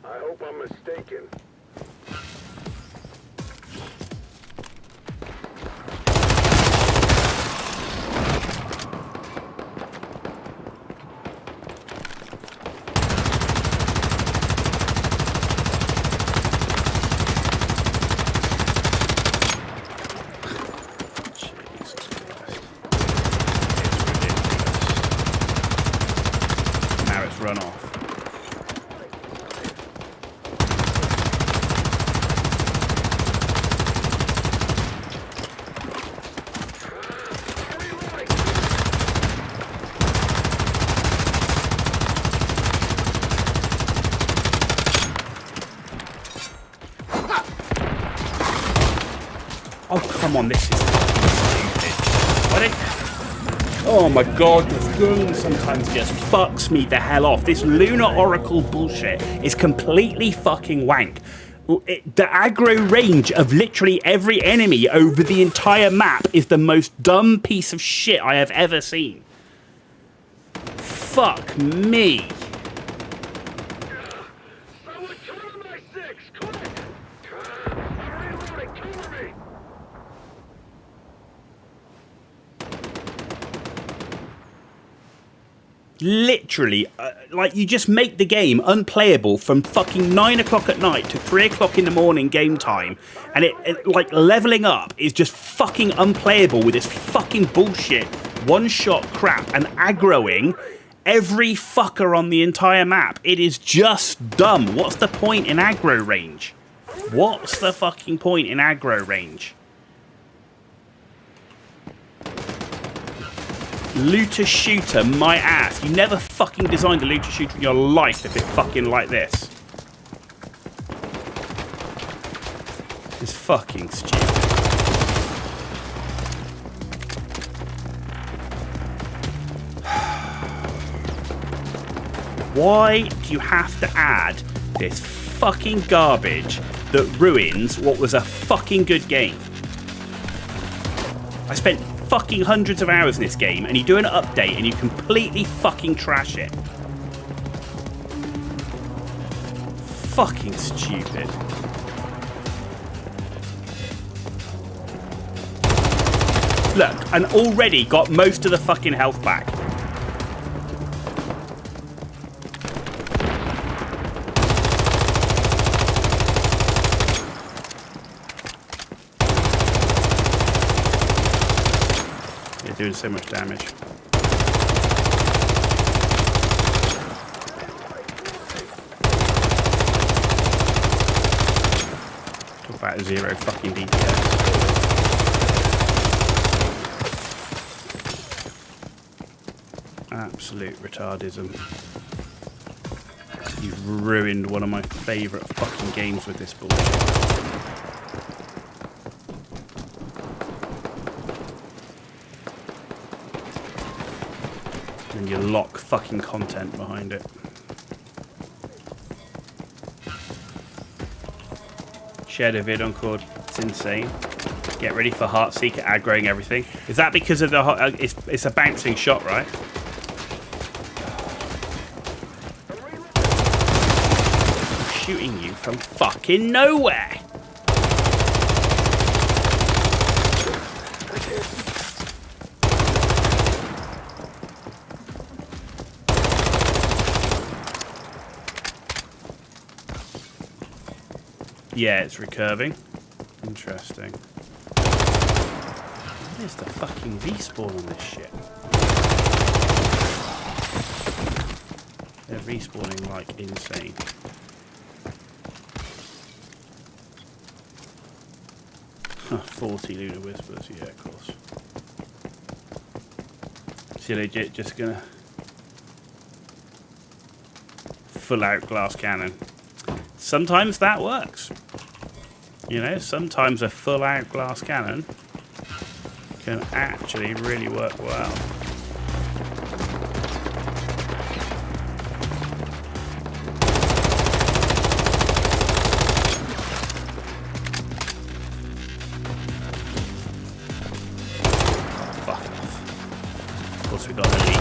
I hope I'm mistaken. Run off. Oh, come on, this is fucking stupid. Why don't... Oh my god, this game sometimes just fucks me the hell off. This Lunar Oracle bullshit is completely fucking wank. The aggro range of literally every enemy over the entire map is the most dumb piece of shit I have ever seen. Fuck me. Someone cover my six, quick! I'm reloading, cover me! Literally, like, you just make the game unplayable from fucking 9 o'clock at night to 3 o'clock in the morning game time, and it like leveling up is just fucking unplayable with this fucking bullshit one-shot crap and aggroing every fucker on the entire map. It is just dumb. What's the point in aggro range? What's the fucking point in aggro range? Looter shooter, my ass. You never fucking designed a looter shooter in your life if it fucking like this. It's fucking stupid. Why do you have to add this fucking garbage that ruins what was a fucking good game? I spent fucking hundreds of hours in this game, and you do an update and you completely fucking trash it. Fucking stupid. Look, and already got most of the fucking health back. Doing so much damage. Talk about 0 fucking DPS. Absolute retardism. You've ruined one of my favourite fucking games with this bullshit. And you lock fucking content behind it. Shared a vid on Cord. It's insane. Get ready for Heartseeker aggroing everything. Is that because of the... it's a bouncing shot, right? I'm shooting you from fucking nowhere. Yeah, it's recurving. Interesting. What is the fucking respawn on this shit? They're respawning like insane. Huh, 40 Lunar Whispers, yeah, of course. So legit just gonna full out glass cannon. Sometimes that works. You know, sometimes a full out glass cannon can actually really work well. Oh, fuck off. Of course we got an elite.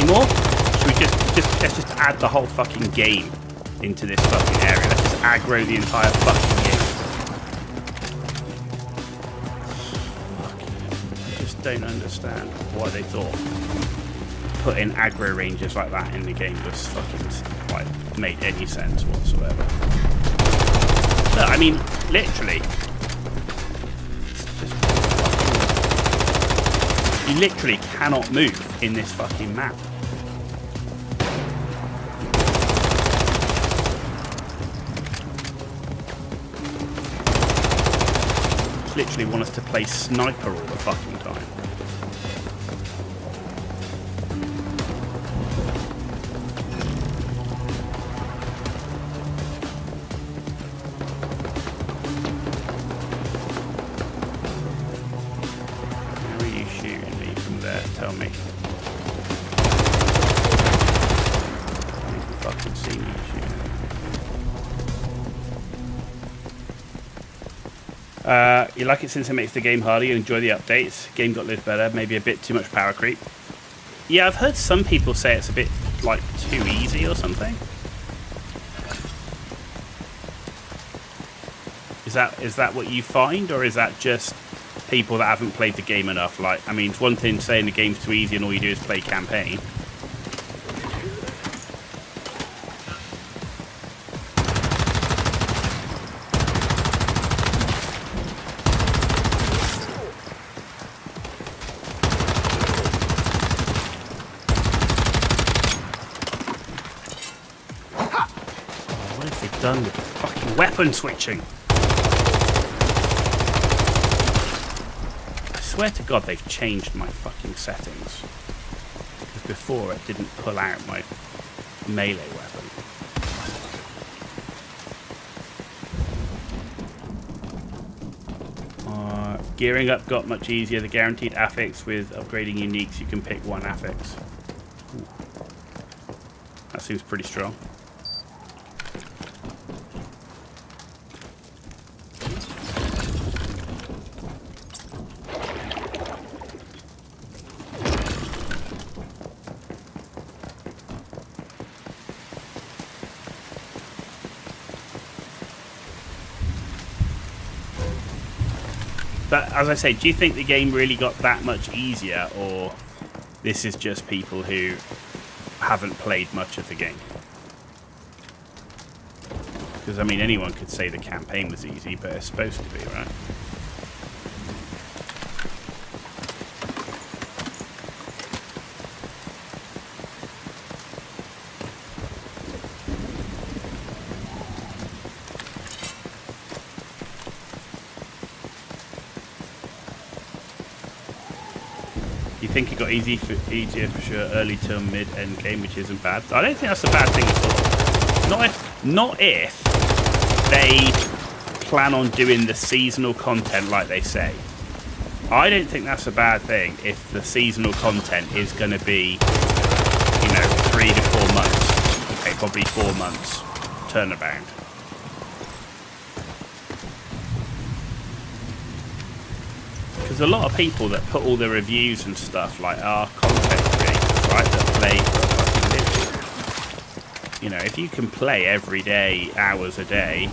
More? Should we let's just add the whole fucking game into this fucking area. Let's just aggro the entire fucking game. I just don't understand why they thought putting aggro ranges like that in the game was fucking like made any sense whatsoever. No, I mean literally. You literally cannot move in this fucking map. Literally want us to play sniper all the fucking time. How are you shooting me from there? Tell me. I can fucking see you shooting. You like it since it makes the game harder, you enjoy the updates. Game got a little better, maybe a bit too much power creep. Yeah, I've heard some people say it's a bit, like, too easy or something. Is that what you find, or is that just people that haven't played the game enough? Like, I mean, it's one thing saying the game's too easy and all you do is play campaign. What have they done with the fucking weapon switching? I swear to God they've changed my fucking settings. Because before it didn't pull out my melee weapon. Gearing up got much easier. The guaranteed affix with upgrading uniques, you can pick one affix. Ooh. That seems pretty strong. But as I say, do you think the game really got that much easier, or this is just people who haven't played much of the game? Because, I mean, anyone could say the campaign was easy, but it's supposed to be, right? You think it got easier for sure, early to mid end game, which isn't bad. I don't think that's a bad thing at all. Not if they plan on doing the seasonal content like they say. I don't think that's a bad thing if the seasonal content is going to be, 3 to 4 months. Okay, probably 4 months turnaround. There's a lot of people that put all their reviews and stuff, like our content creators, right, that play for a fucking living. If you can play every day, hours a day,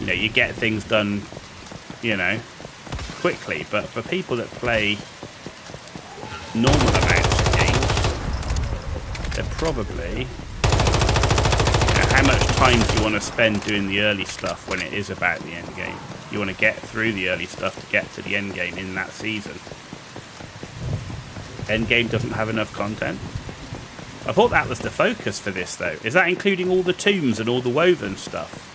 you get things done, quickly. But for people that play normal amounts of games, they're probably... how much time do you want to spend doing the early stuff when it is about the end game? You want to get through the early stuff to get to the end game in that season. End game doesn't have enough content. I thought that was the focus for this, though. Is that including all the tombs and all the woven stuff?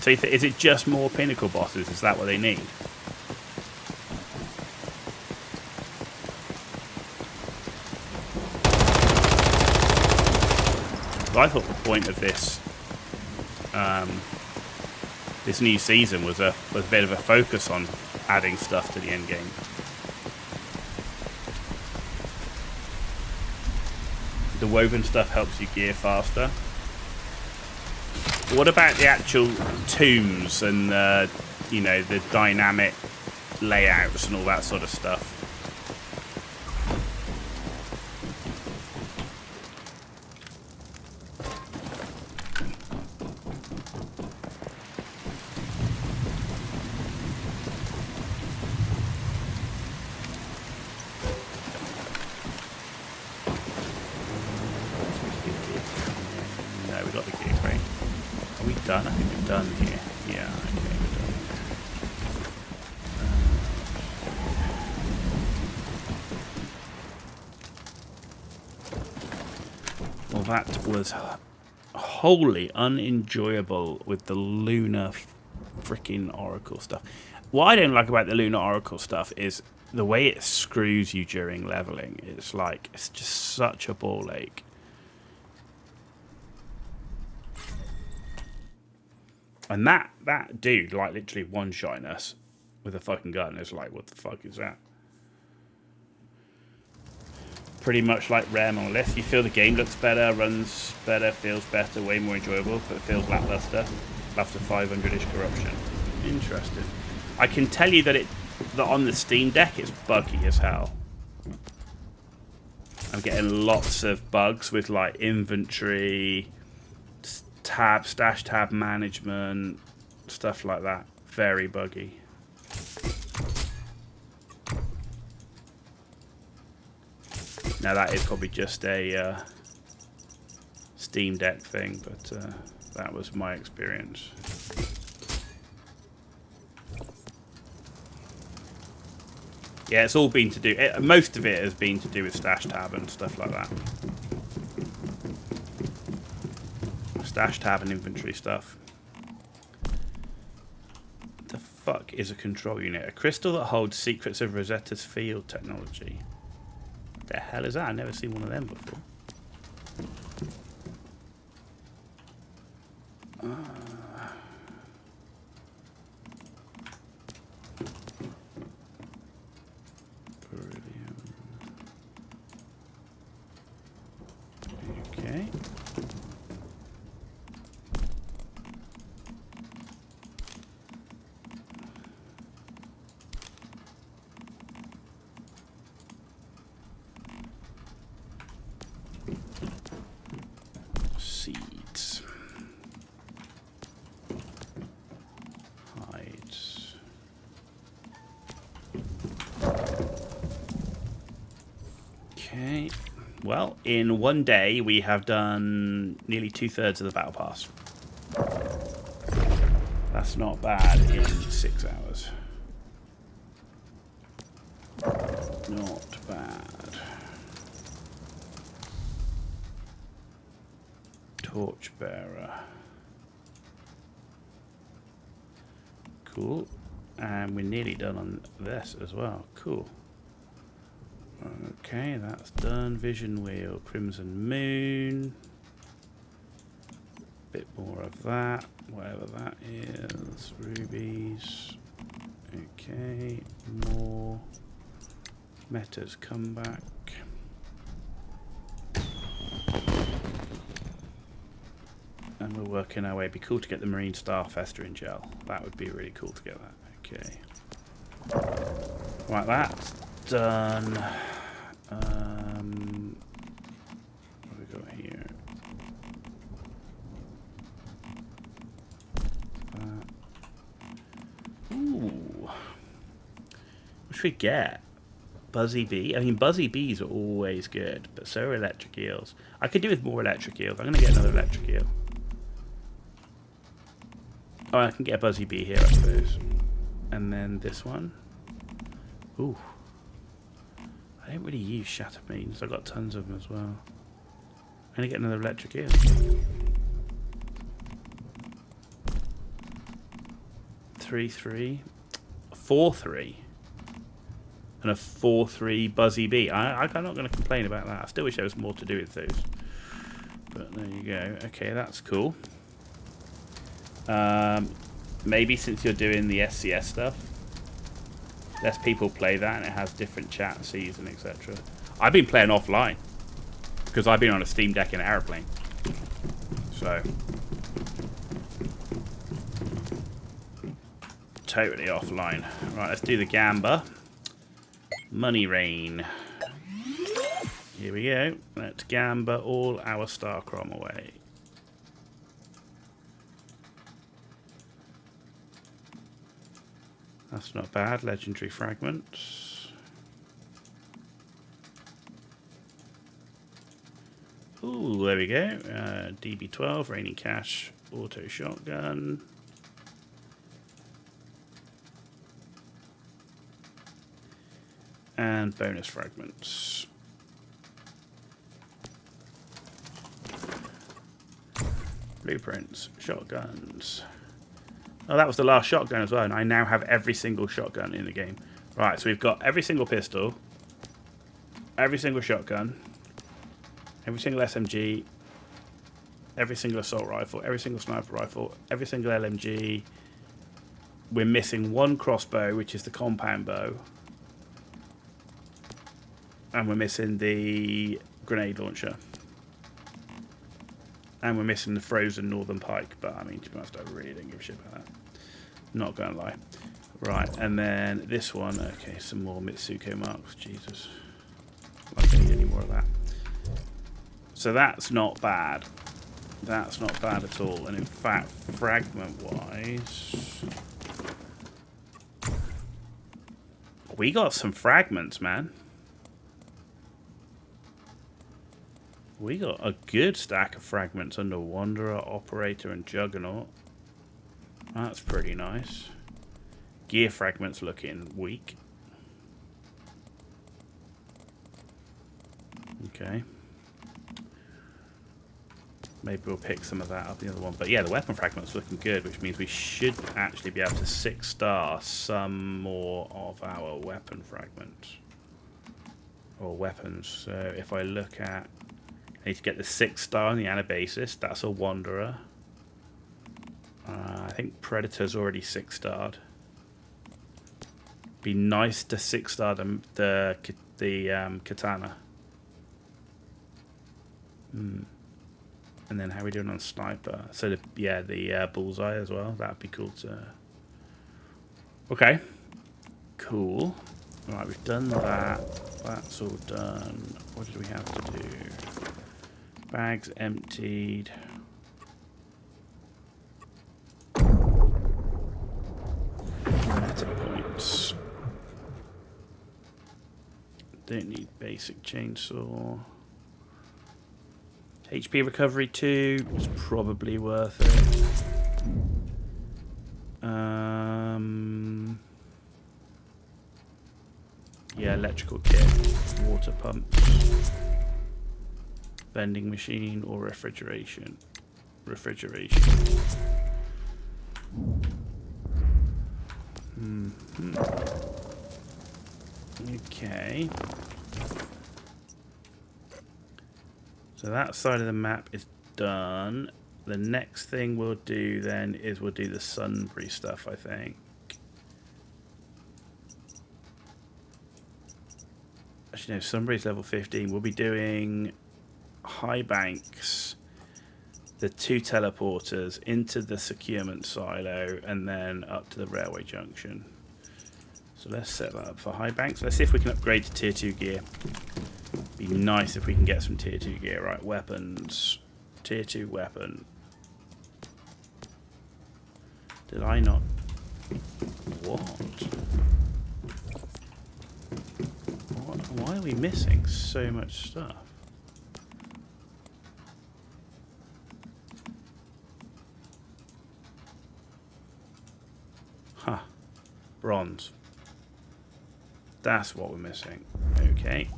So is it just more pinnacle bosses? Is that what they need? I thought the point of this this new season was a bit of a focus on adding stuff to the end game. The woven stuff helps you gear faster. What about the actual tombs and the dynamic layouts and all that sort of stuff? Done? I think we're done here. Yeah, okay, we're done. Well, that was wholly unenjoyable with the Lunar freaking Oracle stuff. What I don't like about the Lunar Oracle stuff is the way it screws you during leveling. It's just such a ball ache. And that dude, literally one-shotting us with a fucking gun. It's like, what the fuck is that? Pretty much like Rare Monolith. You feel the game looks better, runs better, feels better, way more enjoyable, but it feels lackluster after 500-ish corruption. Interesting. I can tell you that that on the Steam Deck it's buggy as hell. I'm getting lots of bugs with like inventory, stash tab management, stuff like that. Very buggy. Now that is probably just a Steam Deck thing, but that was my experience. Yeah, it's all been to do. Most of it has been to do with stash tab and stuff like that. Stash tab and inventory stuff. What the fuck is a control unit? A crystal that holds secrets of Rosetta's field technology. What the hell is that? I've never seen one of them before. Okay. Seeds. Hides. Okay. Well, in one day, we have done nearly 2/3 of the battle pass. That's not bad in 6 hours. Not bad. Torchbearer. Cool. And we're nearly done on this as well. Cool. Okay, that's done. Vision Wheel, Crimson Moon. Bit more of that, whatever that is. Rubies. Okay, more. Meta's comeback. And we're working our way. It'd be cool to get the Marine Starfester in gel. That would be really cool to get that. Okay. Right, that's done. What have we got here? Ooh. What should we get? Buzzy Bee? I mean, Buzzy Bees are always good, but so are electric eels. I could do with more electric eels. I'm going to get another electric eel. Oh, I can get a Buzzy Bee here, I suppose. And then this one. Ooh. I don't really use Shatter Beams. I've got tons of them as well. I'm going to get another electric eel. 3-3. 4-3. And a 4-3 Buzzy Bee. I'm not going to complain about that. I still wish there was more to do with those. But there you go. Okay, that's cool. Maybe since you're doing the SCS stuff, less people play that and it has different chat season, etc. I've been playing offline because I've been on a Steam Deck in an aeroplane. So totally offline. Right, let's do the Gamba. Money Rain. Here we go. Let's Gamba all our Starcrom away. That's not bad. Legendary Fragments. Ooh, there we go. DB12, Raining Cash, Auto Shotgun. And bonus fragments. Blueprints, shotguns. Oh, that was the last shotgun as well, and I now have every single shotgun in the game. Right, so we've got every single pistol, every single shotgun, every single SMG, every single assault rifle, every single sniper rifle, every single LMG. We're missing one crossbow, which is the compound bow. And we're missing the grenade launcher. And we're missing the frozen northern pike. But, I mean, to be honest, I really don't give a shit about that. Not going to lie. Right, and then this one. Okay, some more Mitsuko marks. Jesus. I don't need any more of that. So that's not bad. That's not bad at all. And in fact, fragment-wise... we got some fragments, man. We got a good stack of fragments under Wanderer, Operator, and Juggernaut. That's pretty nice. Gear fragments looking weak. Okay. Maybe we'll pick some of that up the other one. But yeah, the weapon fragment's looking good, which means we should actually be able to 6-star some more of our weapon fragments. Or weapons. So if I look at... I need to get the 6-star in the Anabasis. That's a Wanderer. I think Predator's already 6-starred. Be nice to 6-star the Katana. And then how are we doing on Sniper? So the Bullseye as well. That'd be cool to... Okay. Cool. Right, we've done that. That's all done. What did we have to do? Bags emptied. Meta points. Don't need basic chainsaw. HP recovery 2 is probably worth it. Yeah, electrical kit, water pumps, vending machine, or refrigeration. Okay. So that side of the map is done. The next thing we'll do then is we'll do the Sunbury stuff, I think. Actually, no, Sunbury's level 15. We'll be doing High Banks, the 2 teleporters, into the securement silo, and then up to the railway junction. So let's set that up for High Banks. Let's see if we can upgrade to tier 2 gear. Be nice if we can get some tier 2 gear. Right, weapons. Tier 2 weapon. Did I not? What? Why are we missing so much stuff? Huh. Bronze. That's what we're missing. Okay.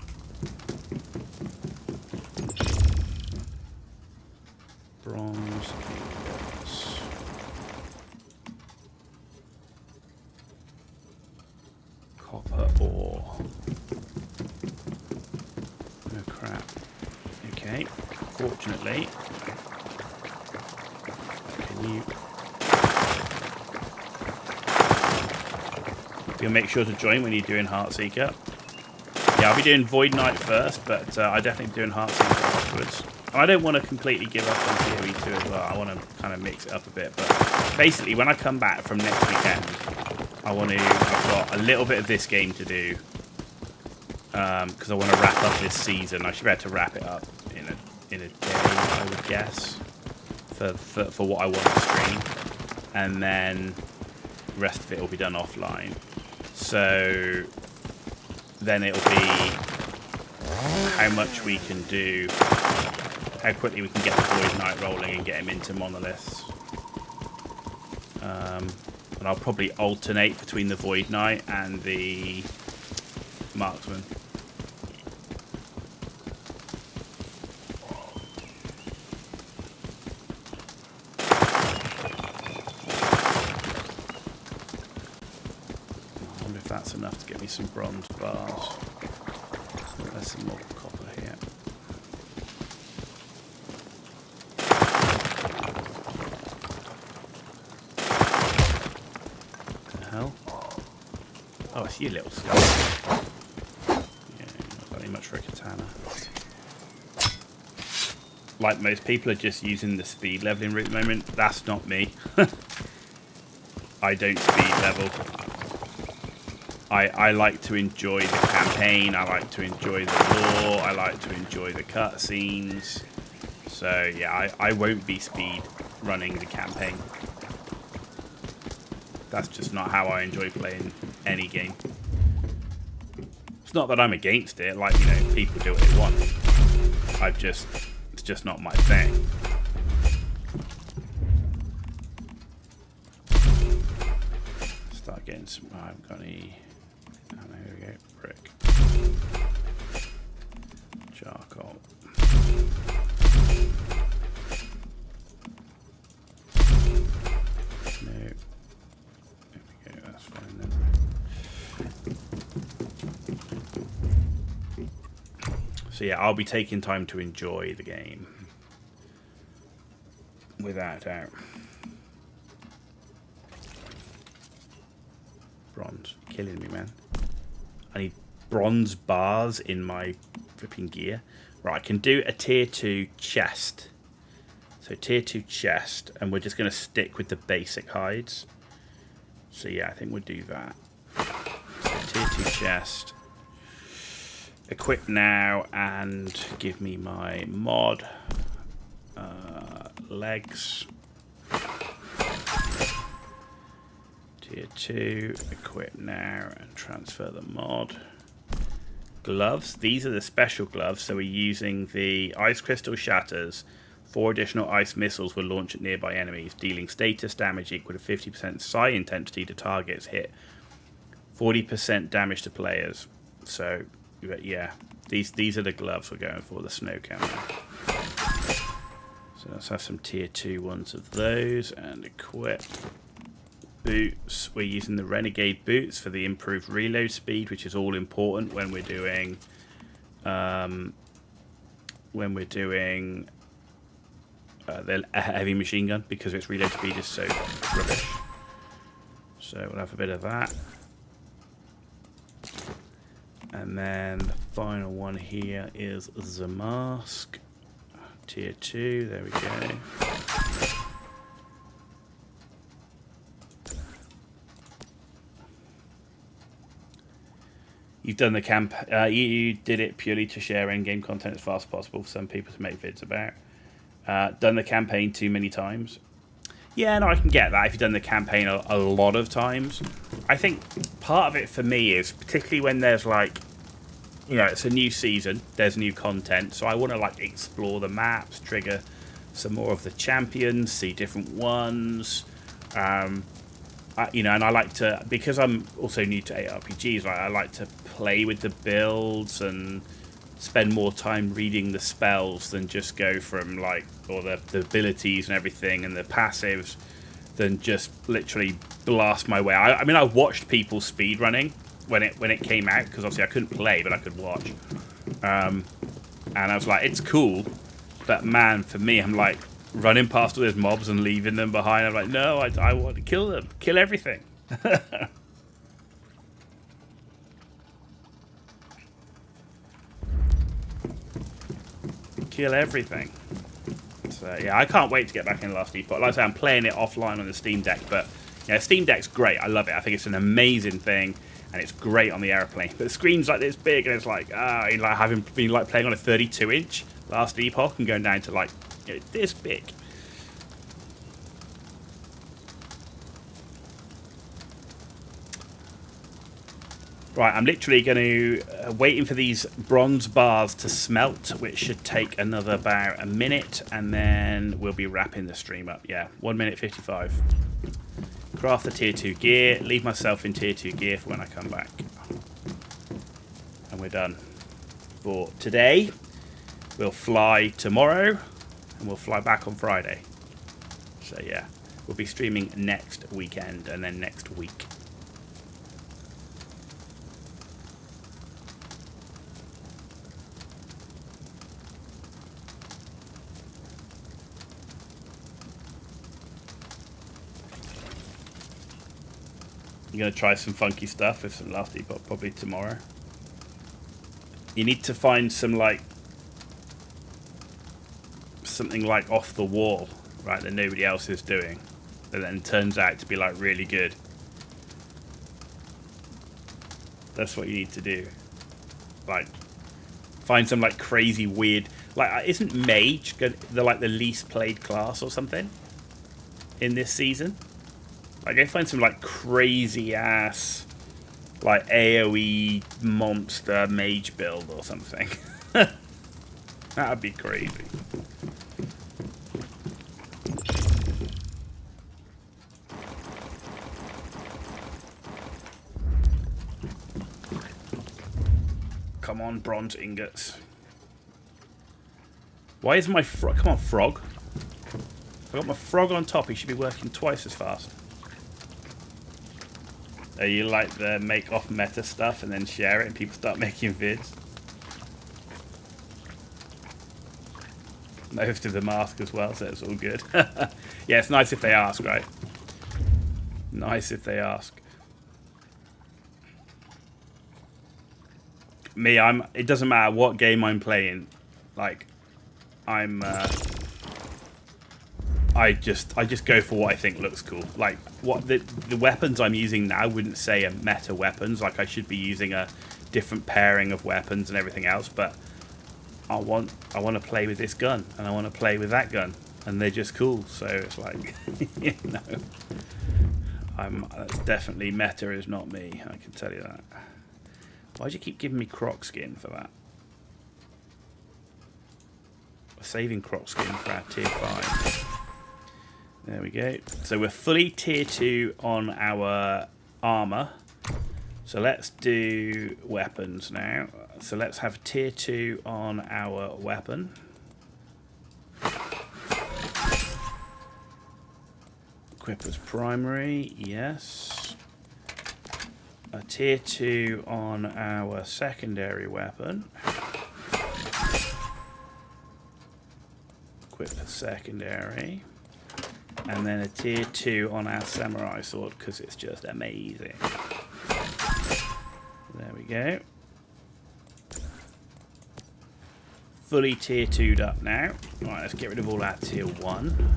Bronze ingots. Copper ore. Oh crap. Okay. Fortunately. Can you... You'll make sure to join when you're doing Heartseeker. Yeah, I'll be doing Void Knight first, but I definitely be doing Heartseeker afterwards. And I don't want to completely give up on Theory 2 as well. I want to kind of mix it up a bit. But basically, when I come back from next weekend, I've got a little bit of this game to do. Because I want to wrap up this season. I should be able to wrap it up in a day, I would guess. For what I want to stream. And then the rest of it will be done offline. So then it'll be how much we can do, how quickly we can get the Void Knight rolling and get him into monoliths. And I'll probably alternate between the Void Knight and the Marksman. That's enough to get me some bronze bars. There's some more copper here. What the hell? Oh, it's you, little skull. Yeah, not very much for a katana. Like most people are just using the speed leveling route at the moment. That's not me. I don't speed level. I like to enjoy the campaign. I like to enjoy the lore. I like to enjoy the cutscenes. So yeah, I won't be speed running the campaign. That's just not how I enjoy playing any game. It's not that I'm against it. Like, you know, people do what they want. It's just not my thing. Start getting some. I haven't got any. Oh, no, here we go. Brick. Charcoal. No. There we go. That's fine then. So yeah, I'll be taking time to enjoy the game. Without doubt. Bronze. Killing me, man. I need bronze bars in my flipping gear. Right, I can do a tier 2 chest. So tier 2 chest, and we're just going to stick with the basic hides. So yeah, I think we'll do that. So tier 2 chest. Equip now, and give me my mod. Legs. Tier 2, equip now, and transfer the mod. Gloves. These are the special gloves, so we're using the ice crystal shatters. 4 additional ice missiles will launch at nearby enemies, dealing status damage equal to 50% psi intensity to targets hit. 40% damage to players. So, yeah, these are the gloves we're going for, the snow camo. So let's have some tier 2 ones of those, and equip. Boots. We're using the renegade boots for the improved reload speed, which is all important when we're doing the heavy machine gun, because its reload speed is so rubbish. So we'll have a bit of that, and then the final one here is the mask, tier 2. There we go. You've done the camp. You did it purely to share endgame content as fast as possible for some people to make vids about. Done the campaign too many times. Yeah, no, I can get that if you've done the campaign a lot of times. I think part of it for me is, particularly when there's like, you know, it's a new season, there's new content, so I want to like explore the maps, trigger some more of the champions, see different ones. You know, and I like to, because I'm also new to ARPGs, I like to play with the builds and spend more time reading the spells than just go from like, or the abilities and everything and the passives, than just literally blast my way. I mean, I watched people speedrunning when it came out, because obviously I couldn't play, but I could watch. And I was like, it's cool, but man, for me, I'm like, running past all those mobs and leaving them behind. I'm like, no, I want to kill them. Kill everything. Kill everything. So, yeah, I can't wait to get back in Last Epoch. Like I say, I'm playing it offline on the Steam Deck, but yeah, Steam Deck's great. I love it. I think it's an amazing thing, and it's great on the airplane. But the screen's like this big, and it's like, like having been like playing on a 32-inch Last Epoch and going down to like, you know, this big. Right, I'm literally going to waiting for these bronze bars to smelt, which should take another about a minute, and then we'll be wrapping the stream up. Yeah, 1 minute 55. Craft the tier 2 gear, leave myself in tier 2 gear for when I come back. And we're done for today. We'll fly tomorrow, and we'll fly back on Friday. So yeah, we'll be streaming next weekend and then next week. I'm going to try some funky stuff with some Last Epoch probably tomorrow. You need to find some like something like off the wall, right, that nobody else is doing, that then turns out to be like really good. That's what you need to do. Like, find some like crazy weird. Like, isn't mage the like the least played class or something in this season? Like, go find some like crazy ass like AoE monster mage build or something. That'd be crazy. Come on, bronze ingots. Why is my frog? Come on, frog. I got my frog on top. He should be working twice as fast. Are you like the make off meta stuff and then share it and people start making vids? Most of them ask as well, so it's all good. Yeah, it's nice if they ask, right? Nice if they ask. Me, it doesn't matter what game I'm playing. Like, I just go for what I think looks cool. Like, what the weapons I'm using now wouldn't say are meta weapons. Like, I should be using a different pairing of weapons and everything else. But I want to play with this gun and I want to play with that gun, and they're just cool. So it's like, you know, that's definitely meta is not me. I can tell you that. Why'd you keep giving me croc skin for that? We're saving croc skin for our tier 5. There we go. So we're fully tier 2 on our armor. So let's do weapons now. So let's have tier 2 on our weapon. Equip as primary, yes. A tier 2 on our secondary weapon. Equip as secondary. And then a tier 2 on our samurai sword because it's just amazing. There we go. Fully tier 2'd up now. Right, let's get rid of all our tier 1.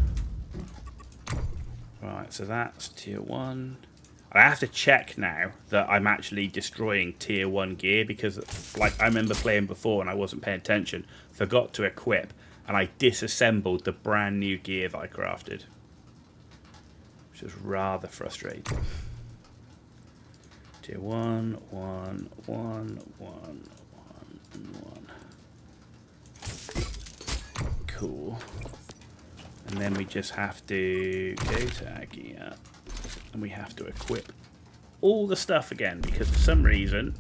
Right, so that's tier 1. I have to check now that I'm actually destroying tier 1 gear because, like, I remember playing before and I wasn't paying attention, forgot to equip, and I disassembled the brand new gear that I crafted. Which is rather frustrating. Tier 1, 1, 1, 1, 1, 1. Cool. And then we just have to go to our gear. And we have to equip all the stuff again because for some reason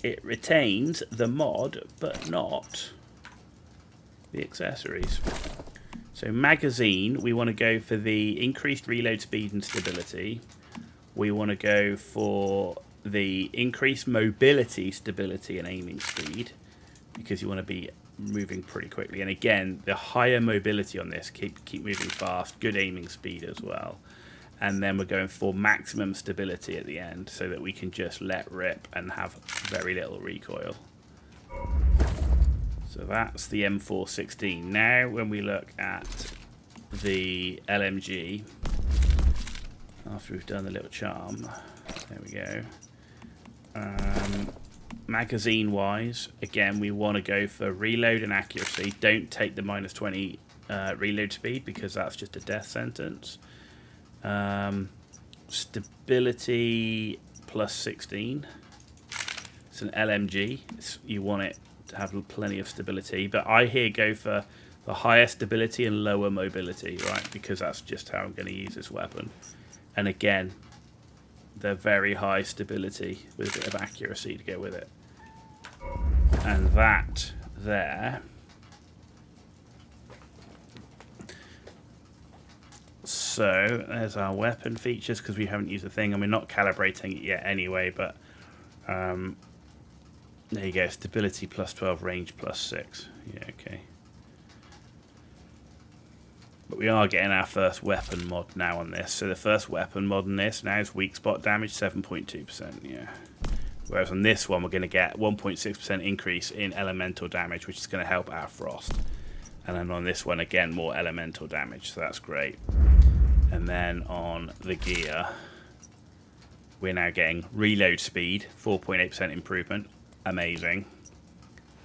it retains the mod but not the accessories. So magazine, we want to go for the increased reload speed and stability. We want to go for the increased mobility, stability and aiming speed because you want to be moving pretty quickly. And again, the higher mobility on this, keep moving fast, good aiming speed as well. And then we're going for maximum stability at the end so that we can just let rip and have very little recoil. So that's the M416. Now when we look at the LMG, after we've done the little charm, there we go. Magazine wise, again we want to go for reload and accuracy. Don't take the -20 reload speed because that's just a death sentence. Stability +16. It's an LMG. You want it to have plenty of stability, but I here go for the higher stability and lower mobility, right? Because that's just how I'm going to use this weapon. And again, the very high stability with a bit of accuracy to go with it. And that there. So there's our weapon features because we haven't used a thing and we're not calibrating it yet anyway, but there you go, stability +12, range +6. Yeah, okay. But we are getting our first weapon mod now on this. So the first weapon mod on this now is weak spot damage 7.2%, yeah. Whereas on this one we're going to get 1.6% increase in elemental damage, which is going to help our frost. And then on this one again more elemental damage, so that's great. And then on the gear We're now getting reload speed, 4.8% improvement. Amazing.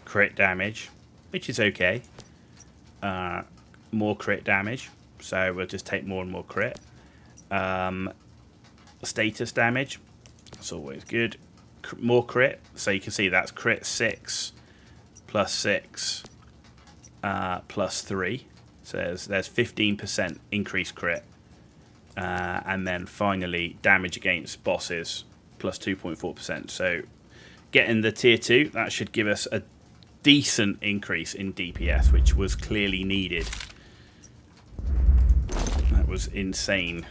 Crit damage, which is okay. More crit damage, so we'll just take more and more crit. Status damage, that's always good. More crit, so you can see that's crit 6 plus 6 plus 3. So there's 15% increased crit. And then finally, damage against bosses plus 2.4%. So getting the tier 2, that should give us a decent increase in DPS, which was clearly needed. That was insane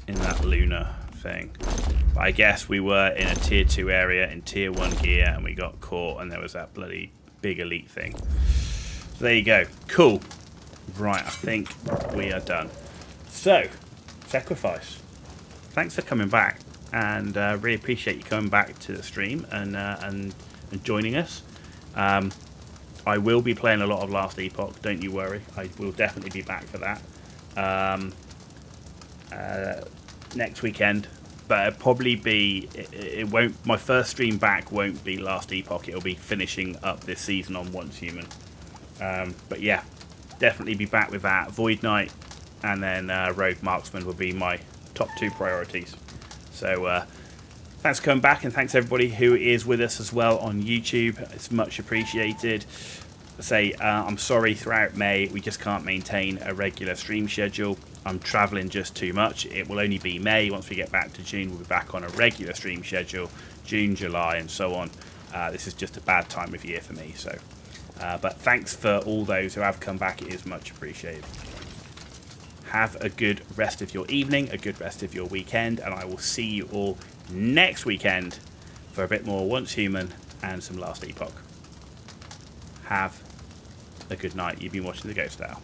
in that Lunar thing. But I guess we were in a tier 2 area in tier 1 gear and we got caught and there was that bloody big elite thing. So there you go. Cool. Right, I think we are done. So, Sacrifice, thanks for coming back, and really appreciate you coming back to the stream and joining us. I will be playing a lot of Last Epoch, don't you worry. I will definitely be back for that next weekend, but it'll probably be, it won't, my first stream back won't be Last Epoch, it'll be finishing up this season on Once Human. But yeah, definitely be back with that. Void Knight and then Rogue Marksman will be my top 2 priorities. So thanks for coming back, and thanks everybody who is with us as well on YouTube. It's much appreciated. I'm sorry, throughout May we just can't maintain a regular stream schedule. I'm travelling just too much. It will only be May. Once we get back to June, we'll be back on a regular stream schedule. June, July and so on. This is just a bad time of year for me. So, but thanks for all those who have come back. It is much appreciated. Have a good rest of your evening, a good rest of your weekend, and I will see you all next weekend for a bit more Once Human and some Last Epoch. Have a good night. You've been watching The Ghost Hour.